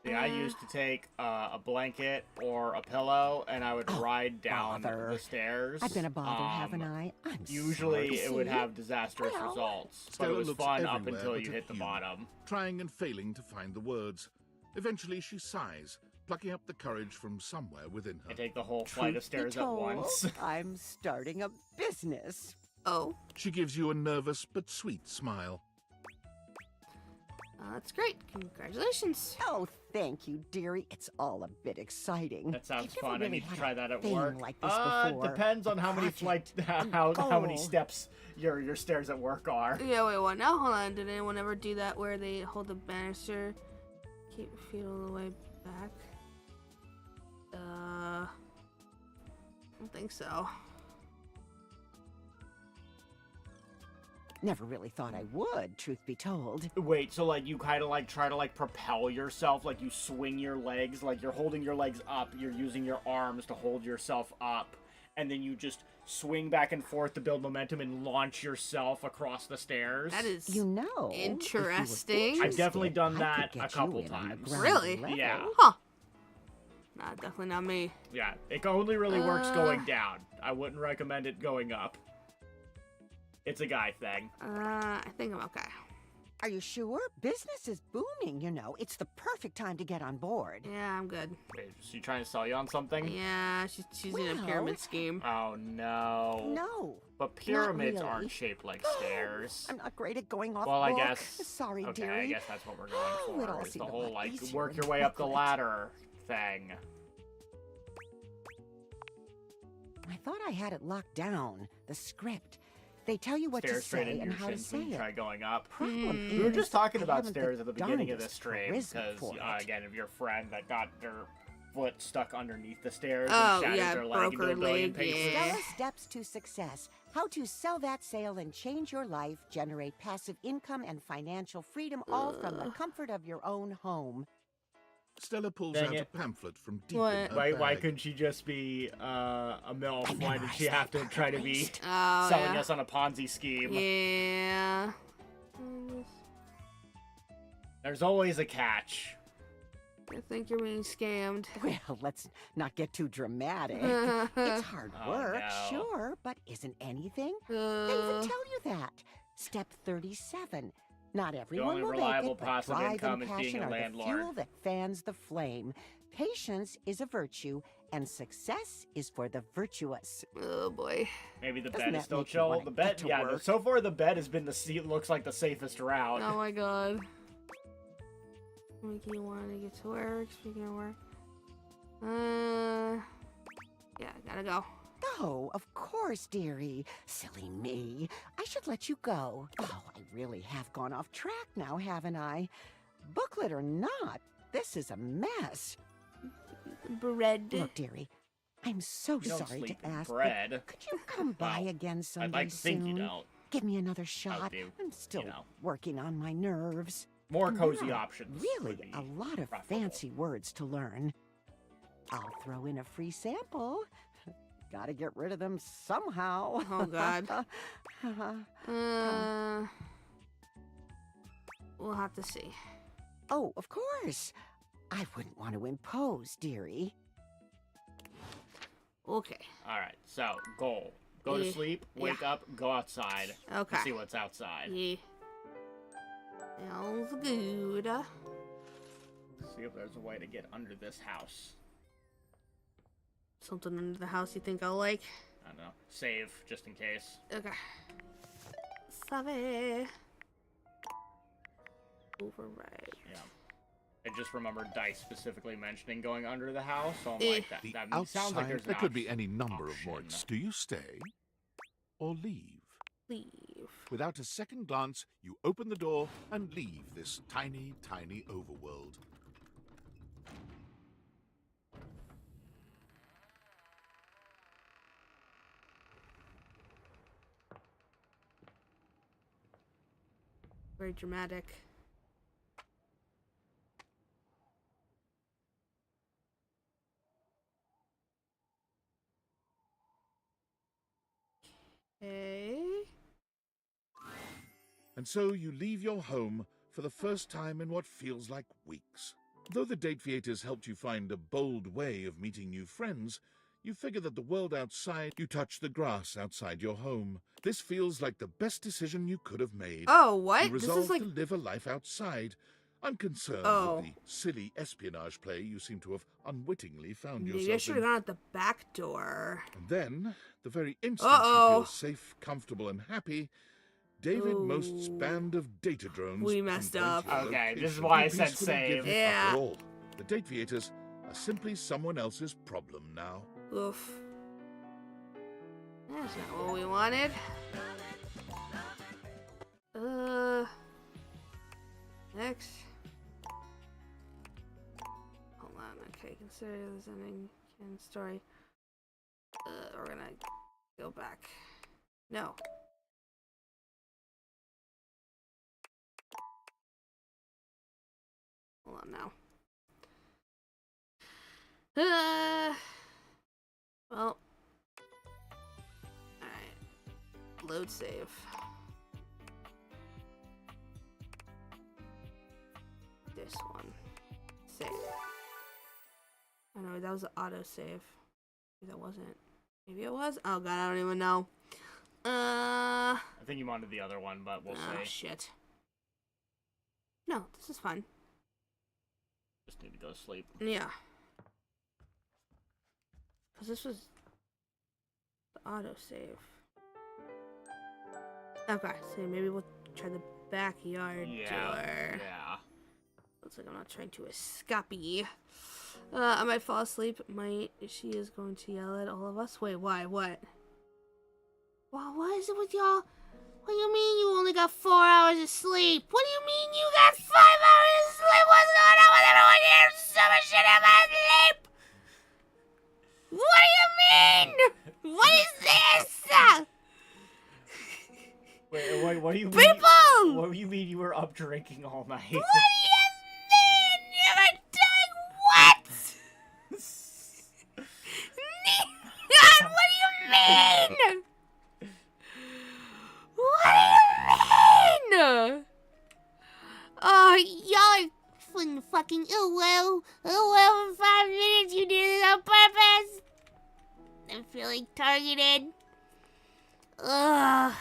Yeah, I used to take a blanket or a pillow, and I would ride down the stairs. I've been a bother, haven't I? I'm Usually, sorry. it would have disastrous results, but Stella it was looks fun up everywhere until but you at hit the bottom. Trying and failing to find the words. Eventually, she sighs, plucking up the courage from somewhere within her. I take the whole flight of stairs at once. I'm starting a business. Oh. She gives you a nervous but sweet smile. That's great. Congratulations. Oh, thank you, dearie. It's all a bit exciting. That sounds I've never fun. I really need to had try a that at thing work. like this before. Depends on how many how many steps your stairs at work are. Yeah, wait, what? Now, hold on. Did anyone ever do that where they hold the banister, keep your feet all the way back? I don't think so. Never really thought I would, truth be told. Wait, so like you kind of like try to like propel yourself, like you swing your legs, like you're holding your legs up, you're using your arms to hold yourself up, and then you just swing back and forth to build momentum and launch yourself across the stairs. That is interesting. I've definitely done that a couple times. Really? Yeah. Huh. Nah, definitely not me. Yeah, it only really works going down. I wouldn't recommend it going up. It's a guy thing. I think I'm okay. Are you sure? Business is booming, you know. It's the perfect time to get on board. Yeah, I'm good. Wait, is she trying to sell you on something? Yeah, she's in a pyramid scheme. Oh, no. No. But pyramids really. aren't shaped like stairs. I'm not great at going off Well, I book. guess. Sorry, okay, dearie. I guess that's what we're going Oh, it all for. Is the seemed a whole, lot like, easier work in your the way up the booklet. ladder thing. I thought I had it locked down. The script. They tell you what Stairs to straight say into and your how to shins say when you it. try going up. Problem We were is, just talking I about haven't the stairs at the beginning of this darndest stream charisma because, for it. again, of your friend that got their foot stuck underneath the stairs Oh, and shattered yeah, their leg broke into her a billion leg, pieces. yeah. Stella Steps to Success. How to sell that sale and change your life, generate passive income and financial freedom, all from the comfort of your own home. Stella pulls Dang out it. a pamphlet from deep in her Why bag. couldn't she just be a MILF? Why did she have to try to be Oh, selling yeah. us on a Ponzi scheme? Yeah. There's always a catch. I think you're being scammed. Well, let's not get too dramatic. It's hard Oh, work, no. sure, but isn't anything? They even tell you that. Step 37. Not everyone only will make reliable it, but passive drive income and is being passion a are the landlord. fuel that fans the flame. Patience is a virtue, and success is for the virtuous. Oh boy. Maybe the Doesn't bed that is still make you chill. wanna The bed, get to yeah. work? So far, the bed has been looks like the safest route. Oh my god. Make you want to get to work. Speaking of work. Yeah, gotta go. Oh, of course, dearie. Silly me. I should let you go. Oh, I really have gone off track now, haven't I? Booklet or not, this is a mess. Bread. Look, dearie, I'm so You don't sorry sleep to in ask, bread. but could you come by Well, again someday I'd like to think you soon? don't. Give me another shot. do, I'm still you know. working on my nerves. More And cozy there are options Really, would be a lot of preferable. fancy words to learn. I'll throw in a free sample. Gotta get rid of them somehow. Oh, God. We'll have to see. Oh, of course. I wouldn't want to impose, dearie. Okay. All right. So goal: go to Yeah. sleep, wake up, go outside. Okay. See what's outside. Yeah. Sounds good. See if there's a way to get under this house. Something under the house you think I'll like? I don't know. Save just in case. Okay. Save. Override. Yeah. I just remembered Dice specifically mentioning going under the house, so I'm Eh. like, that The sounds like outside, there's an there could be option. any number of words. Do you stay or leave? Leave. Without a second glance, you open the door and leave this tiny, tiny overworld. Very dramatic. Okay. And so you leave your home for the first time in what feels like weeks. Though the Dateviators helped you find a bold way of meeting new friends, you figure that the world outside, you touch the grass outside your home. This feels like the best decision you could have made. Oh, what? You This is resolve like... to live a life outside, unconcerned Oh. with the silly espionage play you seem to have unwittingly found Maybe I yourself should in. have gone at the back door. And then, the very instant Uh-oh. you feel safe, comfortable, and happy, David Most's band of data drones. We messed up. invade your Okay, this is location why I to said peacefully give save. you- Yeah. After all, the Dateviators are simply someone else's problem now. Oof. That's not what we wanted. Next. Hold on, okay, consider this ending in story. We're gonna go back. No. Hold on now. Well. Alright. Load save. This one. Save. Oh no, that was an auto save. Maybe that wasn't. Maybe it was? Oh god, I don't even know. I think you wanted the other one, but we'll Oh see. shit. No, this is fun. Just need to go to sleep. Yeah. Because this was the autosave. Okay, so maybe we'll try the backyard door. Yeah. Looks like I'm not trying to escape. I might fall asleep. She is going to yell at all of us. Wait, why? What? Wow, what is it with y'all? What do you mean you only got 4 hours of sleep? What do you mean you got 5 hours of sleep? What's going on with everyone here? So much shit about sleep! What do you mean? What is this? Wait, what do you mean? People! What do you mean you were up drinking all night? What do you mean? You were doing what? God, what do you mean? What do you mean? Oh, y'all are fucking oh well, for 5 minutes you did it on purpose. I'm feeling targeted. Ugh.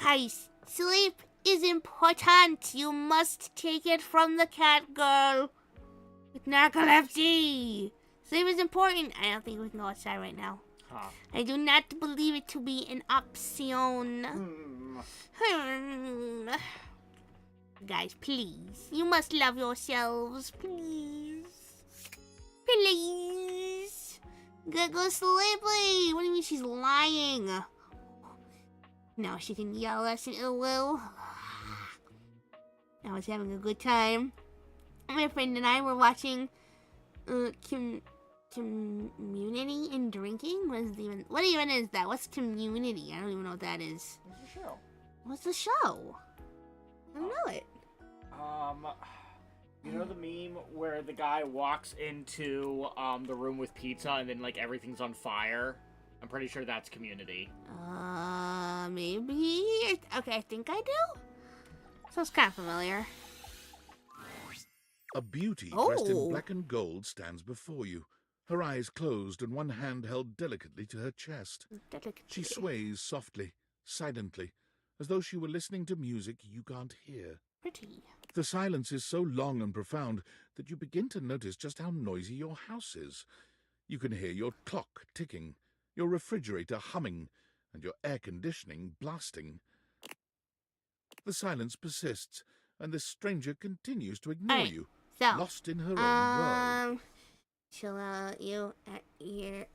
Guys, sleep is important. You must take it from the cat girl with narcolepsy. Sleep is important. I don't think we can go outside right now. Huh. I do not believe it to be an option. Guys, please. You must love yourselves. Please. Please. Go sleepy. What do you mean she's lying? Now she can yell at us and ill will. I was having a good time. My friend and I were watching Community and Drinking? What even is that? What's Community? I don't even know what that is. What's the show? What's the show? I don't know it. You know the meme where the guy walks into the room with pizza and then like everything's on fire? I'm pretty sure that's Community. Maybe. Okay, I think I do. Sounds kind of familiar. A beauty dressed in black and gold stands before you, her eyes closed and one hand held delicately to her chest. She sways softly, silently, as though she were listening to music you can't hear. Pretty. The silence is so long and profound that you begin to notice just how noisy your house is. You can hear your clock ticking, your refrigerator humming, and your air conditioning blasting. The silence persists, and the stranger continues to ignore you, lost in her own world. Chill out, you at your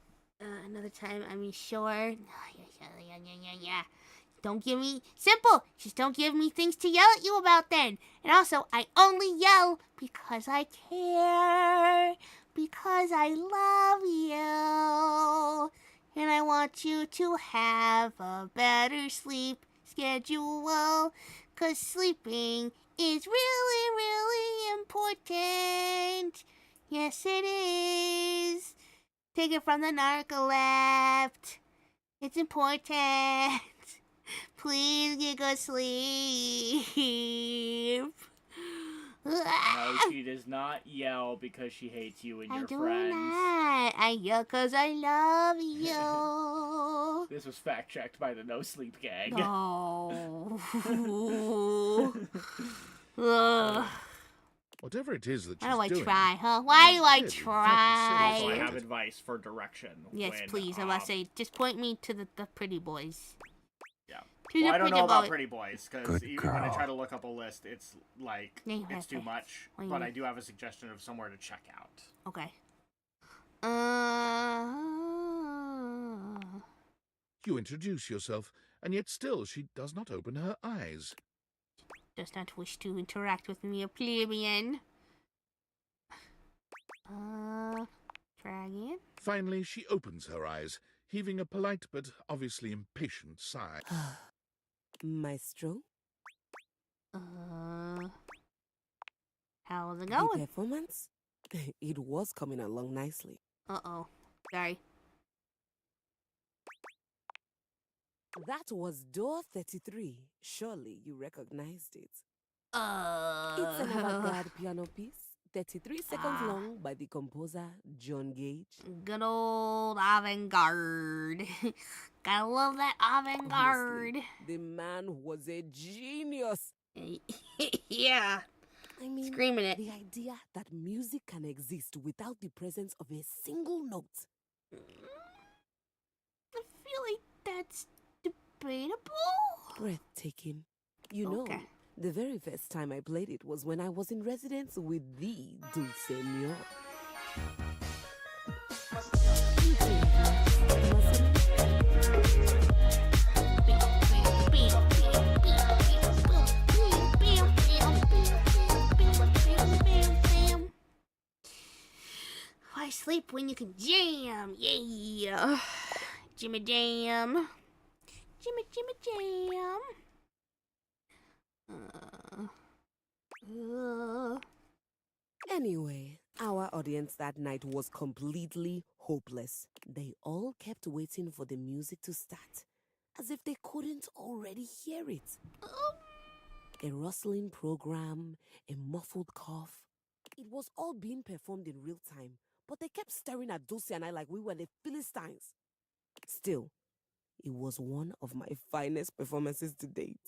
another time. I mean, sure. Yeah. Don't give me simple. Just don't give me things to yell at you about then. And also, I only yell because I care, because I love you, and I want you to have a better sleep schedule. 'cause sleeping is really, really important. Yes, it is. Take it from the narcolepsed. It's important. Please get good sleep. No, she does not yell because she hates you and your do friends. not. I yell 'cause I love you. This was fact checked by the No Sleep Gang. No. Ugh. Whatever it is that she's Why do I doing, try, huh? Why do I really try? Also, I have advice for direction. Yes, when, please. I must say, just point me to the pretty boys. Yeah. To Well, the I don't pretty know about boy. pretty boys, because Good even when I girl. try to look up a list, it's like, Yeah, it's too okay. much. Well, But yeah. I do have a suggestion of somewhere to check out. Okay. You introduce yourself, and yet still she does not open her eyes. Does not wish to interact with me, a plebeian. Try again. Finally, she opens her eyes, heaving a polite but obviously impatient sigh. Maestro, How's it the going? performance? It was coming along nicely. Uh-oh. Sorry. That was door 33. Surely you recognized it. It's an avant-garde piano piece, 33 seconds long, by the composer John Gage. Good old avant-garde. Gotta love that avant-garde. Honestly, the man was a genius. Yeah. I mean, Screaming it. the idea that music can exist without the presence of a single note. I feel like that's debatable. Breathtaking. You Okay. know, the very first time I played it was when I was in residence with the Dulcinea. Why sleep when you can jam? Yeah. Jimmy jam. Jimmy jam. Anyway, our audience that night was completely hopeless. They all kept waiting for the music to start, as if they couldn't already hear it. A rustling program, a muffled cough. It was all being performed in real time, but they kept staring at Dulce and I like we were the Philistines. Still, it was one of my finest performances to date.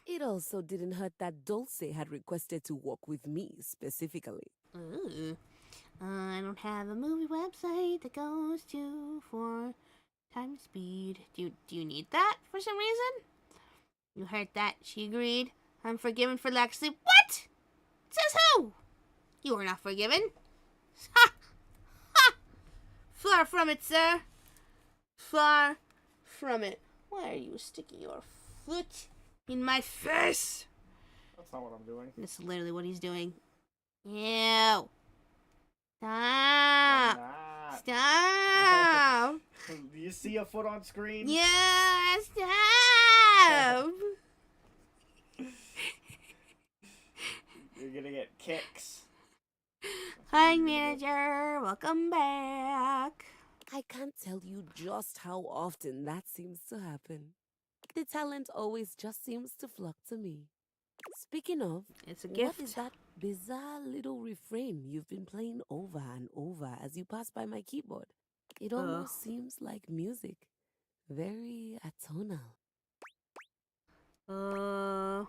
It also didn't hurt that Dulce had requested to work with me specifically. Ooh. I don't have a movie website that goes to for time speed. Do you need that for some reason? You heard that. She agreed. I'm forgiven for lack of sleep. What? Says who? You are not forgiven. Ha! Ha! Far from it, sir. Far from it. Why are you sticking your foot in my face? That's not what I'm doing. That's literally what he's doing. Ew. Stop. Stop. Do you see a foot on screen? Yeah, stop. You're gonna get kicks. Hi, manager. Welcome back. I can't tell you just how often that seems to happen. The talent always just seems to flock to me. Speaking of, it's a what gift. is that bizarre little refrain you've been playing over and over as you pass by my keyboard? It almost seems like music. Very atonal. I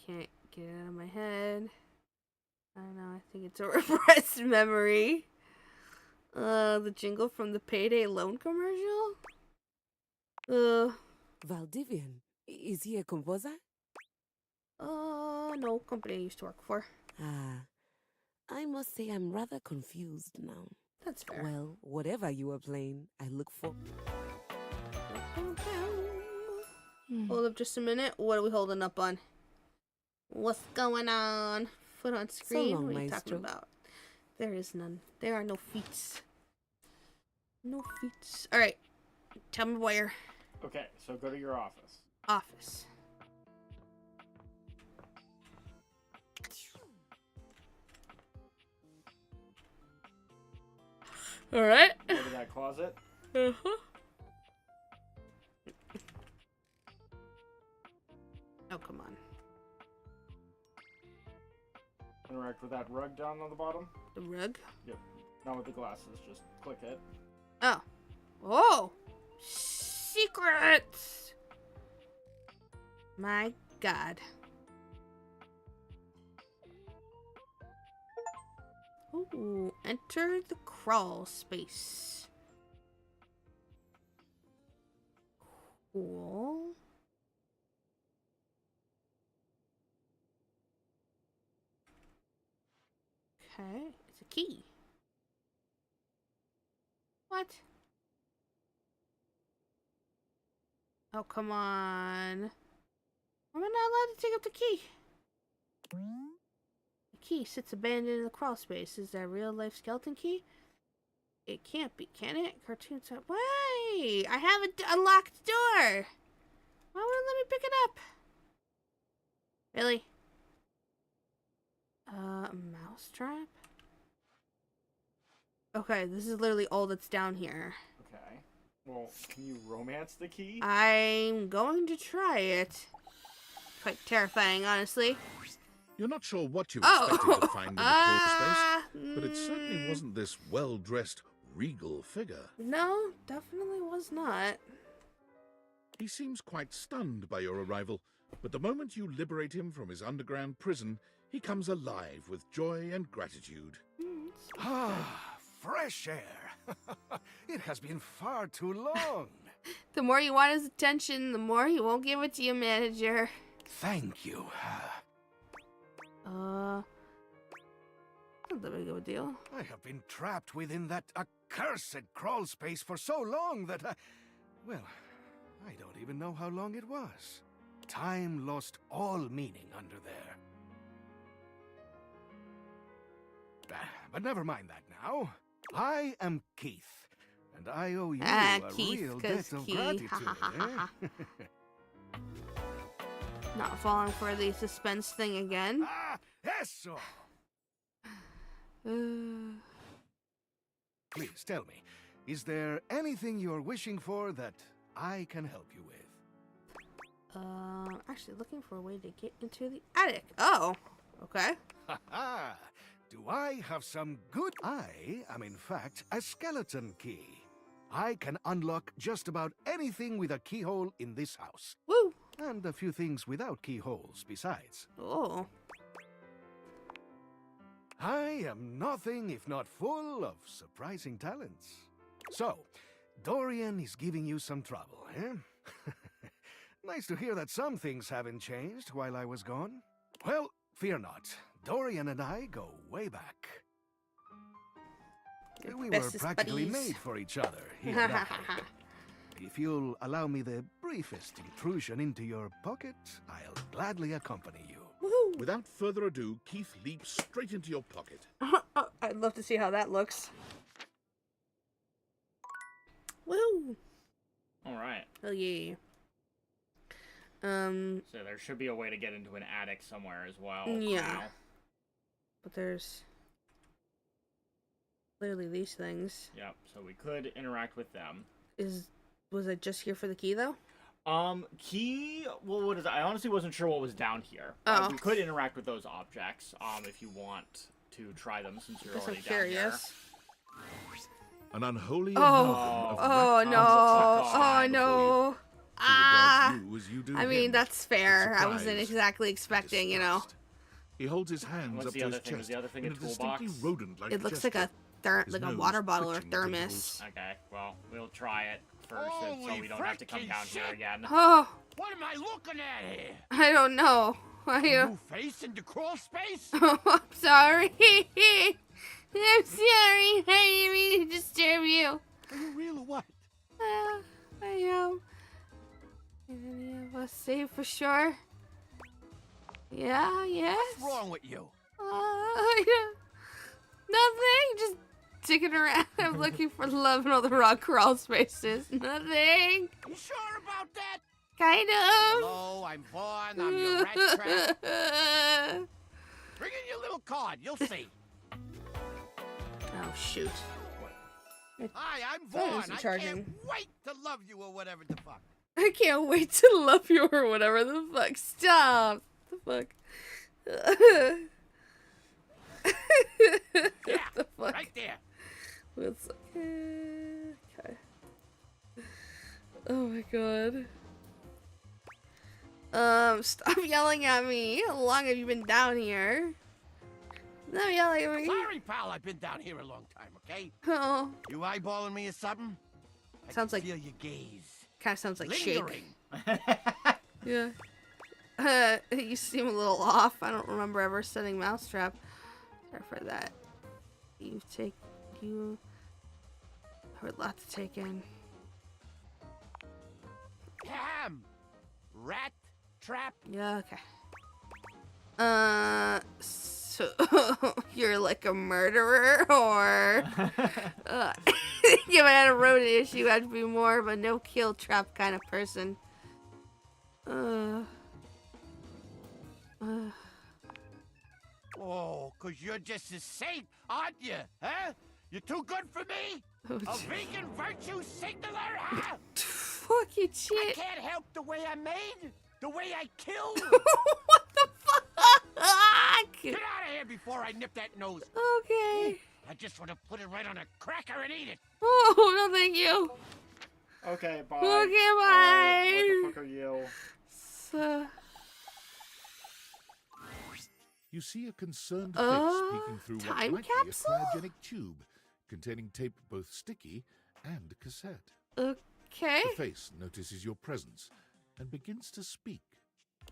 can't get it out of my head. I don't know. I think it's a repressed memory. The jingle from the Payday Loan commercial. Valdivian, is he a composer? No, company I used to work for. Ah, I must say I'm rather confused now. That's fair. Well, whatever you were playing, I look for... Hold up just a minute. What are we holding up on? What's going on? Foot on screen? long, what are you maestro. talking about? There is none. There are no feats. No feats. Alright. Tell me where. Okay, so go to your office. Office. All right. Go to that closet. Uh-huh. Oh, come on. Interact with that rug down on the bottom. The rug? Yep. Not with the glasses. Just click it. Oh. Oh! Secrets! My God. Ooh, enter the crawl space. Cool. Okay, it's a key. What? Oh, come on. Am I not allowed to take up the key? The key sits abandoned in the crawl space. Is that a real-life skeleton key? It can't be, can it? Cartoons are... Why? I have an unlocked door! Why wouldn't it let me pick it up? Really? Mousetrap? Okay, this is literally all that's down here. Okay. Well, can you romance the key? I'm going to try it. Quite terrifying, honestly. You're not sure what you expected to find in the crawl space, but it certainly wasn't this well-dressed, regal figure. No, definitely was not. He seems quite stunned by your arrival, but the moment you liberate him from his underground prison, he comes alive with joy and gratitude. Ah, fresh air. It has been far too long. The more you want his attention, the more he won't give it to you, manager. Thank you. Not that big of a deal. I have been trapped within that accursed crawl space for so long that well, I don't even know how long it was. Time lost all meaning under there. But never mind that now. I am Keith, and I owe you a Keith, real debt of gratitude. Eh? Not falling for the suspense thing again. Eso! Please tell me, is there anything you're wishing for that I can help you with? Actually looking for a way to get into the attic. Oh, okay. Ha-ha! Do I have some good... I am in fact a skeleton key. I can unlock just about anything with a keyhole in this house. Woo! And a few things without keyholes besides. Oh. I am nothing if not full of surprising talents. So, Dorian is giving you some trouble, eh? Nice to hear that some things haven't changed while I was gone. Well, fear not. Dorian and I go way back. We were practically made for each other, he and I. If you'll allow me the briefest intrusion into your pocket, I'll gladly accompany you. Woohoo! Without further ado, Keith leaps straight into your pocket. I'd love to see how that looks. Woo! Alright. Oh yeah. So there should be a way to get into an attic somewhere as well. Yeah. Now. But there's clearly these things. Yep, so we could interact with them. Was I just here for the key though? Key, well, what is it? I honestly wasn't sure what was down here. Oh. We could interact with those objects, if you want to try them since you're already I'm down curious. here. An unholy Oh no. I mean, that's fair. I wasn't exactly expecting, you know. He holds his hands What's up the to other his thing? Was chest the other thing in a a distinctly toolbox? rodent-like It looks gesture. like a water bottle or thermos. Okay, well, we'll try it first so we don't have to come down here again. Oh, What am I looking at here? I don't know. New face into crawl space? Oh, I'm sorry. I'm sorry. I didn't mean to disturb you. Are you real or what? I am. Is any of us safe for sure? Yeah, yes. What's wrong with you? Nothing. Just digging around. I'm looking for love in all the rock crawl spaces. Nothing. You sure about that? Kind of. Hello, I'm Vaughn. I'm your rat trap. Bring in your little card. You'll see. Oh, shoot. Hi, I'm phone Vaughn. isn't I charging. can't wait to love you or whatever the fuck. I can't wait to love you or whatever the fuck. Stop. The fuck. Yeah, the fuck? right there. What's okay. Oh my god. Stop yelling at me. How long have you been down here? Stop yelling at me. Sorry, pal. I've been down here a long time. Okay. Oh. You eyeballing me or something? I Sounds can like feel your gaze. Kind of sounds like Lingering. Shake. Yeah. You seem a little off. I don't remember ever setting Mousetrap. Sorry for that. You have a lot to take in. Ham. Rat trap. Yeah, okay. So you're like a murderer, or if I had a road issue, I'd be more of a no-kill trap kind of person. Oh, 'cause you're just a saint, aren't you? Huh? You're too good for me? A vegan virtue signaler, huh? Fucking shit. I can't help the way I'm made, the way I kill. What the fuck? Get out of here before I nip that nose. Okay. I just want to put it right on a cracker and eat it. Oh, no thank you. Okay, bye. Okay, bye. What the fuck are you? So... You see a concerned face peeking through what time might capsule? be a cryogenic tube containing tape both sticky and cassette. Okay. The face notices your presence and begins to speak.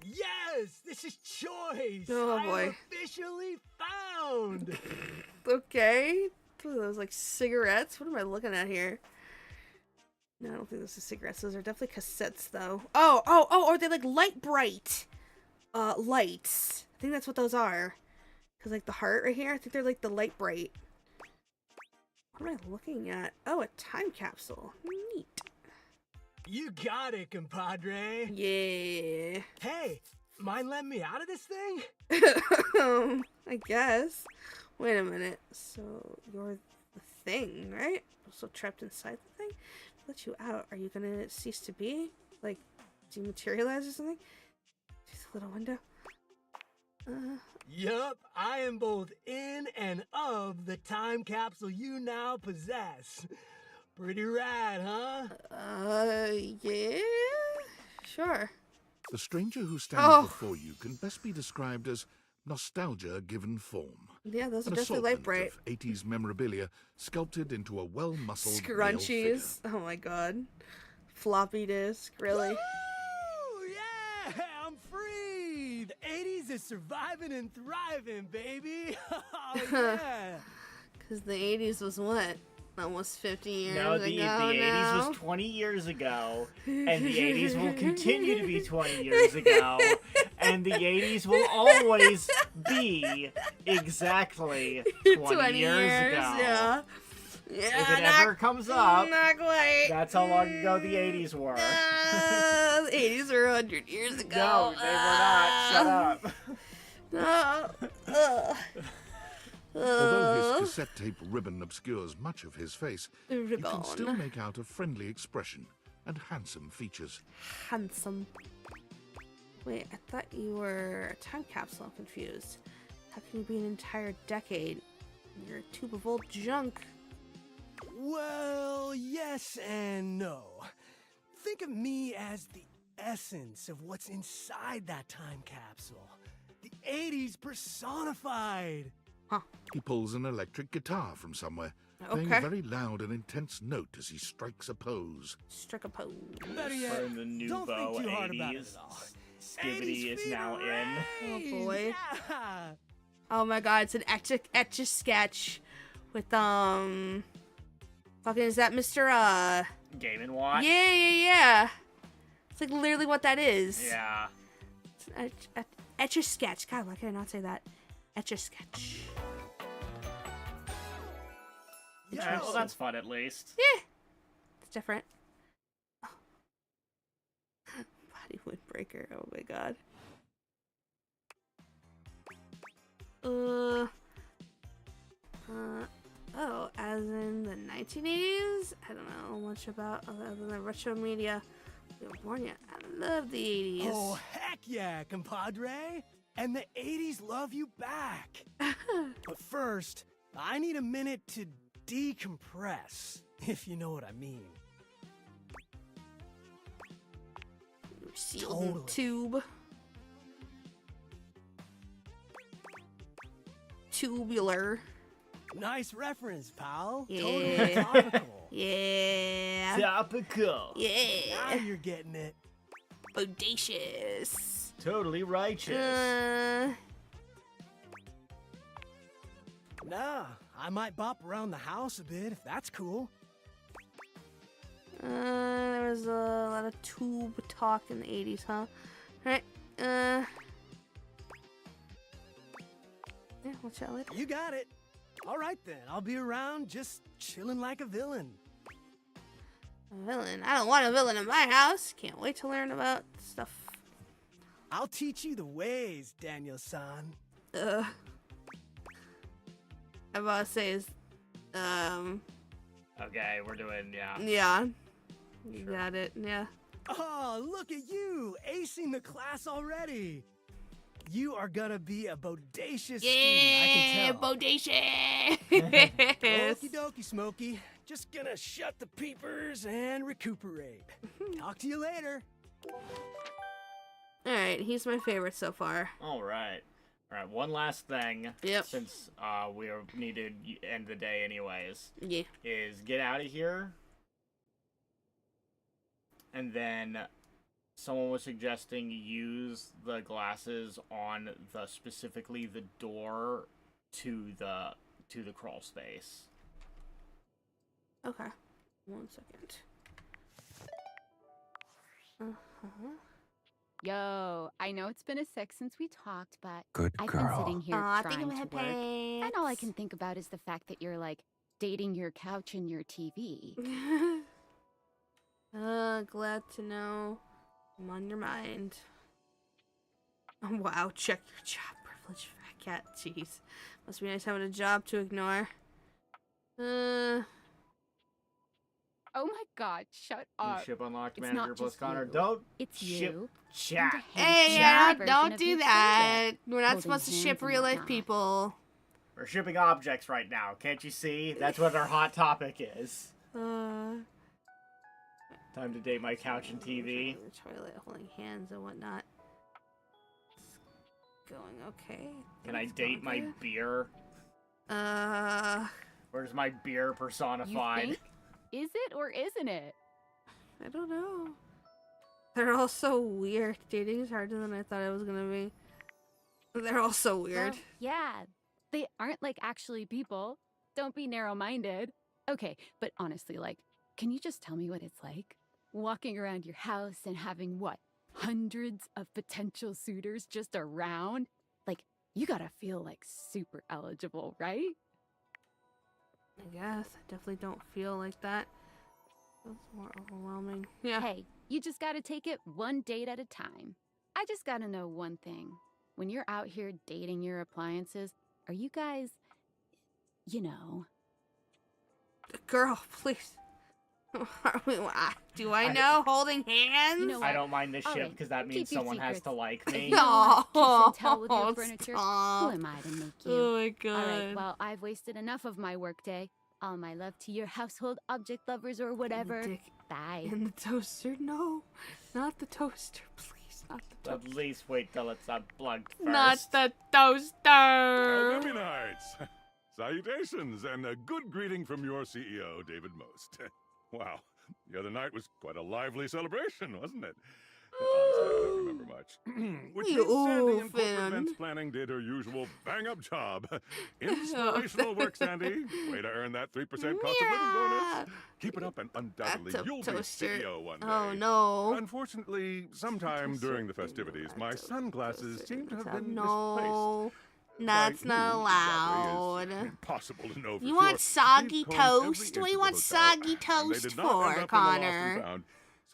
Yes, this is Choice. Oh, I'm boy. officially found. Okay. What are those, like, cigarettes? What am I looking at here? No, I don't think those are cigarettes. Those are definitely cassettes, though. Oh, are they, like, light bright lights? I think that's what those are. Because, like, the heart right here, I think they're, like, the light bright. What am I looking at? Oh, a time capsule. Neat. You got it, compadre. Yeah. Hey, mind letting me out of this thing? I guess. Wait a minute. So, you're the thing, right? Also trapped inside the thing? Let you out. Are you gonna cease to be? Like, dematerialize or something? Through the little window? Yup, I am both in and of the time capsule you now possess. Pretty rad, huh? Yeah? Sure. The stranger who stands before you can best be described as nostalgia given form. Yeah, those are An definitely light assortment bright. of 80s memorabilia sculpted into a well-muscled male Scrunchies. Oh my god. Floppy disk, really? Woo! Yeah, I'm free. The 80s is surviving and thriving, baby. Oh, yeah. Because the 80s was what? Almost 50 years No, ago the now? 80s was 20 years ago, and the 80s will continue to be 20 years ago, and the 80s will always be exactly 20 years ago. Yeah. If it ever comes up, not quite. that's how long ago the 80s were. The 80s were 100 years ago. No, they were not. Shut up. No. Although his cassette tape ribbon obscures much of his face, you Ribbon. can still make out a friendly expression and handsome features. Handsome. Wait, I thought you were a time capsule. I'm confused. How can you be an entire decade? You're a tube of old junk. Well, yes and no. Think of me as the essence of what's inside that time capsule. The 80s personified. Huh. He pulls an electric guitar from somewhere, playing a very loud and intense note as he strikes a pose. Strike a pose. Better yet, We're in the don't nouveau think too hard about it 80s. at all. Skibbity is now in. Oh boy. Yeah. Oh my god, it's an etch-a-sketch with fucking, is that Mr. Game & Watch? Yeah. It's like literally what that is. Yeah. It's an etch-a-sketch. God, why can I not say that? Etch-a-sketch. Yeah, well, that's fun at least. Yeah. It's different. Oh. Body windbreaker. Oh my god. Oh, as in the 1980s? I don't know much about other than the retro media. We were born yet. I love the 80s. Oh, heck yeah, compadre. And the 80s love you back. But first, I need a minute to decompress, if you know what I mean. Totally. Tube. Tubular. Nice reference, pal. Yeah. Totally topical. Yeah. Topical. Yeah. Now you're getting it. Bodacious. Totally righteous. Nah, I might bop around the house a bit if that's cool. There was a lot of tube talk in the 80s, huh? Alright, yeah, we'll chat later. You got it. All right then, I'll be around just chilling like a villain. A villain? I don't want a villain in my house. Can't wait to learn about stuff. I'll teach you the ways, Daniel-san. I'm about to say is, Okay, we're doing, yeah. Yeah. You got it, yeah. Oh, look at you, acing the class already. You are gonna be a bodacious student, I can tell. Bodacious! Okie dokie, Smokey. Just gonna shut the peepers and recuperate. Talk to you later. Alright, he's my favorite so far. Alright. Alright, one last thing. Yep. Since we need to end the day anyways. Yeah. Is get out of here. And then someone was suggesting use the glasses on specifically the door to the crawl space. Okay. 1 second. Yo, I know it's been a sec since we talked, but Good I've girl. been sitting here Aw, trying think to of work, my and all I can think about is the fact that you're like dating your couch and your TV. Glad to know I'm on your mind. Oh, wow, check your job privilege, fat cat. Jeez. Must be nice having a job to ignore. Oh my god, shut New up. ship unlocked, It's manager not plus just Connor. you. Don't It's ship you. chat. Hey, don't do that. We're not Holding supposed to hands ship and real life whatnot. people. We're shipping objects right now. Can't you see? That's what our hot topic is. Time to date my couch and TV. The toilet, holding hands and whatnot. It's going okay. Can I It's date my going beer? good. Where's my beer personified? You think? Is it or isn't it? I don't know. They're all so weird. Dating is harder than I thought it was gonna be. They're all so weird. Well, yeah, they aren't like actually people. Don't be narrow-minded. Okay, but honestly, like, can you just tell me what it's like? Walking around your house and having what? Hundreds of potential suitors just around? Like, you gotta feel like super eligible, right? I guess. I definitely don't feel like that. Feels more overwhelming. Yeah. Hey, you just gotta take it one date at a time. I just gotta know one thing. When you're out here dating your appliances, are you guys, you know... Girl, please. Do I know holding hands? You know I don't mind this ship Alright, because that keep means your someone has to secrets. like If me. you don't want kiss and tell with your Oh, furniture, stop. who am I to make you? Oh my god. Alright, well, I've wasted enough of my workday. All my love to your household object lovers or whatever. dick Bye. And the toaster? No. Not the toaster, please. Not the toaster. At least wait till it's unplugged first. Not the toaster. Nights. Salutations, and a good greeting from your CEO, David Most. Wow, the other night was quite a lively celebration, wasn't it? Honestly, I don't remember much. Which You means Sandy in corporate fan. events planning did her usual bang-up job. Inspirational work, Sandy. Way to earn that 3% cost of living bonus. Keep it up, and undoubtedly That's a you'll toaster. be CEO one day. Oh no. Unfortunately, sometime during the festivities, my sunglasses seem to have been No. misplaced. That's By not who allowed. exactly is impossble to know for You sure. want soggy We've combed every toast? inch What do you of want the hotel, soggy and they toast did not end for, up in the lost and Connor? found.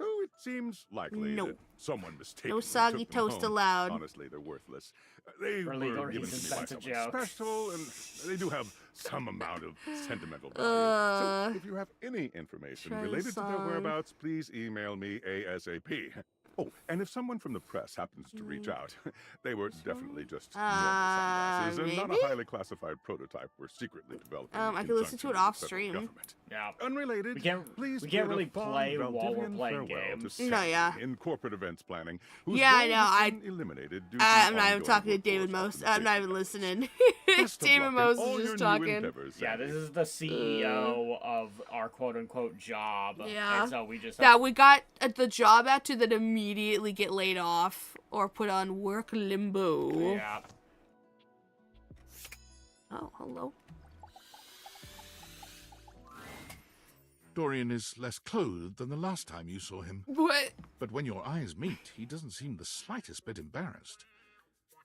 So it seems likely No. that someone mistakenly No soggy took them toast home. allowed. Honestly, they're worthless. They For were legal given to reasons, me by that's a someone joke. special, and they do have some amount of sentimental value. So if you have any information try the related to their song. whereabouts, please email me ASAP. Oh, and if someone from the press happens to reach out, they were definitely just normal sunglasses and not maybe? a highly classified prototype we're secretly developing. in I could listen to conjunction it with off the federal stream. government. Yeah. Unrelated, We can't please really bid a fond play while we're Valdivian playing farewell to games. No, Sandy yeah. in corporate events planning. Whose Yeah, I role know. has been eliminated due to I'm not even ongoing talking to David workforce Mose. I'm not even listening. Best of David luck in Mose all is your just new talking. endeavors, Yeah, Sandy. this is the CEO of our quote-unquote job. Yeah. And so we just That we got the job at to then immediately get laid off or put on work limbo. Yeah. Oh, hello. Dorian is less clothed than the last time you saw him. What? But when your eyes meet, he doesn't seem the slightest bit embarrassed.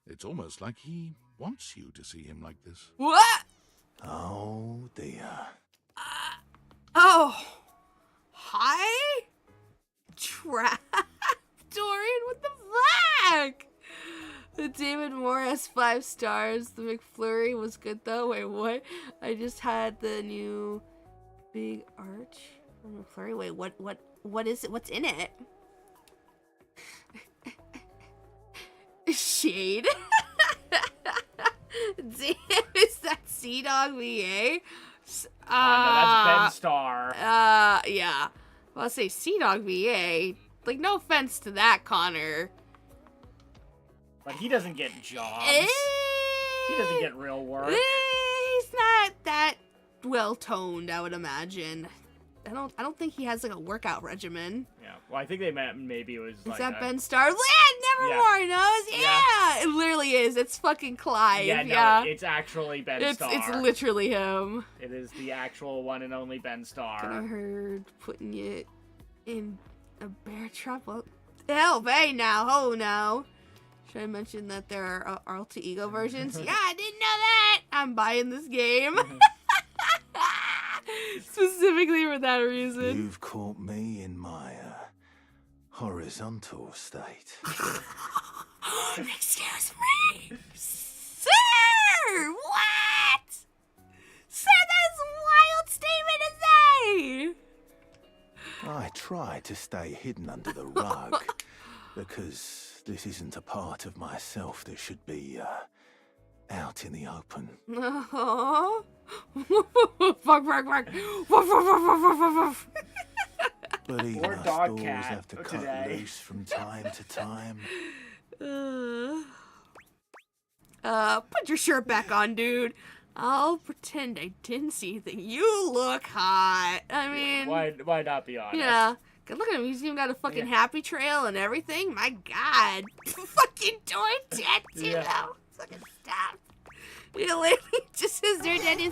It's almost like he wants you to see him like this. What? Oh dear. Oh. Hi? Trap? Dorian, what the fuck? The David Morris 5 stars. The McFlurry was good though. Wait, what? I just had the new big arch from McFlurry. Wait, what is it? What's in it? Shade? Damn, is that Sea-Dog VA? No, that's Ben Starr. Yeah. Well, I'll say Sea-Dog VA. Like, no offense to that, Connor. But he doesn't get jobs. Eh. He doesn't get real work. He's not that well-toned, I would imagine. I don't think he has, like, a workout regimen. Yeah. Well, I think they meant maybe it was Is like that a- Ben Starr? Nevermore knows. Yeah, it literally is. It's fucking Clive. Yeah, no, yeah. it's actually Ben Starr. It's literally him. It is the actual one and only Ben Starr. I heard putting it in a bear trap. Well, hell, hey now, oh no. Should I mention that there are alter ego versions? Yeah, I didn't know that. I'm buying this game. Specifically for that reason. You've caught me in my horizontal state. Excuse me? Sir! What? Sir, that's a wild statement to say! I try to stay hidden under the rug because this isn't a part of myself that should be out in the open. Aww. Fuck. Woof. But even Or us dog doors cat have to cut today. loose from time to time. Put your shirt back on, dude. I'll pretend I didn't see anything. You look hot. I mean, Why not be honest? yeah. Good, look at him. He's even got a fucking happy trail and everything. My God. Fucking door tattoo. Yeah. Fucking stop. You know, like, just his door tattoo.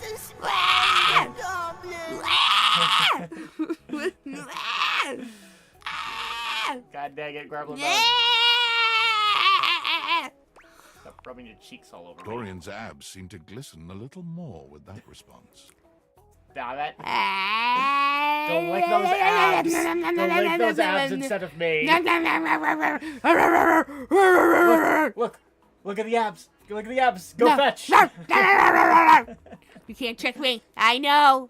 God dang it, Gremlin. Yeah. Stop rubbing your cheeks all over me. Dorian's abs seem to glisten a little more with that response. Damn it. Go lick those abs. Go lick those abs instead of me. Look at the abs. Look at the abs. Go fetch. You can't trick me. I know.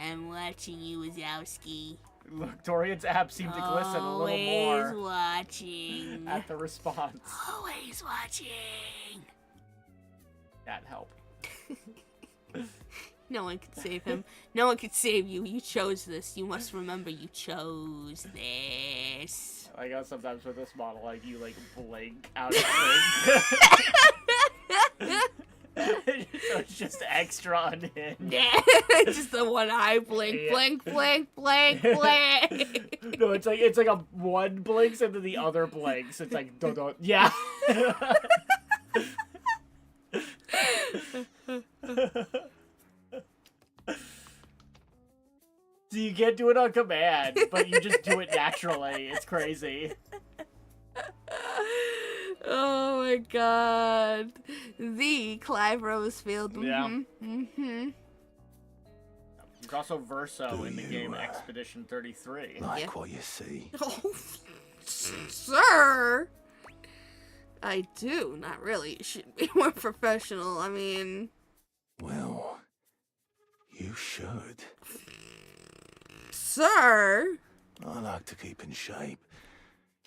I'm watching you, Wazowski. Look, Dorian's abs seem to glisten a little more Always watching. at the response. Always watching. That help. No one can save him. No one can save you. You chose this. You must remember you chose this. I guess sometimes with this model, like you like blink out of things. So it's just extra unhinged. Yeah, just the one eye blink, Yeah. blink, blink, blink, blink. No, it's like a one blinks and then the other blinks. It's like don't. Yeah. So you can't do it on command, but you just do it naturally. It's crazy. Oh my God, the Clive Rosefield. Yeah. There's also Verso Do in the you, game Expedition 33. Like what you see? Oh, sir. I do. Not really. You should be more professional. I mean... Well, you should. Sir? I like to keep in shape.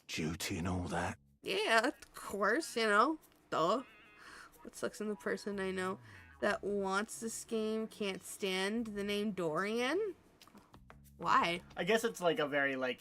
Duty and all that. Yeah, of course, you know. Duh. What sucks in the person I know that wants this game can't stand the name Dorian? Why? I guess it's like a very, like,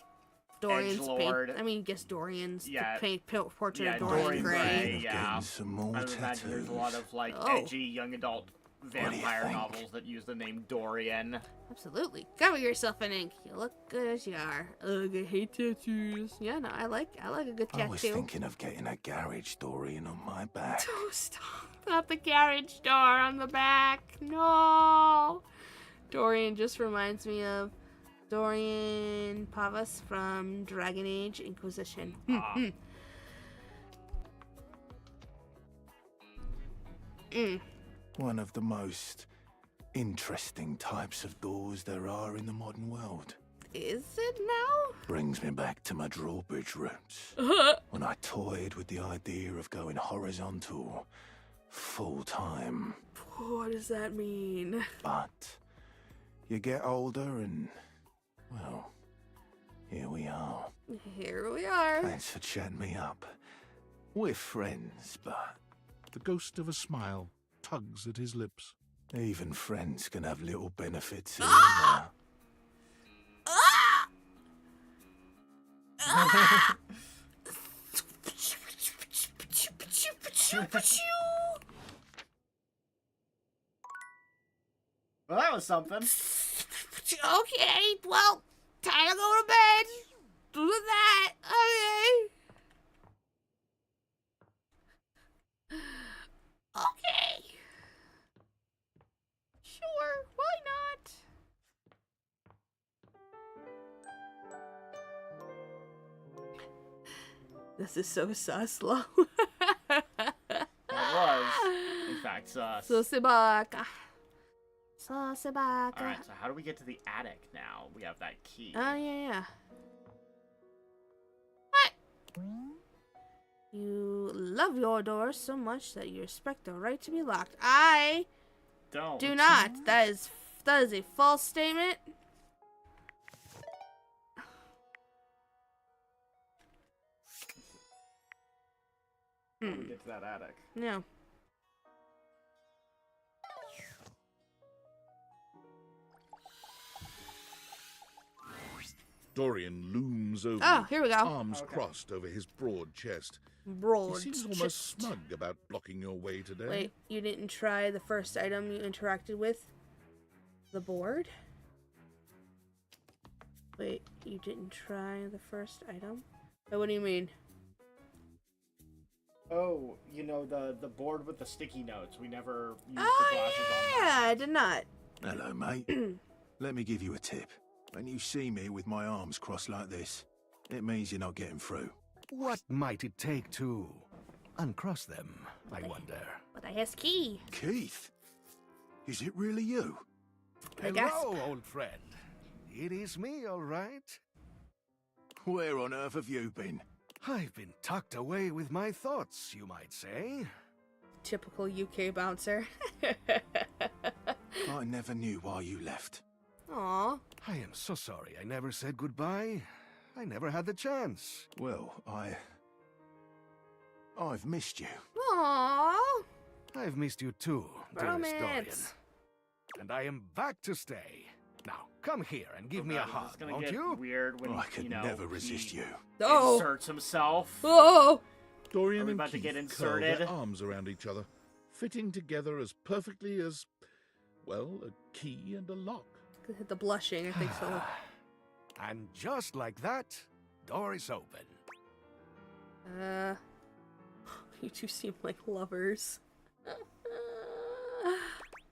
Dorian's edgelord. paint. I mean, guess Dorian's Yeah. the portrait Yeah, of Dorian Dorian Gray. Gray, yeah. Getting some more I would imagine there's a lot of, like, Oh. edgy young adult vampire think? novels that use the name Dorian. Absolutely. Cover yourself in ink. You look good as you are. Ugh, I hate tattoos. Yeah, no, I like a good tattoo. I was thinking of getting a garage Dorian on my back. Oh, stop. Not the garage door on the back. No. Dorian just reminds me of Dorian Pavas from Dragon Age Inquisition. One of the most interesting types of doors there are in the modern world. Is it now? Brings me back to my drawbridge roots. When I toyed with the idea of going horizontal, full time. What does that mean? But you get older and, well, here we are. Here we are. Thanks for chatting me up. We're friends, but The ghost of a smile tugs at his lips. even friends can have little benefits here and there. Well, that was something. Okay, well, time to go to bed. Do that. Okay. Okay. Sure, why not? This is so sus-low. It was, in fact, sus. Susibaka. Susibaka. Alright, so how do we get to the attic now? We have that key. Oh, yeah. What? You love your door so much that you respect the right to be locked. I Don't. do not. That is a false statement. How do we get to that attic? No. Dorian looms over Oh, you, here we go. arms crossed over his broad chest. Broad He seems almost smug about blocking your way today. Wait, you didn't try the first item you interacted with? The board? Wait, you didn't try the first item? Wait, what do you mean? Oh, you know, the board with the sticky notes. We never used the Oh, glasses yeah, I did not. Hello, mate. Let me give you a tip. When you see me with my arms crossed like this, it means you're not getting through. What might it take to uncross them, I wonder? But I has key. Keith? Is it really you? I guess. Hello, old friend. It is me, all right. Where on earth have you been? I've been tucked away with my thoughts, you might say. Typical UK bouncer. I never knew why you left. Aw. I am so sorry I never said goodbye. I never had the chance. Well, I've missed you. Aww. I've missed you too, dearest Dorian. Romance. And I am back to stay. Now, come here and give me a This hug, is gonna won't get you? weird when I could you know, never resist you. Oh. Inserts himself. Oh. Dorian Are we and about to Keith get curl inserted? their arms around each other, fitting together as perfectly as, well, a key and a lock. The blushing, I think so. And just like that, door is open. You two seem like lovers.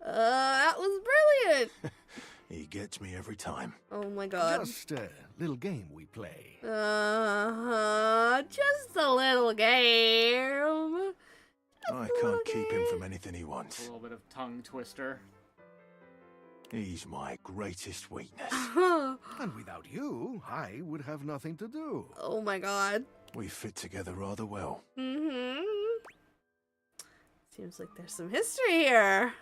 That was brilliant. He gets me every time. Oh my god. Just a little game we play. Just a little game. I can't keep him from anything he A wants. little bit of tongue twister. He's my greatest weakness. And without you, I would have nothing to do. Oh my god. We fit together rather well. Mm-hmm. Seems like there's some history here.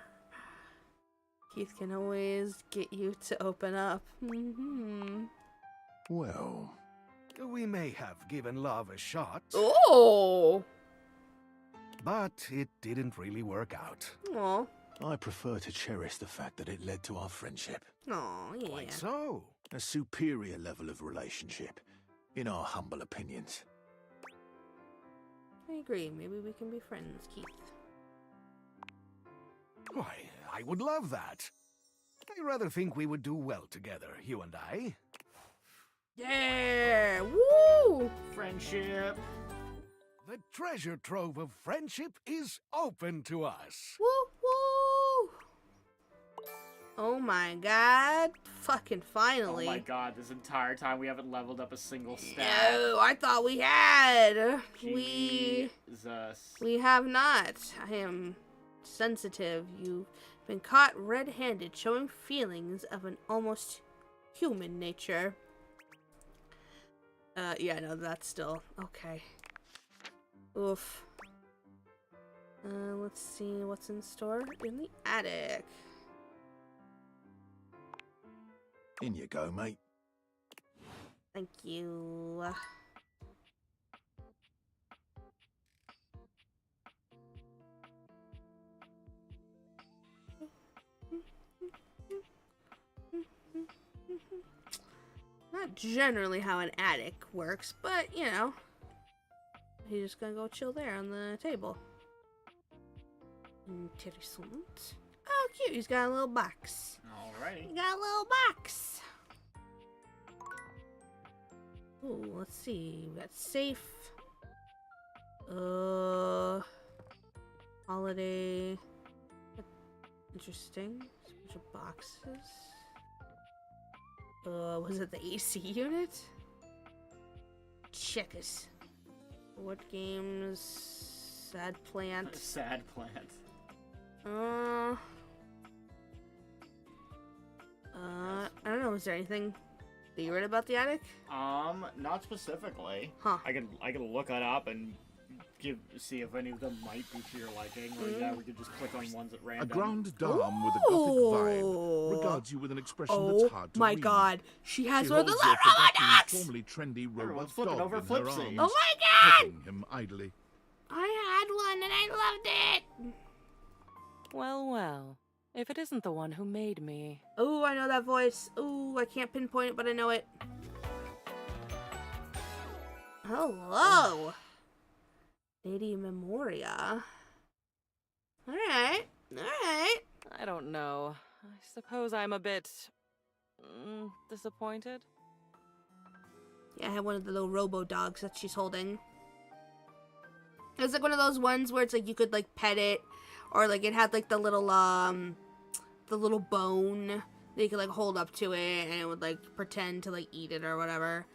Keith can always get you to open up. Mm-hmm. Well, we may have given love a shot. Oh! But it didn't really work out. Aw. I prefer to cherish the fact that it led to our friendship. Aw, yeah. Quite so. A superior level of relationship, in our humble opinions. I agree. Maybe we can be friends, Keith. Why, I would love that. I rather think we would do well together, you and I. Yeah! Woo! Friendship. The treasure trove of friendship is open to us. Woo woo! Oh my god. Fucking finally. Oh my god, this entire time we haven't leveled up a single stat. No, I thought we had. Jesus. We have not. I am sensitive. You've been caught red-handed, showing feelings of an almost human nature. Yeah, no, that's still okay. Oof. Let's see what's in store in the attic. In you go, mate. Thank you. Not generally how an attic works, but you know. He's just gonna go chill there on the table. Interessant. Oh, cute. He's got a little box. Alrighty. He got a little box. Ooh, let's see. We got safe. Holiday. Interesting. Special boxes. Was it the AC unit? Checkers. What games? Sad Plant. Sad Plant. I don't know. Is there anything that you read about the attic? Not specifically. Huh. I could look it up and see if any of them might be to your liking, or yeah, we could just click on ones at random. A grande dame with a gothic vibe regards you with an expression that's hard to read. Oh my god, she has She one of the holds your little robot forgotten, formerly trendy Everyone's robot flipping dog over in her Flipsy. arms, Oh my god! petting him idly. I had one and I loved it. Well, well. If it isn't the one who made me. Oh, I know that voice. Oh, I can't pinpoint it, but I know it. Hello. Lady Memoria. Alright. Alright. I don't know. I suppose I'm a bit... disappointed? Yeah, I have one of the little robo dogs that she's holding. It's like one of those ones where it's like you could like pet it, or like it had like the little bone that you could like hold up to it and it would like pretend to like eat it or whatever.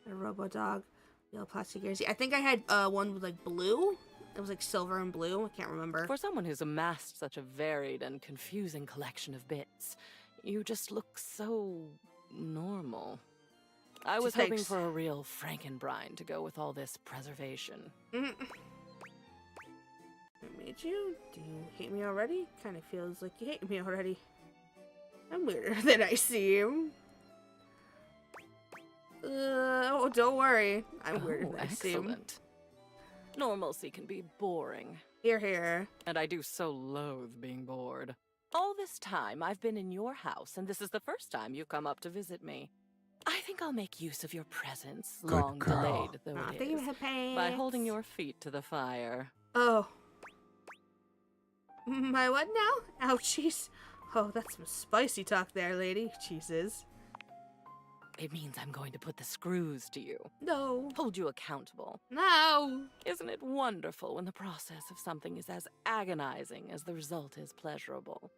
A robo dog. Yellow plastic ears. I think I had one with like blue. It was like silver and blue. I can't remember. For someone who's amassed such a varied and confusing collection of bits, you just look so normal. I was hoping for a real Frankenbrine to go with all this preservation. I made you? Do you hate me already? Kind of feels like you hate me already. I'm weirder than I seem. Oh, don't worry. I'm weirder than I seem. Excellent. Normalcy can be boring. Here, here. And I do so loathe being bored. All this time I've been in your house, and this is the first time you've come up to visit me. I think I'll make use of your presence, Good long girl. delayed though Aw, it thank you, is, Headpants. by holding your feet to the fire. Oh. My what now? Ouchies. Oh, that's some spicy talk there, lady. Jesus. It means I'm going to put the screws to you. No. Hold you accountable. No. Isn't it wonderful when the process of something is as agonizing as the result is pleasurable?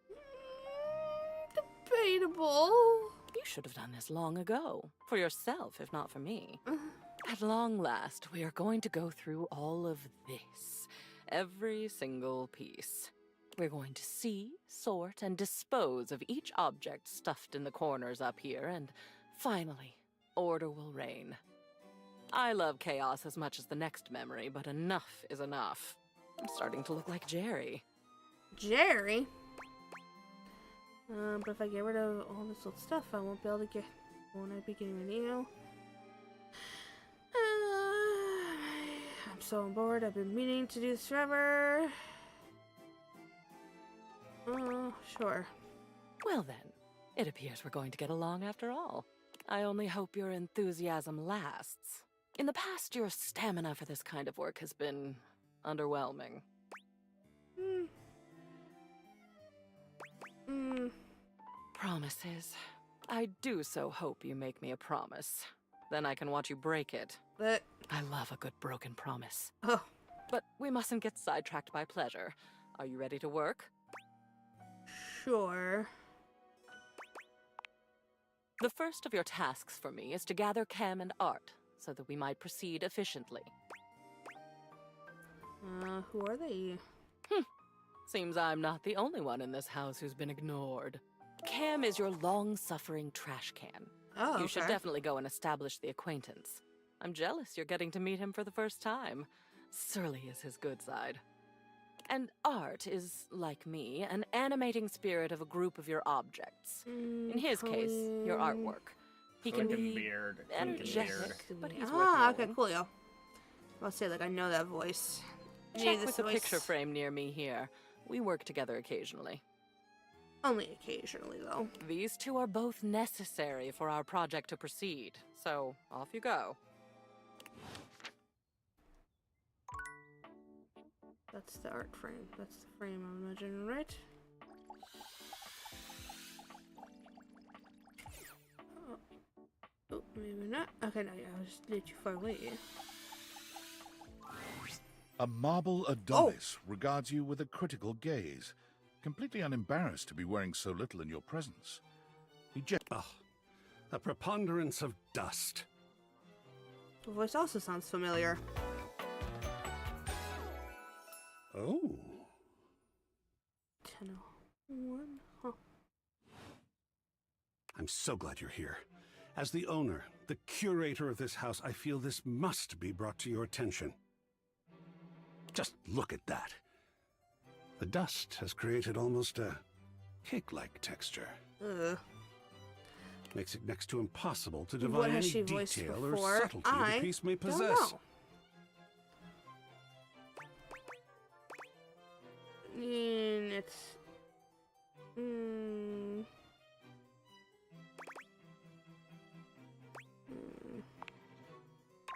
Debatable. You should have done this long ago. For yourself, if not for me. At long last, we are going to go through all of this. Every single piece. We're going to see, sort, and dispose of each object stuffed in the corners up here, and finally, order will reign. I love chaos as much as the next memory, but enough is enough. I'm starting to look like Jerry. Jerry? But if I get rid of all this old stuff, I won't be able to get... Won't I be getting rid of you? I'm so bored. I've been meaning to do this forever. Sure. Well then, it appears we're going to get along after all. I only hope your enthusiasm lasts. In the past, your stamina for this kind of work has been underwhelming. Promises. I do so hope you make me a promise. Then I can watch you break it. But I love a good broken promise. Oh. But we mustn't get sidetracked by pleasure. Are you ready to work? Sure. The first of your tasks for me is to gather Cam and Art, so that we might proceed efficiently. Who are they? Seems I'm not the only one in this house who's been ignored. Cam is your long-suffering trash can. Oh, You should definitely go and establish the acquaintance. I'm jealous you're getting to meet him for the first time. Surly is his good side. And Art is, like me, an animating spirit of a group of your objects. In his case, your artwork. He can Lincoln be Beard. energetic, but he's worth okay, knowing. coolio. I'll say, like, I know that voice. Check with the picture frame near me here. We work together occasionally. Only occasionally, though. These two are both necessary for our project to proceed, so off you go. That's the art frame. That's the frame, I imagine, right? Oh, maybe not. Okay, no, yeah, I was just a little too far away. A marble Adonis regards you with a critical gaze, completely unembarrassed to be wearing so little in your presence. He a preponderance of dust. The voice also sounds familiar. Oh. 10:01, huh? I'm so glad you're here. As the owner, the curator of this house, I feel this must be brought to your attention. Just look at that. The dust has created almost a cake-like texture. Makes it next to impossible to What divine has any she voiced detail or before? subtlety I the piece may don't possess. know. It's...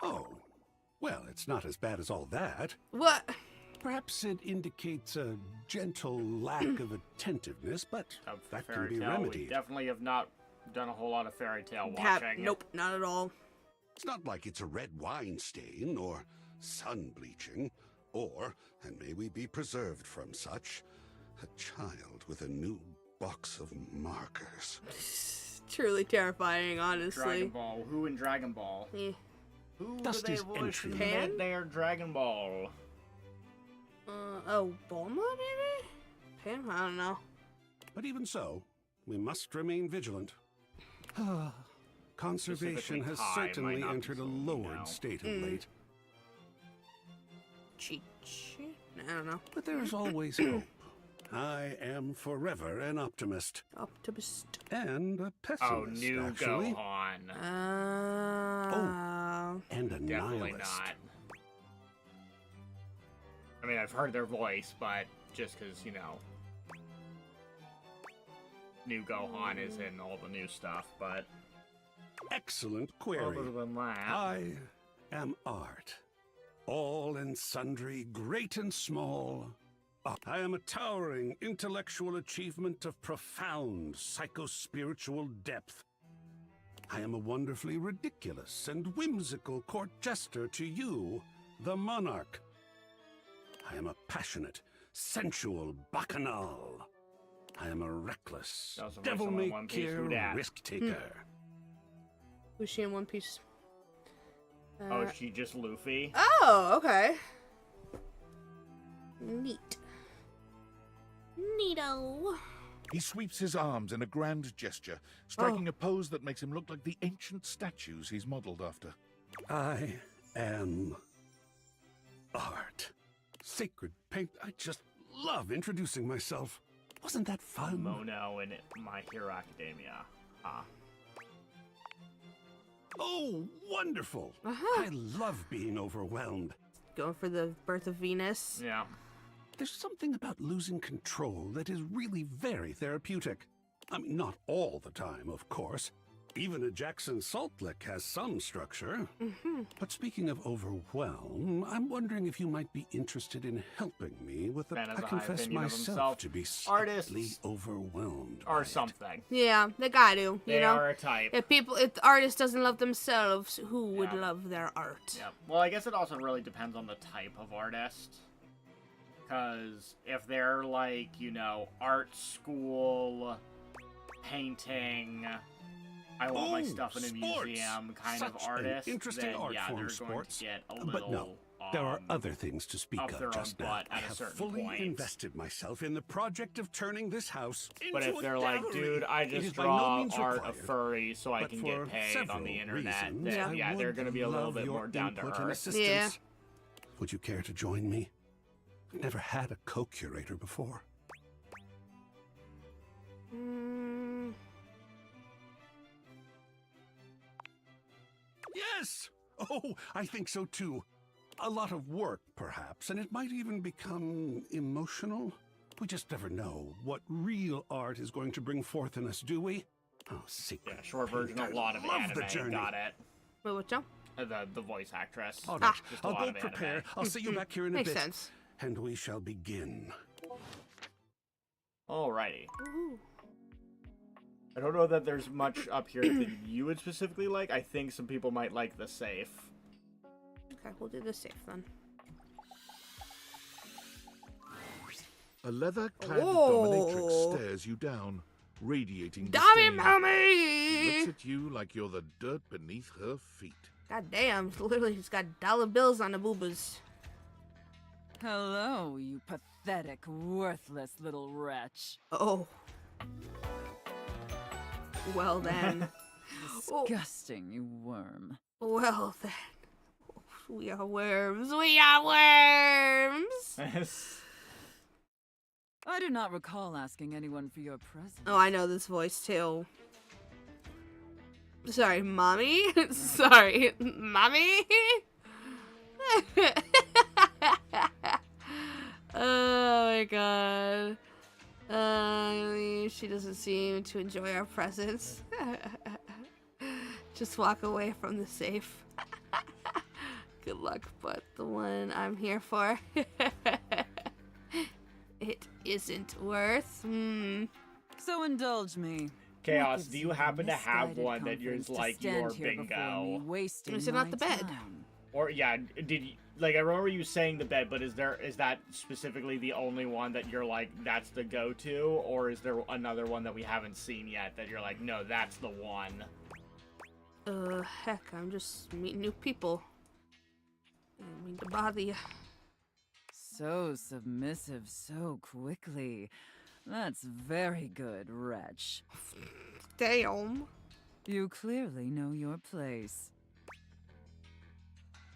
Oh, well, it's not as bad as all that. What? Perhaps it indicates a gentle lack of attentiveness, but that can be We remedied. definitely have not done a whole lot of fairy tale watching. Nope, not at all. It's not like it's a red wine stain or sun bleaching, or, and may we be preserved from such, a child with a new box of markers. Truly terrifying, honestly. Dragon Ball. Who in Dragon Ball? Yeah. Who Dusty's do they voice entry. in Pan? their Dragon Ball? Bulma, maybe? Pam? I don't know. But even so, we must remain vigilant. Conservation has Kai might certainly not be entered a so, lowered state of late. Cheat. I don't know. But there is always hope. I am forever an optimist. Optimist. And a pessimist, Oh, new actually. Gohan. And a Definitely nihilist. not. I mean, I've heard their voice, but just because, you know, new Gohan is in all the new stuff, but... Excellent query. Other than that... I am art. All and sundry, great and small. I am a towering intellectual achievement of profound psycho-spiritual depth. I am a wonderfully ridiculous and whimsical court jester to you, the monarch. I am a passionate, sensual bacchanal. I am a reckless, That was the voice of One Piece. Who devil-may-care dat? risk-taker. Who's she in One Piece? Oh, is she just Luffy? Oh, okay. Neat. Neato. He sweeps his arms in a grand gesture, striking a pose that makes him look like the ancient statues he's modeled after. I am art. Sacred paint. I just love introducing myself. Wasn't that fun? Mono in My Hero Academia. Oh, wonderful! I love being overwhelmed. Going for the Birth of Venus. Yeah. There's something about losing control that is really very therapeutic. I mean, not all the time, of course. Even a Jackson Salt Lick has some structure. But speaking of overwhelm, I'm wondering if you might be interested in helping me with the... I confess myself to be slightly overwhelmed. Or something. Yeah, they got to, you They know? are a type. If the artist doesn't love themselves, who would love their art? Yeah. Well, I guess it also really depends on the type of artist. Because if they're like, you know, art school, painting, I want my stuff in a museum kind of artist, interesting then art yeah, form, they're sports. going to get a But little no, there are other things to speak up their of own just now. butt I at a have certain fully point. invested myself in the project of turning this house But into if a they're like, gallery. dude, I It is just by no draw means art required, of furry so I but can for get paid on several the internet, reasons, then I yeah, they're would going to be a little love bit your more down to input and earth. assistance. Would you care to join me? I've never had a co-curator before. Yes! Oh, I think so too. A lot of work, perhaps, and it might even become emotional. We just never know what real art is going to bring forth in us, do we? Oh, secret. Yeah, short version, a lot of love anime. the journey. Got it. Wait, what, John? The voice actress. All right, Just a I'll lot go of prepare. anime. I'll see you back here in a Makes bit. sense. And we shall begin. Alrighty. Ooh. I don't know that there's much up here that you would specifically like. I think some people might like the safe. Okay, we'll do the safe then. A leather-clad Oh. dominatrix stares you down, radiating Dummy disdain. mommy! She looks at you like you're the dirt beneath her feet. God damn, literally, he's got dollar bills on the boobas. Hello, you pathetic, worthless little wretch. Oh. Well then. Disgusting, you worm. Well then. We are worms. We are worms! I do not recall asking anyone for your present. Oh, I know this voice too. Sorry, mommy? Sorry, mommy? Oh my god. She doesn't seem to enjoy our presence. Just walk away from the safe. Good luck, but the one I'm here for. It isn't worth. So indulge me. Chaos, do you happen to have one that is like your bingo? Is it not the bed? Or yeah, did you, like I remember you saying the bed, but is that specifically the only one that you're like that's the go-to, or is there another one that we haven't seen yet that you're like no, that's the one? Heck, I'm just meeting new people. I didn't mean to bother you. So submissive so quickly. That's very good, wretch. Damn. You clearly know your place.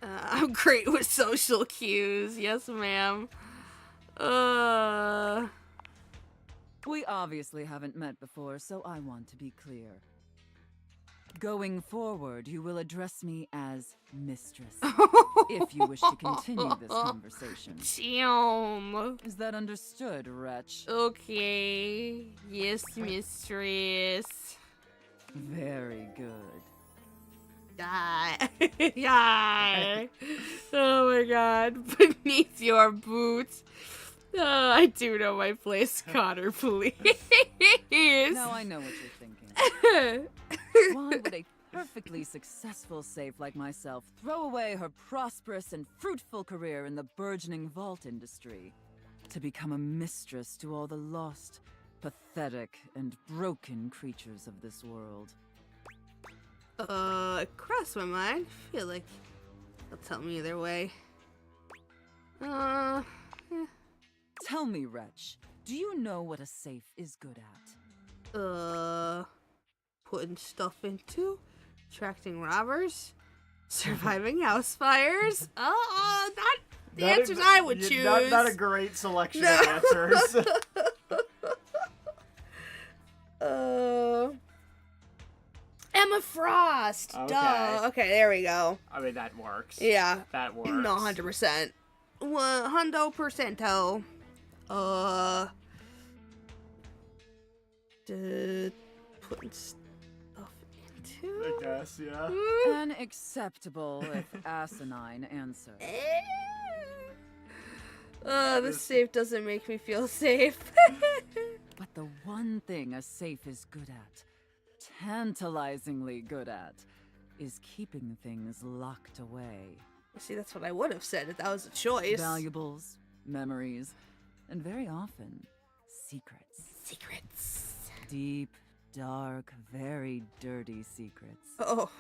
I'm great with social cues. Yes, ma'am. We obviously haven't met before, so I want to be clear. Going forward, you will address me as Mistress, if you wish to continue this conversation. Damn. Is that understood, wretch? Okay. Yes, mistress. Very good. Die. Yeah. Oh my god. Beneath your boots. I do know my place, Connor, please. Now I know what you're thinking. Why would a perfectly successful safe like myself throw away her prosperous and fruitful career in the burgeoning vault industry to become a mistress to all the lost, pathetic, and broken creatures of this world? Cross my mind. I feel like they'll tell me either way. Tell me, wretch, Do you know what a safe is good at? Putting stuff into, attracting robbers, surviving house fires. Not the answers I would choose. Not a great selection of answers. Emma Frost. Okay. Duh. Okay, there we go. I mean, that works. Yeah. That works. No, 100%. 100%. Putting stuff into. I guess, yeah. An acceptable, if asinine, answer. This safe doesn't make me feel safe. But the one thing a safe is good at, tantalizingly good at, is keeping things locked away. See, that's what I would have said if that was a choice. Valuables, memories, and very often, secrets. Secrets. Deep, dark, very dirty secrets. Oh.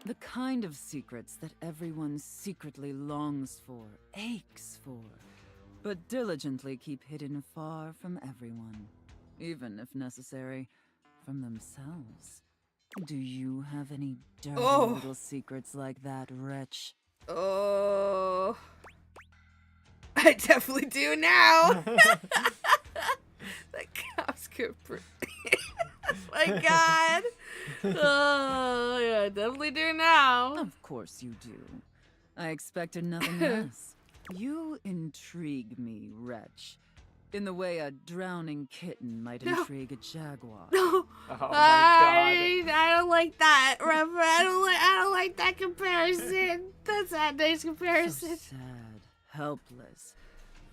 The kind of secrets that everyone secretly longs for, aches for, but diligently keep hidden far from everyone, even if necessary, from themselves. Do you have any dirty little secrets like that, wretch? Oh. I definitely do now. The cops could. My God. Oh, yeah, I definitely do now. Of course you do. I expected nothing less. You intrigue me, wretch. In the way a drowning kitten might intrigue a jaguar. No. Oh my God. I don't like that, Reverend. I don't like that comparison. That's not a nice comparison. So sad, helpless,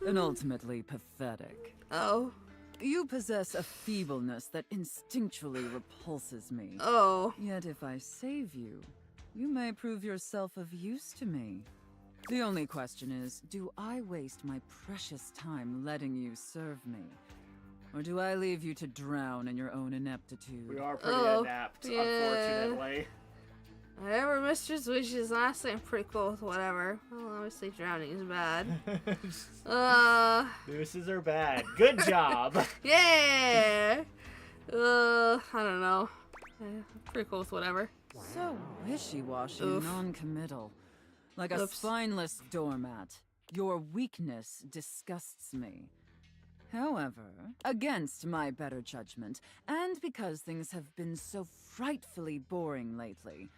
and ultimately pathetic. Oh. You possess a feebleness that instinctually repulses me. Oh. Yet if I save you, you may prove yourself of use to me. The only question is, do I waste my precious time letting you serve me? Or do I leave you to drown in your own ineptitude? We are pretty inept, unfortunately. Whatever Mistress wishes, honestly, I'm pretty cool with whatever. Well, obviously drowning is bad. Nooses are bad. Good job. Yeah! I don't know. I'm pretty cool with whatever. So wishy-washy and non-committal. Like a spineless doormat. Your weakness disgusts me. However, against my better judgment, and because things have been so frightfully boring lately,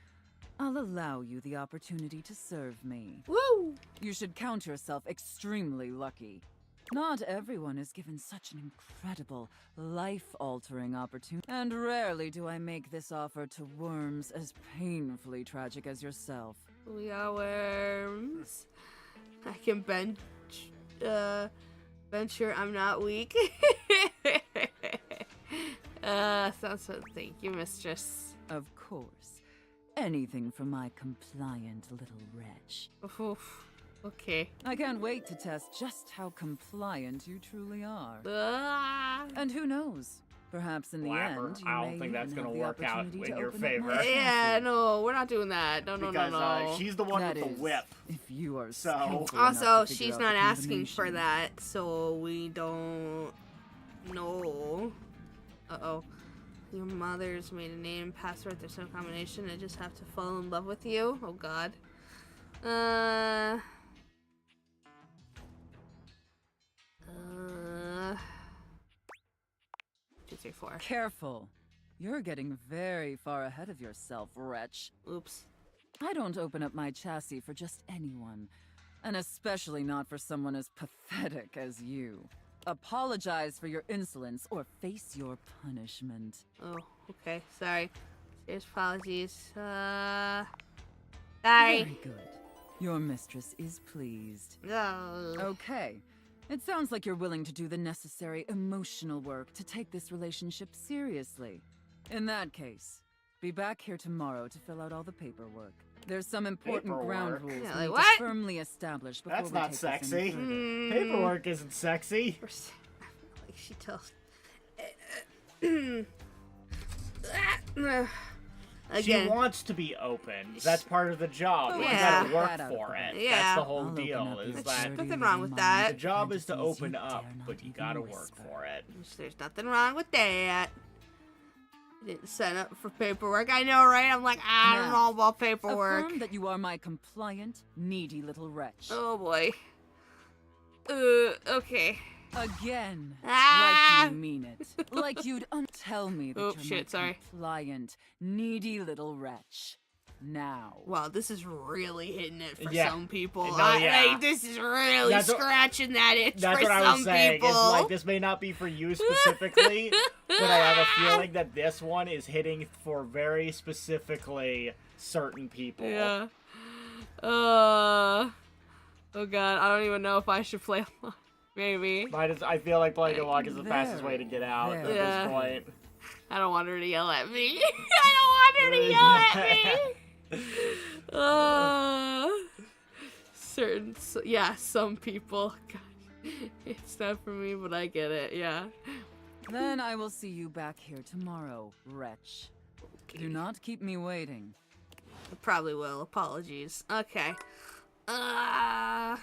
I'll allow you the opportunity to serve me. Woo! You should count yourself extremely lucky. Not everyone is given such an incredible, life-altering opportunity, and rarely do I make this offer to worms as painfully tragic as yourself. We are worms. I can venture I'm not weak. Sounds so. Thank you, Mistress. Of course. Anything for my compliant little wretch. Oof. Okay. I can't wait to test just how compliant you truly are. And who knows? Perhaps in the end, you I don't think that's going to work out in your favor. Yeah, no, we're not doing that. No. Because she's the one with the whip. If you are so. Also, she's not asking for that, so we don't know. Uh-oh. Your mother's maiden name, password, there's no combination. I just have to fall in love with you. Oh, God. 2, 3, 4. Careful. You're getting very far ahead of yourself, wretch. Oops. I don't open up my chassis for just anyone, and especially not for someone as pathetic as you. Apologize for your insolence or face your punishment. Oh, okay. Sorry. Serious apologies. Sorry. Very good. Your mistress is pleased. No. Okay. It sounds like you're willing to do the necessary emotional work to take this relationship seriously. In that case, be back here tomorrow to fill out all the paperwork. There's some important ground rules we need to firmly establish before That's we not take sexy. this any further. Paperwork isn't sexy. Like she tells. Again. She wants to be open. That's part of the job. Oh, You yeah. gotta work for it. Yeah. That's the whole I'll deal. open up Is your that Nothing wrong with that. the job is to open up, but you gotta work for it. There's nothing wrong with that. Didn't sign up for paperwork. I know, right? I'm like, I don't know about paperwork. Affirm that you are my compliant, needy little wretch. Oh boy. Okay. Again. Ah! Like you mean it. Like you'd tell me that you're my compliant, needy little wretch. Now. Wow, this is really hitting it for Yeah. some people. No, yeah. Like, this is really scratching that itch That's for what I some was saying. people. It's like, this may not be for you specifically, but I have a feeling that this one is hitting for very specifically certain people. Yeah. Oh god, I don't even know if I should play along. Maybe. I feel like playing along is the fastest way to get out at this point. I don't want her to yell at me. I don't want her to yell at me. Some people. God, it's not for me, but I get it. Yeah. Then I will see you back here tomorrow, wretch. Do not keep me waiting. I probably will. Apologies. Okay. Alright.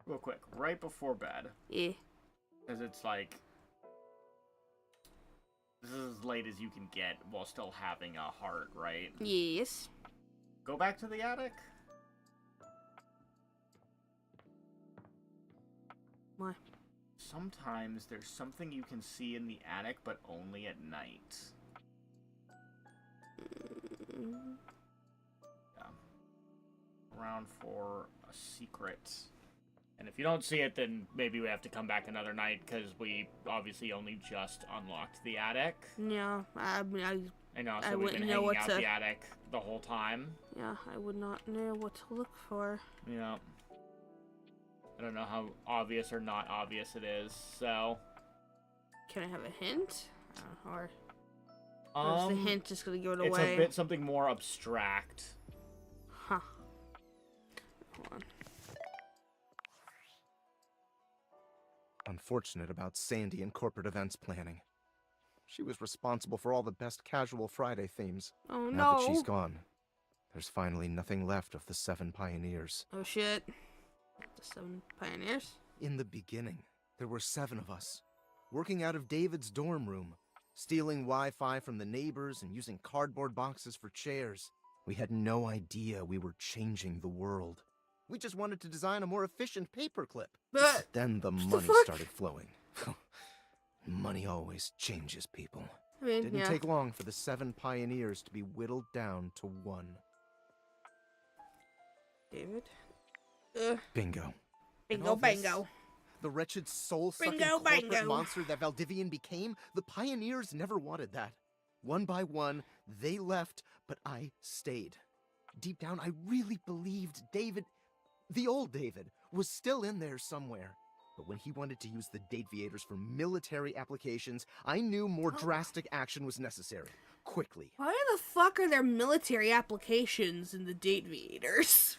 Real quick, right before bed. Yeah. Because it's like, this is as late as you can get while still having a heart, right? Yes. Go back to the attic. Why? Sometimes there's something you can see in the attic, but only at night. Yeah. Around for a secret. And if you don't see it, then maybe we have to come back another night, because we obviously only just unlocked the attic. Yeah, I mean, I know, so I we've wouldn't been know hanging what out to... the attic the whole time. Yeah, I would not know what to look for. Yeah. I don't know how obvious or not obvious it is, so... Can I have a hint? Or is the hint just gonna give it away? It's a bit something more abstract. Huh. Hold on. Unfortunate about Sandy and corporate events planning. She was responsible for all the best casual Friday themes. Oh, now no. that she's gone, there's finally nothing left of the 7 pioneers. Oh shit. The 7 pioneers? In the beginning, there were 7 of us, working out of David's dorm room, stealing Wi-Fi from the neighbors and using cardboard boxes for chairs. We had no idea we were changing the world. We just wanted to design a more efficient paperclip. But then the money started flowing. Money always changes people. I mean, Didn't yeah. take long for the 7 pioneers to be whittled down to 1. David? Bingo. Bingo, bango. The wretched soul-sucking Bingo, corporate bango. monster that Valdivian became, the pioneers never wanted that. One by one, they left, but I stayed. Deep down, I really believed David, the old David, was still in there somewhere. But when he wanted to use the Dateviators for military applications, I knew more drastic action was necessary. Quickly. Why the fuck are there military applications in the Dateviators?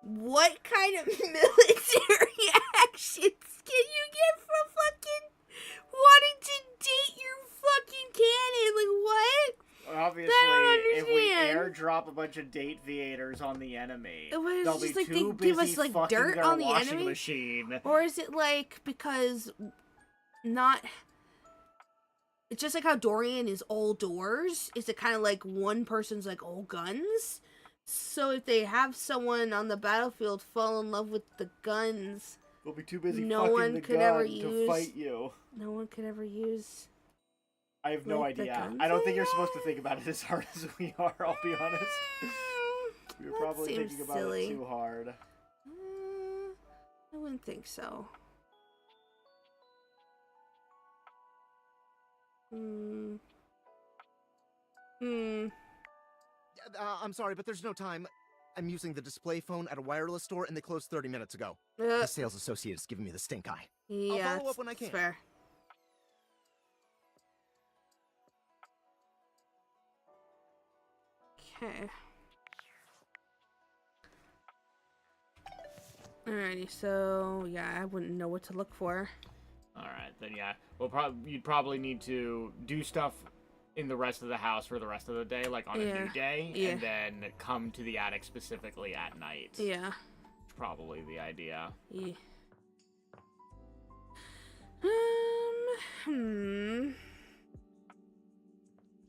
What kind of military actions can you get from fucking wanting to date your fucking cannon? Like, what? Obviously, if we airdrop a bunch of Dateviators on the enemy, What, is they'll it just be like too they give busy us like fucking dirt their on the washing enemy? machine. Or is it like because not... It's just like how Dorian is all doors. Is it kind of like one person's like all guns? So if they have someone on the battlefield fall in love with the guns, They'll be too busy no fucking one the could gun ever to use. fight you. No one could ever use. I have no like, the idea. guns I don't they think you're supposed to think about it as hard as we are, I'll be honest. You're that probably seems thinking about silly. it too hard. I wouldn't think so. I'm sorry, but there's no time. I'm using the display phone at a wireless store, and they closed 30 minutes ago. The sales associate is giving me the stink eye. Yeah, I'll follow up when I can. fair. Okay. Alrighty, so yeah, I wouldn't know what to look for. Alright, then yeah. You'd probably need to do stuff in the rest of the house for the rest of the day, like on a new day, and then come to the attic specifically at night. Yeah. Probably the idea. Yeah.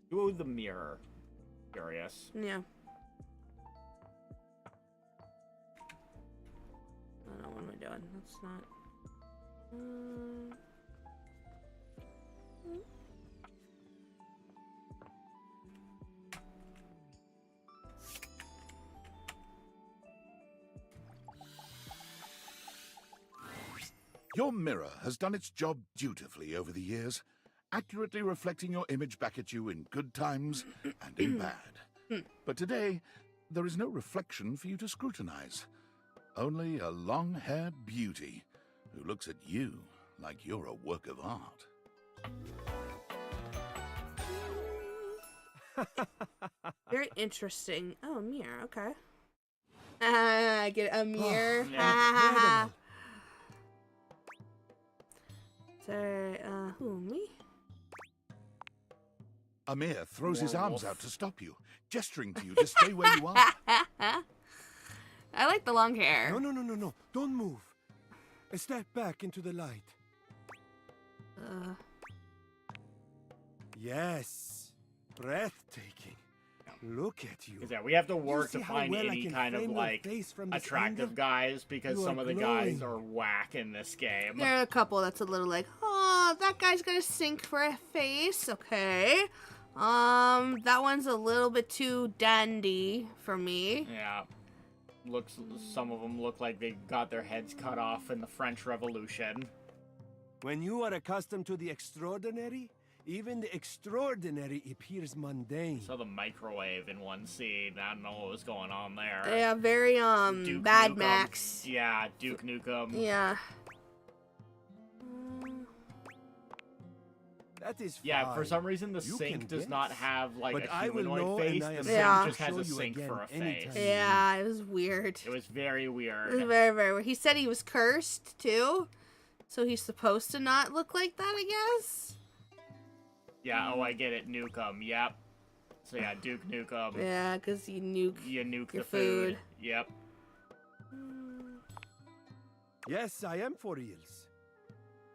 Do the mirror. Curious. Yeah. I don't know, what am I doing? That's not... Your mirror has done its job dutifully over the years, accurately reflecting your image back at you in good times and in bad. But today, there is no reflection for you to scrutinize. Only a long-haired beauty who looks at you like you're a work of art. Very interesting. Oh, a mirror. Okay. I get a mirror. Sorry, who, me? Amir throws his arms out to stop you, gesturing to you to stay where you are. I like the long hair. No. Don't move. Step back into the light. Yes. Breathtaking. Look at you. Yeah, we have to work to find any kind of, like, attractive guys, because some of the guys are whack in this game. There are a couple that's a little like, oh, that guy's gonna sink for a face. Okay. That one's a little bit too dandy for me. Yeah. Some of them look like they got their heads cut off in the French Revolution. When you are accustomed to the extraordinary, even the extraordinary appears mundane. Saw the microwave in one scene. I don't know what was going on there. Yeah, very Duke Mad Nukem. Max. Yeah, Duke Nukem. Yeah. That is fine. Yeah, for some reason the You sink can does guess. not have like But a I will humanoid know, face. and I The am sink happy just to has a show you sink again for a face. anytime. Yeah, it was weird. It was very weird. It was very, very weird. He said he was cursed, too. So he's supposed to not look like that, I guess? Yeah, oh, I get it. Nukem, yep. So yeah, Duke Nukem. Yeah, because you nuke the your food. Yep. Yes, I am for reals.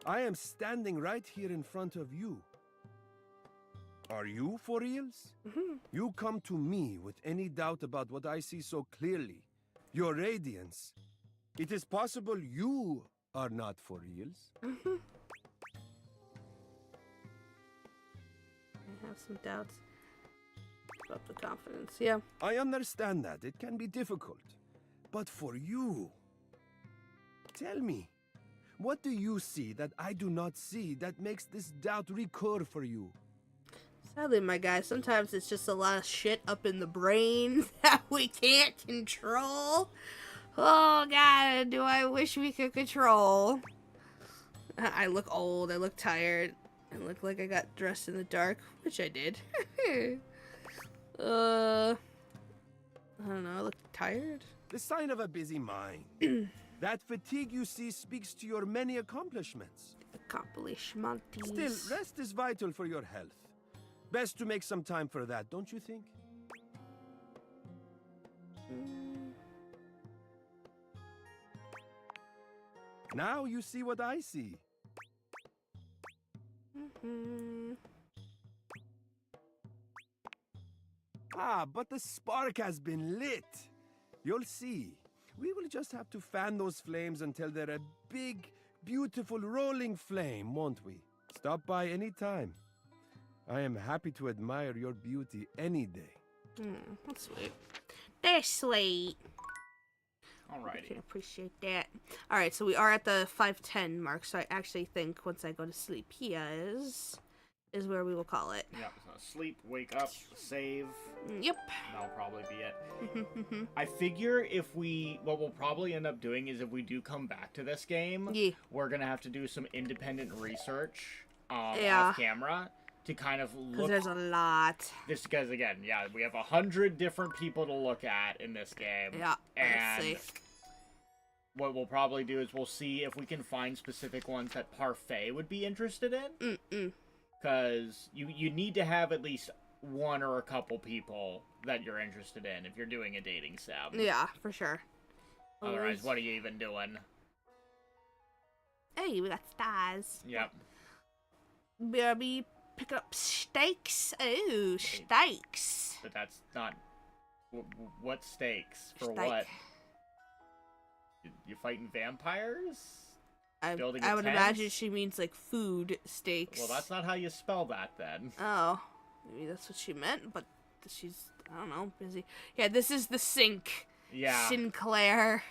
I am standing right here in front of you. Are you for reals? You come to me with any doubt about what I see so clearly. Your radiance. It is possible you are not for reals. I have some doubts about the confidence. Yeah. I understand that. It can be difficult. But for you, tell me, what do you see that I do not see that makes this doubt recur for you? Sadly, my guy, sometimes it's just a lot of shit up in the brain that we can't control. Oh, God, do I wish we could control. I look old. I look tired. I look like I got dressed in the dark, which I did. I don't know. I look tired. The sign of a busy mind. That fatigue you see speaks to your many accomplishments. Accomplishments. Still, rest is vital for your health. Best to make some time for that, don't you think? Now you see what I see. But the spark has been lit. You'll see. We will just have to fan those flames until they're a big, beautiful rolling flame, won't we? Stop by any time. I am happy to admire your beauty any day. That's sweet. That's sweet. Alrighty. I can appreciate that. Alright, so we are at the 5:10 mark, so I actually think once I go to sleep here is where we will call it. Yep, so sleep, wake up, save. Yep. That'll probably be it. I figure what we'll probably end up doing is if we do come back to this game, we're going to have to do some independent research off camera. to kind of Because look. there's a lot. This because again, yeah, we have 100 different people to look at in this game. Yeah, let's and see. what we'll probably do is we'll see if we can find specific ones that Parfait would be interested in. Because you need to have at least one or a couple people that you're interested in if you're doing a dating sim. Yeah, for sure. Otherwise, what are you even doing? Hey, we got stars. Yep. Baby, pick up steaks. Ooh, steaks. But that's not... What stakes? For Steak. what? You fighting vampires? Building a I would tent? imagine she means like food steaks. Well, that's not how you spell that then. Oh, maybe that's what she meant, but she's, I don't know, busy. Yeah, this is the sink. Yeah. Sinclair.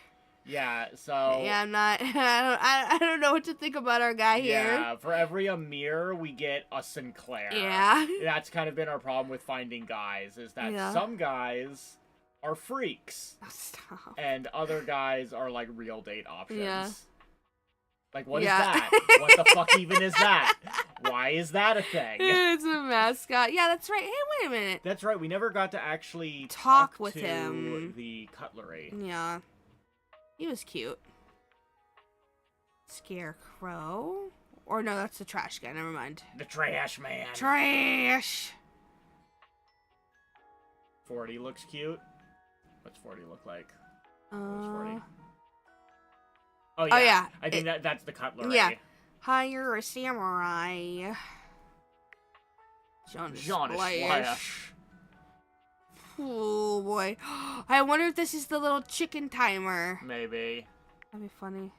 Yeah, so... Yeah, I'm not, I don't know what to think about our guy here. Yeah, for every Amir, we get a Sinclair. Yeah. That's kind of been our problem with finding guys, is that Yeah. some guys are freaks. Stop. And other guys are, like, real date options. Yeah. Like, what is Yeah. that? What the fuck even is that? Why is that a thing? It's a mascot. Yeah, that's right. Hey, wait a minute. That's right, we never got to actually Talk with to him. the cutlery. Yeah. He was cute. Scarecrow? Or no, that's the trash guy. Never mind. The trash man. Trash! 40 looks cute. What's 40 look like? What's 40? Oh, yeah. I think that's the cutlery. Yeah. Hire a samurai. Jonas Splash. Oh, boy. I wonder if this is the little chicken timer. Maybe. That'd be funny.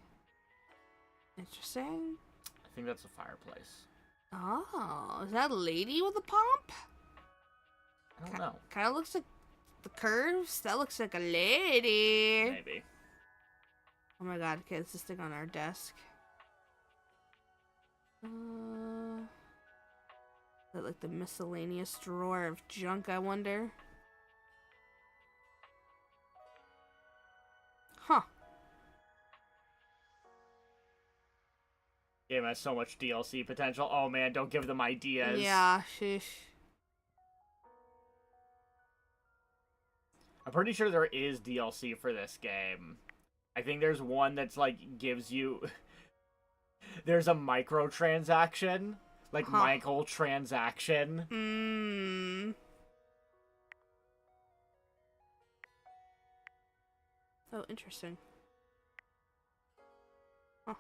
Interesting. I think that's a fireplace. Oh, is that a lady with a pomp? I don't know. Kind of looks like the curves. That looks like a lady. Maybe. Oh my god, okay, it's this thing on our desk. Is that like the miscellaneous drawer of junk, I wonder? Huh. Game has so much DLC potential. Oh man, don't give them ideas. Yeah, sheesh. I'm pretty sure there is DLC for this game. I think there's one that's like gives you there's a microtransaction. Like Michael transaction. Oh, interesting. Huh.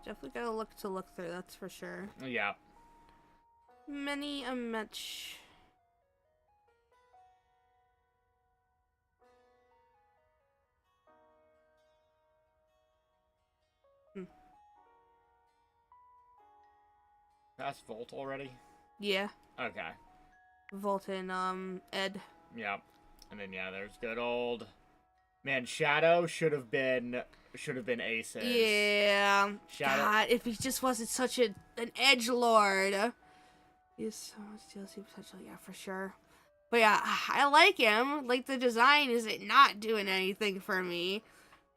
Definitely gotta look through, that's for sure. Yeah. Many a match. Past Volt already? Yeah. Okay. Volton, Ed. Yep. And then yeah, there's good old man. Shadow should have been aces. Yeah. Shadow. God, if he just wasn't such an edgelord. He has so much DLC potential, yeah, for sure. But yeah, I like him. Like, the design is not doing anything for me.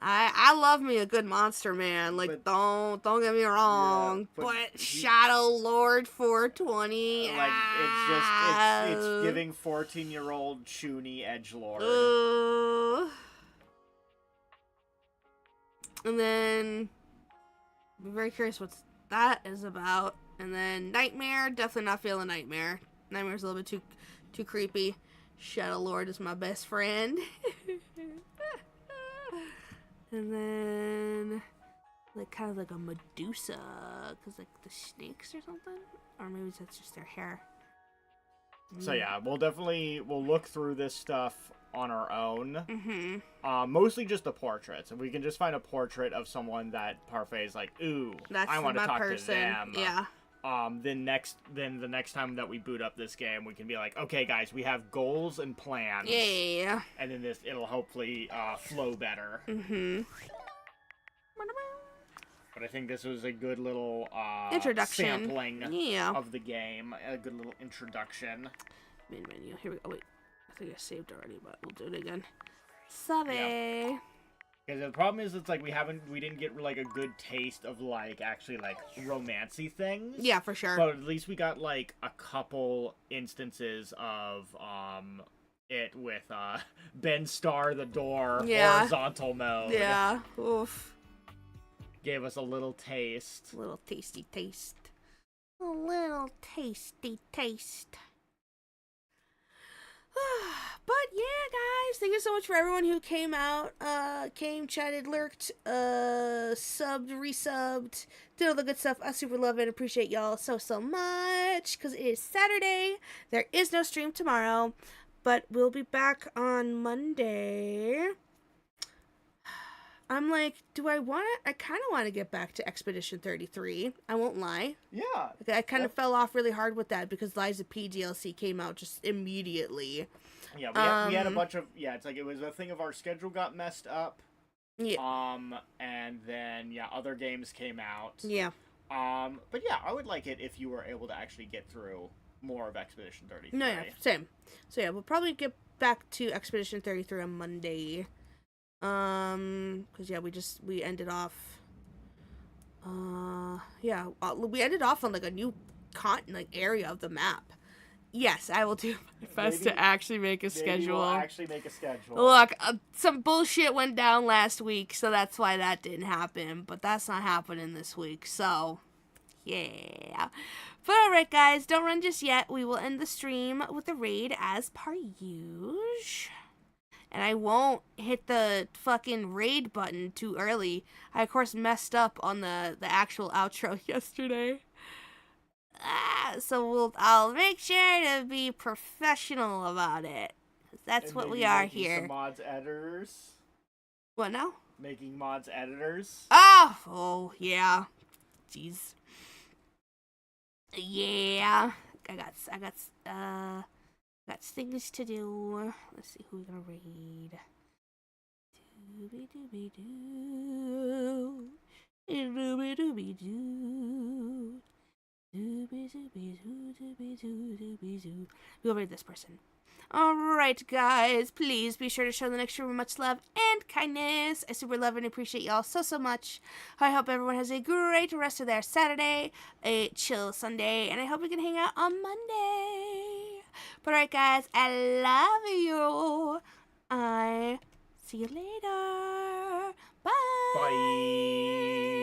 I love me a good monster man. Like, don't get me wrong. Yeah, but Shadow Lord 420. Like it's giving 14-year-old Shuni edgelord. And then I'm very curious what that is about. And then Nightmare, definitely not feeling Nightmare. Nightmare's a little bit too creepy. Shadow Lord is my best friend. And then like kind of like a Medusa, cause like the snakes or something, or maybe that's just their hair. So yeah, we'll look through this stuff on our own. Mm-hmm. Mostly just the portraits. If we can just find a portrait of someone that Parfait is like, ooh, That's I want to my talk person. to them. Yeah. Then the next time that we boot up this game, we can be like, okay, guys, we have goals and plans. Yeah. And then it'll hopefully flow better. Mm-hmm. But I think this was a good little introduction sampling of the game. A good little introduction. Main menu. Here we go. Wait, I think I saved already, but we'll do it again. Sorry. Yep. Because the problem is, it's like we didn't get like a good taste of like actually like romancy things. Yeah, for sure. But at least we got like a couple instances of it with Ben Starr the door horizontal mode. Yeah. Oof. Gave us a little taste. A little tasty taste. A little tasty taste. But yeah, guys, thank you so much for everyone who came out, came, chatted, lurked, subbed, resubbed, did all the good stuff. I super love and appreciate y'all so much, because it is Saturday. There is no stream tomorrow, but we'll be back on Monday. I'm like, I kind of want to get back to Expedition 33. I won't lie. Yeah. I kind of fell off really hard with that because Liza P DLC came out just immediately. Yeah, we had a bunch of, it's like it was a thing of our schedule got messed up. Yeah. And then, other games came out. Yeah. But yeah, I would like it if you were able to actually get through more of Expedition 33. No, yeah, same. So yeah, we'll probably get back to Expedition 33 on Monday. Cause we ended off, we ended off on like a new area of the map. Yes, I will do my best to actually make a schedule. We'll actually make a schedule. Look, some bullshit went down last week, so that's why that didn't happen, but that's not happening this week, so yeah. But alright guys, don't run just yet. We will end the stream with the raid as per usual. And I won't hit the fucking raid button too early. I, of course, messed up on the actual outro yesterday. So I'll make sure to be professional about it. That's what we are here. Some mods editors. What now? Making mods editors. Oh, yeah. Jeez. Yeah. I got things to do. Let's see who we're gonna raid. Dooby-dooby-doo. Dooby-dooby-doo. Dooby-dooby-doo. We'll raid this person. Alright, guys. Please be sure to show the next streamer much love and kindness. I super love and appreciate y'all so much. I hope everyone has a great rest of their Saturday, a chill Sunday, and I hope we can hang out on Monday. But alright, guys, I love you. I see you later. Bye. Bye.